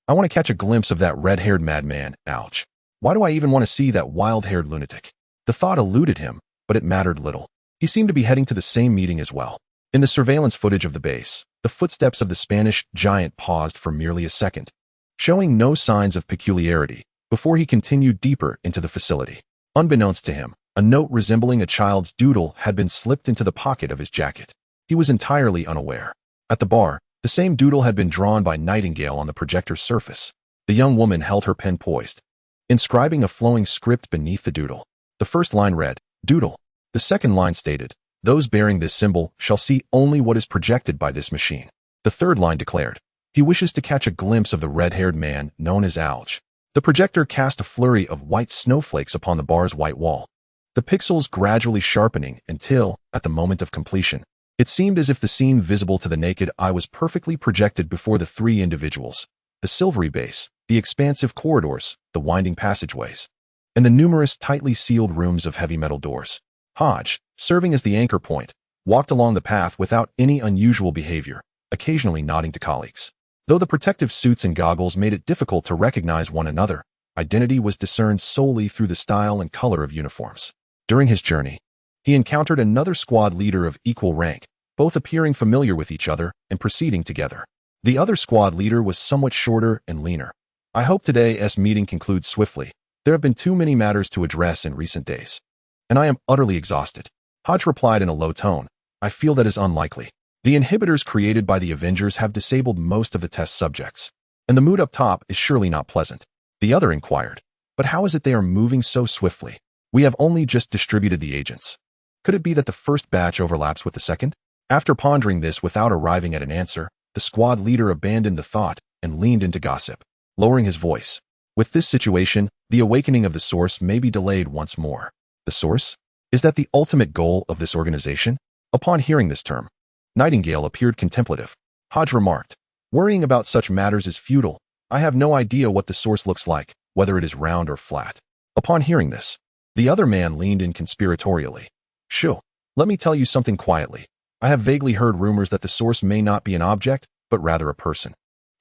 [SPEAKER 1] I want to catch a glimpse of that red-haired madman, ouch. Why do I even want to see that wild-haired lunatic? The thought eluded him, but it mattered little. He seemed to be heading to the same meeting as well. In the surveillance footage of the base, the footsteps of the Spanish giant paused for merely a second, showing no signs of peculiarity, before he continued deeper into the facility. Unbeknownst to him, a note resembling a child's doodle had been slipped into the pocket of his jacket. He was entirely unaware. At the bar, the same doodle had been drawn by Nightingale on the projector's surface. The young woman held her pen poised, inscribing a flowing script beneath the doodle. The first line read, "Doodle." The second line stated, "Those bearing this symbol shall see only what is projected by this machine." The third line declared, "He wishes to catch a glimpse of the red-haired man known as Alge." The projector cast a flurry of white snowflakes upon the bar's white wall, the pixels gradually sharpening until, at the moment of completion, it seemed as if the scene visible to the naked eye was perfectly projected before the three individuals: the silvery base, the expansive corridors, the winding passageways, and the numerous tightly sealed rooms of heavy metal doors. Hodge, serving as the anchor point, walked along the path without any unusual behavior, occasionally nodding to colleagues. Though the protective suits and goggles made it difficult to recognize one another, identity was discerned solely through the style and color of uniforms. During his journey, he encountered another squad leader of equal rank, both appearing familiar with each other and proceeding together. The other squad leader was somewhat shorter and leaner. "I hope today's meeting concludes swiftly. There have been too many matters to address in recent days, and I am utterly exhausted." Hodge replied in a low tone, "I feel that is unlikely. The inhibitors created by the Avengers have disabled most of the test subjects, and the mood up top is surely not pleasant." The other inquired, "But how is it they are moving so swiftly? We have only just distributed the agents. Could it be that the first batch overlaps with the second?" After pondering this without arriving at an answer, the squad leader abandoned the thought and leaned into gossip, lowering his voice. "With this situation, the awakening of the Source may be delayed once more." The Source? Is that the ultimate goal of this organization? Upon hearing this term, Nightingale appeared contemplative. Hodge remarked, "Worrying about such matters is futile. I have no idea what the Source looks like, whether it is round or flat." Upon hearing this, the other man leaned in conspiratorially. "Shoo, let me tell you something quietly. I have vaguely heard rumors that the Source may not be an object, but rather a person."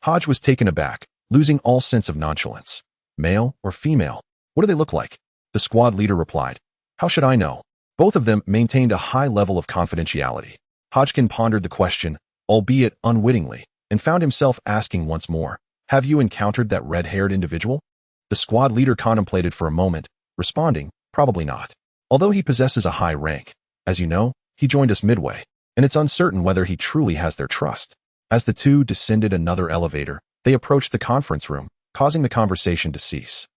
[SPEAKER 1] Hodge was taken aback, losing all sense of nonchalance. "Male or female? What do they look like?" The squad leader replied, "How should I know?" Both of them maintained a high level of confidentiality. Hodgkin pondered the question, albeit unwittingly, and found himself asking once more, "Have you encountered that red-haired individual?" The squad leader contemplated for a moment, responding, "Probably not. Although he possesses a high rank. As you know, he joined us midway, and it's uncertain whether he truly has their trust." As the two descended another elevator, they approached the conference room, causing the conversation to cease.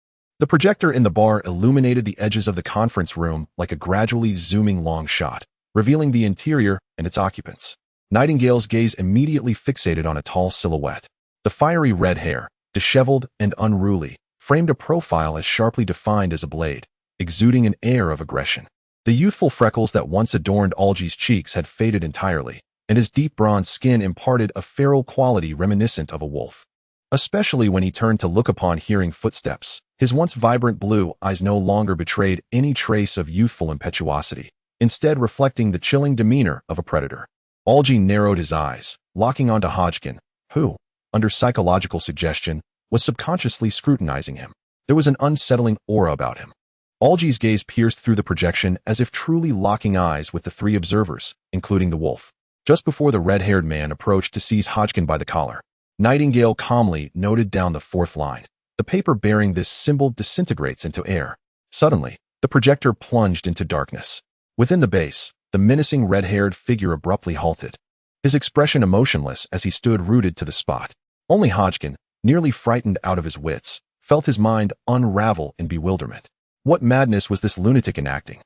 [SPEAKER 1] The projector in the bar illuminated the edges of the conference room like a gradually zooming long shot, revealing the interior and its occupants. Nightingale's gaze immediately fixated on a tall silhouette. The fiery red hair, disheveled and unruly, framed a profile as sharply defined as a blade, exuding an air of aggression. The youthful freckles that once adorned Algy's cheeks had faded entirely, and his deep bronze skin imparted a feral quality reminiscent of a wolf. Especially when he turned to look upon hearing footsteps, his once vibrant blue eyes no longer betrayed any trace of youthful impetuosity, instead reflecting the chilling demeanor of a predator. Algy narrowed his eyes, locking onto Hodgkin, who, under psychological suggestion, was subconsciously scrutinizing him. There was an unsettling aura about him. Algy's gaze pierced through the projection as if truly locking eyes with the three observers, including the wolf. Just before the red-haired man approached to seize Hodgkin by the collar, Nightingale calmly noted down the fourth line. The paper bearing this symbol disintegrates into air. Suddenly, the projector plunged into darkness. Within the base, the menacing red-haired figure abruptly halted, his expression emotionless as he stood rooted to the spot. Only Hodgkin, nearly frightened out of his wits, felt his mind unravel in bewilderment. What madness was this lunatic enacting?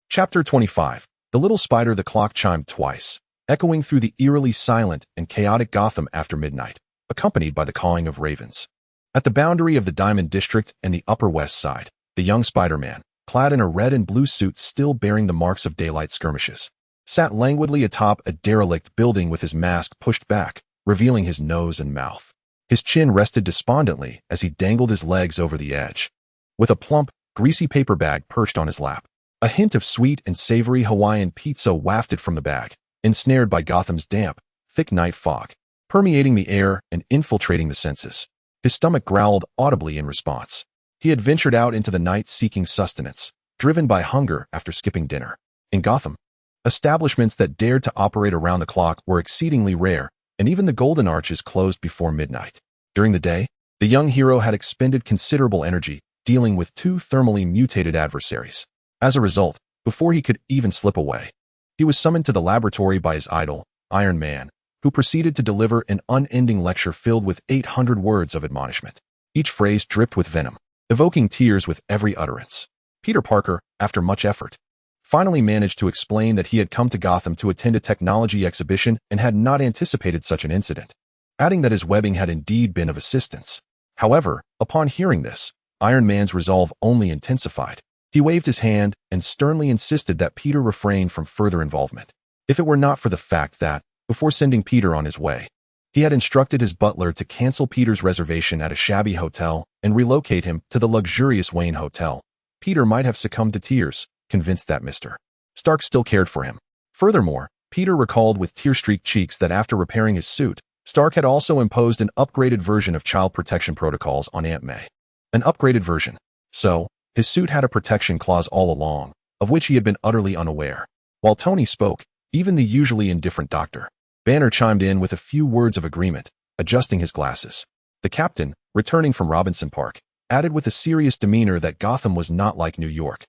[SPEAKER 1] Chapter 25. The little spider. The clock chimed twice, echoing through the eerily silent and chaotic Gotham after midnight, accompanied by the cawing of ravens. At the boundary of the Diamond District and the Upper West Side, the young Spider-Man, clad in a red and blue suit still bearing the marks of daylight skirmishes, sat languidly atop a derelict building with his mask pushed back, revealing his nose and mouth. His chin rested despondently as he dangled his legs over the edge, with a plump, greasy paper bag perched on his lap. A hint of sweet and savory Hawaiian pizza wafted from the bag, ensnared by Gotham's damp, thick night fog, permeating the air and infiltrating the senses. His stomach growled audibly in response. He had ventured out into the night seeking sustenance, driven by hunger after skipping dinner. In Gotham, establishments that dared to operate around the clock were exceedingly rare, and even the Golden Arches closed before midnight. During the day, the young hero had expended considerable energy dealing with two thermally mutated adversaries. As a result, before he could even slip away, he was summoned to the laboratory by his idol, Iron Man, who proceeded to deliver an unending lecture filled with 800 words of admonishment. Each phrase dripped with venom, evoking tears with every utterance. Peter Parker, after much effort, finally managed to explain that he had come to Gotham to attend a technology exhibition and had not anticipated such an incident, adding that his webbing had indeed been of assistance. However, upon hearing this, Iron Man's resolve only intensified. He waved his hand and sternly insisted that Peter refrain from further involvement. If it were not for the fact that, before sending Peter on his way, he had instructed his butler to cancel Peter's reservation at a shabby hotel and relocate him to the luxurious Wayne Hotel, Peter might have succumbed to tears, convinced that Mr. Stark still cared for him. Furthermore, Peter recalled with tear-streaked cheeks that after repairing his suit, Stark had also imposed an upgraded version of child protection protocols on Aunt May. An upgraded version. So, his suit had a protection clause all along, of which he had been utterly unaware. While Tony spoke, even the usually indifferent Dr. Banner chimed in with a few words of agreement, adjusting his glasses. The captain, returning from Robinson Park, added with a serious demeanor that Gotham was not like New York.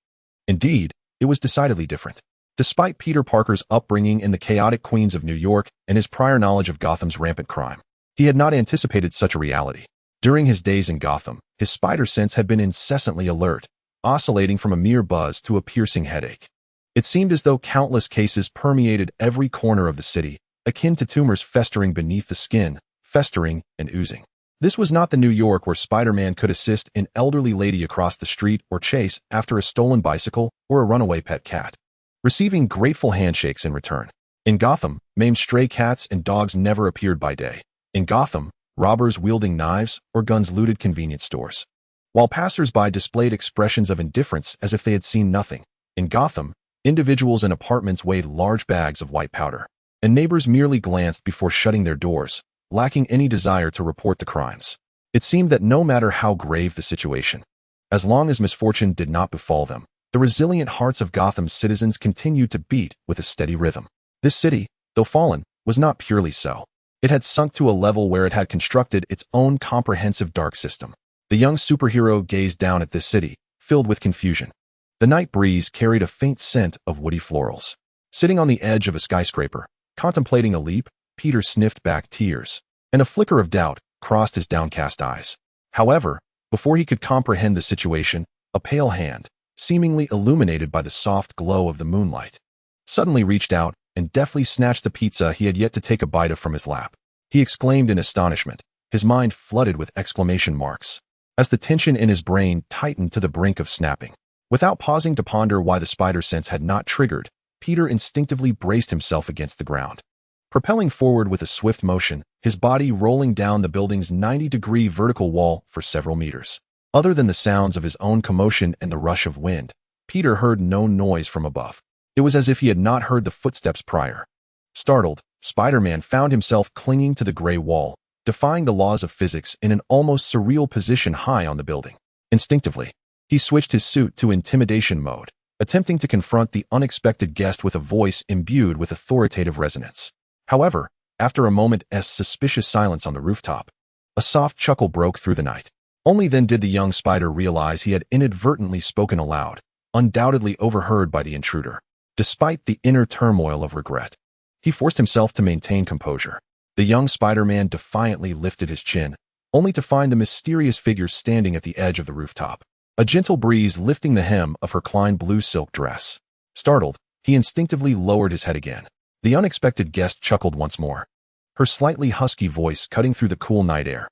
[SPEAKER 1] Indeed, it was decidedly different. Despite Peter Parker's upbringing in the chaotic Queens of New York and his prior knowledge of Gotham's rampant crime, he had not anticipated such a reality. During his days in Gotham, his spider sense had been incessantly alert, oscillating from a mere buzz to a piercing headache. It seemed as though countless cases permeated every corner of the city, akin to tumors festering beneath the skin, festering and oozing. This was not the New York where Spider-Man could assist an elderly lady across the street or chase after a stolen bicycle or a runaway pet cat, receiving grateful handshakes in return. In Gotham, maimed stray cats and dogs never appeared by day. In Gotham, robbers wielding knives or guns looted convenience stores, while passers-by displayed expressions of indifference as if they had seen nothing. In Gotham, individuals in apartments weighed large bags of white powder, and neighbors merely glanced before shutting their doors, lacking any desire to report the crimes. It seemed that no matter how grave the situation, as long as misfortune did not befall them, the resilient hearts of Gotham's citizens continued to beat with a steady rhythm. This city, though fallen, was not purely so. It had sunk to a level where it had constructed its own comprehensive dark system. The young superhero gazed down at this city, filled with confusion. The night breeze carried a faint scent of woody florals. Sitting on the edge of a skyscraper, contemplating a leap, Peter sniffed back tears, and a flicker of doubt crossed his downcast eyes. However, before he could comprehend the situation, a pale hand, seemingly illuminated by the soft glow of the moonlight, suddenly reached out and deftly snatched the pizza he had yet to take a bite of from his lap. He exclaimed in astonishment, his mind flooded with exclamation marks, as the tension in his brain tightened to the brink of snapping. Without pausing to ponder why the spider sense had not triggered, Peter instinctively braced himself against the ground. Propelling forward with a swift motion, his body rolling down the building's 90-degree vertical wall for several meters. Other than the sounds of his own commotion and the rush of wind, Peter heard no noise from above. It was as if he had not heard the footsteps prior. Startled, Spider-Man found himself clinging to the gray wall, defying the laws of physics in an almost surreal position high on the building. Instinctively, he switched his suit to intimidation mode, attempting to confront the unexpected guest with a voice imbued with authoritative resonance. However, after a moment's suspicious silence on the rooftop, a soft chuckle broke through the night. Only then did the young spider realize he had inadvertently spoken aloud, undoubtedly overheard by the intruder. Despite the inner turmoil of regret, he forced himself to maintain composure. The young Spider-Man defiantly lifted his chin, only to find the mysterious figure standing at the edge of the rooftop, a gentle breeze lifting the hem of her Klein blue silk dress. Startled, he instinctively lowered his head again. The unexpected guest chuckled once more, her slightly husky voice cutting through the cool night air.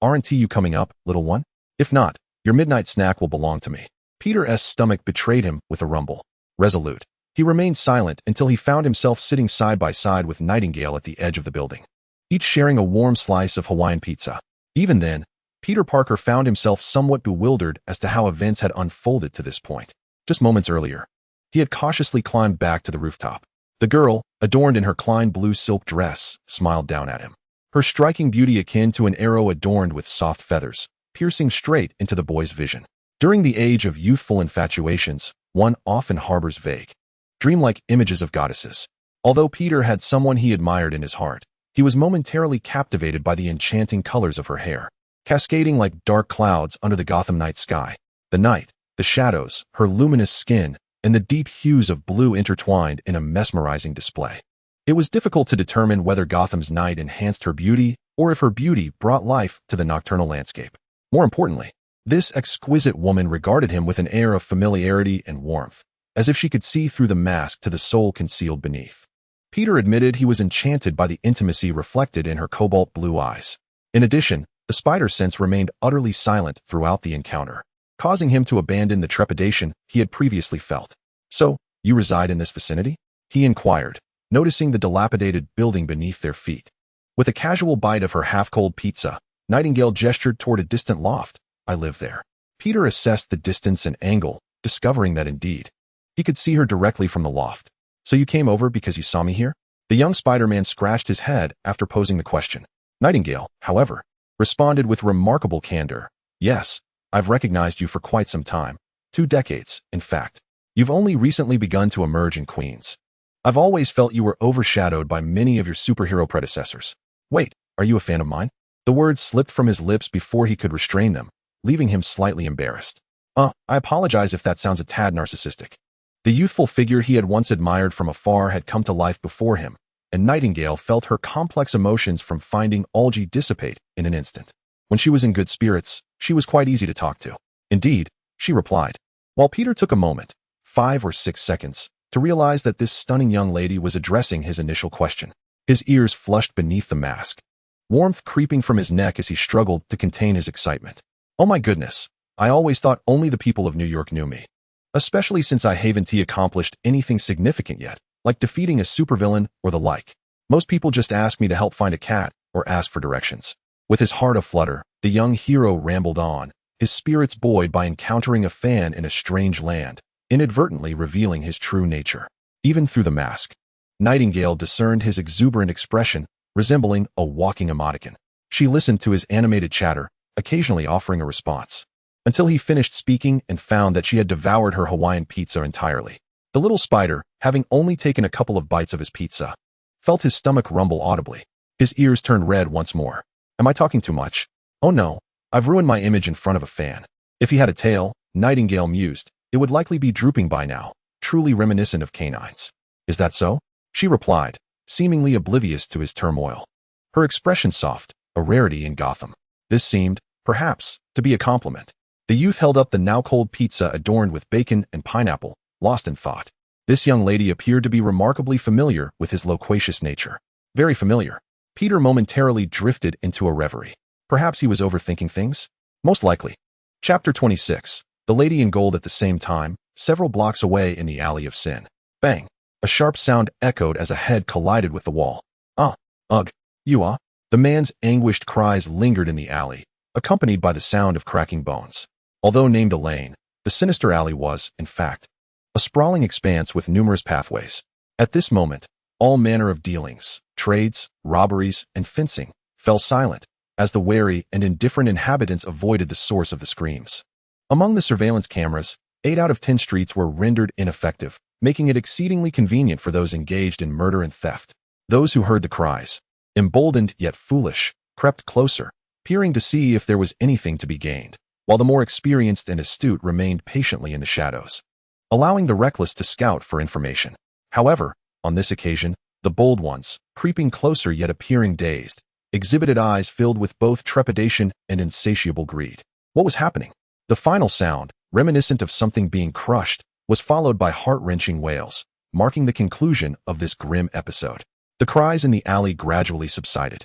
[SPEAKER 1] "Aren't you coming up, little one? If not, your midnight snack will belong to me." Peter's stomach betrayed him with a rumble. Resolute, he remained silent until he found himself sitting side by side with Nightingale at the edge of the building, each sharing a warm slice of Hawaiian pizza. Even then, Peter Parker found himself somewhat bewildered as to how events had unfolded to this point. Just moments earlier, he had cautiously climbed back to the rooftop. The girl, adorned in her Klein blue silk dress, smiled down at him, her striking beauty akin to an arrow adorned with soft feathers, piercing straight into the boy's vision. During the age of youthful infatuations, one often harbors vague, dreamlike images of goddesses. Although Peter had someone he admired in his heart, he was momentarily captivated by the enchanting colors of her hair, cascading like dark clouds under the Gotham night sky. The night, the shadows, her luminous skin, and the deep hues of blue intertwined in a mesmerizing display. It was difficult to determine whether Gotham's night enhanced her beauty or if her beauty brought life to the nocturnal landscape. More importantly, this exquisite woman regarded him with an air of familiarity and warmth, as if she could see through the mask to the soul concealed beneath. Peter admitted he was enchanted by the intimacy reflected in her cobalt blue eyes. In addition, the spider sense remained utterly silent throughout the encounter, causing him to abandon the trepidation he had previously felt. "So, you reside in this vicinity?" he inquired, noticing the dilapidated building beneath their feet. With a casual bite of her half-cold pizza, Nightingale gestured toward a distant loft. "I live there." Peter assessed the distance and angle, discovering that indeed, he could see her directly from the loft. "So you came over because you saw me here?" The young Spider-Man scratched his head after posing the question. Nightingale, however, responded with remarkable candor. "Yes, I've recognized you for quite some time. 2 decades, in fact. You've only recently begun to emerge in Queens. I've always felt you were overshadowed by many of your superhero predecessors. Wait, are you a fan of mine?" The words slipped from his lips before he could restrain them, leaving him slightly embarrassed. I apologize if that sounds a tad narcissistic." The youthful figure he had once admired from afar had come to life before him, and Nightingale felt her complex emotions from finding Algie dissipate in an instant. When she was in good spirits, she was quite easy to talk to. "Indeed," she replied, while Peter took a moment, 5 or 6 seconds, to realize that this stunning young lady was addressing his initial question. His ears flushed beneath the mask, warmth creeping from his neck as he struggled to contain his excitement. "Oh my goodness, I always thought only the people of New York knew me. Especially since I haven't accomplished anything significant yet, like defeating a supervillain or the like. Most people just ask me to help find a cat or ask for directions." With his heart aflutter, the young hero rambled on, his spirits buoyed by encountering a fan in a strange land, inadvertently revealing his true nature. Even through the mask, Nightingale discerned his exuberant expression, resembling a walking emoticon. She listened to his animated chatter, occasionally offering a response, until he finished speaking and found that she had devoured her Hawaiian pizza entirely. The little spider, having only taken a couple of bites of his pizza, felt his stomach rumble audibly. His ears turned red once more. "Am I talking too much? Oh no, I've ruined my image in front of a fan." If he had a tail, Nightingale mused, it would likely be drooping by now, truly reminiscent of canines. "Is that so?" she replied, seemingly oblivious to his turmoil. Her expression soft, a rarity in Gotham. This seemed, perhaps, to be a compliment. The youth held up the now-cold pizza adorned with bacon and pineapple, lost in thought. This young lady appeared to be remarkably familiar with his loquacious nature. Very familiar. Peter momentarily drifted into a reverie. Perhaps he was overthinking things? Most likely. Chapter 26. The Lady in Gold. At the same time, several blocks away in the Alley of Sin. Bang! A sharp sound echoed as a head collided with the wall. Ugh, you ah! The man's anguished cries lingered in the alley, accompanied by the sound of cracking bones. Although named a lane, the sinister alley was, in fact, a sprawling expanse with numerous pathways. At this moment, all manner of dealings, trades, robberies, and fencing fell silent as the wary and indifferent inhabitants avoided the source of the screams. Among the surveillance cameras, 8 out of 10 streets were rendered ineffective, making it exceedingly convenient for those engaged in murder and theft. Those who heard the cries, emboldened yet foolish, crept closer, peering to see if there was anything to be gained, while the more experienced and astute remained patiently in the shadows, allowing the reckless to scout for information. However, on this occasion, the bold ones, creeping closer yet appearing dazed, exhibited eyes filled with both trepidation and insatiable greed. What was happening? The final sound, reminiscent of something being crushed, was followed by heart-wrenching wails, marking the conclusion of this grim episode. The cries in the alley gradually subsided,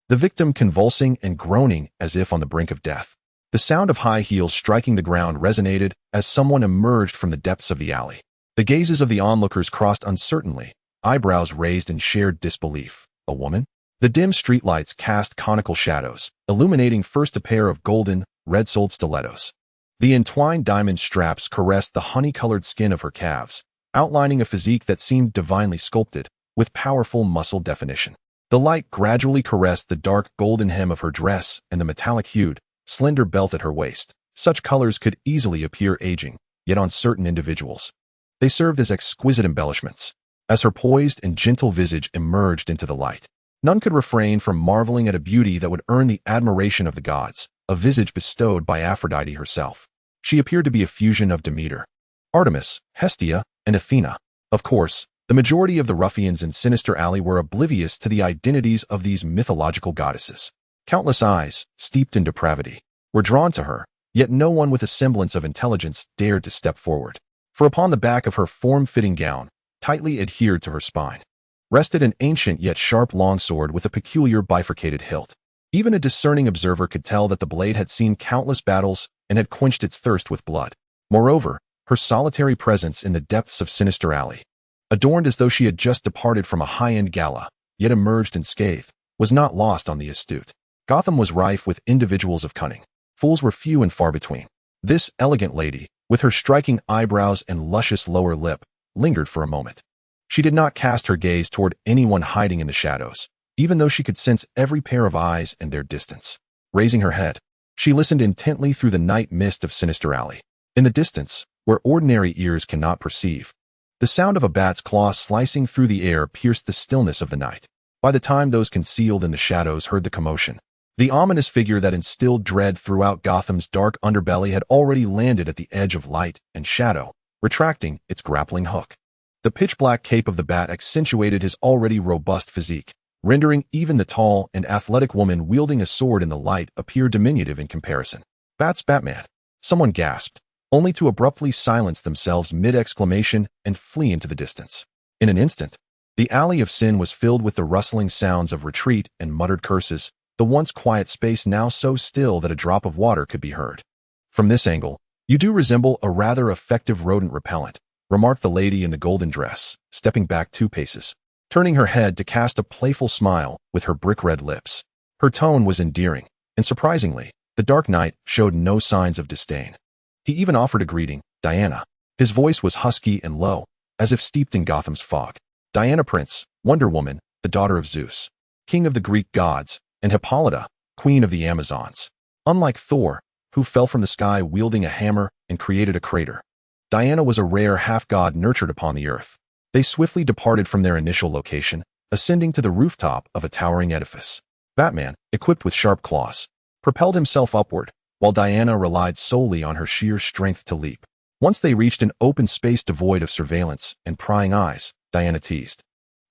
[SPEAKER 1] the victim convulsing and groaning as if on the brink of death. The sound of high heels striking the ground resonated as someone emerged from the depths of the alley. The gazes of the onlookers crossed uncertainly, eyebrows raised in shared disbelief. A woman? The dim streetlights cast conical shadows, illuminating first a pair of golden, red-soled stilettos. The entwined diamond straps caressed the honey-colored skin of her calves, outlining a physique that seemed divinely sculpted, with powerful muscle definition. The light gradually caressed the dark golden hem of her dress and the metallic-hued, slender belt at her waist. Such colors could easily appear aging, yet on certain individuals, they served as exquisite embellishments. As her poised and gentle visage emerged into the light, none could refrain from marveling at a beauty that would earn the admiration of the gods, a visage bestowed by Aphrodite herself. She appeared to be a fusion of Demeter, Artemis, Hestia, and Athena. Of course, the majority of the ruffians in Sinister Alley were oblivious to the identities of these mythological goddesses. Countless eyes, steeped in depravity, were drawn to her, yet no one with a semblance of intelligence dared to step forward. For upon the back of her form-fitting gown, tightly adhered to her spine, rested an ancient yet sharp longsword with a peculiar bifurcated hilt. Even a discerning observer could tell that the blade had seen countless battles and had quenched its thirst with blood. Moreover, her solitary presence in the depths of Sinister Alley, adorned as though she had just departed from a high-end gala, yet emerged unscathed, was not lost on the astute. Gotham was rife with individuals of cunning. Fools were few and far between. This elegant lady, with her striking eyebrows and luscious lower lip, lingered for a moment. She did not cast her gaze toward anyone hiding in the shadows, even though she could sense every pair of eyes and their distance. Raising her head, she listened intently through the night mist of Sinister Alley. In the distance, where ordinary ears cannot perceive, the sound of a bat's claw slicing through the air pierced the stillness of the night. By the time those concealed in the shadows heard the commotion, the ominous figure that instilled dread throughout Gotham's dark underbelly had already landed at the edge of light and shadow, retracting its grappling hook. The pitch-black cape of the bat accentuated his already robust physique, rendering even the tall and athletic woman wielding a sword in the light appear diminutive in comparison. "That's Batman," someone gasped, only to abruptly silence themselves mid-exclamation and flee into the distance. In an instant, the Alley of Sin was filled with the rustling sounds of retreat and muttered curses, the once quiet space now so still that a drop of water could be heard. "From this angle, you do resemble a rather effective rodent repellent," remarked the lady in the golden dress, stepping back 2 paces, turning her head to cast a playful smile with her brick-red lips. Her tone was endearing, and surprisingly, the Dark Knight showed no signs of disdain. He even offered a greeting, "Diana." His voice was husky and low, as if steeped in Gotham's fog. Diana Prince, Wonder Woman, the daughter of Zeus, king of the Greek gods, and Hippolyta, queen of the Amazons. Unlike Thor, who fell from the sky wielding a hammer and created a crater, Diana was a rare half-god nurtured upon the earth. They swiftly departed from their initial location, ascending to the rooftop of a towering edifice. Batman, equipped with sharp claws, propelled himself upward, while Diana relied solely on her sheer strength to leap. Once they reached an open space devoid of surveillance and prying eyes, Diana teased,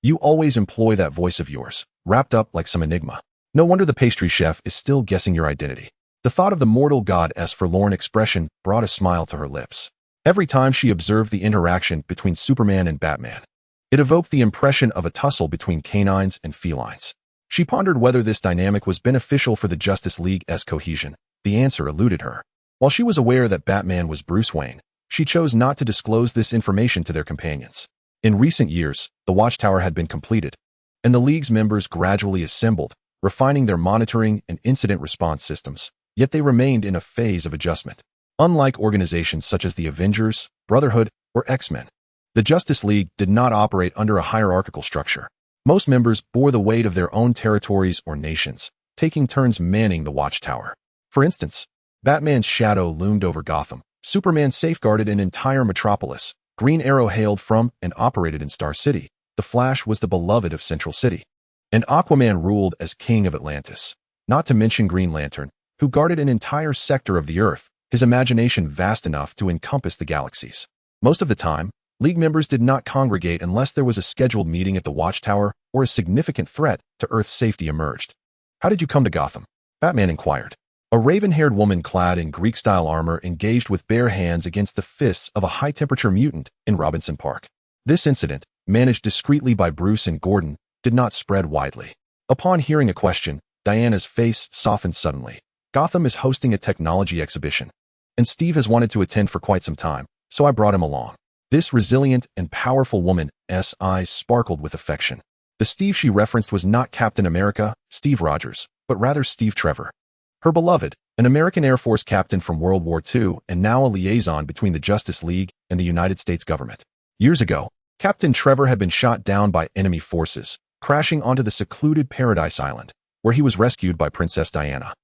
[SPEAKER 1] "You always employ that voice of yours, wrapped up like some enigma. No wonder the pastry chef is still guessing your identity." The thought of the mortal god's forlorn expression brought a smile to her lips. Every time she observed the interaction between Superman and Batman, it evoked the impression of a tussle between canines and felines. She pondered whether this dynamic was beneficial for the Justice League's cohesion. The answer eluded her. While she was aware that Batman was Bruce Wayne, She chose not to disclose this information to their companions. In recent years, the watchtower had been completed, and the League's members gradually assembled, refining their monitoring and incident response systems, yet they remained in a phase of adjustment. Unlike organizations such as the Avengers, Brotherhood, or X-Men, the Justice League did not operate under a hierarchical structure. Most members bore the weight of their own territories or nations, taking turns manning the watchtower. For instance, Batman's shadow loomed over Gotham, Superman safeguarded an entire metropolis, Green Arrow hailed from and operated in Star City, the Flash was the beloved of Central City, and Aquaman ruled as King of Atlantis. Not to mention Green Lantern, who guarded an entire sector of the Earth, his imagination vast enough to encompass the galaxies. Most of the time, League members did not congregate unless there was a scheduled meeting at the watchtower or a significant threat to Earth's safety emerged. "How did you come to Gotham?" Batman inquired. A raven-haired woman clad in Greek-style armor engaged with bare hands against the fists of a high-temperature mutant in Robinson Park. This incident, managed discreetly by Bruce and Gordon, did not spread widely. Upon hearing a question, Diana's face softened suddenly. "Gotham is hosting a technology exhibition, and Steve has wanted to attend for quite some time, so I brought him along." This resilient and powerful woman's eyes sparkled with affection. The Steve she referenced was not Captain America, Steve Rogers, but rather Steve Trevor. Her beloved, an American Air Force captain from World War II and now a liaison between the Justice League and the United States government. Years ago, Captain Trevor had been shot down by enemy forces, crashing onto the secluded Paradise Island, where he was rescued by Princess Diana.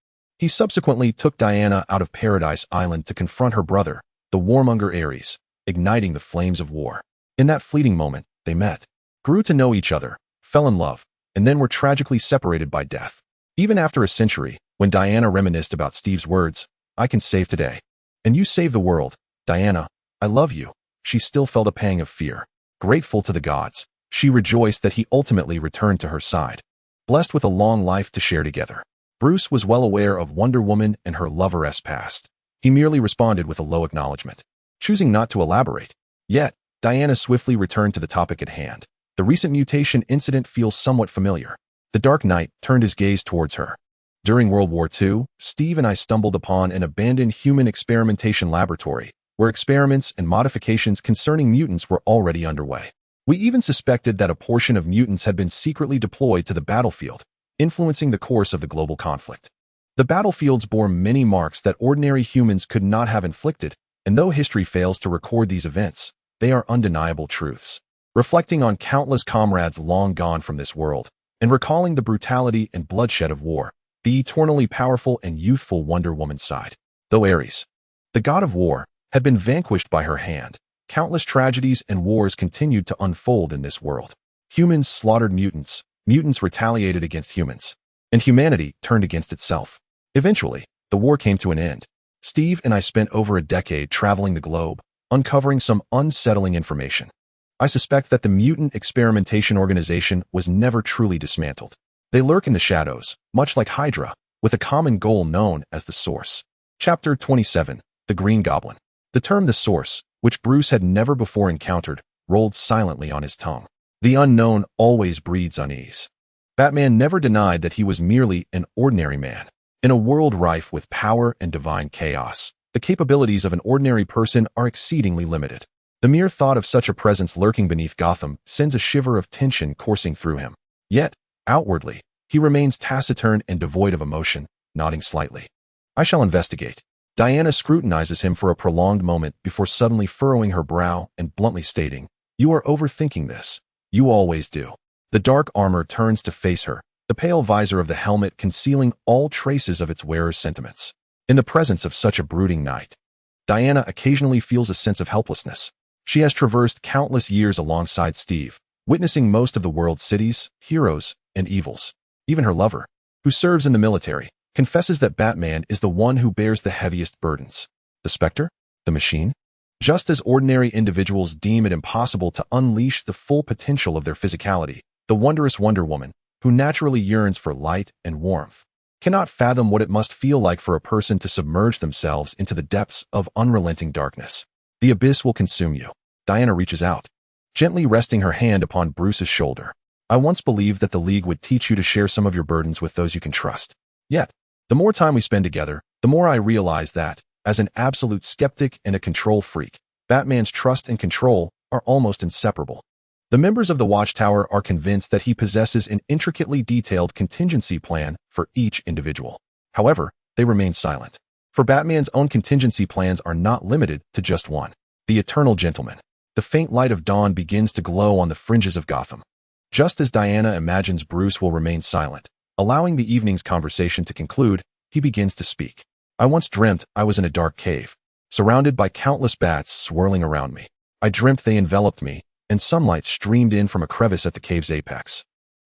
[SPEAKER 1] He subsequently took Diana out of Paradise Island to confront her brother, the warmonger Ares, igniting the flames of war. In that fleeting moment, they met, grew to know each other, fell in love, and then were tragically separated by death. Even after a century, when Diana reminisced about Steve's words, "I can save today, and you save the world, Diana, I love you," she still felt a pang of fear. Grateful to the gods, she rejoiced that he ultimately returned to her side, blessed with a long life to share together. Bruce was well aware of Wonder Woman and her lover's past. He merely responded with a low acknowledgement, choosing not to elaborate. Yet, Diana swiftly returned to the topic at hand. "The recent mutation incident feels somewhat familiar." The Dark Knight turned his gaze towards her. "During World War II, Steve and I stumbled upon an abandoned human experimentation laboratory, where experiments and modifications concerning mutants were already underway. We even suspected that a portion of mutants had been secretly deployed to the battlefield, influencing the course of the global conflict. The battlefields bore many marks that ordinary humans could not have inflicted, and though history fails to record these events, they are undeniable truths." Reflecting on countless comrades long gone from this world, and recalling the brutality and bloodshed of war, the eternally powerful and youthful Wonder Woman sighed. Though Ares, the god of war, had been vanquished by her hand, countless tragedies and wars continued to unfold in this world. Humans slaughtered mutants, mutants retaliated against humans, and humanity turned against itself. Eventually, the war came to an end. Steve and I spent over a decade traveling the globe, uncovering some unsettling information. I suspect that the Mutant Experimentation Organization was never truly dismantled. They lurk in the shadows, much like Hydra, with a common goal known as the Source. Chapter 27, The Green Goblin. The term the Source, which Bruce had never before encountered, rolled silently on his tongue. The unknown always breeds unease. Batman never denied that he was merely an ordinary man. In a world rife with power and divine chaos, the capabilities of an ordinary person are exceedingly limited. The mere thought of such a presence lurking beneath Gotham sends a shiver of tension coursing through him. Yet, outwardly, he remains taciturn and devoid of emotion, nodding slightly. "I shall investigate." Diana scrutinizes him for a prolonged moment before suddenly furrowing her brow and bluntly stating, "You are overthinking this. You always do." The dark armor turns to face her, the pale visor of the helmet concealing all traces of its wearer's sentiments. In the presence of such a brooding knight, Diana occasionally feels a sense of helplessness. She has traversed countless years alongside Steve, witnessing most of the world's cities, heroes, and evils. Even her lover, who serves in the military, confesses that Batman is the one who bears the heaviest burdens. The Spectre? The Machine? Just as ordinary individuals deem it impossible to unleash the full potential of their physicality, the wondrous Wonder Woman, who naturally yearns for light and warmth, cannot fathom what it must feel like for a person to submerge themselves into the depths of unrelenting darkness. The abyss will consume you. Diana reaches out, gently resting her hand upon Bruce's shoulder. "I once believed that the League would teach you to share some of your burdens with those you can trust. Yet, the more time we spend together, the more I realize that, as an absolute skeptic and a control freak, Batman's trust and control are almost inseparable. The members of the Watchtower are convinced that he possesses an intricately detailed contingency plan for each individual. However, they remain silent. For Batman's own contingency plans are not limited to just one. The Eternal Gentleman. The faint light of dawn begins to glow on the fringes of Gotham. Just as Diana imagines Bruce will remain silent, allowing the evening's conversation to conclude, he begins to speak. I once dreamt I was in a dark cave, surrounded by countless bats swirling around me. I dreamt they enveloped me, and sunlight streamed in from a crevice at the cave's apex,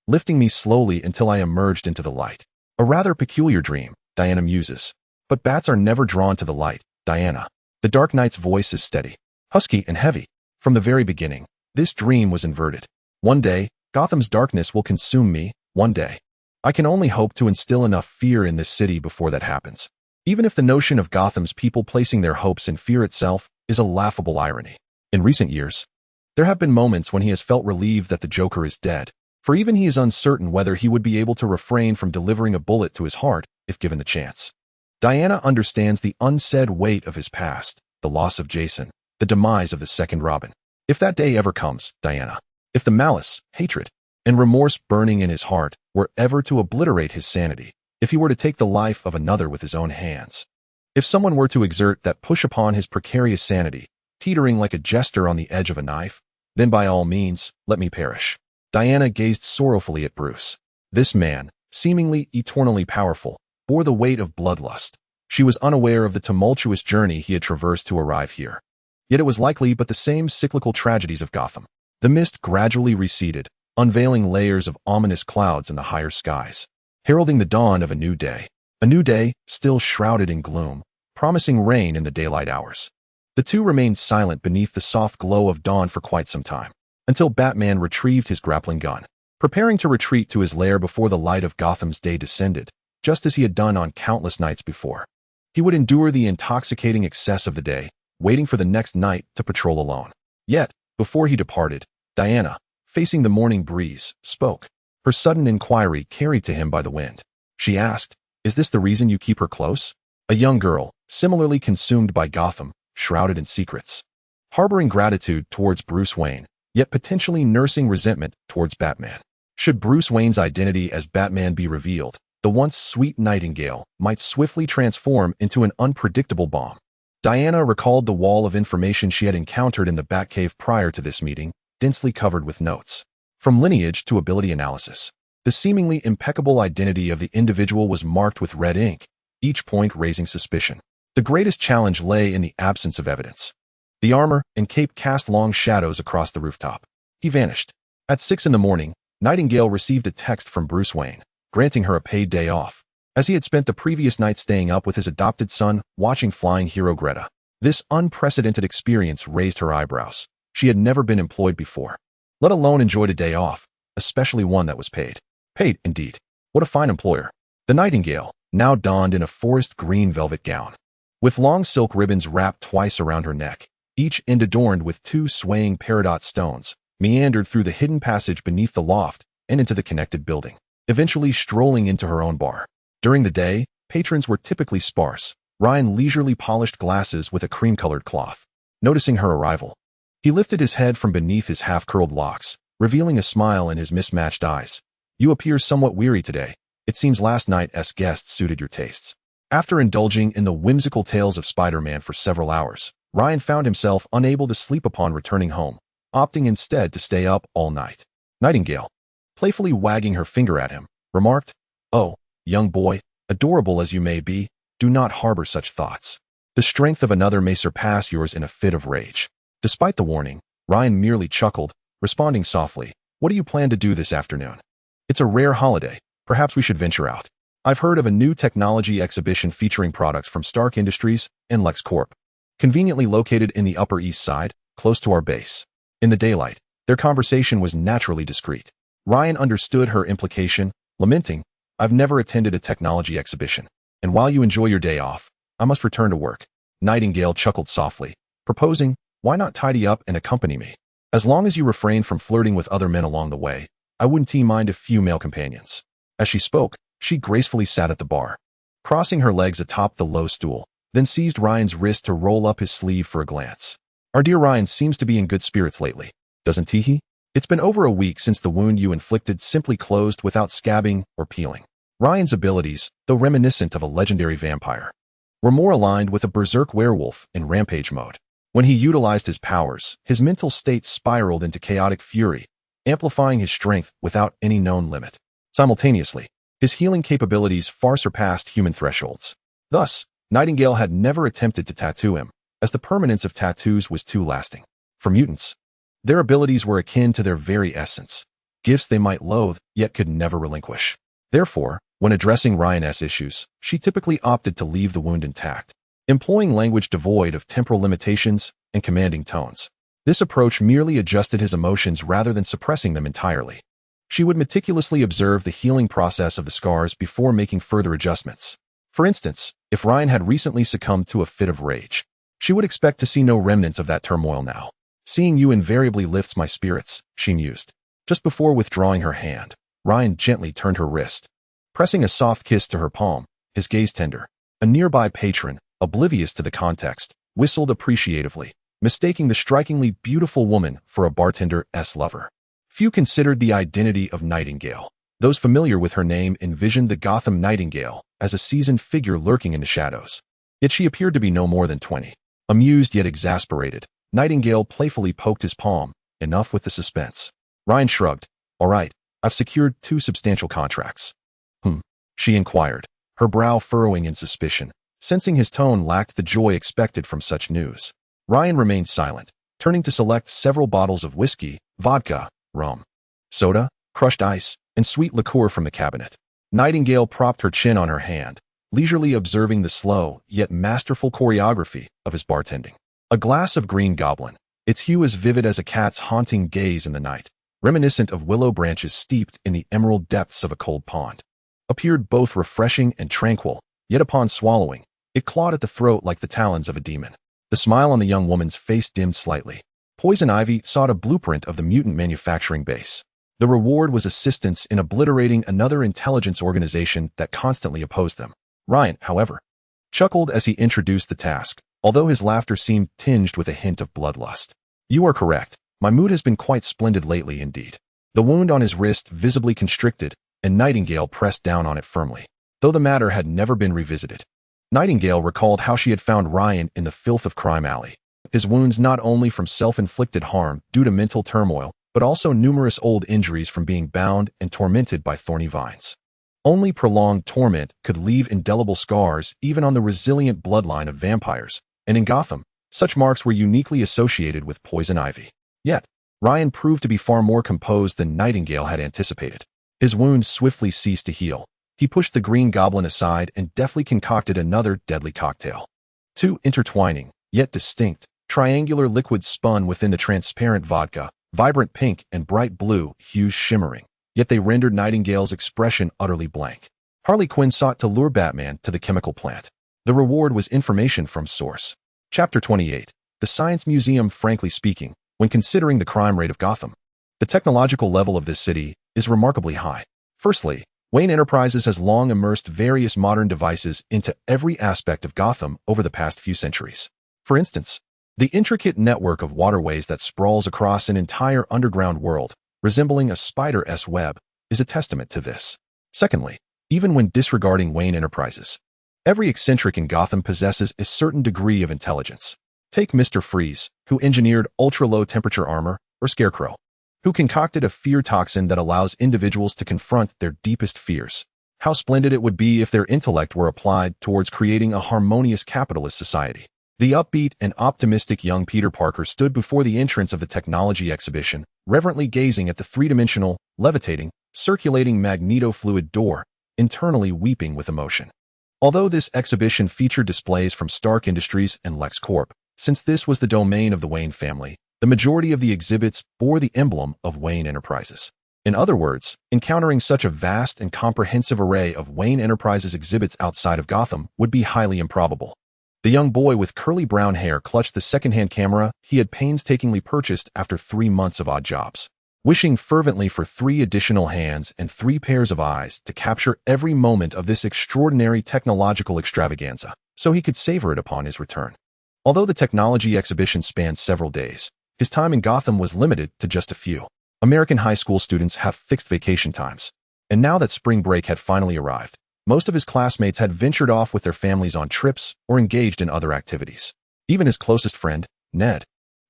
[SPEAKER 1] lifting me slowly until I emerged into the light. A rather peculiar dream, Diana muses. But bats are never drawn to the light, Diana. The Dark Knight's voice is steady, husky and heavy. From the very beginning, this dream was inverted. One day, Gotham's darkness will consume me, one day. I can only hope to instill enough fear in this city before that happens. Even if the notion of Gotham's people placing their hopes in fear itself is a laughable irony. In recent years, there have been moments when he has felt relieved that the Joker is dead, for even he is uncertain whether he would be able to refrain from delivering a bullet to his heart if given the chance. Diana understands the unsaid weight of his past, the loss of Jason, the demise of the second Robin. If that day ever comes, Diana, if the malice, hatred, and remorse burning in his heart were ever to obliterate his sanity, if he were to take the life of another with his own hands, if someone were to exert that push upon his precarious sanity, teetering like a jester on the edge of a knife, then by all means, let me perish. Diana gazed sorrowfully at Bruce. This man, seemingly eternally powerful, bore the weight of bloodlust. She was unaware of the tumultuous journey he had traversed to arrive here. Yet it was likely but the same cyclical tragedies of Gotham. The mist gradually receded, unveiling layers of ominous clouds in the higher skies, heralding the dawn of a new day. A new day, still shrouded in gloom, promising rain in the daylight hours. The two remained silent beneath the soft glow of dawn for quite some time, until Batman retrieved his grappling gun, preparing to retreat to his lair before the light of Gotham's day descended, just as he had done on countless nights before. He would endure the intoxicating excess of the day, waiting for the next night to patrol alone. Yet, before he departed, Diana, facing the morning breeze, spoke. Her sudden inquiry carried to him by the wind. She asked, "Is this the reason you keep her close?" A young girl, similarly consumed by Gotham, shrouded in secrets, harboring gratitude towards Bruce Wayne, yet potentially nursing resentment towards Batman. Should Bruce Wayne's identity as Batman be revealed, the once sweet Nightingale might swiftly transform into an unpredictable bomb. Diana recalled the wall of information she had encountered in the Batcave prior to this meeting, densely covered with notes. From lineage to ability analysis, the seemingly impeccable identity of the individual was marked with red ink, each point raising suspicion. The greatest challenge lay in the absence of evidence. The armor and cape cast long shadows across the rooftop. He vanished. At 6 a.m, Nightingale received a text from Bruce Wayne, granting her a paid day off, as he had spent the previous night staying up with his adopted son, watching flying hero Greta. This unprecedented experience raised her eyebrows. She had never been employed before, let alone enjoyed a day off, especially one that was paid. Paid, indeed. What a fine employer. The Nightingale, now donned in a forest green velvet gown, with long silk ribbons wrapped twice around her neck, each end adorned with 2 swaying peridot stones, meandered through the hidden passage beneath the loft and into the connected building, eventually strolling into her own bar. During the day, patrons were typically sparse. Ryan leisurely polished glasses with a cream-colored cloth. Noticing her arrival, he lifted his head from beneath his half-curled locks, revealing a smile in his mismatched eyes. "You appear somewhat weary today. It seems last night's guests suited your tastes." After indulging in the whimsical tales of Spider-Man for several hours, Ryan found himself unable to sleep upon returning home, opting instead to stay up all night. Nightingale, playfully wagging her finger at him, remarked, "Oh, young boy, adorable as you may be, do not harbor such thoughts. The strength of another may surpass yours in a fit of rage." Despite the warning, Ryan merely chuckled, responding softly, "What do you plan to do this afternoon? It's a rare holiday. Perhaps we should venture out. I've heard of a new technology exhibition featuring products from Stark Industries and LexCorp, conveniently located in the Upper East Side, close to our base." In the daylight, their conversation was naturally discreet. Ryan understood her implication, lamenting, "I've never attended a technology exhibition, and while you enjoy your day off, I must return to work." Nightingale chuckled softly, proposing, "Why not tidy up and accompany me? As long as you refrain from flirting with other men along the way, I wouldn't mind a few male companions." As she spoke, she gracefully sat at the bar, crossing her legs atop the low stool, then seized Ryan's wrist to roll up his sleeve for a glance. Our dear Ryan seems to be in good spirits lately, doesn't he? It's been over a week since the wound you inflicted simply closed without scabbing or peeling. Ryan's abilities, though reminiscent of a legendary vampire, were more aligned with a berserk werewolf in rampage mode. When he utilized his powers, his mental state spiraled into chaotic fury, amplifying his strength without any known limit. Simultaneously, his healing capabilities far surpassed human thresholds. Thus, Nightingale had never attempted to tattoo him, as the permanence of tattoos was too lasting. For mutants, their abilities were akin to their very essence, gifts they might loathe, yet could never relinquish. Therefore, when addressing Ryan's issues, she typically opted to leave the wound intact, employing language devoid of temporal limitations and commanding tones. This approach merely adjusted his emotions rather than suppressing them entirely. She would meticulously observe the healing process of the scars before making further adjustments. For instance, if Ryan had recently succumbed to a fit of rage, she would expect to see no remnants of that turmoil now. Seeing you invariably lifts my spirits, she mused. Just before withdrawing her hand, Ryan gently turned her wrist, pressing a soft kiss to her palm, his gaze tender. A nearby patron, oblivious to the context, whistled appreciatively, mistaking the strikingly beautiful woman for a bartender's lover. Few considered the identity of Nightingale. Those familiar with her name envisioned the Gotham Nightingale as a seasoned figure lurking in the shadows. Yet she appeared to be no more than 20. Amused yet exasperated, Nightingale playfully poked his palm. Enough with the suspense. Ryan shrugged. All right, I've secured 2 substantial contracts. She inquired, her brow furrowing in suspicion, sensing his tone lacked the joy expected from such news. Ryan remained silent, turning to select several bottles of whiskey, vodka, rum, soda, crushed ice, and sweet liqueur from the cabinet. Nightingale propped her chin on her hand, leisurely observing the slow, yet masterful choreography of his bartending. A glass of Green Goblin, its hue as vivid as a cat's haunting gaze in the night, reminiscent of willow branches steeped in the emerald depths of a cold pond, appeared both refreshing and tranquil, yet upon swallowing, it clawed at the throat like the talons of a demon. The smile on the young woman's face dimmed slightly. Poison Ivy sought a blueprint of the mutant manufacturing base. The reward was assistance in obliterating another intelligence organization that constantly opposed them. Ryan, however, chuckled as he introduced the task, although his laughter seemed tinged with a hint of bloodlust. You are correct. My mood has been quite splendid lately indeed. The wound on his wrist visibly constricted, and Nightingale pressed down on it firmly, though the matter had never been revisited. Nightingale recalled how she had found Ryan in the filth of Crime Alley. His wounds not only from self-inflicted harm due to mental turmoil, but also numerous old injuries from being bound and tormented by thorny vines. Only prolonged torment could leave indelible scars even on the resilient bloodline of vampires, and in Gotham, such marks were uniquely associated with Poison Ivy. Yet, Ryan proved to be far more composed than Nightingale had anticipated. His wounds swiftly ceased to heal. He pushed the Green Goblin aside and deftly concocted another deadly cocktail. 2 intertwining, yet distinct, triangular liquids spun within the transparent vodka, vibrant pink and bright blue hues shimmering, yet they rendered Nightingale's expression utterly blank. Harley Quinn sought to lure Batman to the chemical plant. The reward was information from source. Chapter 28. The Science Museum. Frankly speaking, when considering the crime rate of Gotham, the technological level of this city is remarkably high. Firstly, Wayne Enterprises has long immersed various modern devices into every aspect of Gotham over the past few centuries. For instance, the intricate network of waterways that sprawls across an entire underground world, resembling a spider's web, is a testament to this. Secondly, even when disregarding Wayne Enterprises, every eccentric in Gotham possesses a certain degree of intelligence. Take Mr. Freeze, who engineered ultra-low temperature armor, or Scarecrow, who concocted a fear toxin that allows individuals to confront their deepest fears. How splendid it would be if their intellect were applied towards creating a harmonious capitalist society. The upbeat and optimistic young Peter Parker stood before the entrance of the technology exhibition, reverently gazing at the three-dimensional, levitating, circulating magnetofluid door, internally weeping with emotion. Although this exhibition featured displays from Stark Industries and LexCorp, since this was the domain of the Wayne family, the majority of the exhibits bore the emblem of Wayne Enterprises. In other words, encountering such a vast and comprehensive array of Wayne Enterprises exhibits outside of Gotham would be highly improbable. The young boy with curly brown hair clutched the second-hand camera he had painstakingly purchased after 3 months of odd jobs, wishing fervently for 3 additional hands and 3 pairs of eyes to capture every moment of this extraordinary technological extravaganza, so he could savor it upon his return. Although the technology exhibition spanned several days, his time in Gotham was limited to just a few. American high school students have fixed vacation times, and now that spring break had finally arrived, most of his classmates had ventured off with their families on trips or engaged in other activities. Even his closest friend, Ned,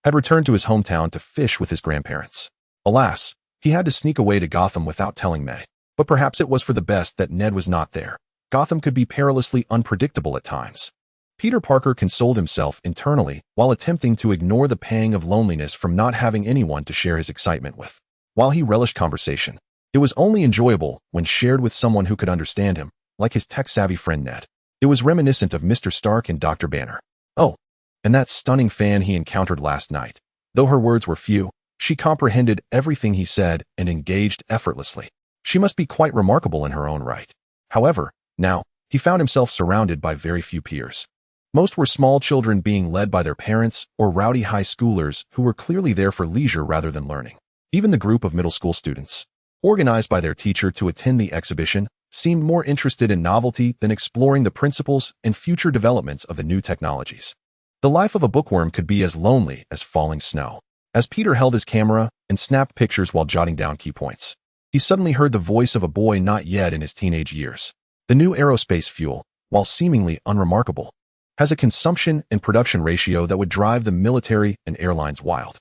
[SPEAKER 1] had returned to his hometown to fish with his grandparents. Alas, he had to sneak away to Gotham without telling May. But perhaps it was for the best that Ned was not there. Gotham could be perilously unpredictable at times. Peter Parker consoled himself internally while attempting to ignore the pang of loneliness from not having anyone to share his excitement with. While he relished conversation, it was only enjoyable when shared with someone who could understand him, like his tech-savvy friend Ned. It was reminiscent of Mr. Stark and Dr. Banner. Oh, and that stunning fan he encountered last night. Though her words were few, she comprehended everything he said and engaged effortlessly. She must be quite remarkable in her own right. However, now, he found himself surrounded by very few peers. Most were small children being led by their parents or rowdy high schoolers who were clearly there for leisure rather than learning. Even the group of middle school students, organized by their teacher to attend the exhibition, seemed more interested in novelty than exploring the principles and future developments of the new technologies. The life of a bookworm could be as lonely as falling snow. As Peter held his camera and snapped pictures while jotting down key points, he suddenly heard the voice of a boy not yet in his teenage years. The new aerospace fuel, while seemingly unremarkable, has a consumption and production ratio that would drive the military and airlines wild.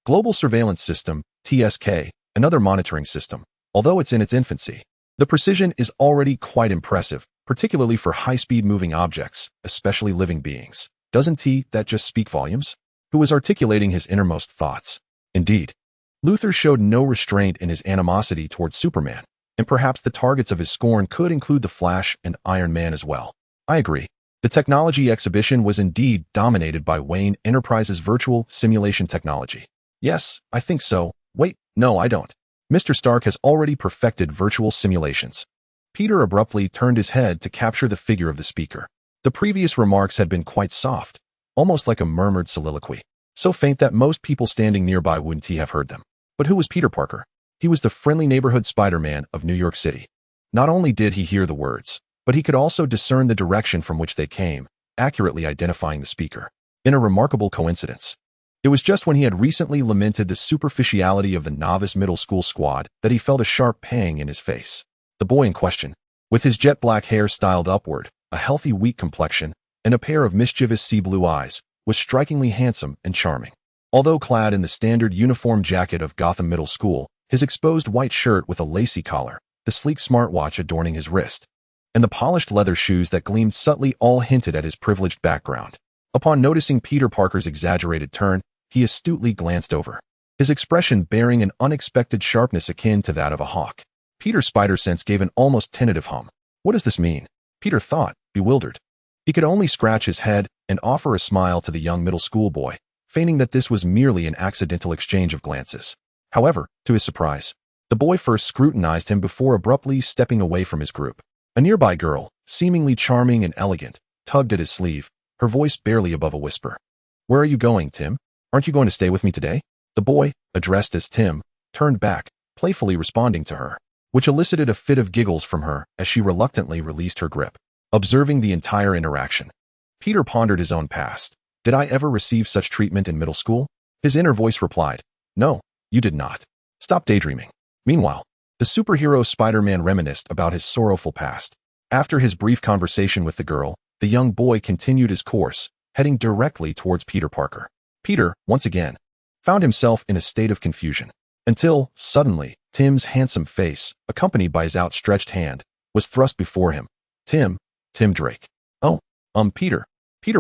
[SPEAKER 1] Global Surveillance System, TSK, another monitoring system, although it's in its infancy. The precision is already quite impressive, particularly for high-speed moving objects, especially living beings. Doesn't that just speak volumes? Who was articulating his innermost thoughts? Indeed, Luthor showed no restraint in his animosity towards Superman, and perhaps the targets of his scorn could include the Flash and Iron Man as well. I agree. The technology exhibition was indeed dominated by Wayne Enterprises' virtual simulation technology. Yes, I think so. Wait, no, I don't. Mr. Stark has already perfected virtual simulations. Peter abruptly turned his head to capture the figure of the speaker. The previous remarks had been quite soft, almost like a murmured soliloquy, so faint that most people standing nearby wouldn't have heard them. But who was Peter Parker? He was the friendly neighborhood Spider-Man of New York City. Not only did he hear the words, but he could also discern the direction from which they came, accurately identifying the speaker. In a remarkable coincidence, it was just when he had recently lamented the superficiality of the novice middle school squad that he felt a sharp pang in his face. The boy in question, with his jet black hair styled upward, a healthy weak complexion, and a pair of mischievous sea blue eyes, was strikingly handsome and charming. Although clad in the standard uniform jacket of Gotham Middle School, his exposed white shirt with a lacy collar, the sleek smartwatch adorning his wrist, and the polished leather shoes that gleamed subtly all hinted at his privileged background. Upon noticing Peter Parker's exaggerated turn, he astutely glanced over, his expression bearing an unexpected sharpness akin to that of a hawk. Peter's spider sense gave an almost tentative hum. What does this mean? Peter thought, bewildered. He could only scratch his head and offer a smile to the young middle school boy, feigning that this was merely an accidental exchange of glances. However, to his surprise, the boy first scrutinized him before abruptly stepping away from his group. A nearby girl, seemingly charming and elegant, tugged at his sleeve, her voice barely above a whisper. "Where are you going, Tim? Aren't you going to stay with me today?" The boy, addressed as Tim, turned back, playfully responding to her, which elicited a fit of giggles from her as she reluctantly released her grip. Observing the entire interaction, Peter pondered his own past. Did I ever receive such treatment in middle school? His inner voice replied, "No, you did not. Stop daydreaming." Meanwhile, the superhero Spider-Man reminisced about his sorrowful past. After his brief conversation with the girl, the young boy continued his course, heading directly towards Peter Parker. Peter, once again, found himself in a state of confusion, until, suddenly, Tim's handsome face, accompanied by his outstretched hand, was thrust before him. Tim Drake. "Oh, Peter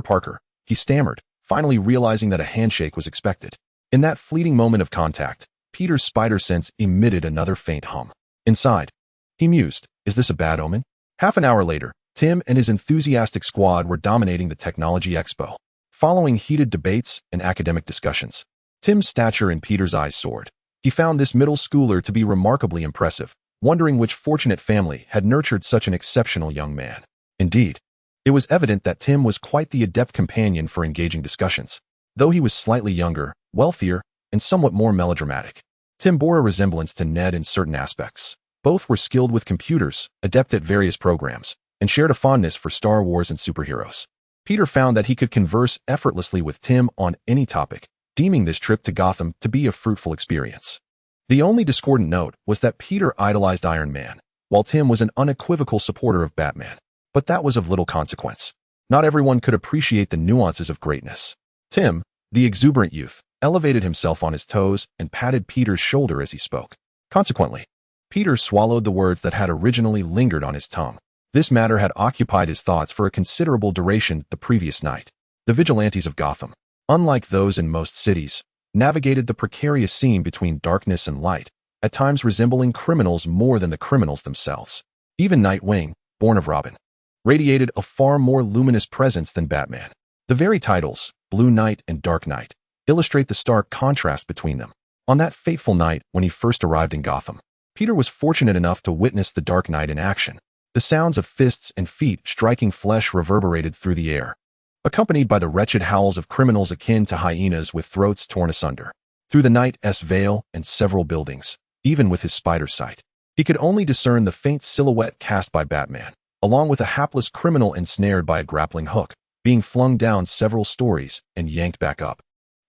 [SPEAKER 1] Parker," he stammered, finally realizing that a handshake was expected. In that fleeting moment of contact, Peter's spider sense emitted another faint hum. Inside, he mused, is this a bad omen? Half an hour later, Tim and his enthusiastic squad were dominating the Technology Expo. Following heated debates and academic discussions, Tim's stature in Peter's eyes soared. He found this middle schooler to be remarkably impressive, wondering which fortunate family had nurtured such an exceptional young man. Indeed, it was evident that Tim was quite the adept companion for engaging discussions. Though he was slightly younger, wealthier, and somewhat more melodramatic, Tim bore a resemblance to Ned in certain aspects. Both were skilled with computers, adept at various programs, and shared a fondness for Star Wars and superheroes. Peter found that he could converse effortlessly with Tim on any topic, deeming this trip to Gotham to be a fruitful experience. The only discordant note was that Peter idolized Iron Man, while Tim was an unequivocal supporter of Batman. But that was of little consequence. Not everyone could appreciate the nuances of greatness. Tim, the exuberant youth, elevated himself on his toes and patted Peter's shoulder as he spoke. Consequently, Peter swallowed the words that had originally lingered on his tongue. This matter had occupied his thoughts for a considerable duration the previous night. The vigilantes of Gotham, unlike those in most cities, navigated the precarious scene between darkness and light, at times resembling criminals more than the criminals themselves. Even Nightwing, born of Robin, radiated a far more luminous presence than Batman. The very titles, Blue Knight and Dark Knight, illustrate the stark contrast between them. On that fateful night when he first arrived in Gotham, Peter was fortunate enough to witness the Dark Knight in action. The sounds of fists and feet striking flesh reverberated through the air, accompanied by the wretched howls of criminals akin to hyenas with throats torn asunder. Through the night's veil and several buildings, even with his spider sight, he could only discern the faint silhouette cast by Batman, along with a hapless criminal ensnared by a grappling hook, being flung down several stories and yanked back up.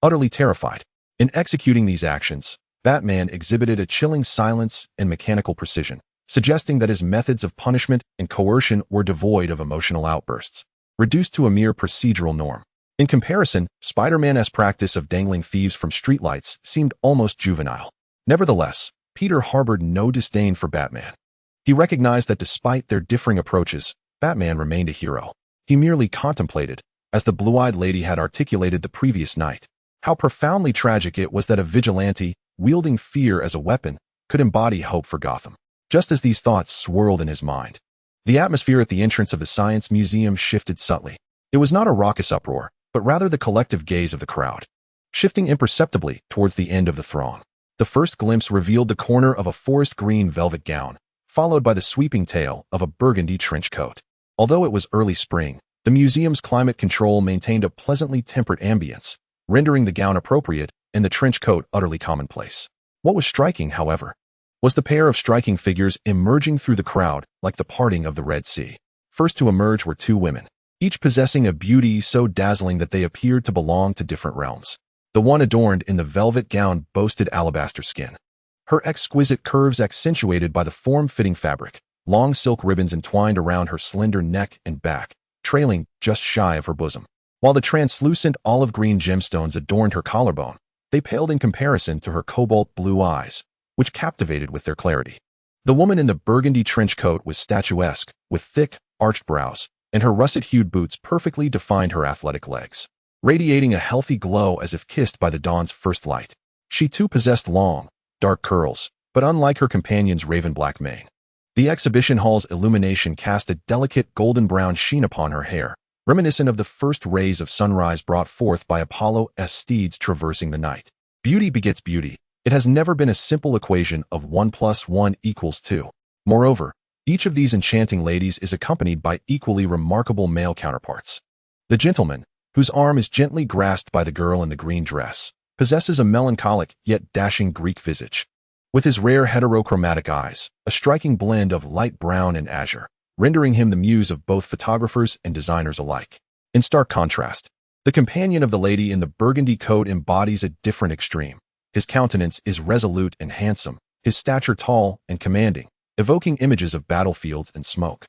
[SPEAKER 1] Utterly terrified, in executing these actions, Batman exhibited a chilling silence and mechanical precision, suggesting that his methods of punishment and coercion were devoid of emotional outbursts, reduced to a mere procedural norm. In comparison, Spider-Man's practice of dangling thieves from streetlights seemed almost juvenile. Nevertheless, Peter harbored no disdain for Batman. He recognized that despite their differing approaches, Batman remained a hero. He merely contemplated, as the blue-eyed lady had articulated the previous night, how profoundly tragic it was that a vigilante, wielding fear as a weapon, could embody hope for Gotham. Just as these thoughts swirled in his mind, the atmosphere at the entrance of the Science Museum shifted subtly. It was not a raucous uproar, but rather the collective gaze of the crowd, shifting imperceptibly towards the end of the throng. The first glimpse revealed the corner of a forest green velvet gown, followed by the sweeping tail of a burgundy trench coat. Although it was early spring, the museum's climate control maintained a pleasantly tempered ambience, rendering the gown appropriate and the trench coat utterly commonplace. What was striking, however, was the pair of striking figures emerging through the crowd like the parting of the Red Sea. First to emerge were two women, each possessing a beauty so dazzling that they appeared to belong to different realms. The one adorned in the velvet gown boasted alabaster skin, her exquisite curves accentuated by the form-fitting fabric, long silk ribbons entwined around her slender neck and back, trailing just shy of her bosom. While the translucent olive-green gemstones adorned her collarbone, they paled in comparison to her cobalt blue eyes, which captivated with their clarity. The woman in the burgundy trench coat was statuesque, with thick, arched brows, and her russet-hued boots perfectly defined her athletic legs, radiating a healthy glow as if kissed by the dawn's first light. She too possessed long, dark curls, but unlike her companion's raven-black mane, the exhibition hall's illumination cast a delicate golden-brown sheen upon her hair, reminiscent of the first rays of sunrise brought forth by Apollo's steeds traversing the night. Beauty begets beauty. It has never been a simple equation of 1 + 1 = 2. Moreover, each of these enchanting ladies is accompanied by equally remarkable male counterparts. The gentleman, whose arm is gently grasped by the girl in the green dress, possesses a melancholic yet dashing Greek visage. With his rare heterochromatic eyes, a striking blend of light brown and azure, rendering him the muse of both photographers and designers alike. In stark contrast, the companion of the lady in the burgundy coat embodies a different extreme. His countenance is resolute and handsome, his stature tall and commanding, evoking images of battlefields and smoke,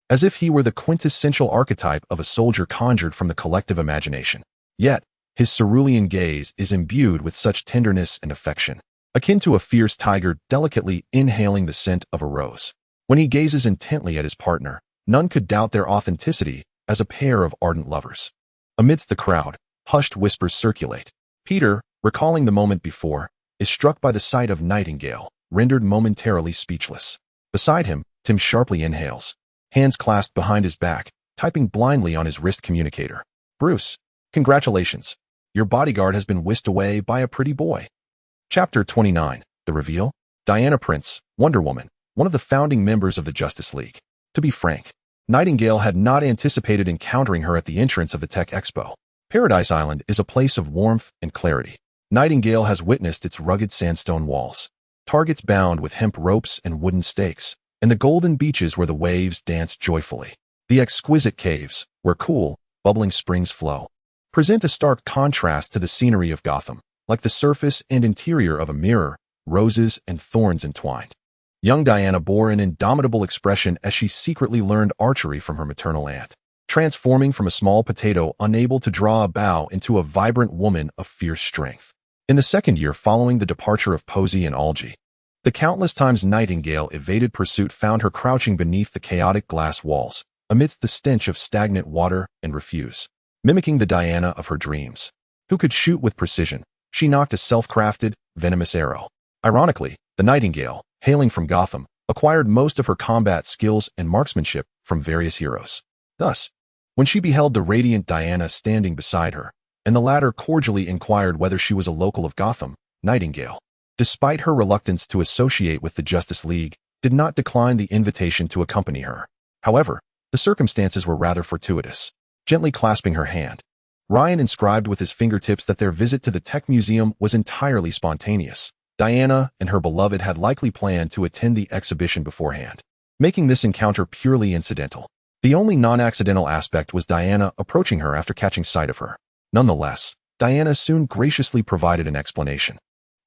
[SPEAKER 1] as if he were the quintessential archetype of a soldier conjured from the collective imagination. Yet, his cerulean gaze is imbued with such tenderness and affection, akin to a fierce tiger delicately inhaling the scent of a rose. When he gazes intently at his partner, none could doubt their authenticity as a pair of ardent lovers. Amidst the crowd, hushed whispers circulate. Peter, recalling the moment before, is struck by the sight of Nightingale, rendered momentarily speechless. Beside him, Tim sharply inhales, hands clasped behind his back, typing blindly on his wrist communicator. "Bruce, congratulations. Your bodyguard has been whisked away by a pretty boy." Chapter 29. The Reveal. Diana Prince, Wonder Woman, one of the founding members of the Justice League. To be frank, Nightingale had not anticipated encountering her at the entrance of the Tech Expo. Paradise Island is a place of warmth and clarity. Nightingale has witnessed its rugged sandstone walls, targets bound with hemp ropes and wooden stakes, and the golden beaches where the waves dance joyfully. The exquisite caves, where cool, bubbling springs flow, present a stark contrast to the scenery of Gotham, like the surface and interior of a mirror, roses and thorns entwined. Young Diana bore an indomitable expression as she secretly learned archery from her maternal aunt, transforming from a small potato unable to draw a bow into a vibrant woman of fierce strength. In the second year following the departure of Percy and Algy, the countless times Nightingale evaded pursuit found her crouching beneath the chaotic glass walls, amidst the stench of stagnant water and refuse. Mimicking the Diana of her dreams, who could shoot with precision, she knocked a self-crafted, venomous arrow. Ironically, the Nightingale, hailing from Gotham, acquired most of her combat skills and marksmanship from various heroes. Thus, when she beheld the radiant Diana standing beside her, and the latter cordially inquired whether she was a local of Gotham, Nightingale, despite her reluctance to associate with the Justice League, did not decline the invitation to accompany her. However, the circumstances were rather fortuitous. Gently clasping her hand, Ryan inscribed with his fingertips that their visit to the Tech Museum was entirely spontaneous. Diana and her beloved had likely planned to attend the exhibition beforehand, making this encounter purely incidental. The only non-accidental aspect was Diana approaching her after catching sight of her. Nonetheless, Diana soon graciously provided an explanation.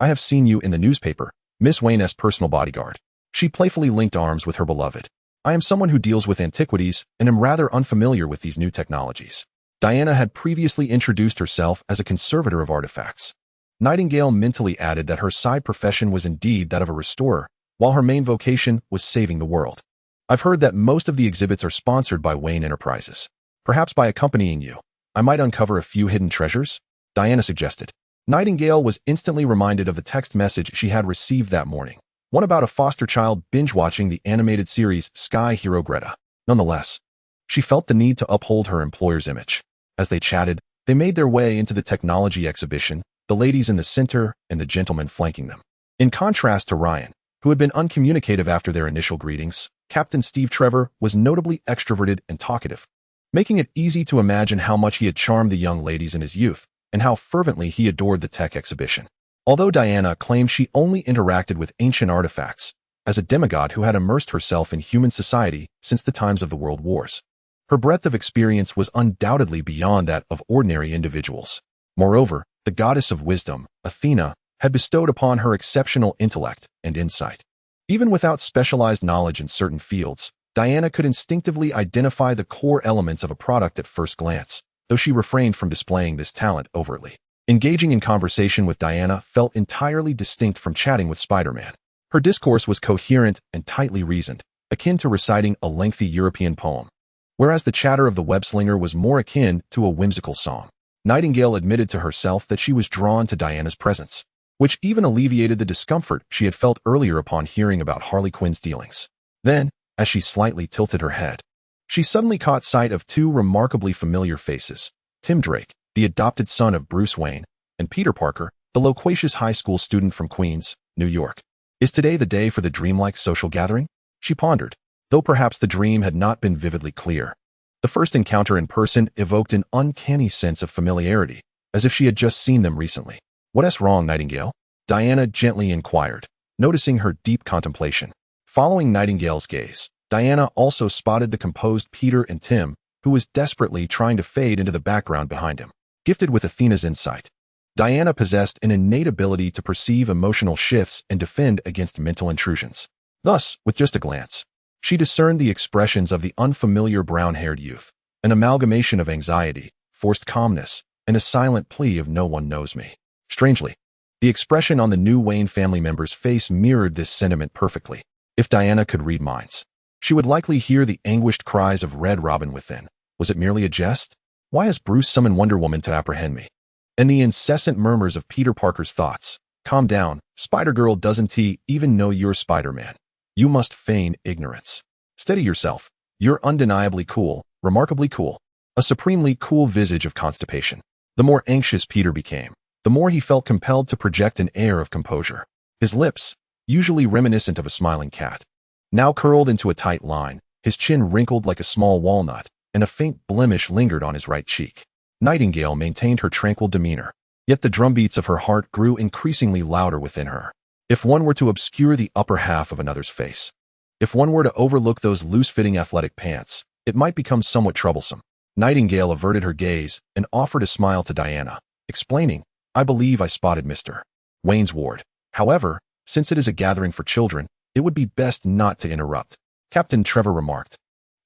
[SPEAKER 1] "I have seen you in the newspaper, Miss Wayne's personal bodyguard." She playfully linked arms with her beloved. "I am someone who deals with antiquities and am rather unfamiliar with these new technologies." Diana had previously introduced herself as a conservator of artifacts. Nightingale mentally added that her side profession was indeed that of a restorer, while her main vocation was saving the world. "I've heard that most of the exhibits are sponsored by Wayne Enterprises. Perhaps by accompanying you, I might uncover a few hidden treasures?" Diana suggested. Nightingale was instantly reminded of the text message she had received that morning, one about a foster child binge-watching the animated series Sky Hero Greta. Nonetheless, she felt the need to uphold her employer's image. As they chatted, they made their way into the technology exhibition, the ladies in the center and the gentlemen flanking them. In contrast to Ryan, who had been uncommunicative after their initial greetings, Captain Steve Trevor was notably extroverted and talkative, making it easy to imagine how much he had charmed the young ladies in his youth and how fervently he adored the tech exhibition. Although Diana claimed she only interacted with ancient artifacts, as a demigod who had immersed herself in human society since the times of the World Wars, her breadth of experience was undoubtedly beyond that of ordinary individuals. Moreover, the goddess of wisdom, Athena, had bestowed upon her exceptional intellect and insight. Even without specialized knowledge in certain fields, Diana could instinctively identify the core elements of a product at first glance, though she refrained from displaying this talent overtly. Engaging in conversation with Diana felt entirely distinct from chatting with Spider-Man. Her discourse was coherent and tightly reasoned, akin to reciting a lengthy European poem, whereas the chatter of the web-slinger was more akin to a whimsical song. Nightingale admitted to herself that she was drawn to Diana's presence, which even alleviated the discomfort she had felt earlier upon hearing about Harley Quinn's dealings. Then, as she slightly tilted her head, she suddenly caught sight of two remarkably familiar faces: Tim Drake, the adopted son of Bruce Wayne, and Peter Parker, the loquacious high school student from Queens, New York. "Is today the day for the dreamlike social gathering?" she pondered, though perhaps the dream had not been vividly clear. The first encounter in person evoked an uncanny sense of familiarity, as if she had just seen them recently. "What's wrong, Nightingale?" Diana gently inquired, noticing her deep contemplation. Following Nightingale's gaze, Diana also spotted the composed Peter and Tim, who was desperately trying to fade into the background behind him. Gifted with Athena's insight, Diana possessed an innate ability to perceive emotional shifts and defend against mental intrusions. Thus, with just a glance, she discerned the expressions of the unfamiliar brown-haired youth, an amalgamation of anxiety, forced calmness, and a silent plea of "no one knows me." Strangely, the expression on the new Wayne family member's face mirrored this sentiment perfectly. If Diana could read minds, she would likely hear the anguished cries of Red Robin within. Was it merely a jest? Why has Bruce summoned Wonder Woman to apprehend me? And the incessant murmurs of Peter Parker's thoughts. "Calm down, Spider-Girl, doesn't he even know you're Spider-Man? You must feign ignorance. Steady yourself. You're undeniably cool, remarkably cool." A supremely cool visage of constipation. The more anxious Peter became, the more he felt compelled to project an air of composure. His lips, usually reminiscent of a smiling cat, now curled into a tight line, his chin wrinkled like a small walnut, and a faint blemish lingered on his right cheek. Nightingale maintained her tranquil demeanor, yet the drumbeats of her heart grew increasingly louder within her. If one were to obscure the upper half of another's face, if one were to overlook those loose-fitting athletic pants, it might become somewhat troublesome. Nightingale averted her gaze and offered a smile to Diana, explaining, "I believe I spotted Mr. Wayne's ward. However, since it is a gathering for children, it would be best not to interrupt," Captain Trevor remarked.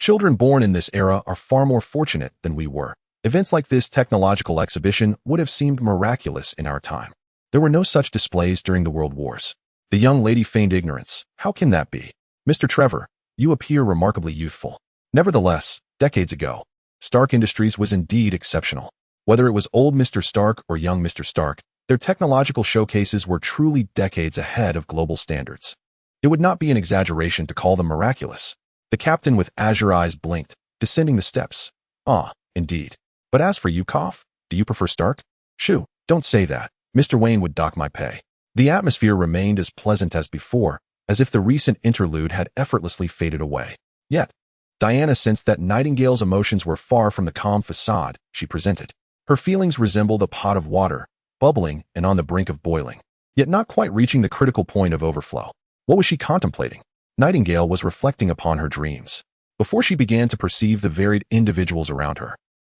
[SPEAKER 1] "Children born in this era are far more fortunate than we were. Events like this technological exhibition would have seemed miraculous in our time. There were no such displays during the World Wars." The young lady feigned ignorance. "How can that be? Mr. Trevor, you appear remarkably youthful." Nevertheless, decades ago, Stark Industries was indeed exceptional. Whether it was old Mr. Stark or young Mr. Stark, their technological showcases were truly decades ahead of global standards. It would not be an exaggeration to call them miraculous. The captain with azure eyes blinked, descending the steps. "Ah, indeed. But as for you, Cough, do you prefer Stark?" "Shoo, don't say that. Mr. Wayne would dock my pay." The atmosphere remained as pleasant as before, as if the recent interlude had effortlessly faded away. Yet, Diana sensed that Nightingale's emotions were far from the calm facade she presented. Her feelings resembled a pot of water, bubbling and on the brink of boiling, yet not quite reaching the critical point of overflow. What was she contemplating? Nightingale was reflecting upon her dreams. Before she began to perceive the varied individuals around her,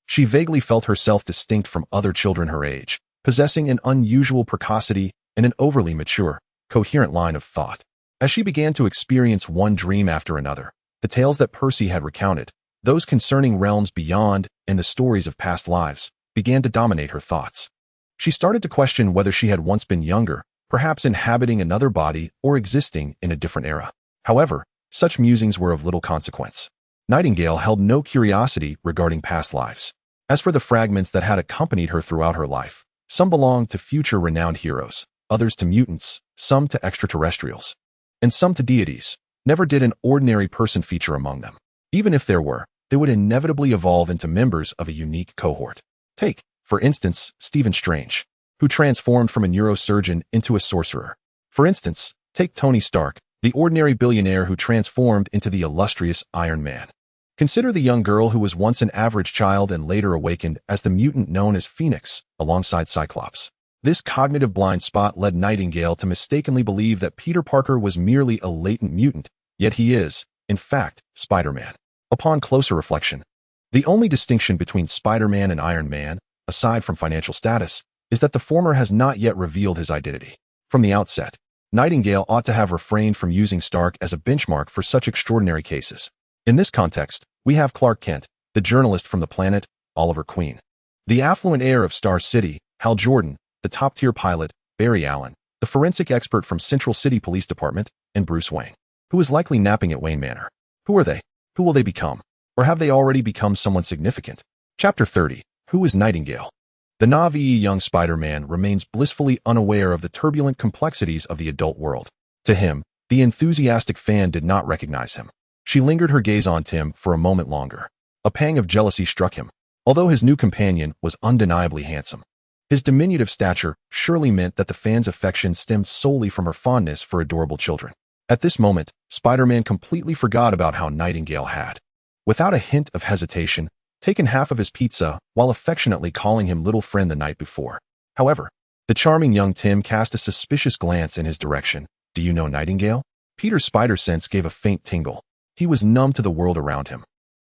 [SPEAKER 1] she vaguely felt herself distinct from other children her age, possessing an unusual precocity and an overly mature, coherent line of thought. As she began to experience one dream after another, the tales that Percy had recounted, those concerning realms beyond and the stories of past lives, began to dominate her thoughts. She started to question whether she had once been younger, perhaps inhabiting another body or existing in a different era. However, such musings were of little consequence. Nightingale held no curiosity regarding past lives. As for the fragments that had accompanied her throughout her life, some belonged to future renowned heroes, others to mutants, some to extraterrestrials, and some to deities. Never did an ordinary person feature among them. Even if there were, they would inevitably evolve into members of a unique cohort. Take, for instance, Stephen Strange, who transformed from a neurosurgeon into a sorcerer. For instance, take Tony Stark, the ordinary billionaire who transformed into the illustrious Iron Man. Consider the young girl who was once an average child and later awakened as the mutant known as Phoenix, alongside Cyclops. This cognitive blind spot led Nightingale to mistakenly believe that Peter Parker was merely a latent mutant, yet he is, in fact, Spider-Man. Upon closer reflection, the only distinction between Spider-Man and Iron Man, aside from financial status, is that the former has not yet revealed his identity. From the outset, Nightingale ought to have refrained from using Stark as a benchmark for such extraordinary cases. In this context, we have Clark Kent, the journalist from the planet, Oliver Queen, the affluent heir of Star City, Hal Jordan, the top-tier pilot, Barry Allen, the forensic expert from Central City Police Department, and Bruce Wayne, who is likely napping at Wayne Manor. Who are they? Who will they become? Or have they already become someone significant? Chapter 30. Who is Nightingale? The naive young Spider-Man remains blissfully unaware of the turbulent complexities of the adult world. To him, the enthusiastic fan did not recognize him. She lingered her gaze on Tim for a moment longer. A pang of jealousy struck him. Although his new companion was undeniably handsome, his diminutive stature surely meant that the fan's affection stemmed solely from her fondness for adorable children. At this moment, Spider-Man completely forgot about how Nightingale had, without a hint of hesitation, taken half of his pizza while affectionately calling him little friend the night before. However, the charming young Tim cast a suspicious glance in his direction. "Do you know Nightingale?" Peter's spider sense gave a faint tingle. He was numb to the world around him,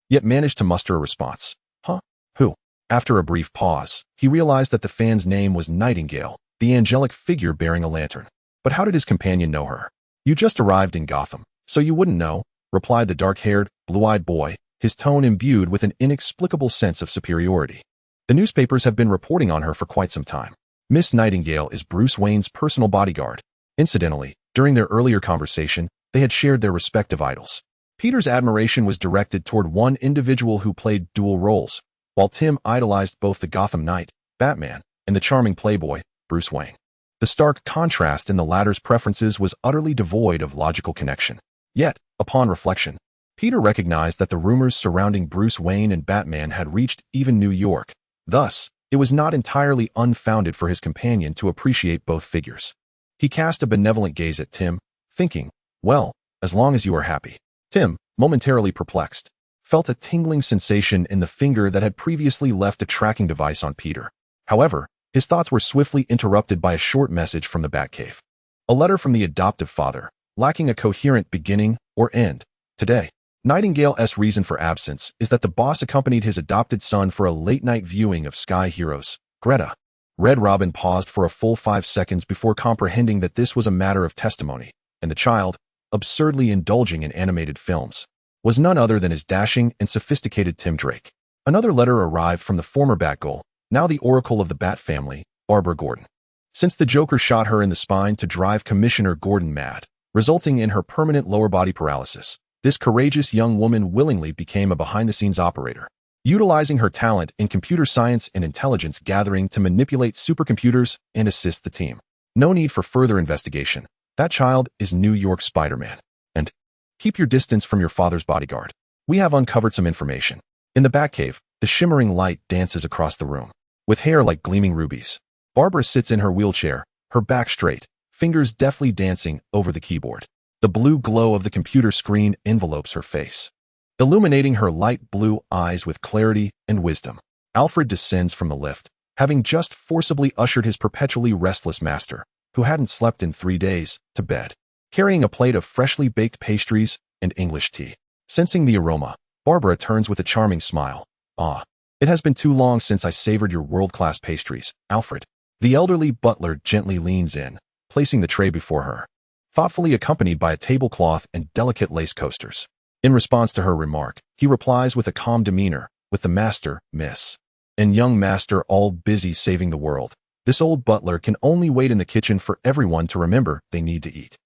[SPEAKER 1] yet managed to muster a response. "Huh? Who?" After a brief pause, he realized that the fan's name was Nightingale, the angelic figure bearing a lantern. But how did his companion know her? "You just arrived in Gotham, so you wouldn't know," replied the dark-haired, blue-eyed boy, his tone imbued with an inexplicable sense of superiority. "The newspapers have been reporting on her for quite some time. Miss Nightingale is Bruce Wayne's personal bodyguard." Incidentally, during their earlier conversation, they had shared their respective idols. Peter's admiration was directed toward one individual who played dual roles, while Tim idolized both the Gotham Knight, Batman, and the charming playboy, Bruce Wayne. The stark contrast in the latter's preferences was utterly devoid of logical connection. Yet, upon reflection, Peter recognized that the rumors surrounding Bruce Wayne and Batman had reached even New York. Thus, it was not entirely unfounded for his companion to appreciate both figures. He cast a benevolent gaze at Tim, thinking, "Well, as long as you are happy." Tim, momentarily perplexed, felt a tingling sensation in the finger that had previously left a tracking device on Peter. However, his thoughts were swiftly interrupted by a short message from the Batcave. A letter from the adoptive father, lacking a coherent beginning or end. "Today, Nightingale's reason for absence is that the boss accompanied his adopted son for a late-night viewing of Sky Heroes, Greta. Red Robin paused for a full 5 seconds before comprehending that this was a matter of testimony, and the child, absurdly indulging in animated films, was none other than his dashing and sophisticated Tim Drake. Another letter arrived from the former Batgirl, now the Oracle of the Bat family, Barbara Gordon. Since the Joker shot her in the spine to drive Commissioner Gordon mad, resulting in her permanent lower body paralysis, this courageous young woman willingly became a behind-the-scenes operator, utilizing her talent in computer science and intelligence gathering to manipulate supercomputers and assist the team. No need for further investigation. That child is New York Spider-Man. And keep your distance from your father's bodyguard. We have uncovered some information. In the Batcave, the shimmering light dances across the room. With hair like gleaming rubies, Barbara sits in her wheelchair, her back straight, fingers deftly dancing over the keyboard. The blue glow of the computer screen envelopes her face, illuminating her light blue eyes with clarity and wisdom. Alfred descends from the lift, having just forcibly ushered his perpetually restless master, who hadn't slept in 3 days, to bed, carrying a plate of freshly baked pastries and English tea. Sensing the aroma, Barbara turns with a charming smile. "Ah, it has been too long since I savored your world-class pastries, Alfred." The elderly butler gently leans in, placing the tray before her, thoughtfully accompanied by a tablecloth and delicate lace coasters. In response to her remark, he replies with a calm demeanor, "With the master, miss, and young master all busy saving the world, this old butler can only wait in the kitchen for everyone to remember they need to eat."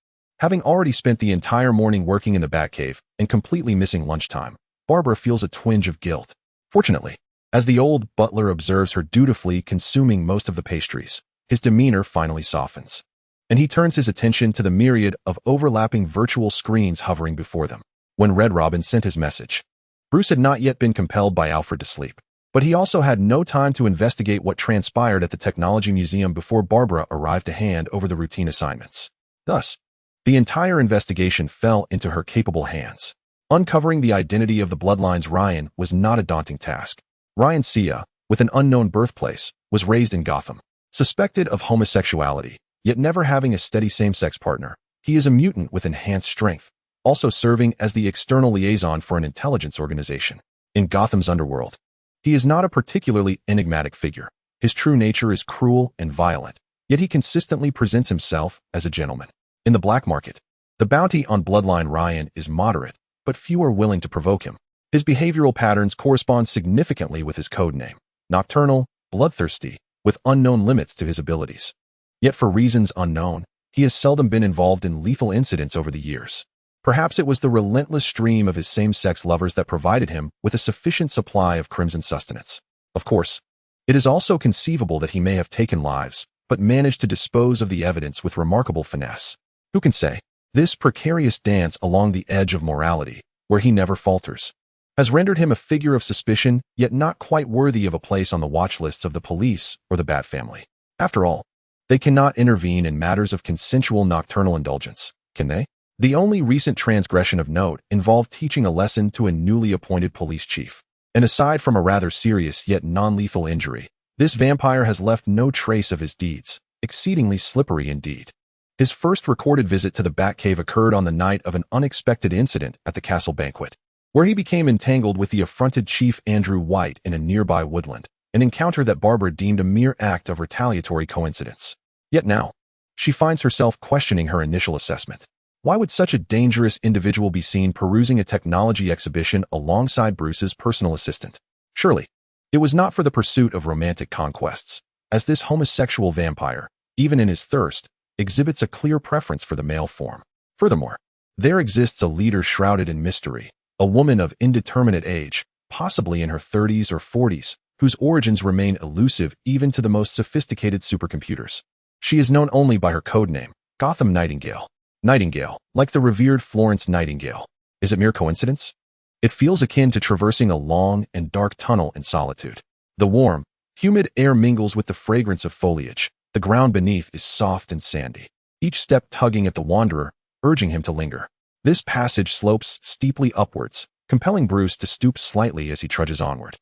[SPEAKER 1] Having already spent the entire morning working in the Batcave and completely missing lunchtime, Barbara feels a twinge of guilt. Fortunately, as the old butler observes her dutifully consuming most of the pastries, his demeanor finally softens, and he turns his attention to the myriad of overlapping virtual screens hovering before them. When Red Robin sent his message, Bruce had not yet been compelled by Alfred to sleep, but he also had no time to investigate what transpired at the Technology Museum before Barbara arrived to hand over the routine assignments. Thus, the entire investigation fell into her capable hands. Uncovering the identity of the Bloodline's Ryan was not a daunting task. Ryan Sia, with an unknown birthplace, was raised in Gotham. Suspected of homosexuality, yet never having a steady same-sex partner, he is a mutant with enhanced strength, also serving as the external liaison for an intelligence organization. In Gotham's underworld, he is not a particularly enigmatic figure. His true nature is cruel and violent, yet he consistently presents himself as a gentleman. In the black market, the bounty on Bloodline Ryan is moderate, but few are willing to provoke him. His behavioral patterns correspond significantly with his code name: nocturnal, bloodthirsty, with unknown limits to his abilities. Yet for reasons unknown, he has seldom been involved in lethal incidents over the years. Perhaps it was the relentless stream of his same-sex lovers that provided him with a sufficient supply of crimson sustenance. Of course, it is also conceivable that he may have taken lives, but managed to dispose of the evidence with remarkable finesse. Who can say? This precarious dance along the edge of morality, where he never falters, has rendered him a figure of suspicion, yet not quite worthy of a place on the watch lists of the police or the Bat family. After all, they cannot intervene in matters of consensual nocturnal indulgence, can they? The only recent transgression of note involved teaching a lesson to a newly appointed police chief. And aside from a rather serious yet non-lethal injury, this vampire has left no trace of his deeds, exceedingly slippery indeed. His first recorded visit to the Batcave occurred on the night of an unexpected incident at the castle banquet, where he became entangled with the affronted Chief Andrew White in a nearby woodland, an encounter that Barbara deemed a mere act of retaliatory coincidence. Yet now, she finds herself questioning her initial assessment. Why would such a dangerous individual be seen perusing a technology exhibition alongside Bruce's personal assistant? Surely, it was not for the pursuit of romantic conquests, as this homosexual vampire, even in his thirst, exhibits a clear preference for the male form. Furthermore, there exists a leader shrouded in mystery, a woman of indeterminate age, possibly in her 30s or 40s, whose origins remain elusive even to the most sophisticated supercomputers. She is known only by her codename, Gotham Nightingale. Nightingale, like the revered Florence Nightingale. Is it mere coincidence? It feels akin to traversing a long and dark tunnel in solitude. The warm, humid air mingles with the fragrance of foliage. The ground beneath is soft and sandy, each step tugging at the wanderer, urging him to linger. This passage slopes steeply upwards, compelling Bruce to stoop slightly as he trudges onward.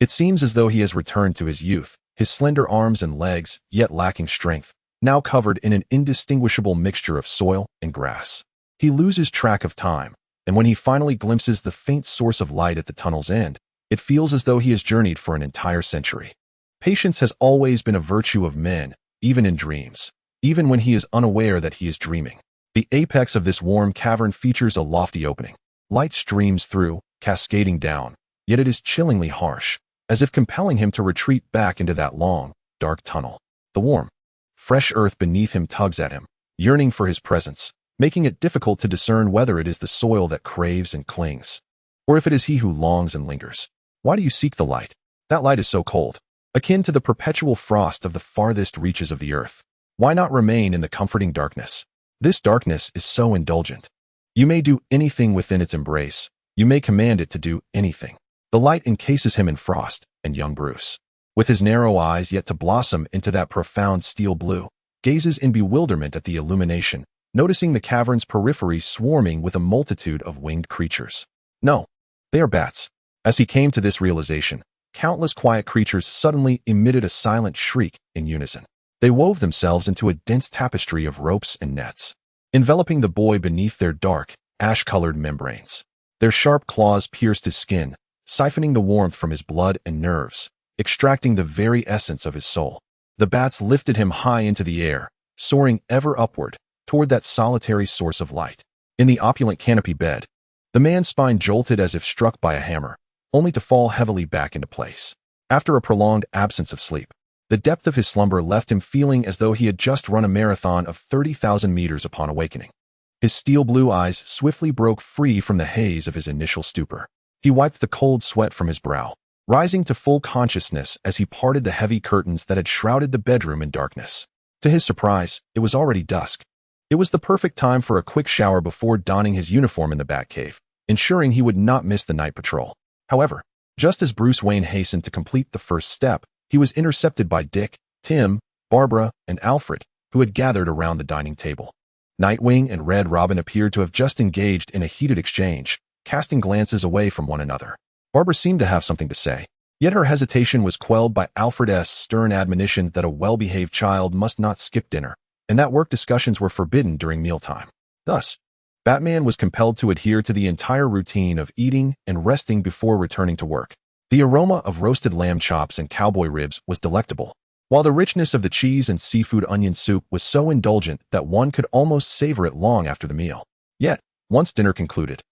[SPEAKER 1] It seems as though he has returned to his youth, his slender arms and legs, yet lacking strength, now covered in an indistinguishable mixture of soil and grass. He loses track of time, and when he finally glimpses the faint source of light at the tunnel's end, it feels as though he has journeyed for an entire century. Patience has always been a virtue of men, even in dreams, even when he is unaware that he is dreaming. The apex of this warm cavern features a lofty opening. Light streams through, cascading down, yet it is chillingly harsh, as if compelling him to retreat back into that long, dark tunnel. The warm, fresh earth beneath him tugs at him, yearning for his presence, making it difficult to discern whether it is the soil that craves and clings, or if it is he who longs and lingers. Why do you seek the light? That light is so cold, akin to the perpetual frost of the farthest reaches of the earth. Why not remain in the comforting darkness? This darkness is so indulgent. You may do anything within its embrace. You may command it to do anything. The light encases him in frost, and young Bruce, with his narrow eyes yet to blossom into that profound steel blue, gazes in bewilderment at the illumination, noticing the cavern's periphery swarming with a multitude of winged creatures. No, they are bats. As he came to this realization, countless quiet creatures suddenly emitted a silent shriek in unison. They wove themselves into a dense tapestry of ropes and nets, enveloping the boy beneath their dark, ash-colored membranes. Their sharp claws pierced his skin, siphoning the warmth from his blood and nerves, extracting the very essence of his soul. The bats lifted him high into the air, soaring ever upward, toward that solitary source of light. In the opulent canopy bed, the man's spine jolted as if struck by a hammer, only to fall heavily back into place. After a prolonged absence of sleep, the depth of his slumber left him feeling as though he had just run a marathon of 30,000 meters upon awakening. His steel blue eyes swiftly broke free from the haze of his initial stupor. He wiped the cold sweat from his brow, rising to full consciousness as he parted the heavy curtains that had shrouded the bedroom in darkness. To his surprise, it was already dusk. It was the perfect time for a quick shower before donning his uniform in the Batcave, ensuring he would not miss the night patrol. However, just as Bruce Wayne hastened to complete the first step, he was intercepted by Dick, Tim, Barbara, and Alfred, who had gathered around the dining table. Nightwing and Red Robin appeared to have just engaged in a heated exchange, casting glances away from one another. Barbara seemed to have something to say, yet her hesitation was quelled by Alfred's stern admonition that a well-behaved child must not skip dinner, and that work discussions were forbidden during mealtime. Thus, Batman was compelled to adhere to the entire routine of eating and resting before returning to work. The aroma of roasted lamb chops and cowboy ribs was delectable, while the richness of the cheese and seafood onion soup was so indulgent that one could almost savor it long after the meal. Yet, once dinner concluded,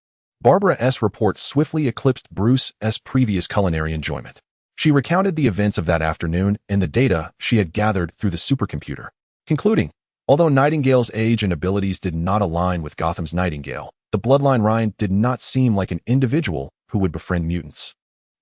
[SPEAKER 1] Barbara's report swiftly eclipsed Bruce's previous culinary enjoyment. She recounted the events of that afternoon and the data she had gathered through the supercomputer, concluding, although Nightingale's age and abilities did not align with Gotham's Nightingale, the bloodline Ryan did not seem like an individual who would befriend mutants.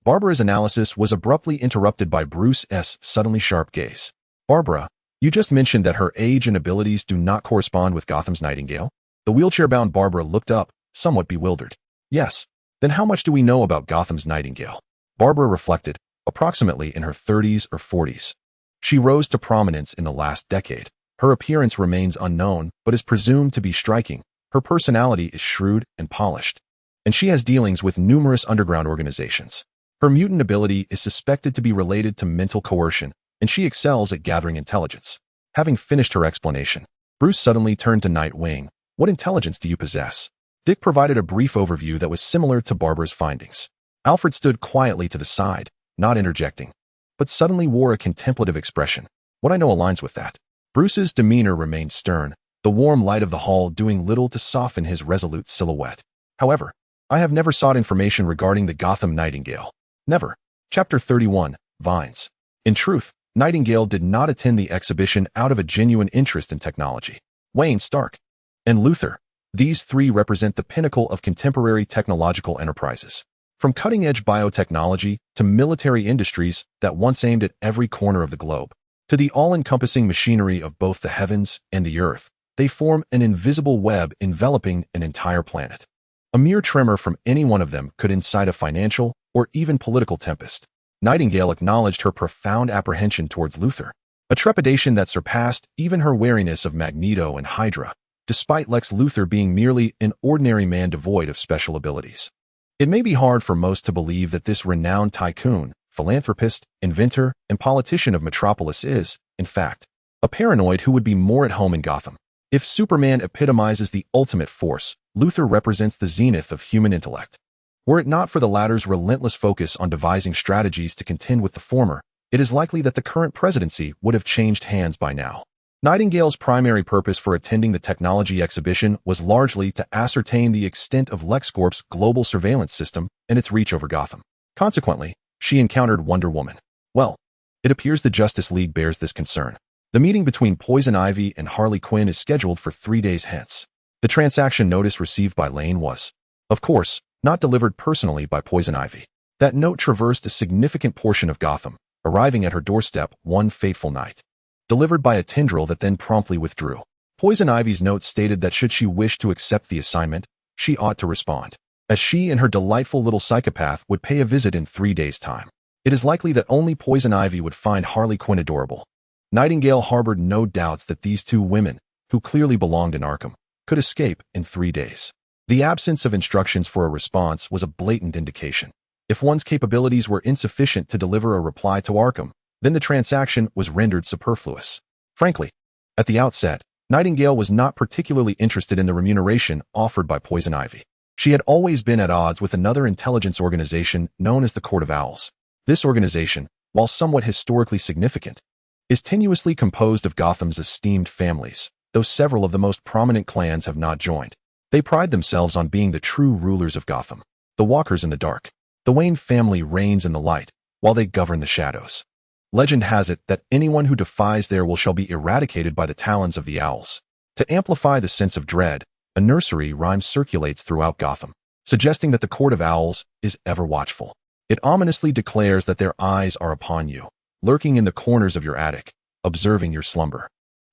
[SPEAKER 1] Barbara's analysis was abruptly interrupted by Bruce's suddenly sharp gaze. Barbara, you just mentioned that her age and abilities do not correspond with Gotham's Nightingale? The wheelchair-bound Barbara looked up, somewhat bewildered. Yes. Then how much do we know about Gotham's Nightingale? Barbara reflected, approximately in her 30s or 40s. She rose to prominence in the last decade. Her appearance remains unknown, but is presumed to be striking. Her personality is shrewd and polished, and she has dealings with numerous underground organizations. Her mutant ability is suspected to be related to mental coercion, and she excels at gathering intelligence. Having finished her explanation, Bruce suddenly turned to Nightwing. What intelligence do you possess? Dick provided a brief overview that was similar to Barbara's findings. Alfred stood quietly to the side, not interjecting, but suddenly wore a contemplative expression. What I know aligns with that. Bruce's demeanor remained stern, the warm light of the hall doing little to soften his resolute silhouette. However, I have never sought information regarding the Gotham Nightingale. Never. Chapter 31, Vines. In truth, Nightingale did not attend the exhibition out of a genuine interest in technology. Wayne, Stark, and Luthor, these three represent the pinnacle of contemporary technological enterprises. From cutting-edge biotechnology to military industries that once aimed at every corner of the globe, to the all-encompassing machinery of both the heavens and the earth, they form an invisible web enveloping an entire planet. A mere tremor from any one of them could incite a financial or even political tempest. Nightingale acknowledged her profound apprehension towards Luthor, a trepidation that surpassed even her wariness of Magneto and Hydra, despite Lex Luthor being merely an ordinary man devoid of special abilities. It may be hard for most to believe that this renowned tycoon, philanthropist, inventor, and politician of Metropolis is, in fact, a paranoid who would be more at home in Gotham. If Superman epitomizes the ultimate force, Luthor represents the zenith of human intellect. Were it not for the latter's relentless focus on devising strategies to contend with the former, it is likely that the current presidency would have changed hands by now. Nightingale's primary purpose for attending the technology exhibition was largely to ascertain the extent of LexCorp's global surveillance system and its reach over Gotham. Consequently, she encountered Wonder Woman. Well, it appears the Justice League bears this concern. The meeting between Poison Ivy and Harley Quinn is scheduled for 3 days hence. The transaction notice received by Lane was, of course, not delivered personally by Poison Ivy. That note traversed a significant portion of Gotham, arriving at her doorstep one fateful night. Delivered by a tendril that then promptly withdrew. Poison Ivy's note stated that should she wish to accept the assignment, she ought to respond, as she and her delightful little psychopath would pay a visit in 3 days' time. It is likely that only Poison Ivy would find Harley Quinn adorable. Nightingale harbored no doubts that these two women, who clearly belonged in Arkham, could escape in 3 days. The absence of instructions for a response was a blatant indication. If one's capabilities were insufficient to deliver a reply to Arkham, then the transaction was rendered superfluous. Frankly, at the outset, Nightingale was not particularly interested in the remuneration offered by Poison Ivy. She had always been at odds with another intelligence organization known as the Court of Owls. This organization, while somewhat historically significant, is tenuously composed of Gotham's esteemed families, though several of the most prominent clans have not joined. They pride themselves on being the true rulers of Gotham, the walkers in the dark. The Wayne family reigns in the light, while they govern the shadows. Legend has it that anyone who defies their will shall be eradicated by the talons of the owls. To amplify the sense of dread, a nursery rhyme circulates throughout Gotham, suggesting that the Court of Owls is ever watchful. It ominously declares that their eyes are upon you, lurking in the corners of your attic, observing your slumber.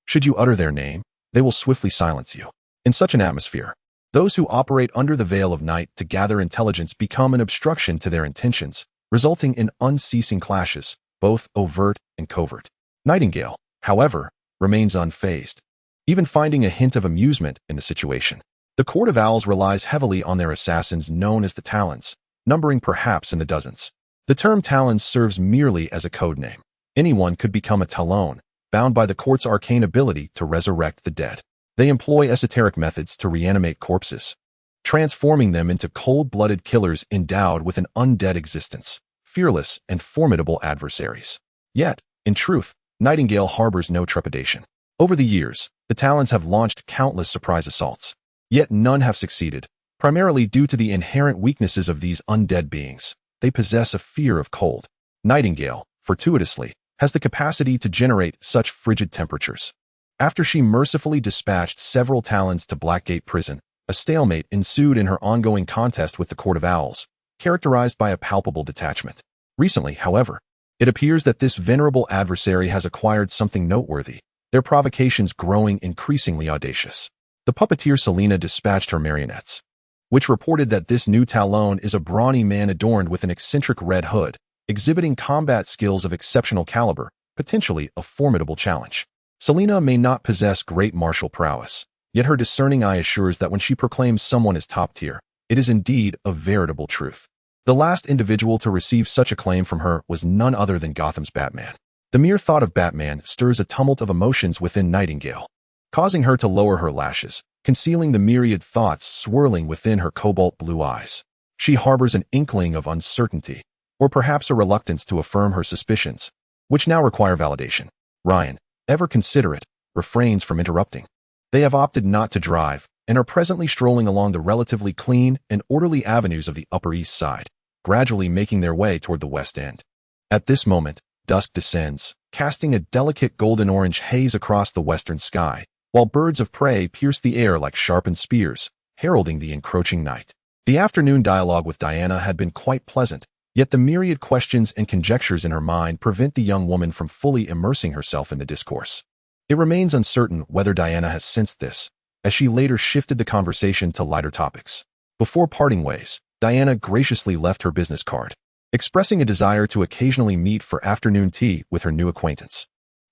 [SPEAKER 1] Should you utter their name, they will swiftly silence you. In such an atmosphere, those who operate under the veil of night to gather intelligence become an obstruction to their intentions, resulting in unceasing clashes, both overt and covert. Nightingale, however, remains unfazed, even finding a hint of amusement in the situation. The Court of Owls relies heavily on their assassins known as the Talons, numbering perhaps in the dozens. The term Talons serves merely as a code name. Anyone could become a Talon, bound by the court's arcane ability to resurrect the dead. They employ esoteric methods to reanimate corpses, transforming them into cold-blooded killers endowed with an undead existence. Fearless and formidable adversaries. Yet, in truth, Nightingale harbors no trepidation. Over the years, the Talons have launched countless surprise assaults, yet none have succeeded, primarily due to the inherent weaknesses of these undead beings. They possess a fear of cold. Nightingale, fortuitously, has the capacity to generate such frigid temperatures. After she mercifully dispatched several Talons to Blackgate Prison, a stalemate ensued in her ongoing contest with the Court of Owls, characterized by a palpable detachment. Recently, however, it appears that this venerable adversary has acquired something noteworthy, their provocations growing increasingly audacious. The puppeteer Selina dispatched her marionettes, which reported that this new Talon is a brawny man adorned with an eccentric red hood, exhibiting combat skills of exceptional caliber, potentially a formidable challenge. Selina may not possess great martial prowess, yet her discerning eye assures that when she proclaims someone as top tier, it is indeed a veritable truth. The last individual to receive such acclaim from her was none other than Gotham's Batman. The mere thought of Batman stirs a tumult of emotions within Nightingale, causing her to lower her lashes, concealing the myriad thoughts swirling within her cobalt blue eyes. She harbors an inkling of uncertainty, or perhaps a reluctance to affirm her suspicions, which now require validation. Ryan, ever considerate, refrains from interrupting. They have opted not to drive, and are presently strolling along the relatively clean and orderly avenues of the Upper East Side, gradually making their way toward the West End. At this moment, dusk descends, casting a delicate golden-orange haze across the western sky, while birds of prey pierce the air like sharpened spears, heralding the encroaching night. The afternoon dialogue with Diana had been quite pleasant, yet the myriad questions and conjectures in her mind prevent the young woman from fully immersing herself in the discourse. It remains uncertain whether Diana has sensed this, as she later shifted the conversation to lighter topics. Before parting ways, Diana graciously left her business card, expressing a desire to occasionally meet for afternoon tea with her new acquaintance.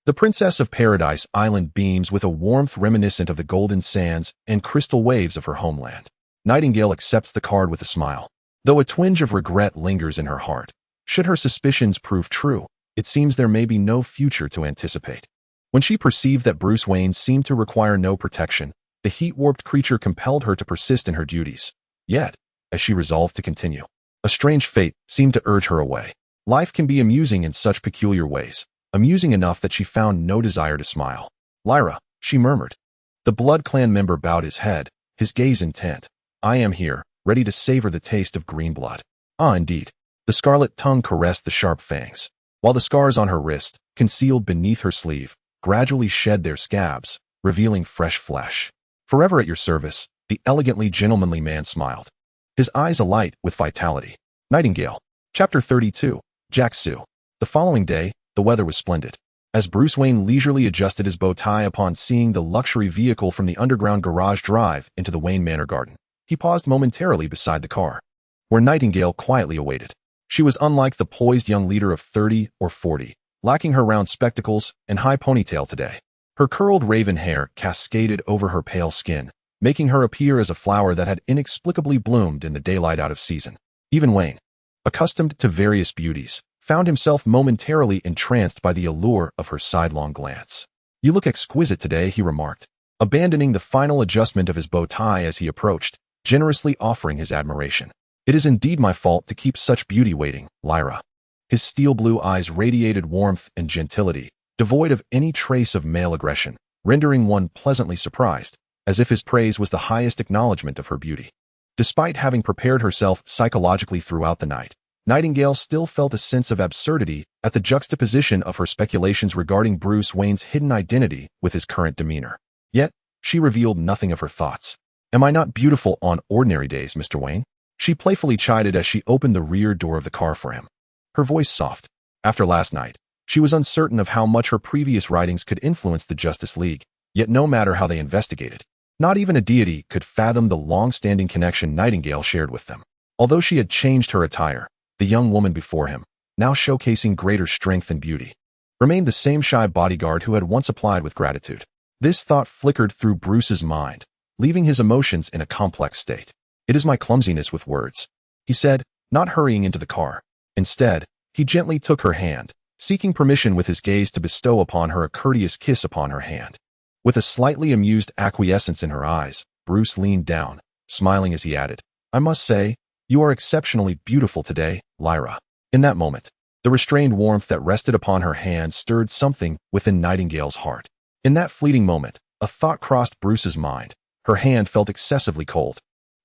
[SPEAKER 1] The Princess of Paradise Island beams with a warmth reminiscent of the golden sands and crystal waves of her homeland. Nightingale accepts the card with a smile, though a twinge of regret lingers in her heart. Should her suspicions prove true, it seems there may be no future to anticipate. When she perceived that Bruce Wayne seemed to require no protection, the heat-warped creature compelled her to persist in her duties. Yet, as she resolved to continue, a strange fate seemed to urge her away. Life can be amusing in such peculiar ways, amusing enough that she found no desire to smile. "Lyra," she murmured. The Blood Clan member bowed his head, his gaze intent. "I am here, ready to savor the taste of green blood." "Ah, indeed." The scarlet tongue caressed the sharp fangs, while the scars on her wrist, concealed beneath her sleeve, gradually shed their scabs, revealing fresh flesh. "Forever at your service," the elegantly gentlemanly man smiled, his eyes alight with vitality. Nightingale. Chapter 32. Jack Sue. The following day, the weather was splendid. As Bruce Wayne leisurely adjusted his bow tie upon seeing the luxury vehicle from the underground garage drive into the Wayne Manor garden, he paused momentarily beside the car, where Nightingale quietly awaited. She was unlike the poised young leader of 30 or 40, lacking her round spectacles and high ponytail today. Her curled raven hair cascaded over her pale skin, making her appear as a flower that had inexplicably bloomed in the daylight out of season. Even Wayne, accustomed to various beauties, found himself momentarily entranced by the allure of her sidelong glance. "You look exquisite today," he remarked, abandoning the final adjustment of his bow tie as he approached, generously offering his admiration. "It is indeed my fault to keep such beauty waiting, Lyra." His steel blue eyes radiated warmth and gentility, devoid of any trace of male aggression, rendering one pleasantly surprised, as if his praise was the highest acknowledgement of her beauty. Despite having prepared herself psychologically throughout the night, Nightingale still felt a sense of absurdity at the juxtaposition of her speculations regarding Bruce Wayne's hidden identity with his current demeanor. Yet, she revealed nothing of her thoughts. "Am I not beautiful on ordinary days, Mr. Wayne?" She playfully chided as she opened the rear door of the car for him, her voice soft. After last night, she was uncertain of how much her previous writings could influence the Justice League, yet no matter how they investigated, not even a deity could fathom the long-standing connection Nightingale shared with them. Although she had changed her attire, the young woman before him, now showcasing greater strength and beauty, remained the same shy bodyguard who had once applied with gratitude. This thought flickered through Bruce's mind, leaving his emotions in a complex state. "It is my clumsiness with words," he said, not hurrying into the car. Instead, he gently took her hand, seeking permission with his gaze to bestow upon her a courteous kiss upon her hand. With a slightly amused acquiescence in her eyes, Bruce leaned down, smiling as he added, "I must say, you are exceptionally beautiful today, Lyra." In that moment, the restrained warmth that rested upon her hand stirred something within Nightingale's heart. In that fleeting moment, a thought crossed Bruce's mind. Her hand felt excessively cold.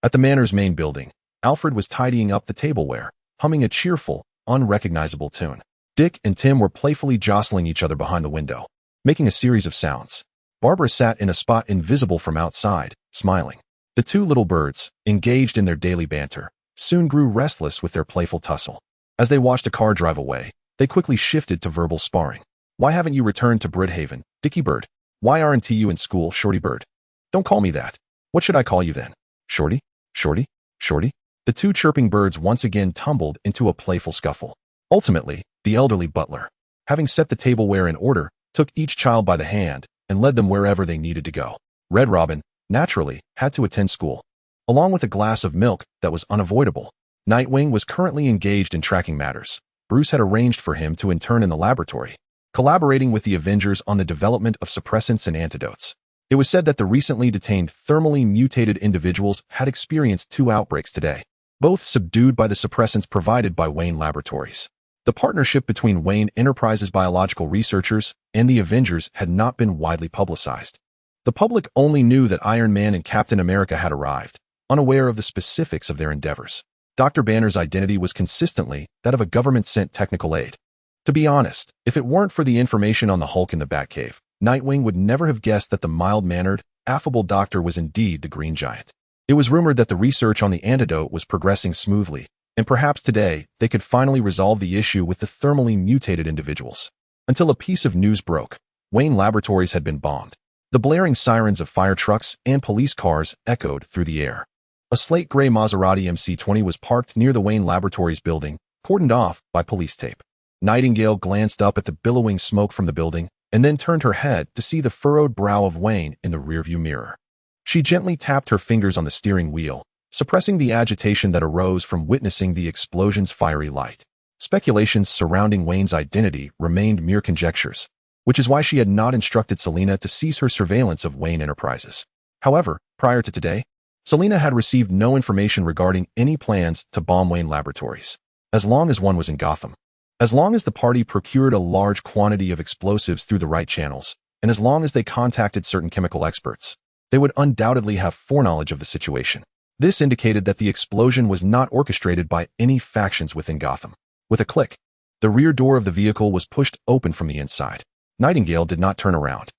[SPEAKER 1] At the Manor's main building, Alfred was tidying up the tableware, humming a cheerful, unrecognizable tune. Dick and Tim were playfully jostling each other behind the window, making a series of sounds. Barbara sat in a spot invisible from outside, smiling. The two little birds, engaged in their daily banter, soon grew restless with their playful tussle. As they watched a car drive away, they quickly shifted to verbal sparring. "Why haven't you returned to Bridhaven, Dickie Bird? Why aren't you in school, Shorty Bird?" "Don't call me that. What should I call you then? Shorty? Shorty? Shorty?" The two chirping birds once again tumbled into a playful scuffle. Ultimately, the elderly butler, having set the tableware in order, took each child by the hand and led them wherever they needed to go. Red Robin, naturally, had to attend school, along with a glass of milk that was unavoidable. Nightwing was currently engaged in tracking matters. Bruce had arranged for him to intern in the laboratory, collaborating with the Avengers on the development of suppressants and antidotes. It was said that the recently detained thermally mutated individuals had experienced 2 outbreaks today, both subdued by the suppressants provided by Wayne Laboratories. The partnership between Wayne Enterprises biological researchers and the Avengers had not been widely publicized. The public only knew that Iron Man and Captain America had arrived, unaware of the specifics of their endeavors. Dr. Banner's identity was consistently that of a government-sent technical aide. To be honest, if it weren't for the information on the Hulk in the Batcave, Nightwing would never have guessed that the mild-mannered, affable doctor was indeed the Green Giant. It was rumored that the research on the antidote was progressing smoothly, and perhaps today they could finally resolve the issue with the thermally mutated individuals. Until a piece of news broke. Wayne Laboratories had been bombed. The blaring sirens of fire trucks and police cars echoed through the air. A slate-gray Maserati MC-20 was parked near the Wayne Laboratories building, cordoned off by police tape. Nightingale glanced up at the billowing smoke from the building and then turned her head to see the furrowed brow of Wayne in the rearview mirror. She gently tapped her fingers on the steering wheel, suppressing the agitation that arose from witnessing the explosion's fiery light. Speculations surrounding Wayne's identity remained mere conjectures. which is why she had not instructed Selina to cease her surveillance of Wayne Enterprises. However, prior to today, Selina had received no information regarding any plans to bomb Wayne Laboratories, as long as one was in Gotham. As long as the party procured a large quantity of explosives through the right channels, and as long as they contacted certain chemical experts, they would undoubtedly have foreknowledge of the situation. This indicated that the explosion was not orchestrated by any factions within Gotham. With a click, the rear door of the vehicle was pushed open from the inside. Nightingale did not turn around.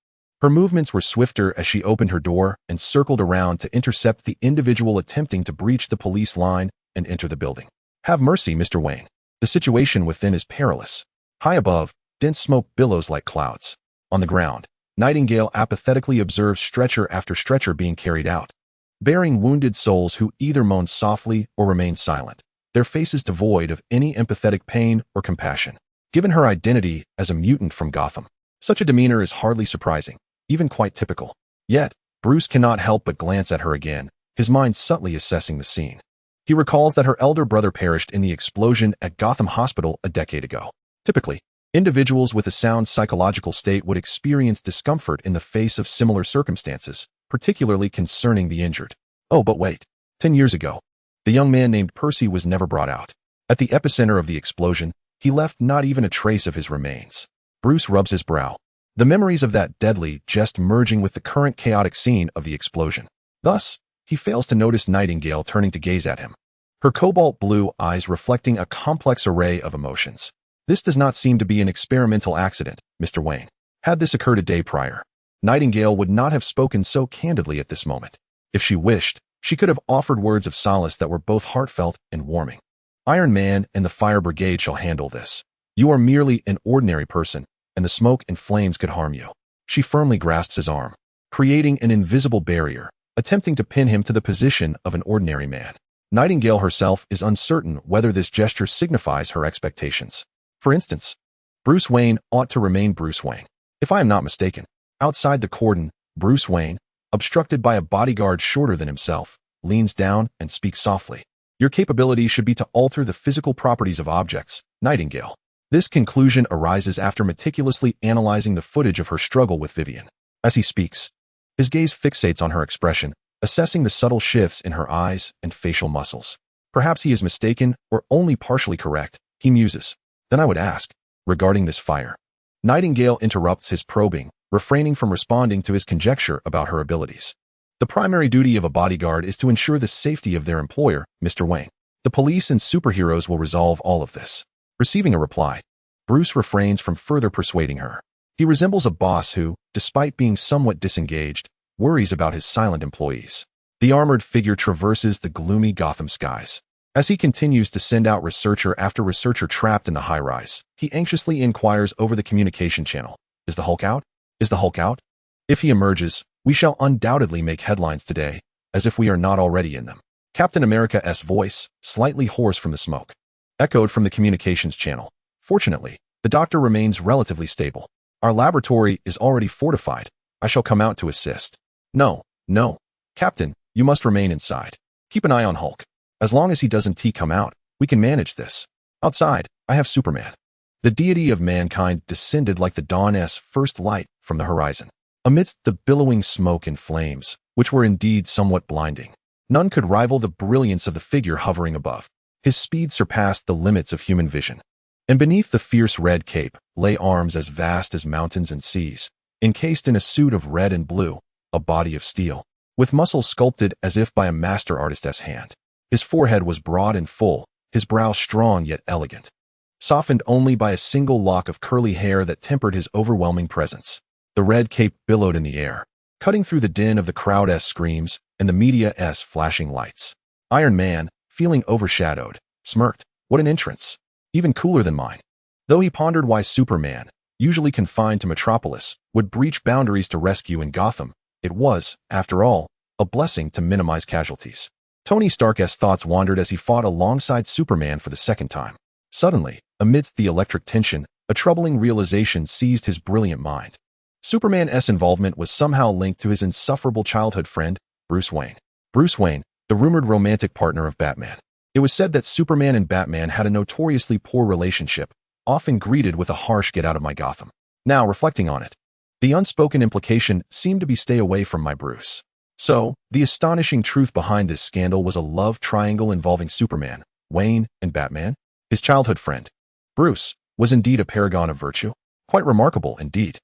[SPEAKER 1] Her movements were swifter as she opened her door and circled around to intercept the individual attempting to breach the police line and enter the building. Have mercy, Mr. Wayne. The situation within is perilous. High above, dense smoke billows like clouds. On the ground, Nightingale apathetically observes stretcher after stretcher being carried out, bearing wounded souls who either moan softly or remain silent, their faces devoid of any empathetic pain or compassion. Given her identity as a mutant from Gotham, such a demeanor is hardly surprising, even quite typical. Yet, Bruce cannot help but glance at her again, his mind subtly assessing the scene. He recalls that her elder brother perished in the explosion at Gotham Hospital a decade ago. Typically, individuals with a sound psychological state would experience discomfort in the face of similar circumstances, particularly concerning the injured. Oh, but wait. 10 years ago, the young man named Percy was never brought out. At the epicenter of the explosion, he left not even a trace of his remains. Bruce rubs his brow, the memories of that deadly jest merging with the current chaotic scene of the explosion. Thus, he fails to notice Nightingale turning to gaze at him, her cobalt blue eyes reflecting a complex array of emotions. This does not seem to be an experimental accident, Mr. Wayne. Had this occurred a day prior, Nightingale would not have spoken so candidly at this moment. If she wished, she could have offered words of solace that were both heartfelt and warming. Iron Man and the fire brigade shall handle this. You are merely an ordinary person, and the smoke and flames could harm you. She firmly grasps his arm, creating an invisible barrier, attempting to pin him to the position of an ordinary man. Nightingale herself is uncertain whether this gesture signifies her expectations. For instance, Bruce Wayne ought to remain Bruce Wayne. If I am not mistaken, outside the cordon, Bruce Wayne, obstructed by a bodyguard shorter than himself, leans down and speaks softly. Your capability should be to alter the physical properties of objects, Nightingale. This conclusion arises after meticulously analyzing the footage of her struggle with Vivian. As he speaks, his gaze fixates on her expression, assessing the subtle shifts in her eyes and facial muscles. Perhaps he is mistaken or only partially correct, he muses. Then I would ask, regarding this fire. Nightingale interrupts his probing, refraining from responding to his conjecture about her abilities. The primary duty of a bodyguard is to ensure the safety of their employer, Mr. Wayne. The police and superheroes will resolve all of this. Receiving a reply, Bruce refrains from further persuading her. He resembles a boss who, despite being somewhat disengaged, worries about his silent employees. The armored figure traverses the gloomy Gotham skies. As he continues to send out researcher after researcher trapped in the high-rise, he anxiously inquires over the communication channel. Is the Hulk out? Is the Hulk out? If he emerges, we shall undoubtedly make headlines today, as if we are not already in them. Captain America's voice, slightly hoarse from the smoke, echoed from the communications channel. Fortunately, the doctor remains relatively stable. Our laboratory is already fortified. I shall come out to assist. No. Captain, you must remain inside. Keep an eye on Hulk. As long as he doesn't come out, we can manage this. Outside, I have Superman. The deity of mankind descended like the dawn's first light from the horizon. Amidst the billowing smoke and flames, which were indeed somewhat blinding, none could rival the brilliance of the figure hovering above. His speed surpassed the limits of human vision. And beneath the fierce red cape lay arms as vast as mountains and seas, encased in a suit of red and blue, a body of steel, with muscles sculpted as if by a master artist's hand. His forehead was broad and full, his brow strong yet elegant, softened only by a single lock of curly hair that tempered his overwhelming presence. The red cape billowed in the air, cutting through the din of the crowd's screams and the media's flashing lights. Iron Man, feeling overshadowed, smirked. What an entrance! Even cooler than mine. Though he pondered why Superman, usually confined to Metropolis, would breach boundaries to rescue in Gotham, it was, after all, a blessing to minimize casualties. Tony Stark's thoughts wandered as he fought alongside Superman for the second time. Suddenly, amidst the electric tension, a troubling realization seized his brilliant mind. Superman's involvement was somehow linked to his insufferable childhood friend, Bruce Wayne. Bruce Wayne, the rumored romantic partner of Batman. It was said that Superman and Batman had a notoriously poor relationship, often greeted with a harsh "get out of my Gotham." Now, reflecting on it, the unspoken implication seemed to be stay away from my Bruce. So, the astonishing truth behind this scandal was a love triangle involving Superman, Wayne, and Batman, his childhood friend. Bruce was indeed a paragon of virtue. Quite remarkable indeed.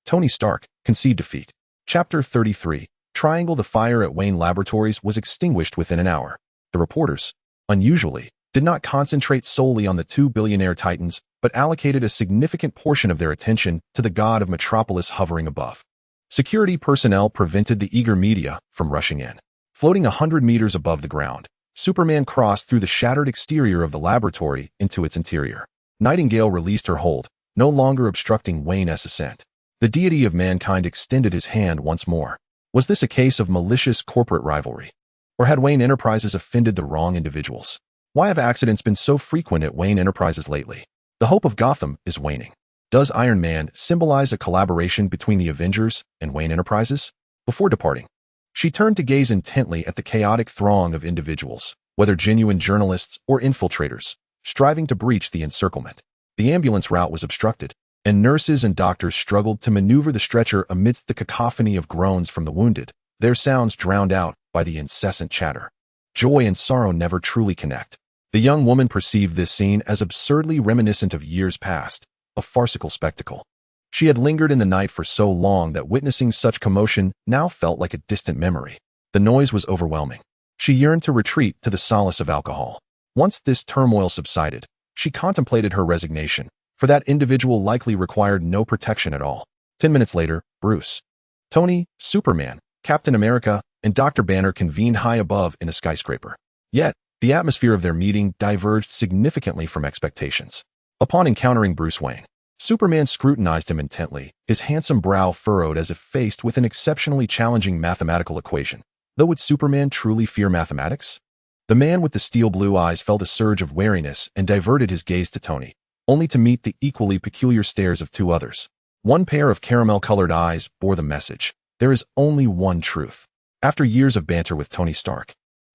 [SPEAKER 1] Tony Stark, concede defeat. Chapter 33. Triangle. The fire at Wayne Laboratories was extinguished within an hour. The reporters, unusually, did not concentrate solely on the two billionaire titans, but allocated a significant portion of their attention to the god of Metropolis hovering above. Security personnel prevented the eager media from rushing in. Floating 100 meters above the ground, Superman crossed through the shattered exterior of the laboratory into its interior. Nightingale released her hold, no longer obstructing Wayne's ascent. The deity of mankind extended his hand once more. Was this a case of malicious corporate rivalry? Or had Wayne Enterprises offended the wrong individuals? Why have accidents been so frequent at Wayne Enterprises lately? The hope of Gotham is waning. Does Iron Man symbolize a collaboration between the Avengers and Wayne Enterprises? Before departing, she turned to gaze intently at the chaotic throng of individuals, whether genuine journalists or infiltrators, striving to breach the encirclement. The ambulance route was obstructed, and nurses and doctors struggled to maneuver the stretcher amidst the cacophony of groans from the wounded, their sounds drowned out by the incessant chatter. Joy and sorrow never truly connect. The young woman perceived this scene as absurdly reminiscent of years past, a farcical spectacle. She had lingered in the night for so long that witnessing such commotion now felt like a distant memory. The noise was overwhelming. She yearned to retreat to the solace of alcohol. Once this turmoil subsided, she contemplated her resignation, for that individual likely required no protection at all. 10 minutes later, Bruce, Tony, Superman, Captain America, and Dr. Banner convened high above in a skyscraper. Yet, the atmosphere of their meeting diverged significantly from expectations. Upon encountering Bruce Wayne, Superman scrutinized him intently, his handsome brow furrowed as if faced with an exceptionally challenging mathematical equation. Though would Superman truly fear mathematics? The man with the steel blue eyes felt a surge of wariness and diverted his gaze to Tony, only to meet the equally peculiar stares of two others. One pair of caramel-colored eyes bore the message: there is only one truth. After years of banter with Tony Stark,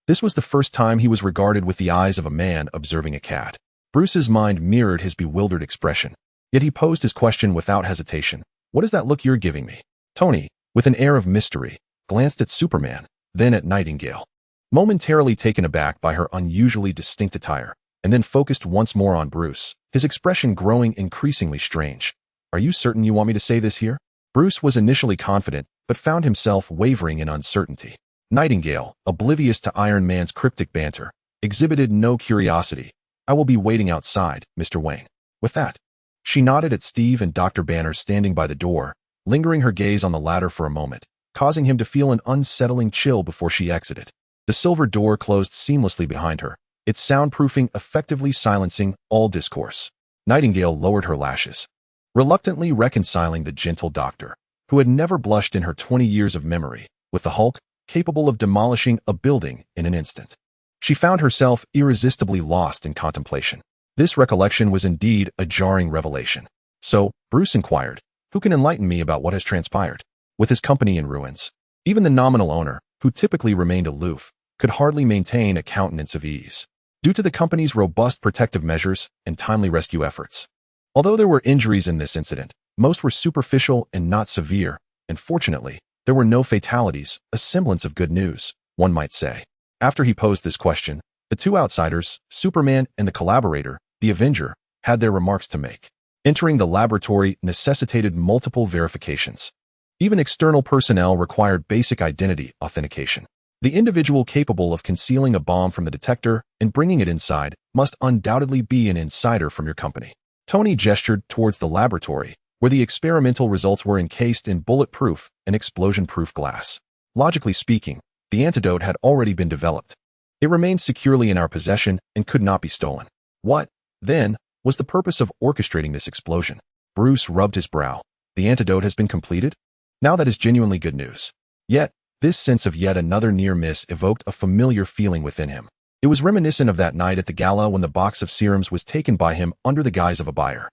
[SPEAKER 1] this was the first time he was regarded with the eyes of a man observing a cat. Bruce's mind mirrored his bewildered expression, yet he posed his question without hesitation. What is that look you're giving me? Tony, with an air of mystery, glanced at Superman, then at Nightingale. Momentarily taken aback by her unusually distinct attire, and then focused once more on Bruce, his expression growing increasingly strange. Are you certain you want me to say this here? Bruce was initially confident, but found himself wavering in uncertainty. Nightingale, oblivious to Iron Man's cryptic banter, exhibited no curiosity. I will be waiting outside, Mr. Wayne. With that, she nodded at Steve and Dr. Banner standing by the door, lingering her gaze on the latter for a moment, causing him to feel an unsettling chill before she exited. The silver door closed seamlessly behind her, its soundproofing effectively silencing all discourse. Nightingale lowered her lashes, reluctantly reconciling the gentle doctor, who had never blushed in her 20 years of memory, with the Hulk capable of demolishing a building in an instant. She found herself irresistibly lost in contemplation. This recollection was indeed a jarring revelation. So, Bruce inquired, who can enlighten me about what has transpired? With his company in ruins, even the nominal owner, who typically remained aloof, could hardly maintain a countenance of ease, due to the company's robust protective measures and timely rescue efforts. Although there were injuries in this incident, most were superficial and not severe, and fortunately, there were no fatalities, a semblance of good news, one might say. After he posed this question, the two outsiders, Superman and the collaborator, the Avenger, had their remarks to make. Entering the laboratory necessitated multiple verifications. Even external personnel required basic identity authentication. The individual capable of concealing a bomb from the detector and bringing it inside must undoubtedly be an insider from your company. Tony gestured towards the laboratory, where the experimental results were encased in bulletproof and explosion-proof glass. Logically speaking, the antidote had already been developed. It remained securely in our possession and could not be stolen. What, then, was the purpose of orchestrating this explosion? Bruce rubbed his brow. The antidote has been completed? Now that is genuinely good news. Yet, this sense of yet another near miss evoked a familiar feeling within him. It was reminiscent of that night at the gala when the box of serums was taken by him under the guise of a buyer.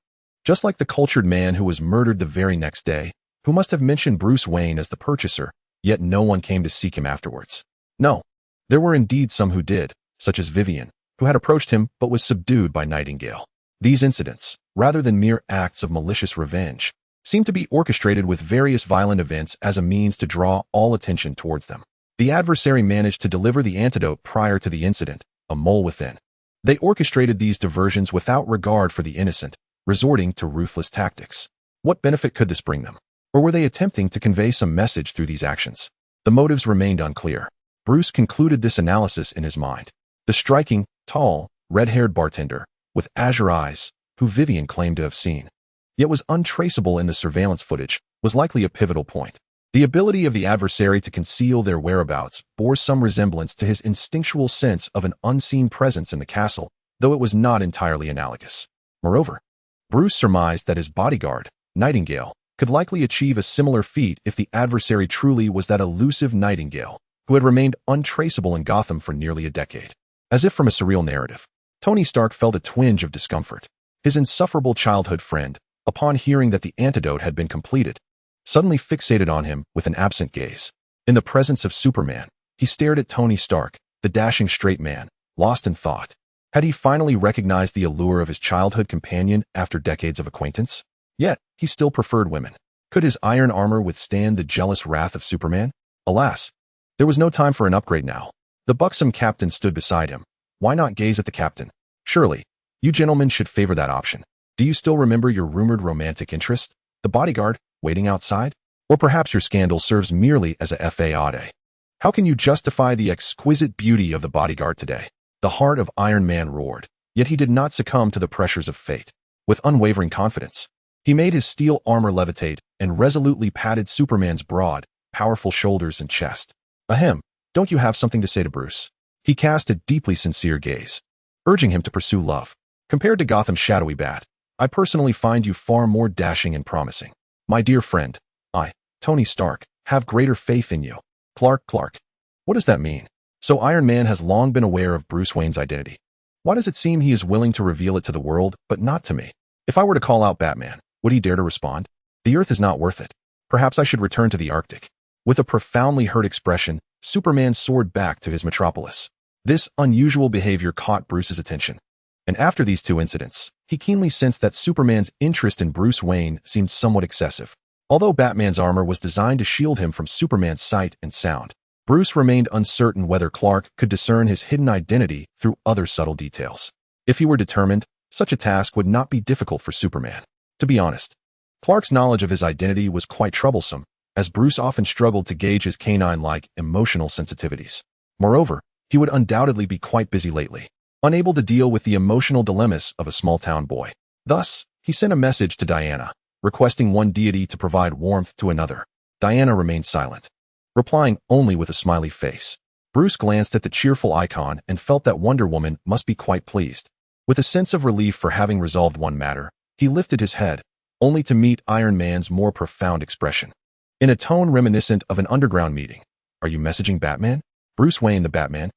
[SPEAKER 1] Just like the cultured man who was murdered the very next day, who must have mentioned Bruce Wayne as the purchaser, yet no one came to seek him afterwards. No, there were indeed some who did, such as Vivian, who had approached him but was subdued by Nightingale. These incidents, rather than mere acts of malicious revenge, seemed to be orchestrated with various violent events as a means to draw all attention towards them. The adversary managed to deliver the antidote prior to the incident, a mole within. They orchestrated these diversions without regard for the innocent, resorting to ruthless tactics. What benefit could this bring them? Or were they attempting to convey some message through these actions? The motives remained unclear. Bruce concluded this analysis in his mind. The striking, tall, red-haired bartender, with azure eyes, who Vivian claimed to have seen, yet was untraceable in the surveillance footage, was likely a pivotal point. The ability of the adversary to conceal their whereabouts bore some resemblance to his instinctual sense of an unseen presence in the castle, though it was not entirely analogous. Moreover, Bruce surmised that his bodyguard, Nightingale, could likely achieve a similar feat if the adversary truly was that elusive Nightingale who had remained untraceable in Gotham for nearly a decade. As if from a surreal narrative, Tony Stark felt a twinge of discomfort. His insufferable childhood friend, upon hearing that the antidote had been completed, suddenly fixated on him with an absent gaze. In the presence of Superman, he stared at Tony Stark, the dashing straight man, lost in thought. Had he finally recognized the allure of his childhood companion after decades of acquaintance? Yet, he still preferred women. Could his iron armor withstand the jealous wrath of Superman? Alas, there was no time for an upgrade now. The buxom captain stood beside him. Why not gaze at the captain? Surely, you gentlemen should favor that option. Do you still remember your rumored romantic interest? The bodyguard, waiting outside? Or perhaps your scandal serves merely as a fade? How can you justify the exquisite beauty of the bodyguard today? The heart of Iron Man roared, yet he did not succumb to the pressures of fate. With unwavering confidence, he made his steel armor levitate and resolutely patted Superman's broad, powerful shoulders and chest. Ahem, don't you have something to say to Bruce? He cast a deeply sincere gaze, urging him to pursue love. Compared to Gotham's shadowy bat, I personally find you far more dashing and promising. My dear friend, I, Tony Stark, have greater faith in you. Clark. What does that mean? So Iron Man has long been aware of Bruce Wayne's identity. Why does it seem he is willing to reveal it to the world, but not to me? If I were to call out Batman, would he dare to respond? The Earth is not worth it. Perhaps I should return to the Arctic. With a profoundly hurt expression, Superman soared back to his metropolis. This unusual behavior caught Bruce's attention. And after these two incidents, he keenly sensed that Superman's interest in Bruce Wayne seemed somewhat excessive. Although Batman's armor was designed to shield him from Superman's sight and sound, Bruce remained uncertain whether Clark could discern his hidden identity through other subtle details. If he were determined, such a task would not be difficult for Superman. To be honest, Clark's knowledge of his identity was quite troublesome, as Bruce often struggled to gauge his canine-like emotional sensitivities. Moreover, he would undoubtedly be quite busy lately, unable to deal with the emotional dilemmas of a small-town boy. Thus, he sent a message to Diana, requesting one deity to provide warmth to another. Diana remained silent, replying only with a smiley face. Bruce glanced at the cheerful icon and felt that Wonder Woman must be quite pleased. With a sense of relief for having resolved one matter, he lifted his head, only to meet Iron Man's more profound expression. In a tone reminiscent of an underground meeting, "Are you messaging Batman?" Bruce Wayne the Batman,